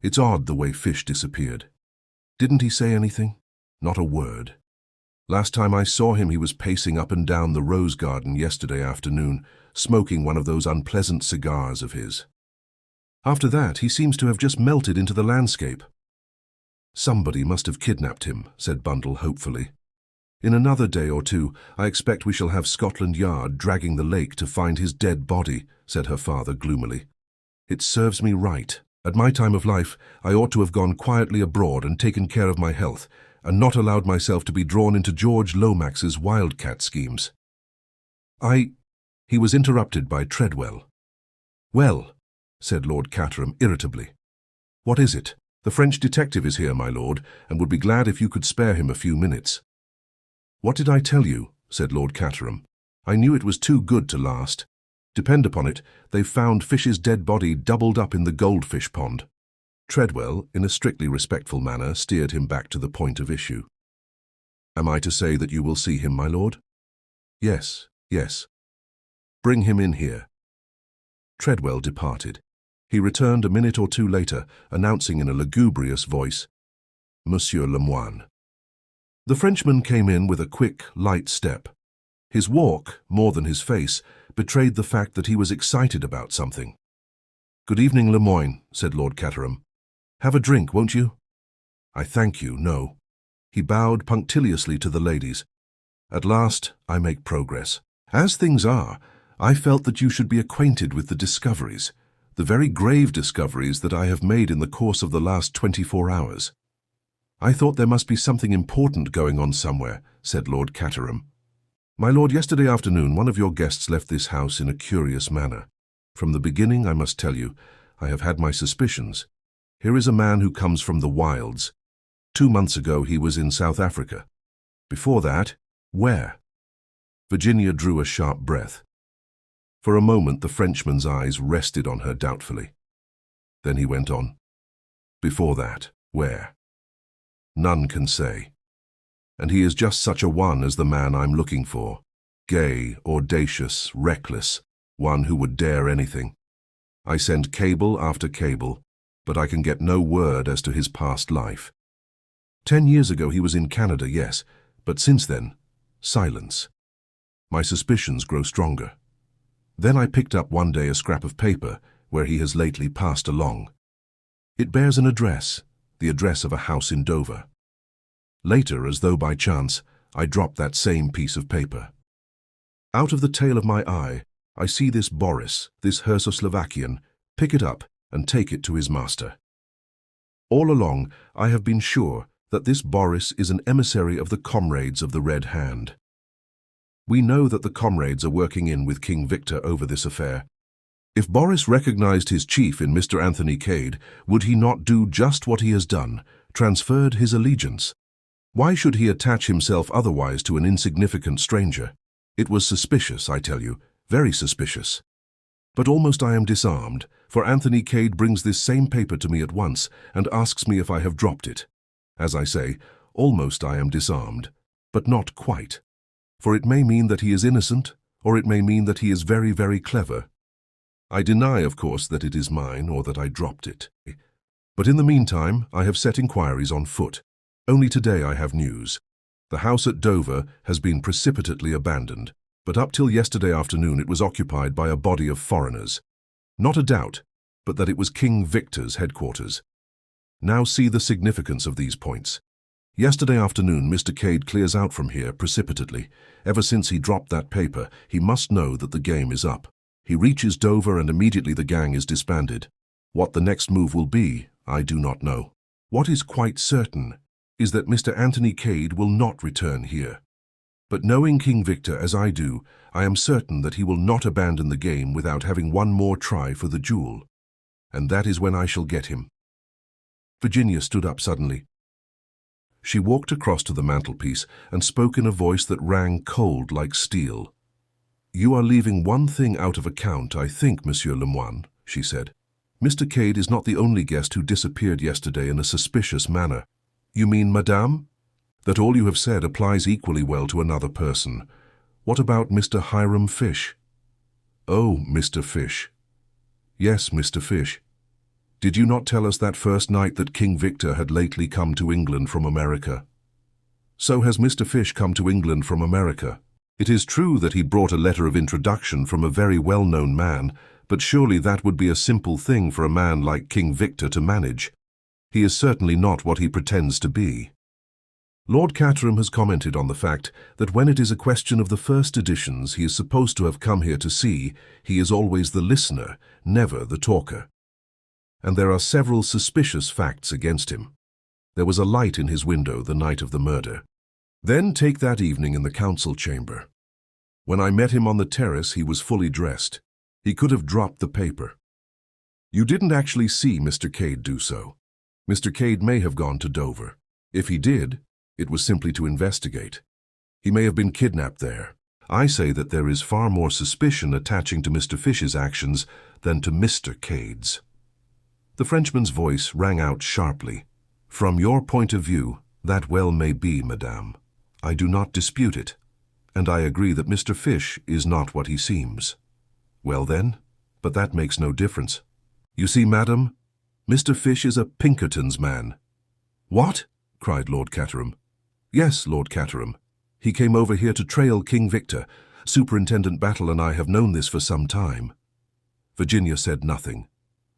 It's odd the way Fish disappeared. Didn't he say anything? Not a word. Last time I saw him he was pacing up and down the rose garden yesterday afternoon, smoking one of those unpleasant cigars of his. After that he seems to have just melted into the landscape. Somebody must have kidnapped him, said Bundle hopefully. In another day or two I expect we shall have Scotland Yard dragging the lake to find his dead body, said her father gloomily. It serves me right. At my time of life I ought to have gone quietly abroad and taken care of my health, and not allowed myself to be drawn into George Lomax's wildcat schemes. He was interrupted by Treadwell. Well, said Lord Caterham irritably. What is it? The French detective is here, my lord, and would be glad if you could spare him a few minutes. What did I tell you? Said Lord Caterham. I knew it was too good to last. Depend upon it, they've found Fish's dead body doubled up in the goldfish pond. Treadwell, in a strictly respectful manner, steered him back to the point of issue. Am I to say that you will see him, my lord? Yes, yes. Bring him in here. Treadwell departed. He returned a minute or two later, announcing in a lugubrious voice, Monsieur Lemoine. The Frenchman came in with a quick, light step. His walk, more than his face, betrayed the fact that he was excited about something. Good evening, Lemoine, said Lord Caterham. Have a drink, won't you? I thank you, no. He bowed punctiliously to the ladies. At last, I make progress. As things are, I felt that you should be acquainted with the discoveries, the very grave discoveries that I have made in the course of the last 24 hours. I thought there must be something important going on somewhere, said Lord Caterham. My lord, yesterday afternoon one of your guests left this house in a curious manner. From the beginning, I must tell you, I have had my suspicions. Here is a man who comes from the wilds. 2 months ago he was in South Africa. Before that, where? Virginia drew a sharp breath. For a moment the Frenchman's eyes rested on her doubtfully. Then he went on. Before that, where? None can say. And he is just such a one as the man I'm looking for. Gay, audacious, reckless, one who would dare anything. I send cable after cable, but I can get no word as to his past life. 10 years ago he was in Canada, yes, but since then, silence. My suspicions grow stronger. Then I picked up one day a scrap of paper where he has lately passed along. It bears an address, the address of a house in Dover. Later, as though by chance, I dropped that same piece of paper. Out of the tail of my eye, I see this Boris, this Hurso-Slovakian, pick it up and take it to his master. All along, I have been sure that this Boris is an emissary of the comrades of the Red Hand. We know that the comrades are working in with King Victor over this affair. If Boris recognized his chief in Mr. Anthony Cade, would he not do just what he has done, transferred his allegiance? Why should he attach himself otherwise to an insignificant stranger? It was suspicious, I tell you, very suspicious. But almost I am disarmed, for Anthony Cade brings this same paper to me at once and asks me if I have dropped it. As I say, almost I am disarmed, but not quite, for it may mean that he is innocent, or it may mean that he is very, very clever. I deny, of course, that it is mine or that I dropped it. But in the meantime, I have set inquiries on foot. Only today I have news. The house at Dover has been precipitately abandoned, but up till yesterday afternoon it was occupied by a body of foreigners. Not a doubt, but that it was King Victor's headquarters. Now see the significance of these points. Yesterday afternoon Mr. Cade clears out from here precipitately. Ever since he dropped that paper, he must know that the game is up. He reaches Dover and immediately the gang is disbanded. What the next move will be, I do not know. What is quite certain is that Mr. Anthony Cade will not return here. But knowing King Victor as I do, I am certain that he will not abandon the game without having one more try for the jewel. And that is when I shall get him. Virginia stood up suddenly. She walked across to the mantelpiece and spoke in a voice that rang cold like steel. "You are leaving one thing out of account, I think, Monsieur Lemoine," she said. "Mr. Cade is not the only guest who disappeared yesterday in a suspicious manner." "You mean, Madame?" "That all you have said applies equally well to another person. What about Mr. Hiram Fish?" "Oh, Mr. Fish." "Yes, Mr. Fish. Did you not tell us that first night that King Victor had lately come to England from America?" "So has Mr. Fish come to England from America. It is true that he brought a letter of introduction from a very well-known man, but surely that would be a simple thing for a man like King Victor to manage. He is certainly not what he pretends to be." Lord Caterham has commented on the fact that when it is a question of the first editions he is supposed to have come here to see, he is always the listener, never the talker. And there are several suspicious facts against him. There was a light in his window the night of the murder. Then take that evening in the council chamber. When I met him on the terrace, he was fully dressed. He could have dropped the paper. You didn't actually see Mr. Cade do so. Mr. Cade may have gone to Dover. If he did, it was simply to investigate. He may have been kidnapped there. I say that there is far more suspicion attaching to Mr. Fish's actions than to Mr. Cade's. The Frenchman's voice rang out sharply. "From your point of view, that well may be, Madame. I do not dispute it, and I agree that Mr. Fish is not what he seems." "Well then, but that makes no difference. You see, Madam, Mr. Fish is a Pinkerton's man." "What?" cried Lord Caterham. "Yes, Lord Caterham. He came over here to trail King Victor. Superintendent Battle and I have known this for some time." Virginia said nothing.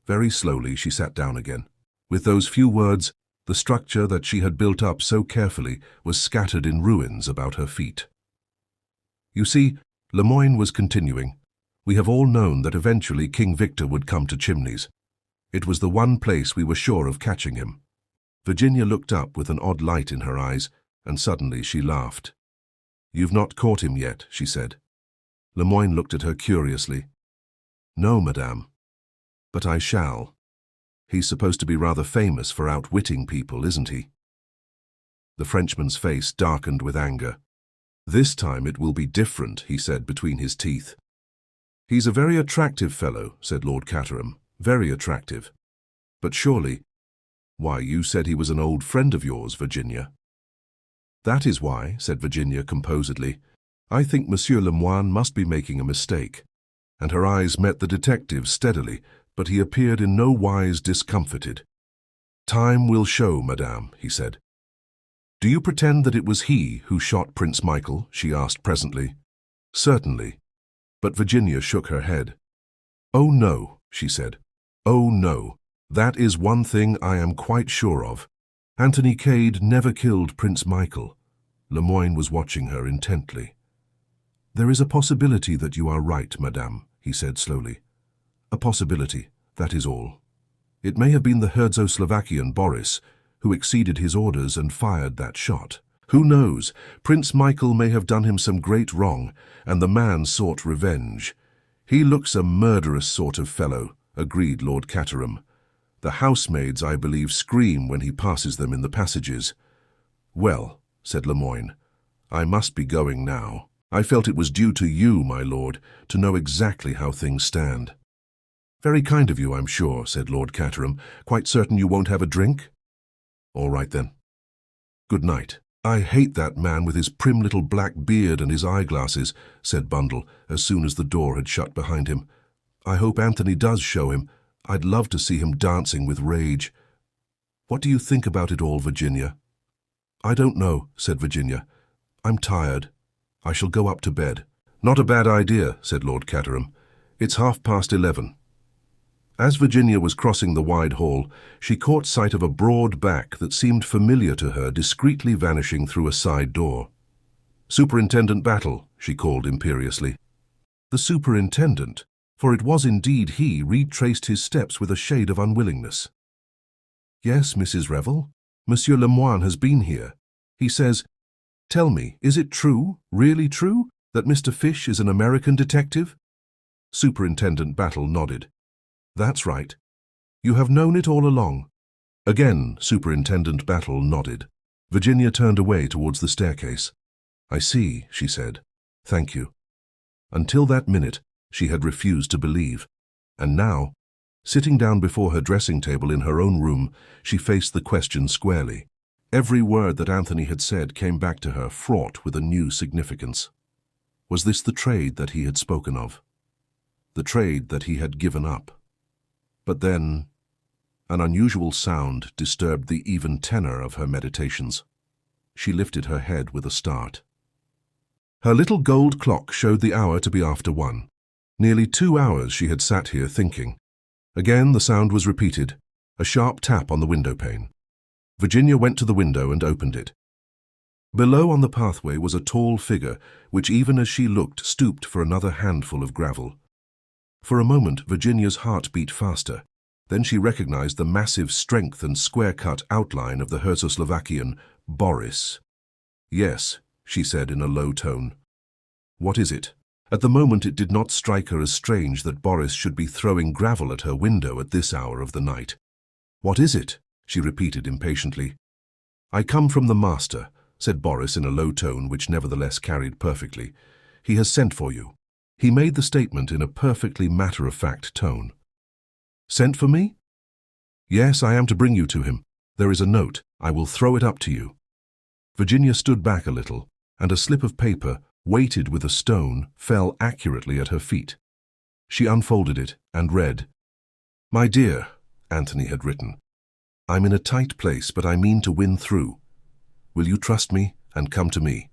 Very slowly she sat down again. With those few words, the structure that she had built up so carefully was scattered in ruins about her feet. "You see," Lemoine was continuing, "we have all known that eventually King Victor would come to Chimneys. It was the one place we were sure of catching him." Virginia looked up with an odd light in her eyes, and suddenly she laughed. "You've not caught him yet," she said. Lemoine looked at her curiously. "No, Madame. But I shall. He's supposed to be rather famous for outwitting people, isn't he?" The Frenchman's face darkened with anger. "This time it will be different," he said between his teeth. "He's a very attractive fellow," said Lord Caterham. "Very attractive. But surely—" "Why, you said he was an old friend of yours, Virginia." "That is why," said Virginia composedly, "I think Monsieur Lemoine must be making a mistake." And her eyes met the detective's steadily, but he appeared in no wise discomfited. "Time will show, Madame," he said. "Do you pretend that it was he who shot Prince Michael?" she asked presently. "Certainly." But Virginia shook her head. "Oh no," she said. "Oh no. That is one thing I am quite sure of. Anthony Cade never killed Prince Michael." Lemoine was watching her intently. "There is a possibility that you are right, Madame," he said slowly. "A possibility, that is all. It may have been the Herzo-Slovakian Boris who exceeded his orders and fired that shot. Who knows? Prince Michael may have done him some great wrong, and the man sought revenge. He looks a murderous sort of fellow," agreed Lord Caterham. "The housemaids, I believe, scream when he passes them in the passages." "Well," said Lemoine, "I must be going now. I felt it was due to you, my lord, to know exactly how things stand." Very kind of you, I'm sure, said Lord Caterham. Quite certain you won't have a drink? All right, then. Good night. I hate that man with his prim little black beard and his eyeglasses, said Bundle, as soon as the door had shut behind him. I hope Anthony does show him. I'd love to see him dancing with rage. What do you think about it all, Virginia? I don't know, said Virginia. I'm tired. I shall go up to bed. Not a bad idea, said Lord Caterham. It's 11:30. As Virginia was crossing the wide hall, she caught sight of a broad back that seemed familiar to her discreetly vanishing through a side door. Superintendent Battle, she called imperiously. The superintendent, for it was indeed he, retraced his steps with a shade of unwillingness. Yes, Mrs. Revel, Monsieur Lemoine has been here. He says, tell me, is it true, really true, that Mr. Fish is an American detective? Superintendent Battle nodded. That's right. You have known it all along. Again, Superintendent Battle nodded. Virginia turned away towards the staircase. I see, she said. Thank you. Until that minute, she had refused to believe. And now, sitting down before her dressing table in her own room, she faced the question squarely. Every word that Anthony had said came back to her fraught with a new significance. Was this the trade that he had spoken of? The trade that he had given up? But then, an unusual sound disturbed the even tenor of her meditations. She lifted her head with a start. Her little gold clock showed the hour to be after 1. Nearly 2 hours she had sat here thinking. Again the sound was repeated, a sharp tap on the window pane. Virginia went to the window and opened it. Below on the pathway was a tall figure, which even as she looked stooped for another handful of gravel. For a moment Virginia's heart beat faster. Then she recognized the massive strength and square-cut outline of the Herzoslovakian, Boris. Yes, she said in a low tone. What is it? At the moment it did not strike her as strange that Boris should be throwing gravel at her window at this hour of the night. What is it? She repeated impatiently. I come from the master, said Boris in a low tone which nevertheless carried perfectly. He has sent for you. He made the statement in a perfectly matter-of-fact tone. Sent for me? Yes, I am to bring you to him. There is a note. I will throw it up to you. Virginia stood back a little, and a slip of paper, weighted with a stone, fell accurately at her feet. She unfolded it and read, My dear, Anthony had written, I'm in a tight place, but I mean to win through. Will you trust me and come to me?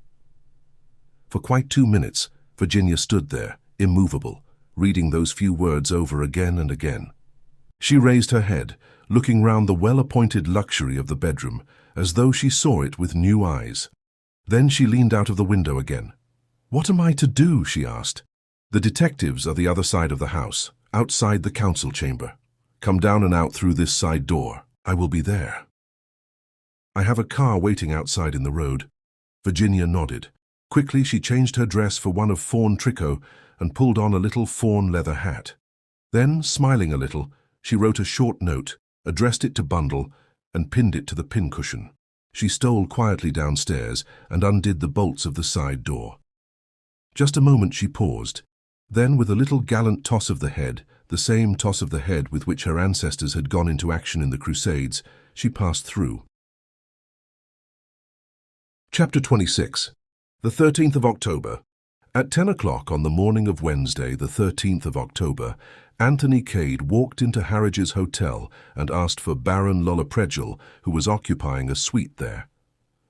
For quite 2 minutes, Virginia stood there, immovable, reading those few words over again and again. She raised her head, looking round the well-appointed luxury of the bedroom, as though she saw it with new eyes. Then she leaned out of the window again. What am I to do? She asked. The detectives are the other side of the house, outside the council chamber. Come down and out through this side door. I will be there. I have a car waiting outside in the road. Virginia nodded. Quickly she changed her dress for one of fawn tricot and pulled on a little fawn leather hat. Then, smiling a little, she wrote a short note, addressed it to Bundle, and pinned it to the pincushion. She stole quietly downstairs and undid the bolts of the side door. Just a moment she paused. Then, with a little gallant toss of the head, the same toss of the head with which her ancestors had gone into action in the Crusades, she passed through. Chapter 26. The 13th of October. At 10 o'clock on the morning of Wednesday, the 13th of October, Anthony Cade walked into Harridge's hotel and asked for Baron Lollopregal, who was occupying a suite there.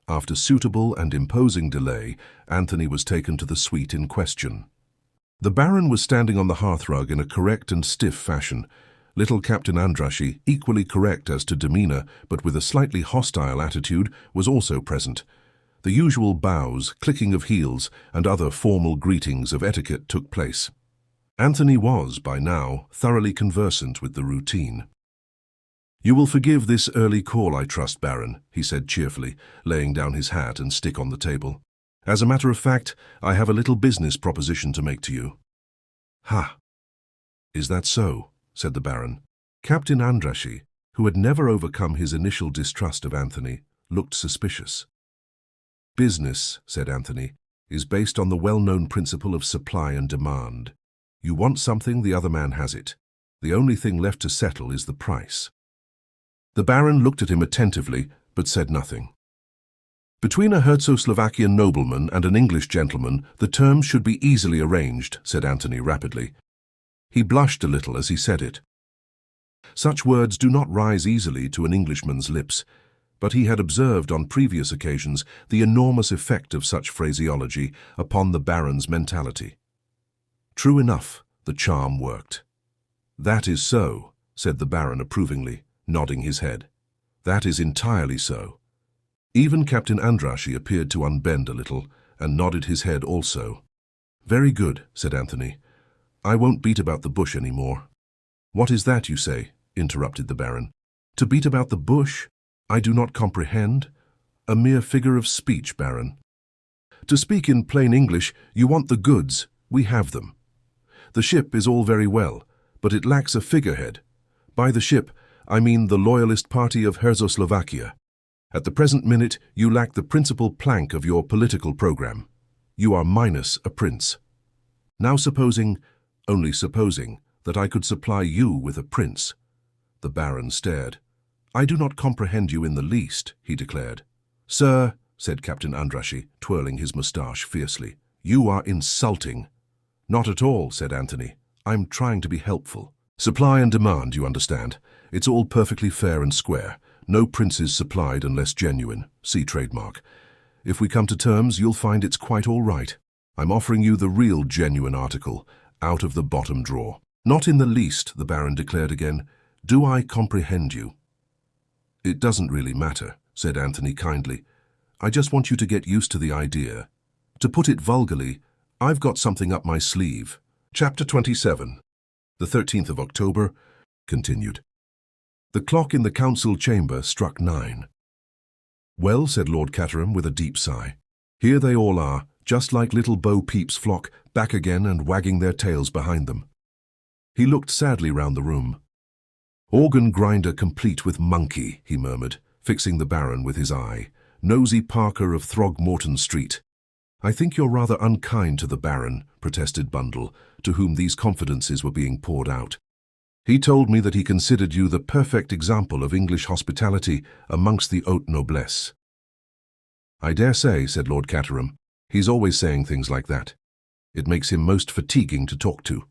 After suitable and imposing delay, Anthony was taken to the suite in question. The Baron was standing on the hearthrug in a correct and stiff fashion. Little Captain Andrassy, equally correct as to demeanor, but with a slightly hostile attitude, was also present. The usual bows, clicking of heels, and other formal greetings of etiquette took place. Anthony was, by now, thoroughly conversant with the routine. You will forgive this early call, I trust, Baron, he said cheerfully, laying down his hat and stick on the table. As a matter of fact, I have a little business proposition to make to you. Ha! Is that so? Said the Baron. Captain Andrassy, who had never overcome his initial distrust of Anthony, looked suspicious. Business, said Anthony, is based on the well-known principle of supply and demand. You want something, the other man has it. The only thing left to settle is the price." The Baron looked at him attentively, but said nothing. "Between a Herzo-Slovakian nobleman and an English gentleman, the terms should be easily arranged," said Anthony rapidly. He blushed a little as he said it. Such words do not rise easily to an Englishman's lips, but he had observed on previous occasions the enormous effect of such phraseology upon the Baron's mentality. True enough, the charm worked. "That is so," said the Baron approvingly, nodding his head. "That is entirely so." Even Captain Andrassy appeared to unbend a little, and nodded his head also. "Very good," said Anthony. "I won't beat about the bush any more." "What is that, you say?" interrupted the Baron. "To beat about the bush? I do not comprehend. A mere figure of speech, Baron. To speak in plain English, you want the goods. We have them. The ship is all very well, but it lacks a figurehead. By the ship, I mean the loyalist party of Herzo-Slovakia. At the present minute, you lack the principal plank of your political program. You are minus a prince. Now supposing, only supposing, that I could supply you with a prince." The Baron stared. "I do not comprehend you in the least," he declared. "Sir," said Captain Andrassy, twirling his moustache fiercely, "you are insulting." "Not at all," said Anthony. "I'm trying to be helpful. Supply and demand, you understand. It's all perfectly fair and square. No princes supplied unless genuine. See trademark. If we come to terms, you'll find it's quite all right. I'm offering you the real genuine article, out of the bottom drawer." "Not in the least," the Baron declared again. "Do I comprehend you?" "It doesn't really matter," said Anthony kindly. "I just want you to get used to the idea. To put it vulgarly, I've got something up my sleeve." Chapter 27. The 13th of October, continued. The clock in the council chamber struck 9. "Well," said Lord Caterham with a deep sigh, "here they all are, just like little Bo Peep's flock, back again and wagging their tails behind them." He looked sadly round the room. "Organ grinder complete with monkey," he murmured, fixing the Baron with his eye. "Nosy Parker of Throgmorton Street." "I think you're rather unkind to the Baron," protested Bundle, to whom these confidences were being poured out. "He told me that he considered you the perfect example of English hospitality amongst the haute noblesse." "I dare say," said Lord Caterham. "He's always saying things like that. It makes him most fatiguing to talk to.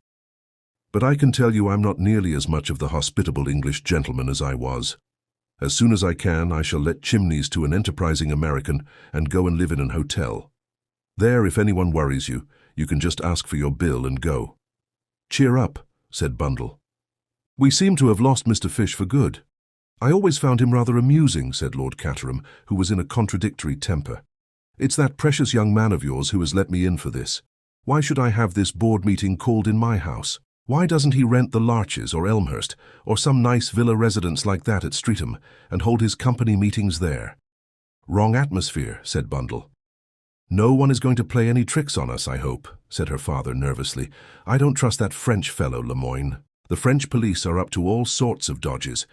But I can tell you I'm not nearly as much of the hospitable English gentleman as I was. As soon as I can, I shall let Chimneys to an enterprising American and go and live in an hotel. There, if anyone worries you, you can just ask for your bill and go." "Cheer up," said Bundle. "We seem to have lost Mr. Fish for good." "I always found him rather amusing," said Lord Caterham, who was in a contradictory temper. "It's that precious young man of yours who has let me in for this. Why should I have this board meeting called in my house? Why doesn't he rent the Larches or Elmhurst, or some nice villa residence like that at Streatham, and hold his company meetings there?" "Wrong atmosphere," said Bundle. "No one is going to play any tricks on us, I hope," said her father nervously. "I don't trust that French fellow, Lemoyne. The French police are up to all sorts of dodges.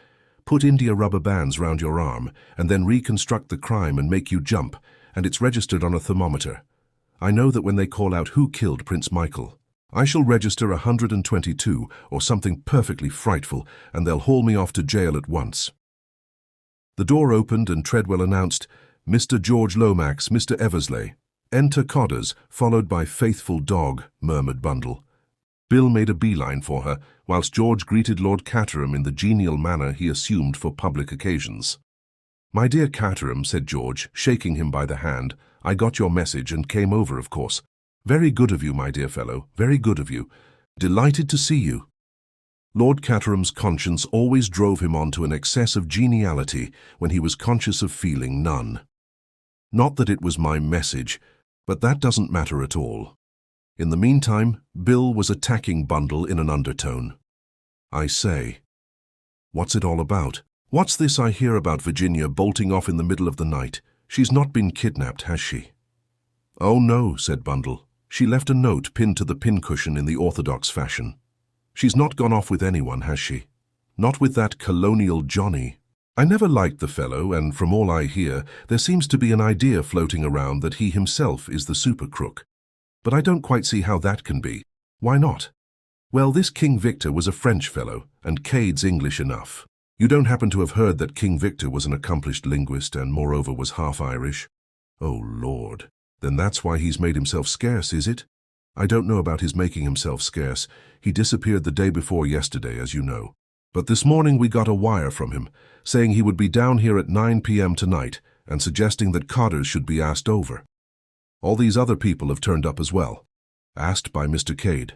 Put India rubber bands round your arm, and then reconstruct the crime and make you jump, and it's registered on a thermometer. I know that when they call out who killed Prince Michael, I shall register 122 or something perfectly frightful, and they'll haul me off to jail at once." The door opened and Treadwell announced, "Mr. George Lomax, Mr. Eversley." "Enter Codders, followed by faithful dog," murmured Bundle. Bill made a beeline for her, whilst George greeted Lord Caterham in the genial manner he assumed for public occasions. "My dear Caterham," said George, shaking him by the hand, "I got your message and came over, of course. Very good of you, my dear fellow, very good of you. Delighted to see you." Lord Caterham's conscience always drove him on to an excess of geniality when he was conscious of feeling none. "Not that it was my message, but that doesn't matter at all." In the meantime, Bill was attacking Bundle in an undertone. "I say, what's it all about? What's this I hear about Virginia bolting off in the middle of the night? She's not been kidnapped, has she?" "Oh no," said Bundle. "She left a note pinned to the pincushion in the orthodox fashion. She's not gone off with anyone, has she? Not with that colonial Johnny. I never liked the fellow, and from all I hear, there seems to be an idea floating around that he himself is the super crook. But I don't quite see how that can be. Why not? Well, this King Victor was a French fellow, and Cade's English enough. You don't happen to have heard that King Victor was an accomplished linguist and moreover was half Irish? Oh, Lord. Then that's why he's made himself scarce, is it? I don't know about his making himself scarce. He disappeared the day before yesterday, as you know. But this morning we got a wire from him, saying he would be down here at 9 p.m. tonight and suggesting that Codders should be asked over. All these other people have turned up as well, asked by Mr. Cade.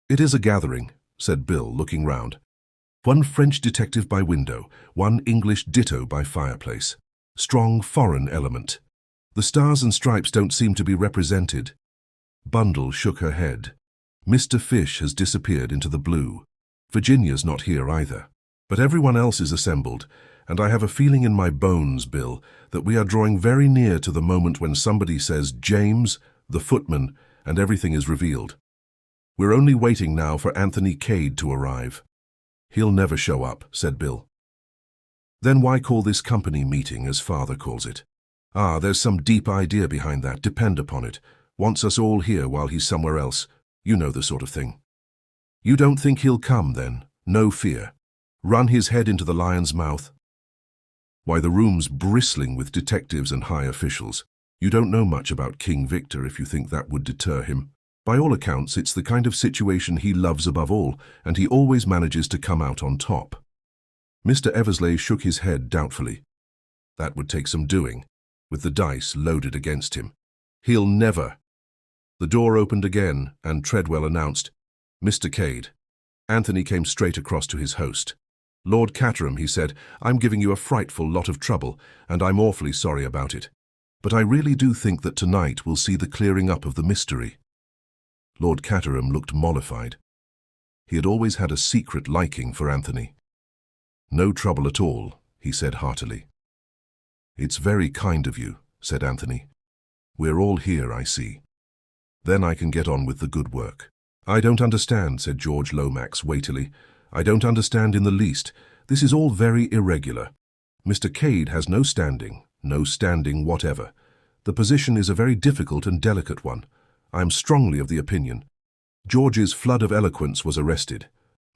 It is a gathering, said Bill, looking round. One French detective by window, one English ditto by fireplace. Strong foreign element. The stars and stripes don't seem to be represented. Bundle shook her head. Mr. Fish has disappeared into the blue. Virginia's not here either. But everyone else is assembled, and I have a feeling in my bones, Bill, that we are drawing very near to the moment when somebody says James, the footman, and everything is revealed. We're only waiting now for Anthony Cade to arrive. He'll never show up, said Bill. Then why call this company meeting, as Father calls it? Ah, there's some deep idea behind that, depend upon it. Wants us all here while he's somewhere else. You know the sort of thing. You don't think he'll come, then? No fear. Run his head into the lion's mouth? Why, the room's bristling with detectives and high officials. You don't know much about King Victor if you think that would deter him. By all accounts, it's the kind of situation he loves above all, and he always manages to come out on top. Mr. Eversley shook his head doubtfully. That would take some doing, with the dice loaded against him. He'll never. The door opened again, and Treadwell announced, Mr. Cade. Anthony came straight across to his host. Lord Caterham, he said, I'm giving you a frightful lot of trouble, and I'm awfully sorry about it. But I really do think that tonight will see the clearing up of the mystery. Lord Caterham looked mollified. He had always had a secret liking for Anthony. No trouble at all, he said heartily. It's very kind of you, said Anthony. We're all here, I see. Then I can get on with the good work. I don't understand, said George Lomax weightily. I don't understand in the least. This is all very irregular. Mr. Cade has no standing whatever. The position is a very difficult and delicate one. I am strongly of the opinion. George's flood of eloquence was arrested.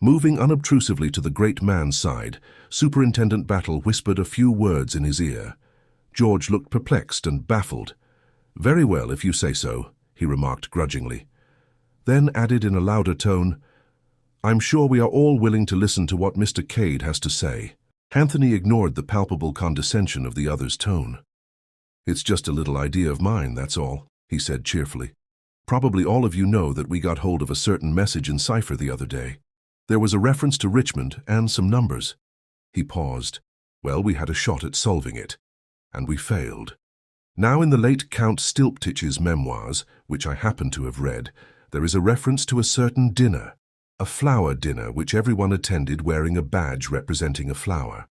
Moving unobtrusively to the great man's side, Superintendent Battle whispered a few words in his ear. George looked perplexed and baffled. Very well, if you say so, he remarked grudgingly. Then added in a louder tone, I'm sure we are all willing to listen to what Mr. Cade has to say. Anthony ignored the palpable condescension of the other's tone. It's just a little idea of mine, that's all, he said cheerfully. Probably all of you know that we got hold of a certain message in cipher the other day. There was a reference to Richmond and some numbers. He paused. Well, we had a shot at solving it. And we failed. Now in the late Count Stilptich's memoirs, which I happen to have read, there is a reference to a certain dinner, a flower dinner which everyone attended wearing a badge representing a flower.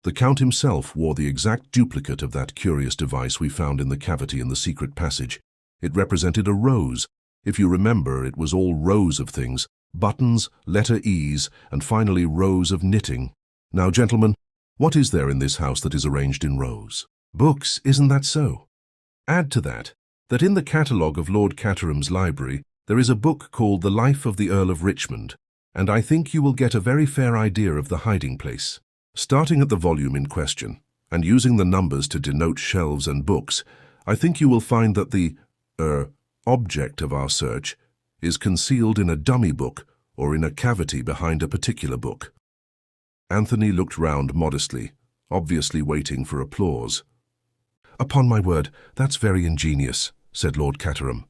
The Count himself wore the exact duplicate of that curious device we found in the cavity in the secret passage. It represented a rose. If you remember, it was all rows of things, buttons, letter E's, and finally rows of knitting. Now, gentlemen, what is there in this house that is arranged in rows? Books, isn't that so? Add to that in the catalogue of Lord Caterham's library there is a book called The Life of the Earl of Richmond, and I think you will get a very fair idea of the hiding place. Starting at the volume in question, and using the numbers to denote shelves and books, I think you will find that the object of our search is concealed in a dummy book or in a cavity behind a particular book. Anthony looked round modestly, obviously waiting for applause. Upon my word, that's very ingenious, said Lord Caterham.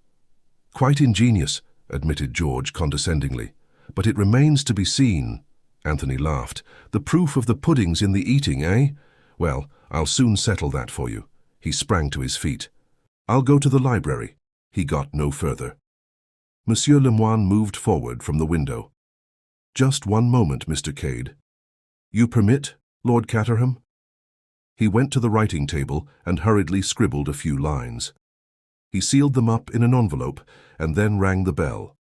Quite ingenious, admitted George condescendingly. But it remains to be seen. Anthony laughed. The proof of the pudding's in the eating, eh? Well, I'll soon settle that for you. He sprang to his feet. I'll go to the library. He got no further. Monsieur Lemoine moved forward from the window. Just one moment, Mr. Cade. You permit, Lord Caterham? He went to the writing table and hurriedly scribbled a few lines. He sealed them up in an envelope and then rang the bell.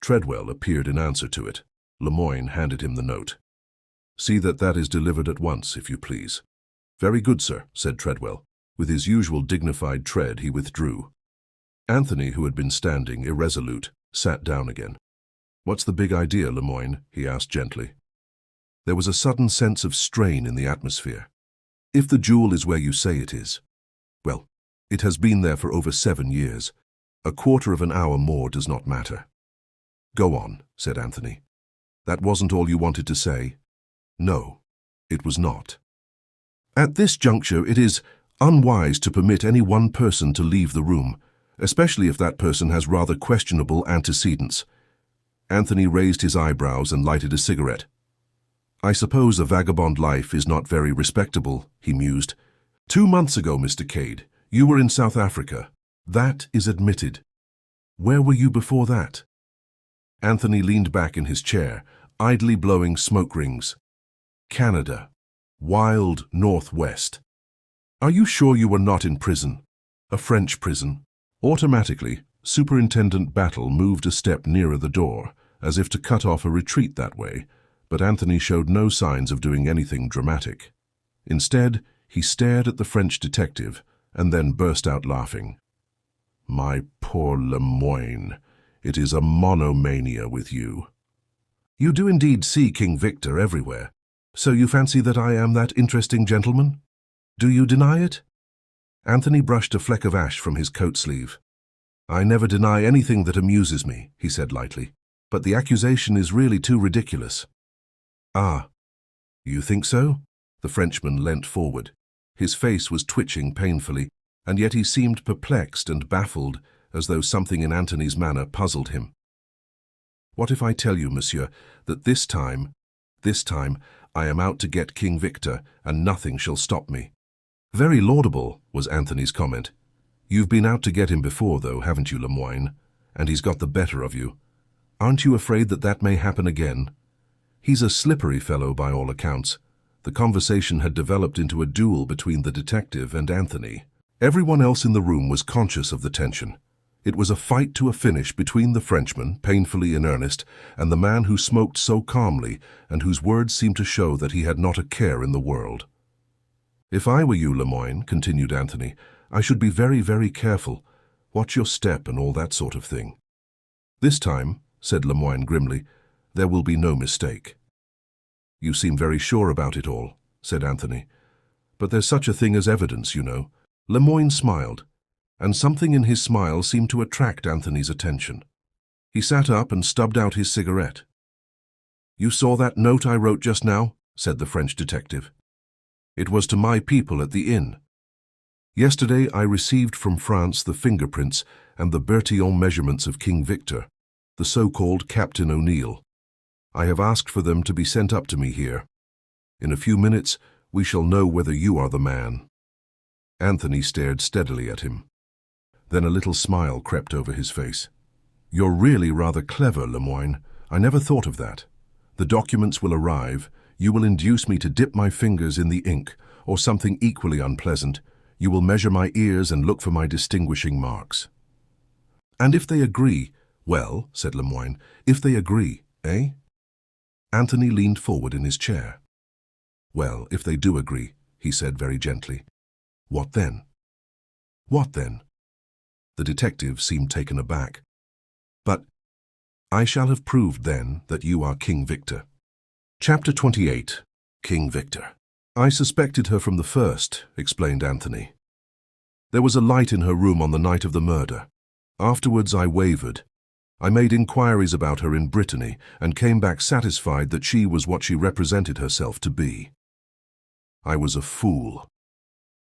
Treadwell appeared in answer to it. Lemoine handed him the note. See that that is delivered at once, if you please. Very good, sir, said Treadwell. With his usual dignified tread, he withdrew. Anthony, who had been standing irresolute, sat down again. "What's the big idea, Lemoyne?" he asked gently. There was a sudden sense of strain in the atmosphere. "If the jewel is where you say it is, well, it has been there for over 7 years. A quarter of an hour more does not matter." "Go on," said Anthony. "That wasn't all you wanted to say?" "No, it was not. At this juncture, it is unwise to permit any one person to leave the room, especially if that person has rather questionable antecedents." Anthony raised his eyebrows and lighted a cigarette. "I suppose a vagabond life is not very respectable," he mused. "2 months ago, Mr. Cade, you were in South Africa. That is admitted. Where were you before that?" Anthony leaned back in his chair, idly blowing smoke rings. "Canada. Wild Northwest." "Are you sure you were not in prison? A French prison?" Automatically, Superintendent Battle moved a step nearer the door, as if to cut off a retreat that way, but Anthony showed no signs of doing anything dramatic. Instead, he stared at the French detective and then burst out laughing. "My poor Lemoyne, it is a monomania with you. You do indeed see King Victor everywhere. So you fancy that I am that interesting gentleman? Do you deny it?" Anthony brushed a fleck of ash from his coat sleeve. "I never deny anything that amuses me," he said lightly, "but the accusation is really too ridiculous." "Ah, you think so?" The Frenchman leant forward. His face was twitching painfully, and yet he seemed perplexed and baffled, as though something in Anthony's manner puzzled him. "What if I tell you, monsieur, that this time, I am out to get King Victor, and nothing shall stop me?" "Very laudable," was Anthony's comment. "You've been out to get him before, though, haven't you, Lemoyne? And he's got the better of you. Aren't you afraid that that may happen again? He's a slippery fellow by all accounts." The conversation had developed into a duel between the detective and Anthony. Everyone else in the room was conscious of the tension. It was a fight to a finish between the Frenchman, painfully in earnest, and the man who smoked so calmly and whose words seemed to show that he had not a care in the world. "If I were you, Lemoyne," continued Anthony, "I should be very, very careful. Watch your step and all that sort of thing." "This time," said Lemoyne grimly, "there will be no mistake." "You seem very sure about it all," said Anthony. "But there's such a thing as evidence, you know." Lemoyne smiled, and something in his smile seemed to attract Anthony's attention. He sat up and stubbed out his cigarette. "You saw that note I wrote just now?" said the French detective. "It was to my people at the inn. Yesterday I received from France the fingerprints and the Bertillon measurements of King Victor, the so-called Captain O'Neill. I have asked for them to be sent up to me here. In a few minutes we shall know whether you are the man." Anthony stared steadily at him. Then a little smile crept over his face. "You're really rather clever, Lemoyne. I never thought of that. The documents will arrive. You will induce me to dip my fingers in the ink, or something equally unpleasant. You will measure my ears and look for my distinguishing marks." "And if they agree—" "Well," said Lemoyne, "if they agree, eh?" Anthony leaned forward in his chair. "Well, if they do agree," he said very gently. "What then?" "What then?" The detective seemed taken aback. "But I shall have proved then that you are King Victor." Chapter 28. King Victor. "I suspected her from the first," explained Anthony. "There was a light in her room on the night of the murder. Afterwards I wavered. I made inquiries about her in Brittany and came back satisfied that she was what she represented herself to be. I was a fool.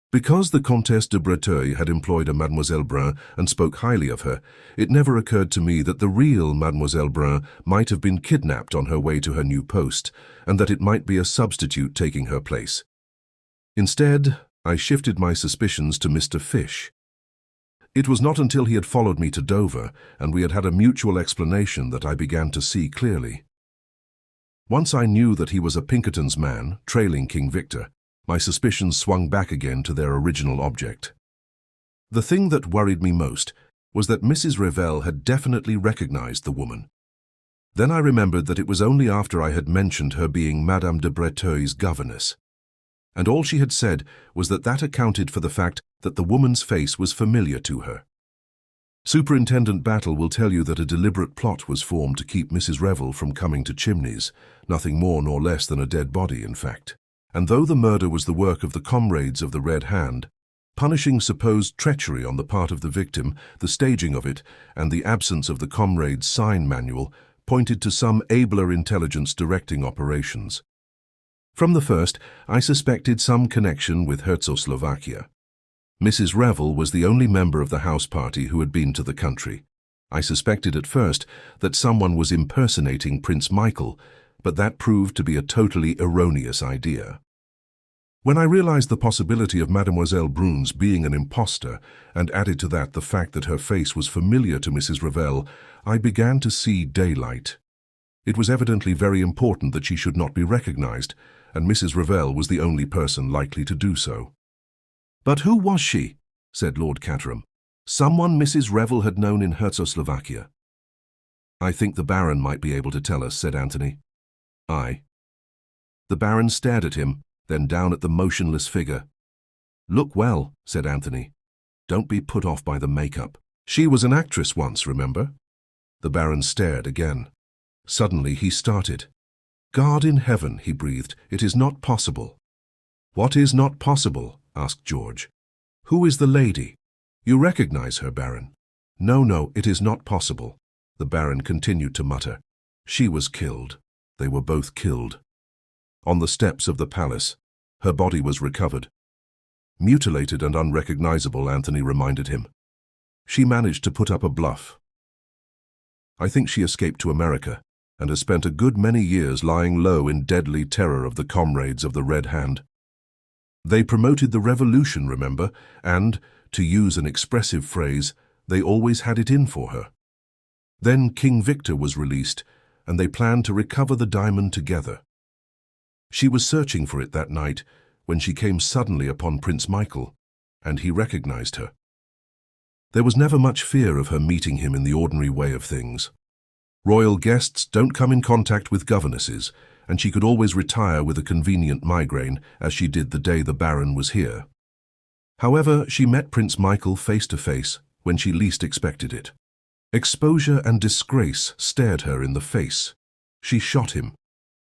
Because the Comtesse de Breteuil had employed a Mademoiselle Brun and spoke highly of her, it never occurred to me that the real Mademoiselle Brun might have been kidnapped on her way to her new post, and that it might be a substitute taking her place. Instead, I shifted my suspicions to Mr. Fish. It was not until he had followed me to Dover and we had had a mutual explanation that I began to see clearly. Once I knew that he was a Pinkerton's man, trailing King Victor, my suspicions swung back again to their original object. The thing that worried me most was that Mrs. Revell had definitely recognized the woman. Then I remembered that it was only after I had mentioned her being Madame de Breteuil's governess. And all she had said was that that accounted for the fact that the woman's face was familiar to her. Superintendent Battle will tell you that a deliberate plot was formed to keep Mrs. Revel from coming to Chimneys, nothing more nor less than a dead body, in fact. And though the murder was the work of the comrades of the Red Hand, punishing supposed treachery on the part of the victim, the staging of it, and the absence of the comrades' sign manual pointed to some abler intelligence directing operations. From the first, I suspected some connection with Czechoslovakia. Mrs. Revel was the only member of the house party who had been to the country. I suspected at first that someone was impersonating Prince Michael, but that proved to be a totally erroneous idea. When I realized the possibility of Mademoiselle Bruns being an impostor, and added to that the fact that her face was familiar to Mrs. Revel, I began to see daylight. It was evidently very important that she should not be recognized, and Mrs. Revel was the only person likely to do so. "But who was she?" said Lord Caterham. "Someone Mrs. Revel had known in Czechoslovakia." "I think the Baron might be able to tell us," said Anthony. "Aye." The Baron stared at him, then down at the motionless figure. "Look well," said Anthony. "Don't be put off by the makeup. She was an actress once, remember?" The Baron stared again. Suddenly he started. "God in heaven," he breathed, "it is not possible." "What is not possible?" asked George. "Who is the lady? You recognize her, Baron?" No, it is not possible." The Baron continued to mutter. "She was killed. They were both killed. On the steps of the palace. Her body was recovered." "Mutilated and unrecognizable," Anthony reminded him. "She managed to put up a bluff. I think she escaped to America and has spent a good many years lying low in deadly terror of the comrades of the Red Hand. They promoted the revolution, remember, and, to use an expressive phrase, they always had it in for her. Then King Victor was released, and they planned to recover the diamond together. She was searching for it that night when she came suddenly upon Prince Michael, and he recognized her. There was never much fear of her meeting him in the ordinary way of things. Royal guests don't come in contact with governesses, and she could always retire with a convenient migraine, as she did the day the Baron was here. However, she met Prince Michael face to face when she least expected it. Exposure and disgrace stared her in the face. She shot him.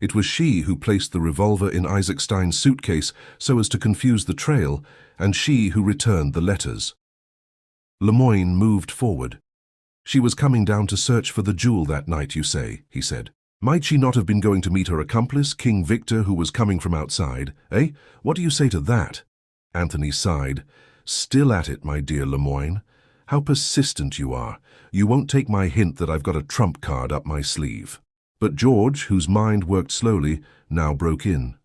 It was she who placed the revolver in Isaacstein's suitcase so as to confuse the trail, and she who returned the letters. Lemoyne moved forward. "She was coming down to search for the jewel that night, you say," he said. "Might she not have been going to meet her accomplice, King Victor, who was coming from outside, eh? What do you say to that?" Anthony sighed. "Still at it, my dear Lemoyne. How persistent you are. You won't take my hint that I've got a trump card up my sleeve." But George, whose mind worked slowly, now broke in.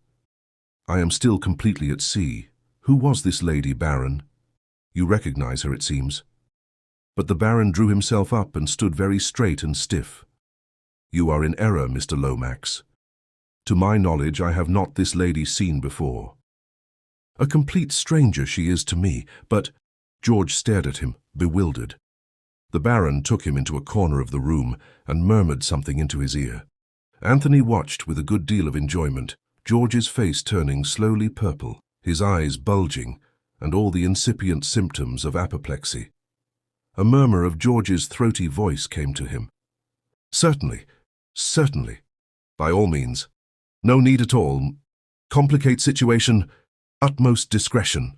"I am still completely at sea. Who was this lady, Baron? You recognize her, it seems." But the Baron drew himself up and stood very straight and stiff. "You are in error, Mr. Lomax. To my knowledge, I have not this lady seen before. A complete stranger she is to me, but—" George stared at him, bewildered. The Baron took him into a corner of the room and murmured something into his ear. Anthony watched with a good deal of enjoyment, George's face turning slowly purple, his eyes bulging, and all the incipient symptoms of apoplexy. A murmur of George's throaty voice came to him. "Certainly, certainly. By all means. No need at all. Complicate situation, utmost discretion."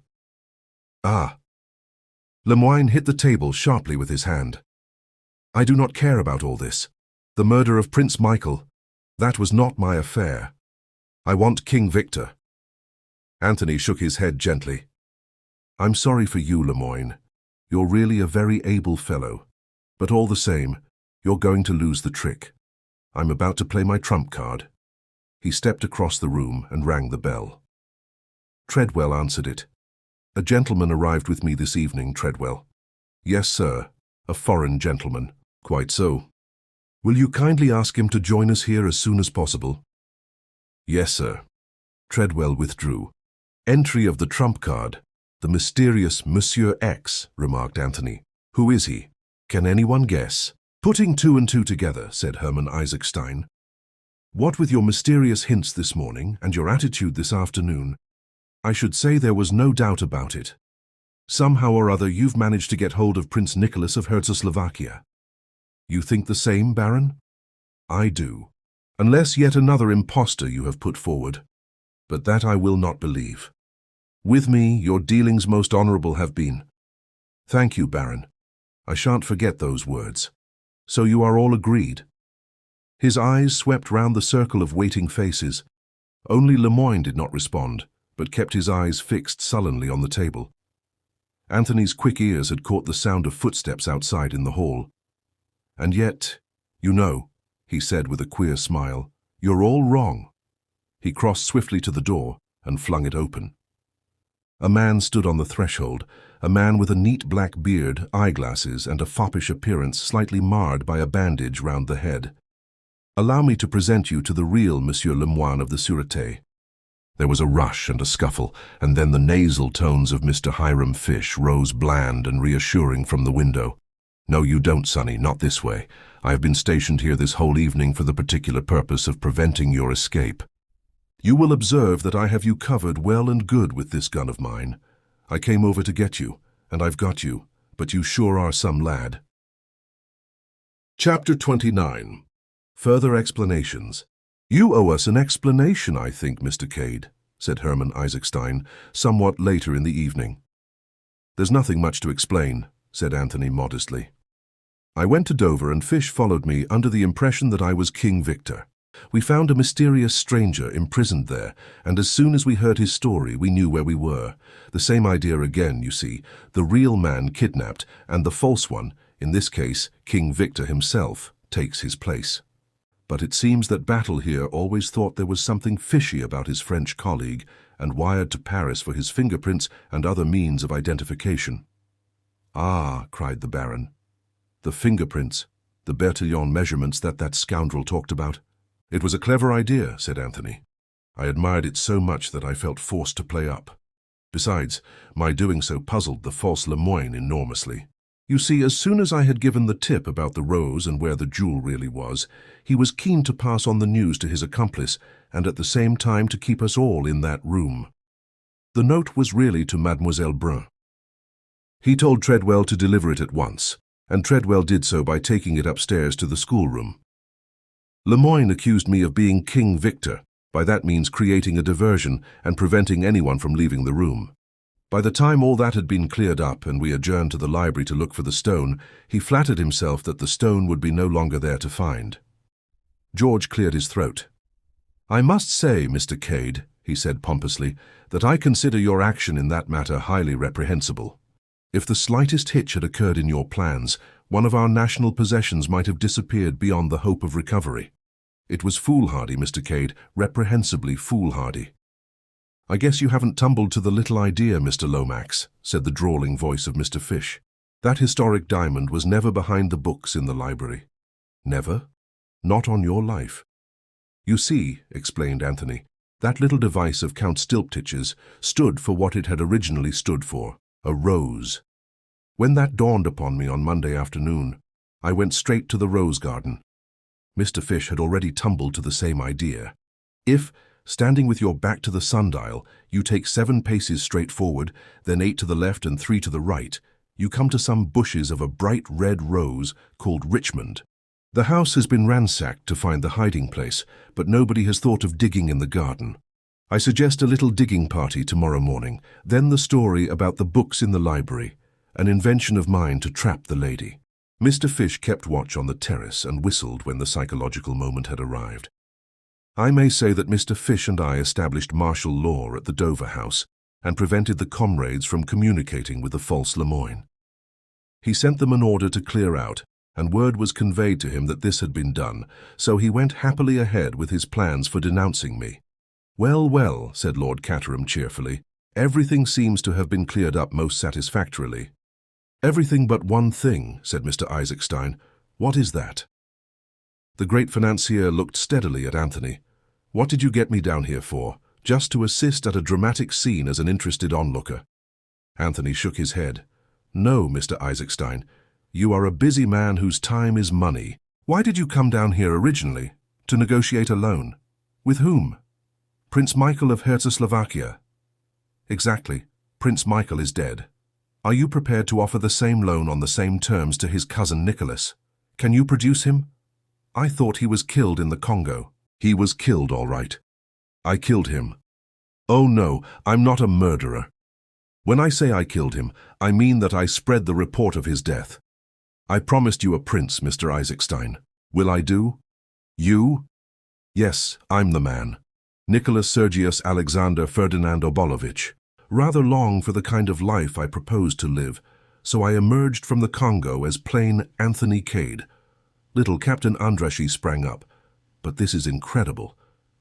"Ah." Lemoyne hit the table sharply with his hand. "I do not care about all this. The murder of Prince Michael, that was not my affair. I want King Victor." Anthony shook his head gently. "I'm sorry for you, Lemoyne. You're really a very able fellow. But all the same, you're going to lose the trick. I'm about to play my trump card." He stepped across the room and rang the bell. Treadwell answered it. "A gentleman arrived with me this evening, Treadwell." "Yes, sir. A foreign gentleman." "Quite so. Will you kindly ask him to join us here as soon as possible?" "Yes, sir." Treadwell withdrew. "Entry of the trump card. The mysterious Monsieur X," remarked Anthony. "Who is he? Can anyone guess?" "Putting two and two together," said Hermann Isaacstein. "What with your mysterious hints this morning and your attitude this afternoon, I should say there was no doubt about it. Somehow or other you've managed to get hold of Prince Nicholas of Czechoslovakia. You think the same, Baron? I do. Unless yet another impostor you have put forward. But that I will not believe. With me, your dealings most honourable have been. Thank you, Baron. I shan't forget those words. So you are all agreed? His eyes swept round the circle of waiting faces. Only Lemoyne did not respond, but kept his eyes fixed sullenly on the table. Anthony's quick ears had caught the sound of footsteps outside in the hall. And yet, you know, he said with a queer smile, you're all wrong. He crossed swiftly to the door and flung it open. A man stood on the threshold, a man with a neat black beard, eyeglasses, and a foppish appearance slightly marred by a bandage round the head. Allow me to present you to the real Monsieur Lemoyne of the Sûreté. There was a rush and a scuffle, and then the nasal tones of Mr. Hiram Fish rose bland and reassuring from the window. No, you don't, Sonny, not this way. I have been stationed here this whole evening for the particular purpose of preventing your escape. You will observe that I have you covered well and good with this gun of mine. I came over to get you, and I've got you, but you sure are some lad. Chapter 29. Further explanations. You owe us an explanation, I think, Mr. Cade, said Hermann Isaacstein, somewhat later in the evening. There's nothing much to explain, said Anthony modestly. I went to Dover and Fish followed me under the impression that I was King Victor. We found a mysterious stranger imprisoned there, and as soon as we heard his story, we knew where we were. The same idea again, you see, the real man kidnapped, and the false one, in this case, King Victor himself, takes his place. But it seems that Battle here always thought there was something fishy about his French colleague, and wired to Paris for his fingerprints and other means of identification. Ah, cried the Baron. The fingerprints, the Bertillon measurements that scoundrel talked about. It was a clever idea, said Anthony. I admired it so much that I felt forced to play up. Besides, my doing so puzzled the false Lemoyne enormously. You see, as soon as I had given the tip about the rose and where the jewel really was, he was keen to pass on the news to his accomplice and at the same time to keep us all in that room. The note was really to Mademoiselle Brun. He told Treadwell to deliver it at once, and Treadwell did so by taking it upstairs to the schoolroom. Lemoyne accused me of being King Victor, by that means creating a diversion and preventing anyone from leaving the room. By the time all that had been cleared up and we adjourned to the library to look for the stone, he flattered himself that the stone would be no longer there to find. George cleared his throat. I must say, Mr. Cade, he said pompously, that I consider your action in that matter highly reprehensible. If the slightest hitch had occurred in your plans, one of our national possessions might have disappeared beyond the hope of recovery. It was foolhardy, Mr. Cade, reprehensibly foolhardy. I guess you haven't tumbled to the little idea, Mr. Lomax, said the drawling voice of Mr. Fish. That historic diamond was never behind the books in the library. Never? Not on your life. You see, explained Anthony, that little device of Count Stilptich's stood for what it had originally stood for, a rose. When that dawned upon me on Monday afternoon, I went straight to the rose garden. Mr. Fish had already tumbled to the same idea. If, standing with your back to the sundial, you take 7 paces straight forward, then 8 to the left and 3 to the right, you come to some bushes of a bright red rose called Richmond. The house has been ransacked to find the hiding place, but nobody has thought of digging in the garden. I suggest a little digging party tomorrow morning, then the story about the books in the library, an invention of mine to trap the lady. Mr. Fish kept watch on the terrace and whistled when the psychological moment had arrived. I may say that Mr. Fish and I established martial law at the Dover house and prevented the comrades from communicating with the false Lemoyne. He sent them an order to clear out, and word was conveyed to him that this had been done, so he went happily ahead with his plans for denouncing me. Well, well, said Lord Caterham cheerfully, everything seems to have been cleared up most satisfactorily. Everything but one thing, said Mr. Isaacstein. What is that? The great financier looked steadily at Anthony. What did you get me down here for? Just to assist at a dramatic scene as an interested onlooker? Anthony shook his head. No, Mr. Isaacstein. You are a busy man whose time is money. Why did you come down here originally? To negotiate a loan? With whom? Prince Michael of Czechoslovakia. Exactly. Prince Michael is dead. Are you prepared to offer the same loan on the same terms to his cousin Nicholas? Can you produce him? I thought he was killed in the Congo. He was killed, all right. I killed him. Oh no, I'm not a murderer. When I say I killed him, I mean that I spread the report of his death. I promised you a prince, Mr. Isaacstein. Will I do? You? Yes, I'm the man. Nicholas Sergius Alexander Ferdinand Obolovich. Rather long for the kind of life I proposed to live, so I emerged from the Congo as plain Anthony Cade. Little Captain Andrassy sprang up. But this is incredible.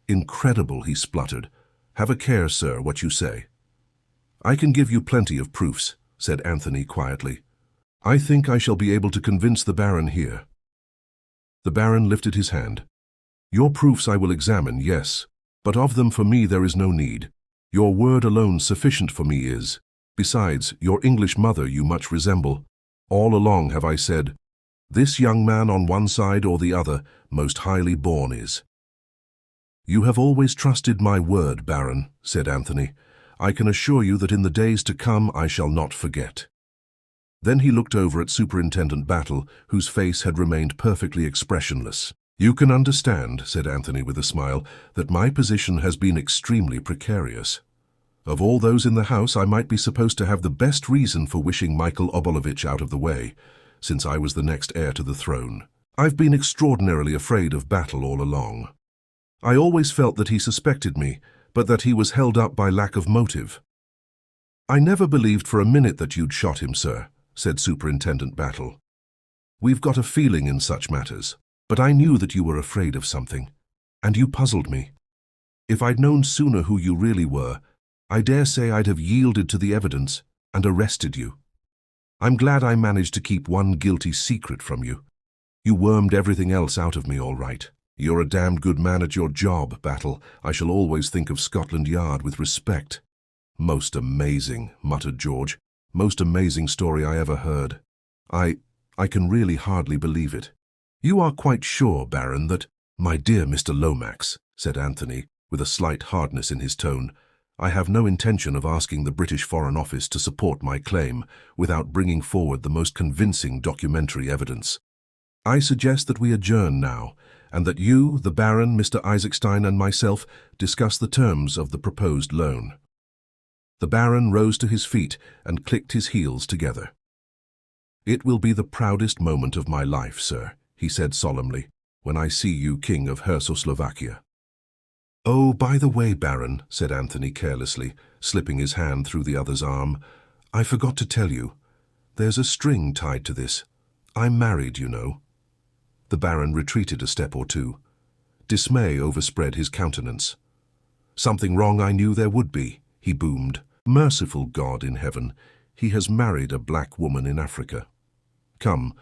Incredible, he spluttered. Have a care, sir, what you say. I can give you plenty of proofs, said Anthony quietly. I think I shall be able to convince the Baron here. The Baron lifted his hand. Your proofs I will examine, yes, but of them for me there is no need. Your word alone sufficient for me is. Besides, your English mother you much resemble. All along have I said, this young man on one side or the other most highly born is. You have always trusted my word, Baron, said Anthony. I can assure you that in the days to come I shall not forget. Then he looked over at Superintendent Battle, whose face had remained perfectly expressionless. You can understand, said Anthony with a smile, that my position has been extremely precarious. Of all those in the house, I might be supposed to have the best reason for wishing Michael Obolovich out of the way, since I was the next heir to the throne. I've been extraordinarily afraid of Battle all along. I always felt that he suspected me, but that he was held up by lack of motive. I never believed for a minute that you'd shot him, sir, said Superintendent Battle. We've got a feeling in such matters, but I knew that you were afraid of something, and you puzzled me. If I'd known sooner who you really were, I dare say I'd have yielded to the evidence and arrested you. I'm glad I managed to keep one guilty secret from you. You wormed everything else out of me all right. You're a damned good man at your job, Battle. I shall always think of Scotland Yard with respect. Most amazing, muttered George. Most amazing story I ever heard. I can really hardly believe it. You are quite sure, Baron, that— My dear Mr. Lomax, said Anthony, with a slight hardness in his tone, I have no intention of asking the British Foreign Office to support my claim without bringing forward the most convincing documentary evidence. I suggest that we adjourn now, and that you, the Baron, Mr. Isaacstein, and myself discuss the terms of the proposed loan. The Baron rose to his feet and clicked his heels together. It will be the proudest moment of my life, sir, he said solemnly, when I see you King of Czechoslovakia. Oh, by the way, Baron, said Anthony carelessly, slipping his hand through the other's arm, I forgot to tell you. There's a string tied to this. I'm married, you know. The Baron retreated a step or two. Dismay overspread his countenance. Something wrong I knew there would be, he boomed. Merciful God in heaven, he has married a black woman in Africa. Come,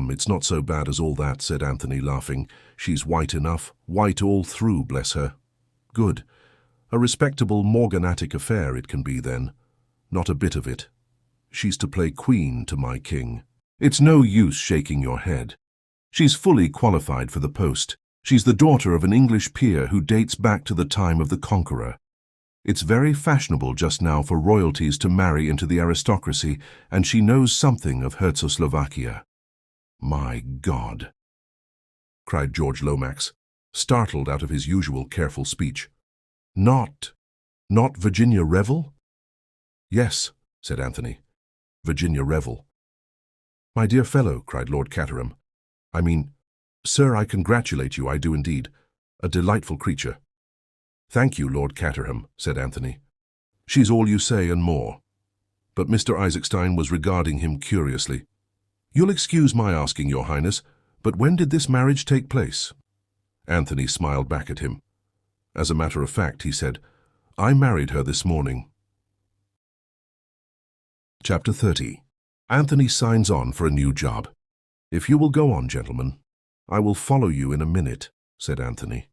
it's not so bad as all that, said Anthony, laughing. She's white enough, white all through, bless her. Good. A respectable morganatic affair it can be then. Not a bit of it. She's to play queen to my king. It's no use shaking your head. She's fully qualified for the post. She's the daughter of an English peer who dates back to the time of the Conqueror. It's very fashionable just now for royalties to marry into the aristocracy, and she knows something of Czechoslovakia. My God, cried George Lomax, startled out of his usual careful speech. Not Virginia Revel? Yes, said Anthony. Virginia Revel. My dear fellow, cried Lord Caterham. I mean, sir, I congratulate you, I do indeed. A delightful creature. Thank you, Lord Caterham, said Anthony. She's all you say and more. But Mr. Isaacstein was regarding him curiously. You'll excuse my asking, Your Highness, but when did this marriage take place? Anthony smiled back at him. As a matter of fact, he said, I married her this morning. Chapter 30. Anthony signs on for a new job. If you will go on, gentlemen. I will follow you in a minute, said Anthony.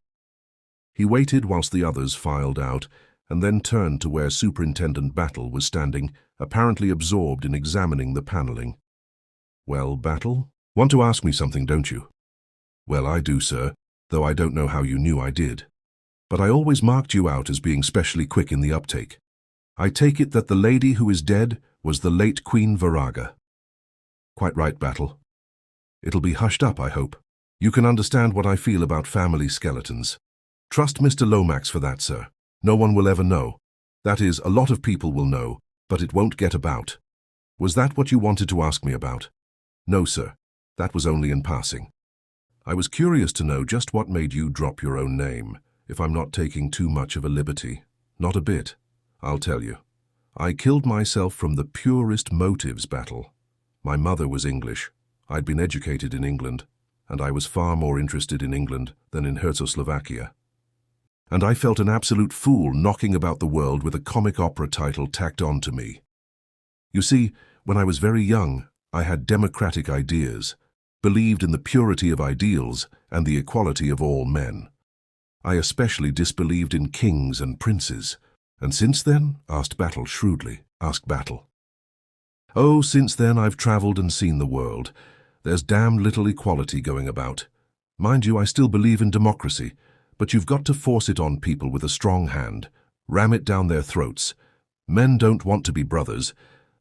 He waited whilst the others filed out, and then turned to where Superintendent Battle was standing, apparently absorbed in examining the panelling. Well, Battle, want to ask me something, don't you? Well, I do, sir, though I don't know how you knew I did. But I always marked you out as being specially quick in the uptake. I take it that the lady who is dead was the late Queen Viraga. Quite right, Battle. It'll be hushed up, I hope. You can understand what I feel about family skeletons. Trust Mr. Lomax for that, sir. No one will ever know. That is, a lot of people will know, but it won't get about. Was that what you wanted to ask me about? No, sir. That was only in passing. I was curious to know just what made you drop your own name, if I'm not taking too much of a liberty. Not a bit. I'll tell you. I killed myself from the purest motives, Battle. My mother was English. I'd been educated in England, and I was far more interested in England than in Czechoslovakia. And I felt an absolute fool knocking about the world with a comic opera title tacked on to me. You see, when I was very young, I had democratic ideas, believed in the purity of ideals and the equality of all men. I especially disbelieved in kings and princes. And since then? Asked Battle shrewdly. Asked Battle. Oh, since then I've travelled and seen the world. There's damn little equality going about. Mind you, I still believe in democracy, but you've got to force it on people with a strong hand, ram it down their throats. Men don't want to be brothers.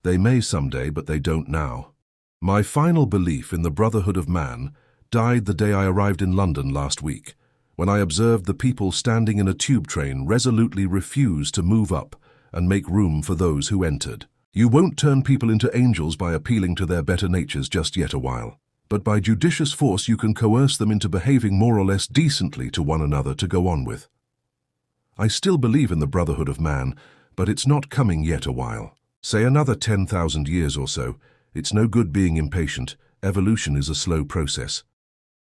They may someday, but they don't now. My final belief in the brotherhood of man died the day I arrived in London last week, when I observed the people standing in a tube train resolutely refuse to move up and make room for those who entered. You won't turn people into angels by appealing to their better natures just yet a while, but by judicious force you can coerce them into behaving more or less decently to one another to go on with. I still believe in the brotherhood of man, but it's not coming yet a while. Say another 10,000 years or so. It's no good being impatient. Evolution is a slow process.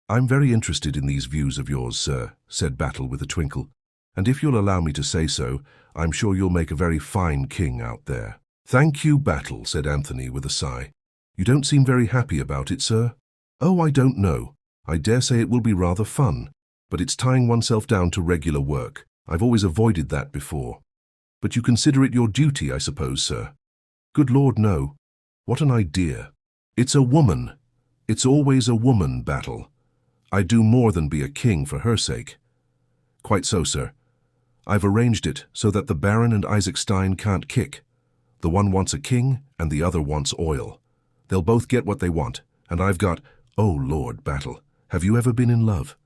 I'm very interested in these views of yours, sir, said Battle with a twinkle, and if you'll allow me to say so, I'm sure you'll make a very fine king out there. Thank you, Battle, said Anthony with a sigh. You don't seem very happy about it, sir. Oh, I don't know. I dare say it will be rather fun, but it's tying oneself down to regular work. I've always avoided that before. But you consider it your duty, I suppose, sir? Good Lord, no. What an idea. It's a woman. It's always a woman, Battle. I'd do more than be a king for her sake. Quite so, sir. I've arranged it so that the Baron and Isaacstein can't kick. The one wants a king and the other wants oil. They'll both get what they want, and I've got— Oh, Lord, Battle, have you ever been in love?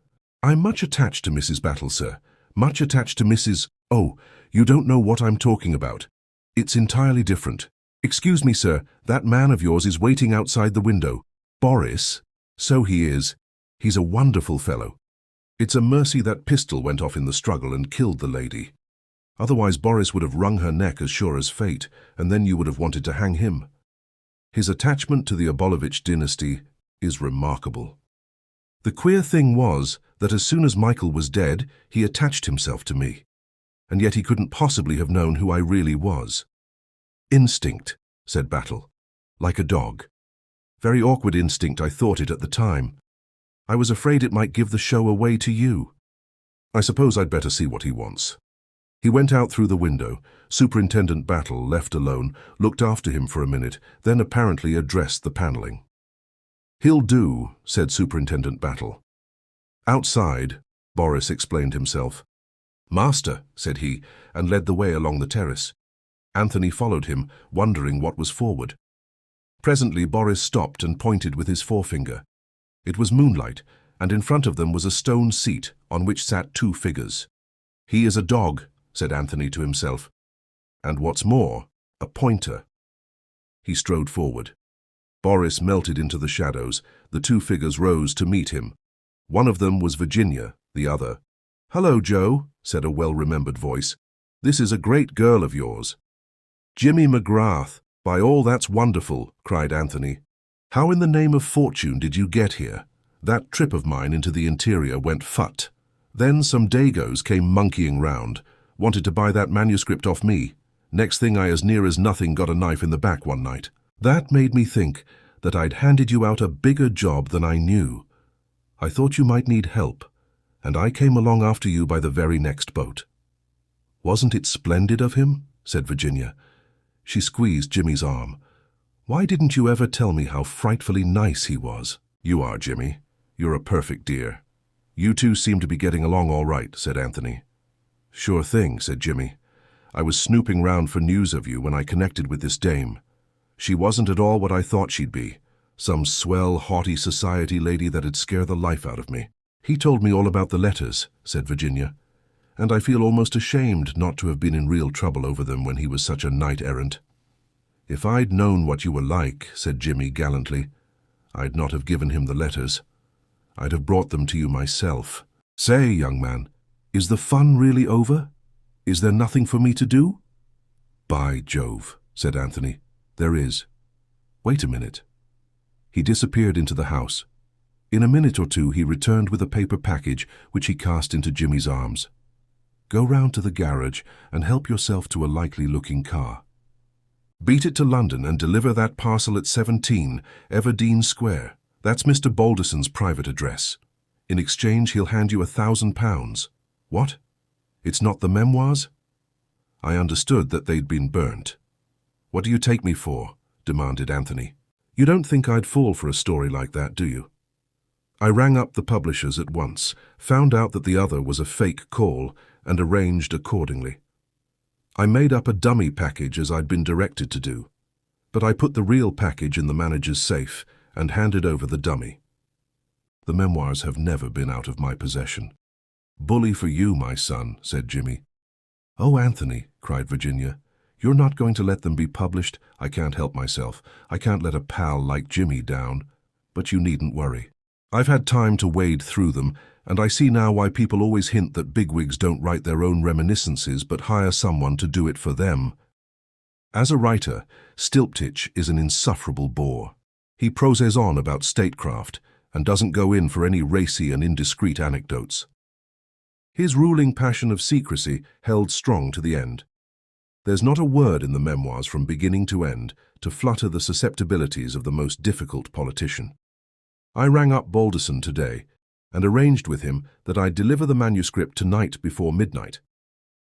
I'm much attached to Mrs. Battle, sir. Much attached to Mrs. Oh, you don't know what I'm talking about. It's entirely different. Excuse me, sir, that man of yours is waiting outside the window. Boris? So he is. He's a wonderful fellow. It's a mercy that pistol went off in the struggle and killed the lady. Otherwise Boris would have wrung her neck as sure as fate, and then you would have wanted to hang him. His attachment to the Obolovich dynasty is remarkable. The queer thing was that as soon as Michael was dead, he attached himself to me. And yet he couldn't possibly have known who I really was. Instinct, said Battle. Like a dog. Very awkward instinct, I thought it at the time. I was afraid it might give the show away to you. I suppose I'd better see what he wants. He went out through the window. Superintendent Battle, left alone, looked after him for a minute, then apparently addressed the panelling. He'll do, said Superintendent Battle. Outside, Boris explained himself. Master, said he, and led the way along the terrace. Anthony followed him, wondering what was forward. Presently Boris stopped and pointed with his forefinger. It was moonlight, and in front of them was a stone seat on which sat two figures. He is a dog, said Anthony to himself. And what's more, a pointer. He strode forward. Boris melted into the shadows. The two figures rose to meet him. One of them was Virginia, the other. Hello, Joe, said a well-remembered voice. This is a great girl of yours. Jimmy McGrath, by all that's wonderful, cried Anthony. How in the name of fortune did you get here? That trip of mine into the interior went phut. Then some Dagos came monkeying round, wanted to buy that manuscript off me. Next thing I as near as nothing got a knife in the back one night. That made me think that I'd handed you out a bigger job than I knew. I thought you might need help, and I came along after you by the very next boat. Wasn't it splendid of him? Said Virginia. She squeezed Jimmy's arm. Why didn't you ever tell me how frightfully nice he was? You are, Jimmy. You're a perfect dear. You two seem to be getting along all right, said Anthony. Sure thing, said Jimmy. I was snooping round for news of you when I connected with this dame. She wasn't at all what I thought she'd be. Some swell, haughty society lady that'd scare the life out of me. He told me all about the letters, said Virginia, and I feel almost ashamed not to have been in real trouble over them when he was such a knight-errant. If I'd known what you were like, said Jimmy gallantly, I'd not have given him the letters. I'd have brought them to you myself. Say, young man, is the fun really over? Is there nothing for me to do? By Jove, said Anthony, there is. Wait a minute. He disappeared into the house. In a minute or two he returned with a paper package which he cast into Jimmy's arms. Go round to the garage and help yourself to a likely-looking car. Beat it to London and deliver that parcel at 17 Everdene Square. That's Mr. Balderson's private address. In exchange he'll hand you £1,000. What? It's not the memoirs? I understood that they'd been burnt. What do you take me for? Demanded Anthony. You don't think I'd fall for a story like that, do you? I rang up the publishers at once, found out that the other was a fake call, and arranged accordingly. I made up a dummy package as I'd been directed to do, but I put the real package in the manager's safe and handed over the dummy. The memoirs have never been out of my possession. Bully for you, my son, said Jimmy. Oh, Anthony, cried Virginia, you're not going to let them be published? I can't help myself. I can't let a pal like Jimmy down. But you needn't worry. I've had time to wade through them, and I see now why people always hint that bigwigs don't write their own reminiscences but hire someone to do it for them. As a writer, Stilptich is an insufferable bore. He proses on about statecraft and doesn't go in for any racy and indiscreet anecdotes. His ruling passion of secrecy held strong to the end. There's not a word in the memoirs from beginning to end to flutter the susceptibilities of the most difficult politician. I rang up Balderson today and arranged with him that I'd deliver the manuscript tonight before midnight.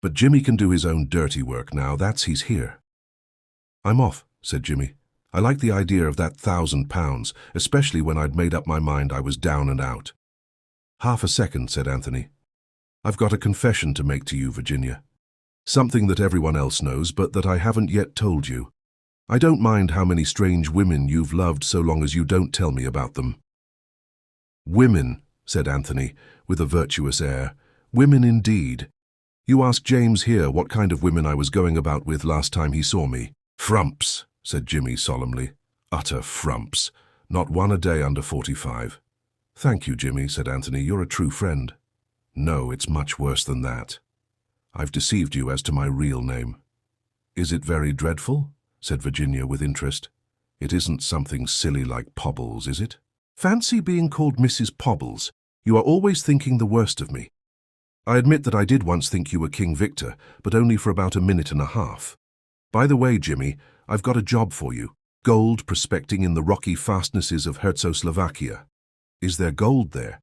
But Jimmy can do his own dirty work now, that's he's here. I'm off, said Jimmy. I like the idea of that £1,000, especially when I'd made up my mind I was down and out. Half a second, said Anthony. I've got a confession to make to you, Virginia. Something that everyone else knows, but that I haven't yet told you. I don't mind how many strange women you've loved so long as you don't tell me about them. Women, said Anthony, with a virtuous air. Women indeed. You ask James here what kind of women I was going about with last time he saw me. Frumps, said Jimmy solemnly. Utter frumps. Not one a day under 45. Thank you, Jimmy, said Anthony. You're a true friend. No, it's much worse than that. I've deceived you as to my real name. Is it very dreadful? Said Virginia with interest. It isn't something silly like Pobbles, is it? Fancy being called Mrs. Pobbles. You are always thinking the worst of me. I admit that I did once think you were King Victor, but only for about a minute and a half. By the way, Jimmy, I've got a job for you. Gold prospecting in the rocky fastnesses of Czechoslovakia. Is there gold there?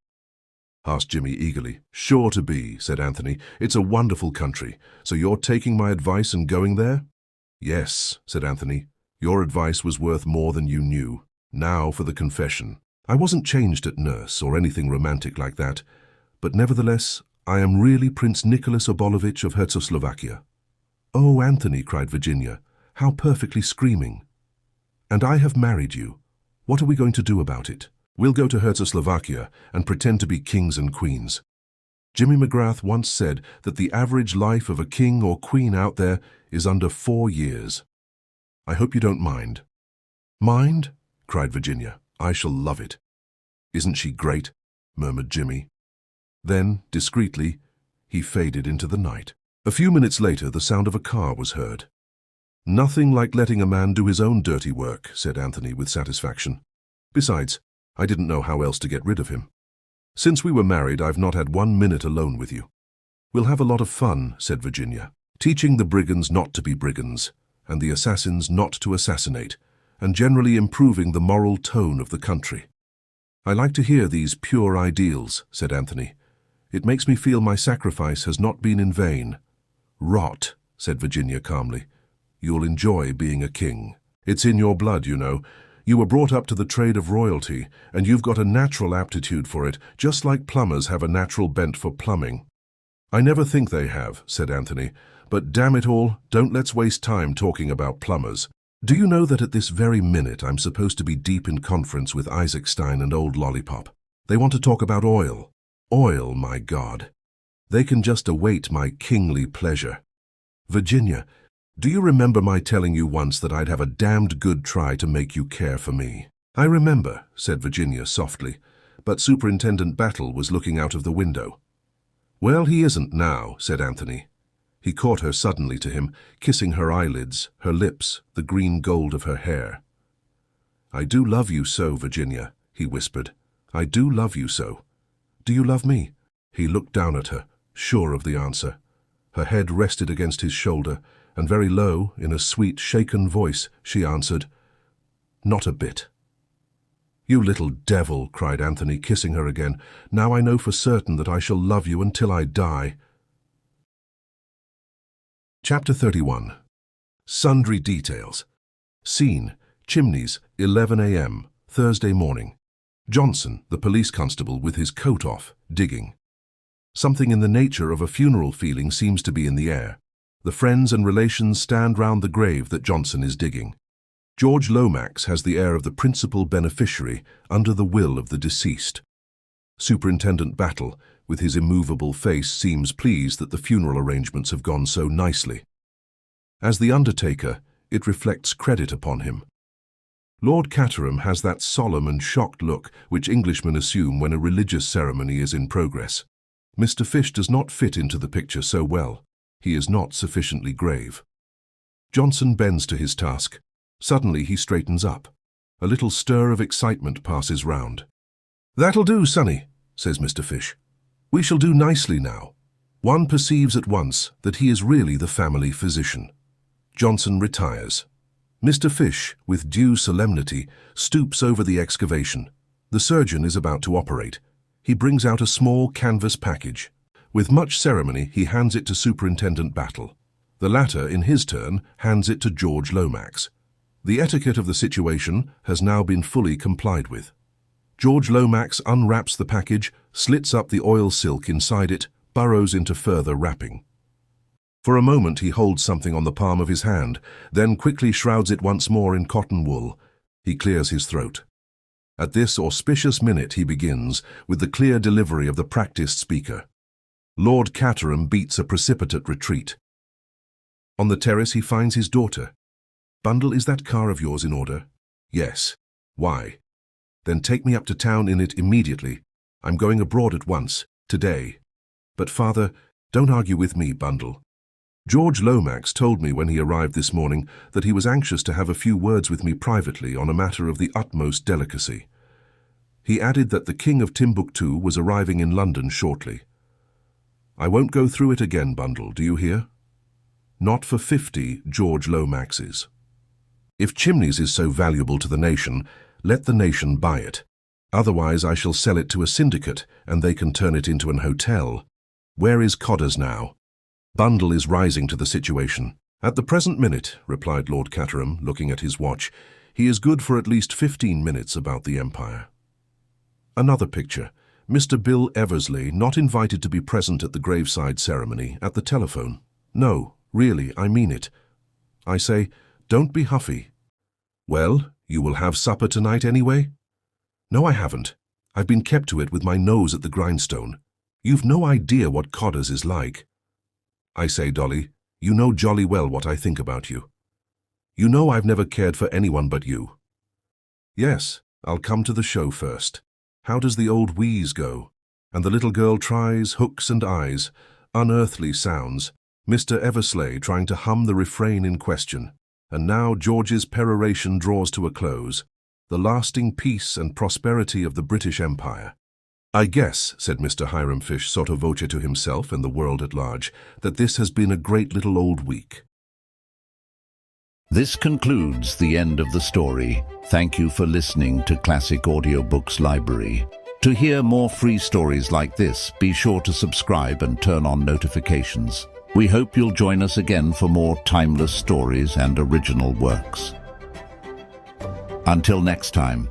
Asked Jimmy eagerly. Sure to be, said Anthony. It's a wonderful country. So you're taking my advice and going there? Yes, said Anthony. Your advice was worth more than you knew. Now for the confession. I wasn't changed at nurse or anything romantic like that, but nevertheless, I am really Prince Nicholas Obolovich of Czechoslovakia. Oh, Anthony, cried Virginia, how perfectly screaming. And I have married you. What are we going to do about it? We'll go to Czechoslovakia and pretend to be kings and queens. Jimmy McGrath once said that the average life of a king or queen out there is under 4 years. I hope you don't mind. Mind? Cried Virginia. I shall love it. Isn't she great? Murmured Jimmy. Then, discreetly, he faded into the night. A few minutes later, the sound of a car was heard. Nothing like letting a man do his own dirty work, said Anthony with satisfaction. Besides, I didn't know how else to get rid of him. Since we were married, I've not had 1 minute alone with you. We'll have a lot of fun, said Virginia, teaching the brigands not to be brigands, and the assassins not to assassinate, and generally improving the moral tone of the country. I like to hear these pure ideals, said Anthony. It makes me feel my sacrifice has not been in vain. Rot, said Virginia calmly. You'll enjoy being a king. It's in your blood, you know. You were brought up to the trade of royalty, and you've got a natural aptitude for it, just like plumbers have a natural bent for plumbing. I never think they have, said Anthony, but damn it all, don't let's waste time talking about plumbers. Do you know that at this very minute I'm supposed to be deep in conference with Isaacstein and old Lollipop? They want to talk about oil. Oil, my God. They can just await my kingly pleasure. Virginia, do you remember my telling you once that I'd have a damned good try to make you care for me? I remember, said Virginia softly, but Superintendent Battle was looking out of the window. Well, he isn't now, said Anthony. He caught her suddenly to him, kissing her eyelids, her lips, the green gold of her hair. I do love you so, Virginia, he whispered. I do love you so. Do you love me? He looked down at her, sure of the answer. Her head rested against his shoulder, and very low, in a sweet, shaken voice, she answered, Not a bit. You little devil, cried Anthony, kissing her again. Now I know for certain that I shall love you until I die. Chapter 31. Sundry Details. Scene, Chimneys, 11 a.m., Thursday morning. Johnson, the police constable, with his coat off, digging. Something in the nature of a funeral feeling seems to be in the air. The friends and relations stand round the grave that Johnson is digging. George Lomax has the air of the principal beneficiary under the will of the deceased. Superintendent Battle, with his immovable face, seems pleased that the funeral arrangements have gone so nicely. As the undertaker, it reflects credit upon him. Lord Caterham has that solemn and shocked look which Englishmen assume when a religious ceremony is in progress. Mr. Fish does not fit into the picture so well. He is not sufficiently grave. Johnson bends to his task. Suddenly he straightens up. A little stir of excitement passes round. That'll do, Sonny, says Mr. Fish. We shall do nicely now. One perceives at once that he is really the family physician. Johnson retires. Mr. Fish, with due solemnity, stoops over the excavation. The surgeon is about to operate. He brings out a small canvas package. With much ceremony, he hands it to Superintendent Battle. The latter, in his turn, hands it to George Lomax. The etiquette of the situation has now been fully complied with. George Lomax unwraps the package, slits up the oil silk inside it, burrows into further wrapping. For a moment he holds something on the palm of his hand, then quickly shrouds it once more in cotton wool. He clears his throat. At this auspicious minute he begins, with the clear delivery of the practiced speaker. Lord Caterham beats a precipitate retreat. On the terrace he finds his daughter. Bundle, is that car of yours in order? Yes. Why? Then take me up to town in it immediately. I'm going abroad at once, today. But father, don't argue with me, Bundle. George Lomax told me when he arrived this morning that he was anxious to have a few words with me privately on a matter of the utmost delicacy. He added that the King of Timbuktu was arriving in London shortly. I won't go through it again, Bundle, do you hear? Not for 50 George Lomaxes. If Chimneys is so valuable to the nation, let the nation buy it. Otherwise I shall sell it to a syndicate, and they can turn it into an hotel. Where is Codders now? Bundle is rising to the situation. At the present minute, replied Lord Caterham, looking at his watch, he is good for at least 15 minutes about the Empire. Another picture. Mr. Bill Eversley, not invited to be present at the graveside ceremony, at the telephone. No, really, I mean it. I say, don't be huffy. Well, you will have supper tonight anyway? No, I haven't. I've been kept to it with my nose at the grindstone. You've no idea what Codders is like. I say, Dolly, you know jolly well what I think about you. You know I've never cared for anyone but you. Yes, I'll come to the show first. How does the old wheeze go? And the little girl tries hooks and eyes, unearthly sounds, Mr. Eversley trying to hum the refrain in question. And now George's peroration draws to a close. The lasting peace and prosperity of the British Empire. I guess, said Mr. Hiram Fish sotto voce to himself and the world at large, that this has been a great little old week. This concludes the end of the story. Thank you for listening to Classic Audiobooks Library. To hear more free stories like this, be sure to subscribe and turn on notifications. We hope you'll join us again for more timeless stories and original works. Until next time.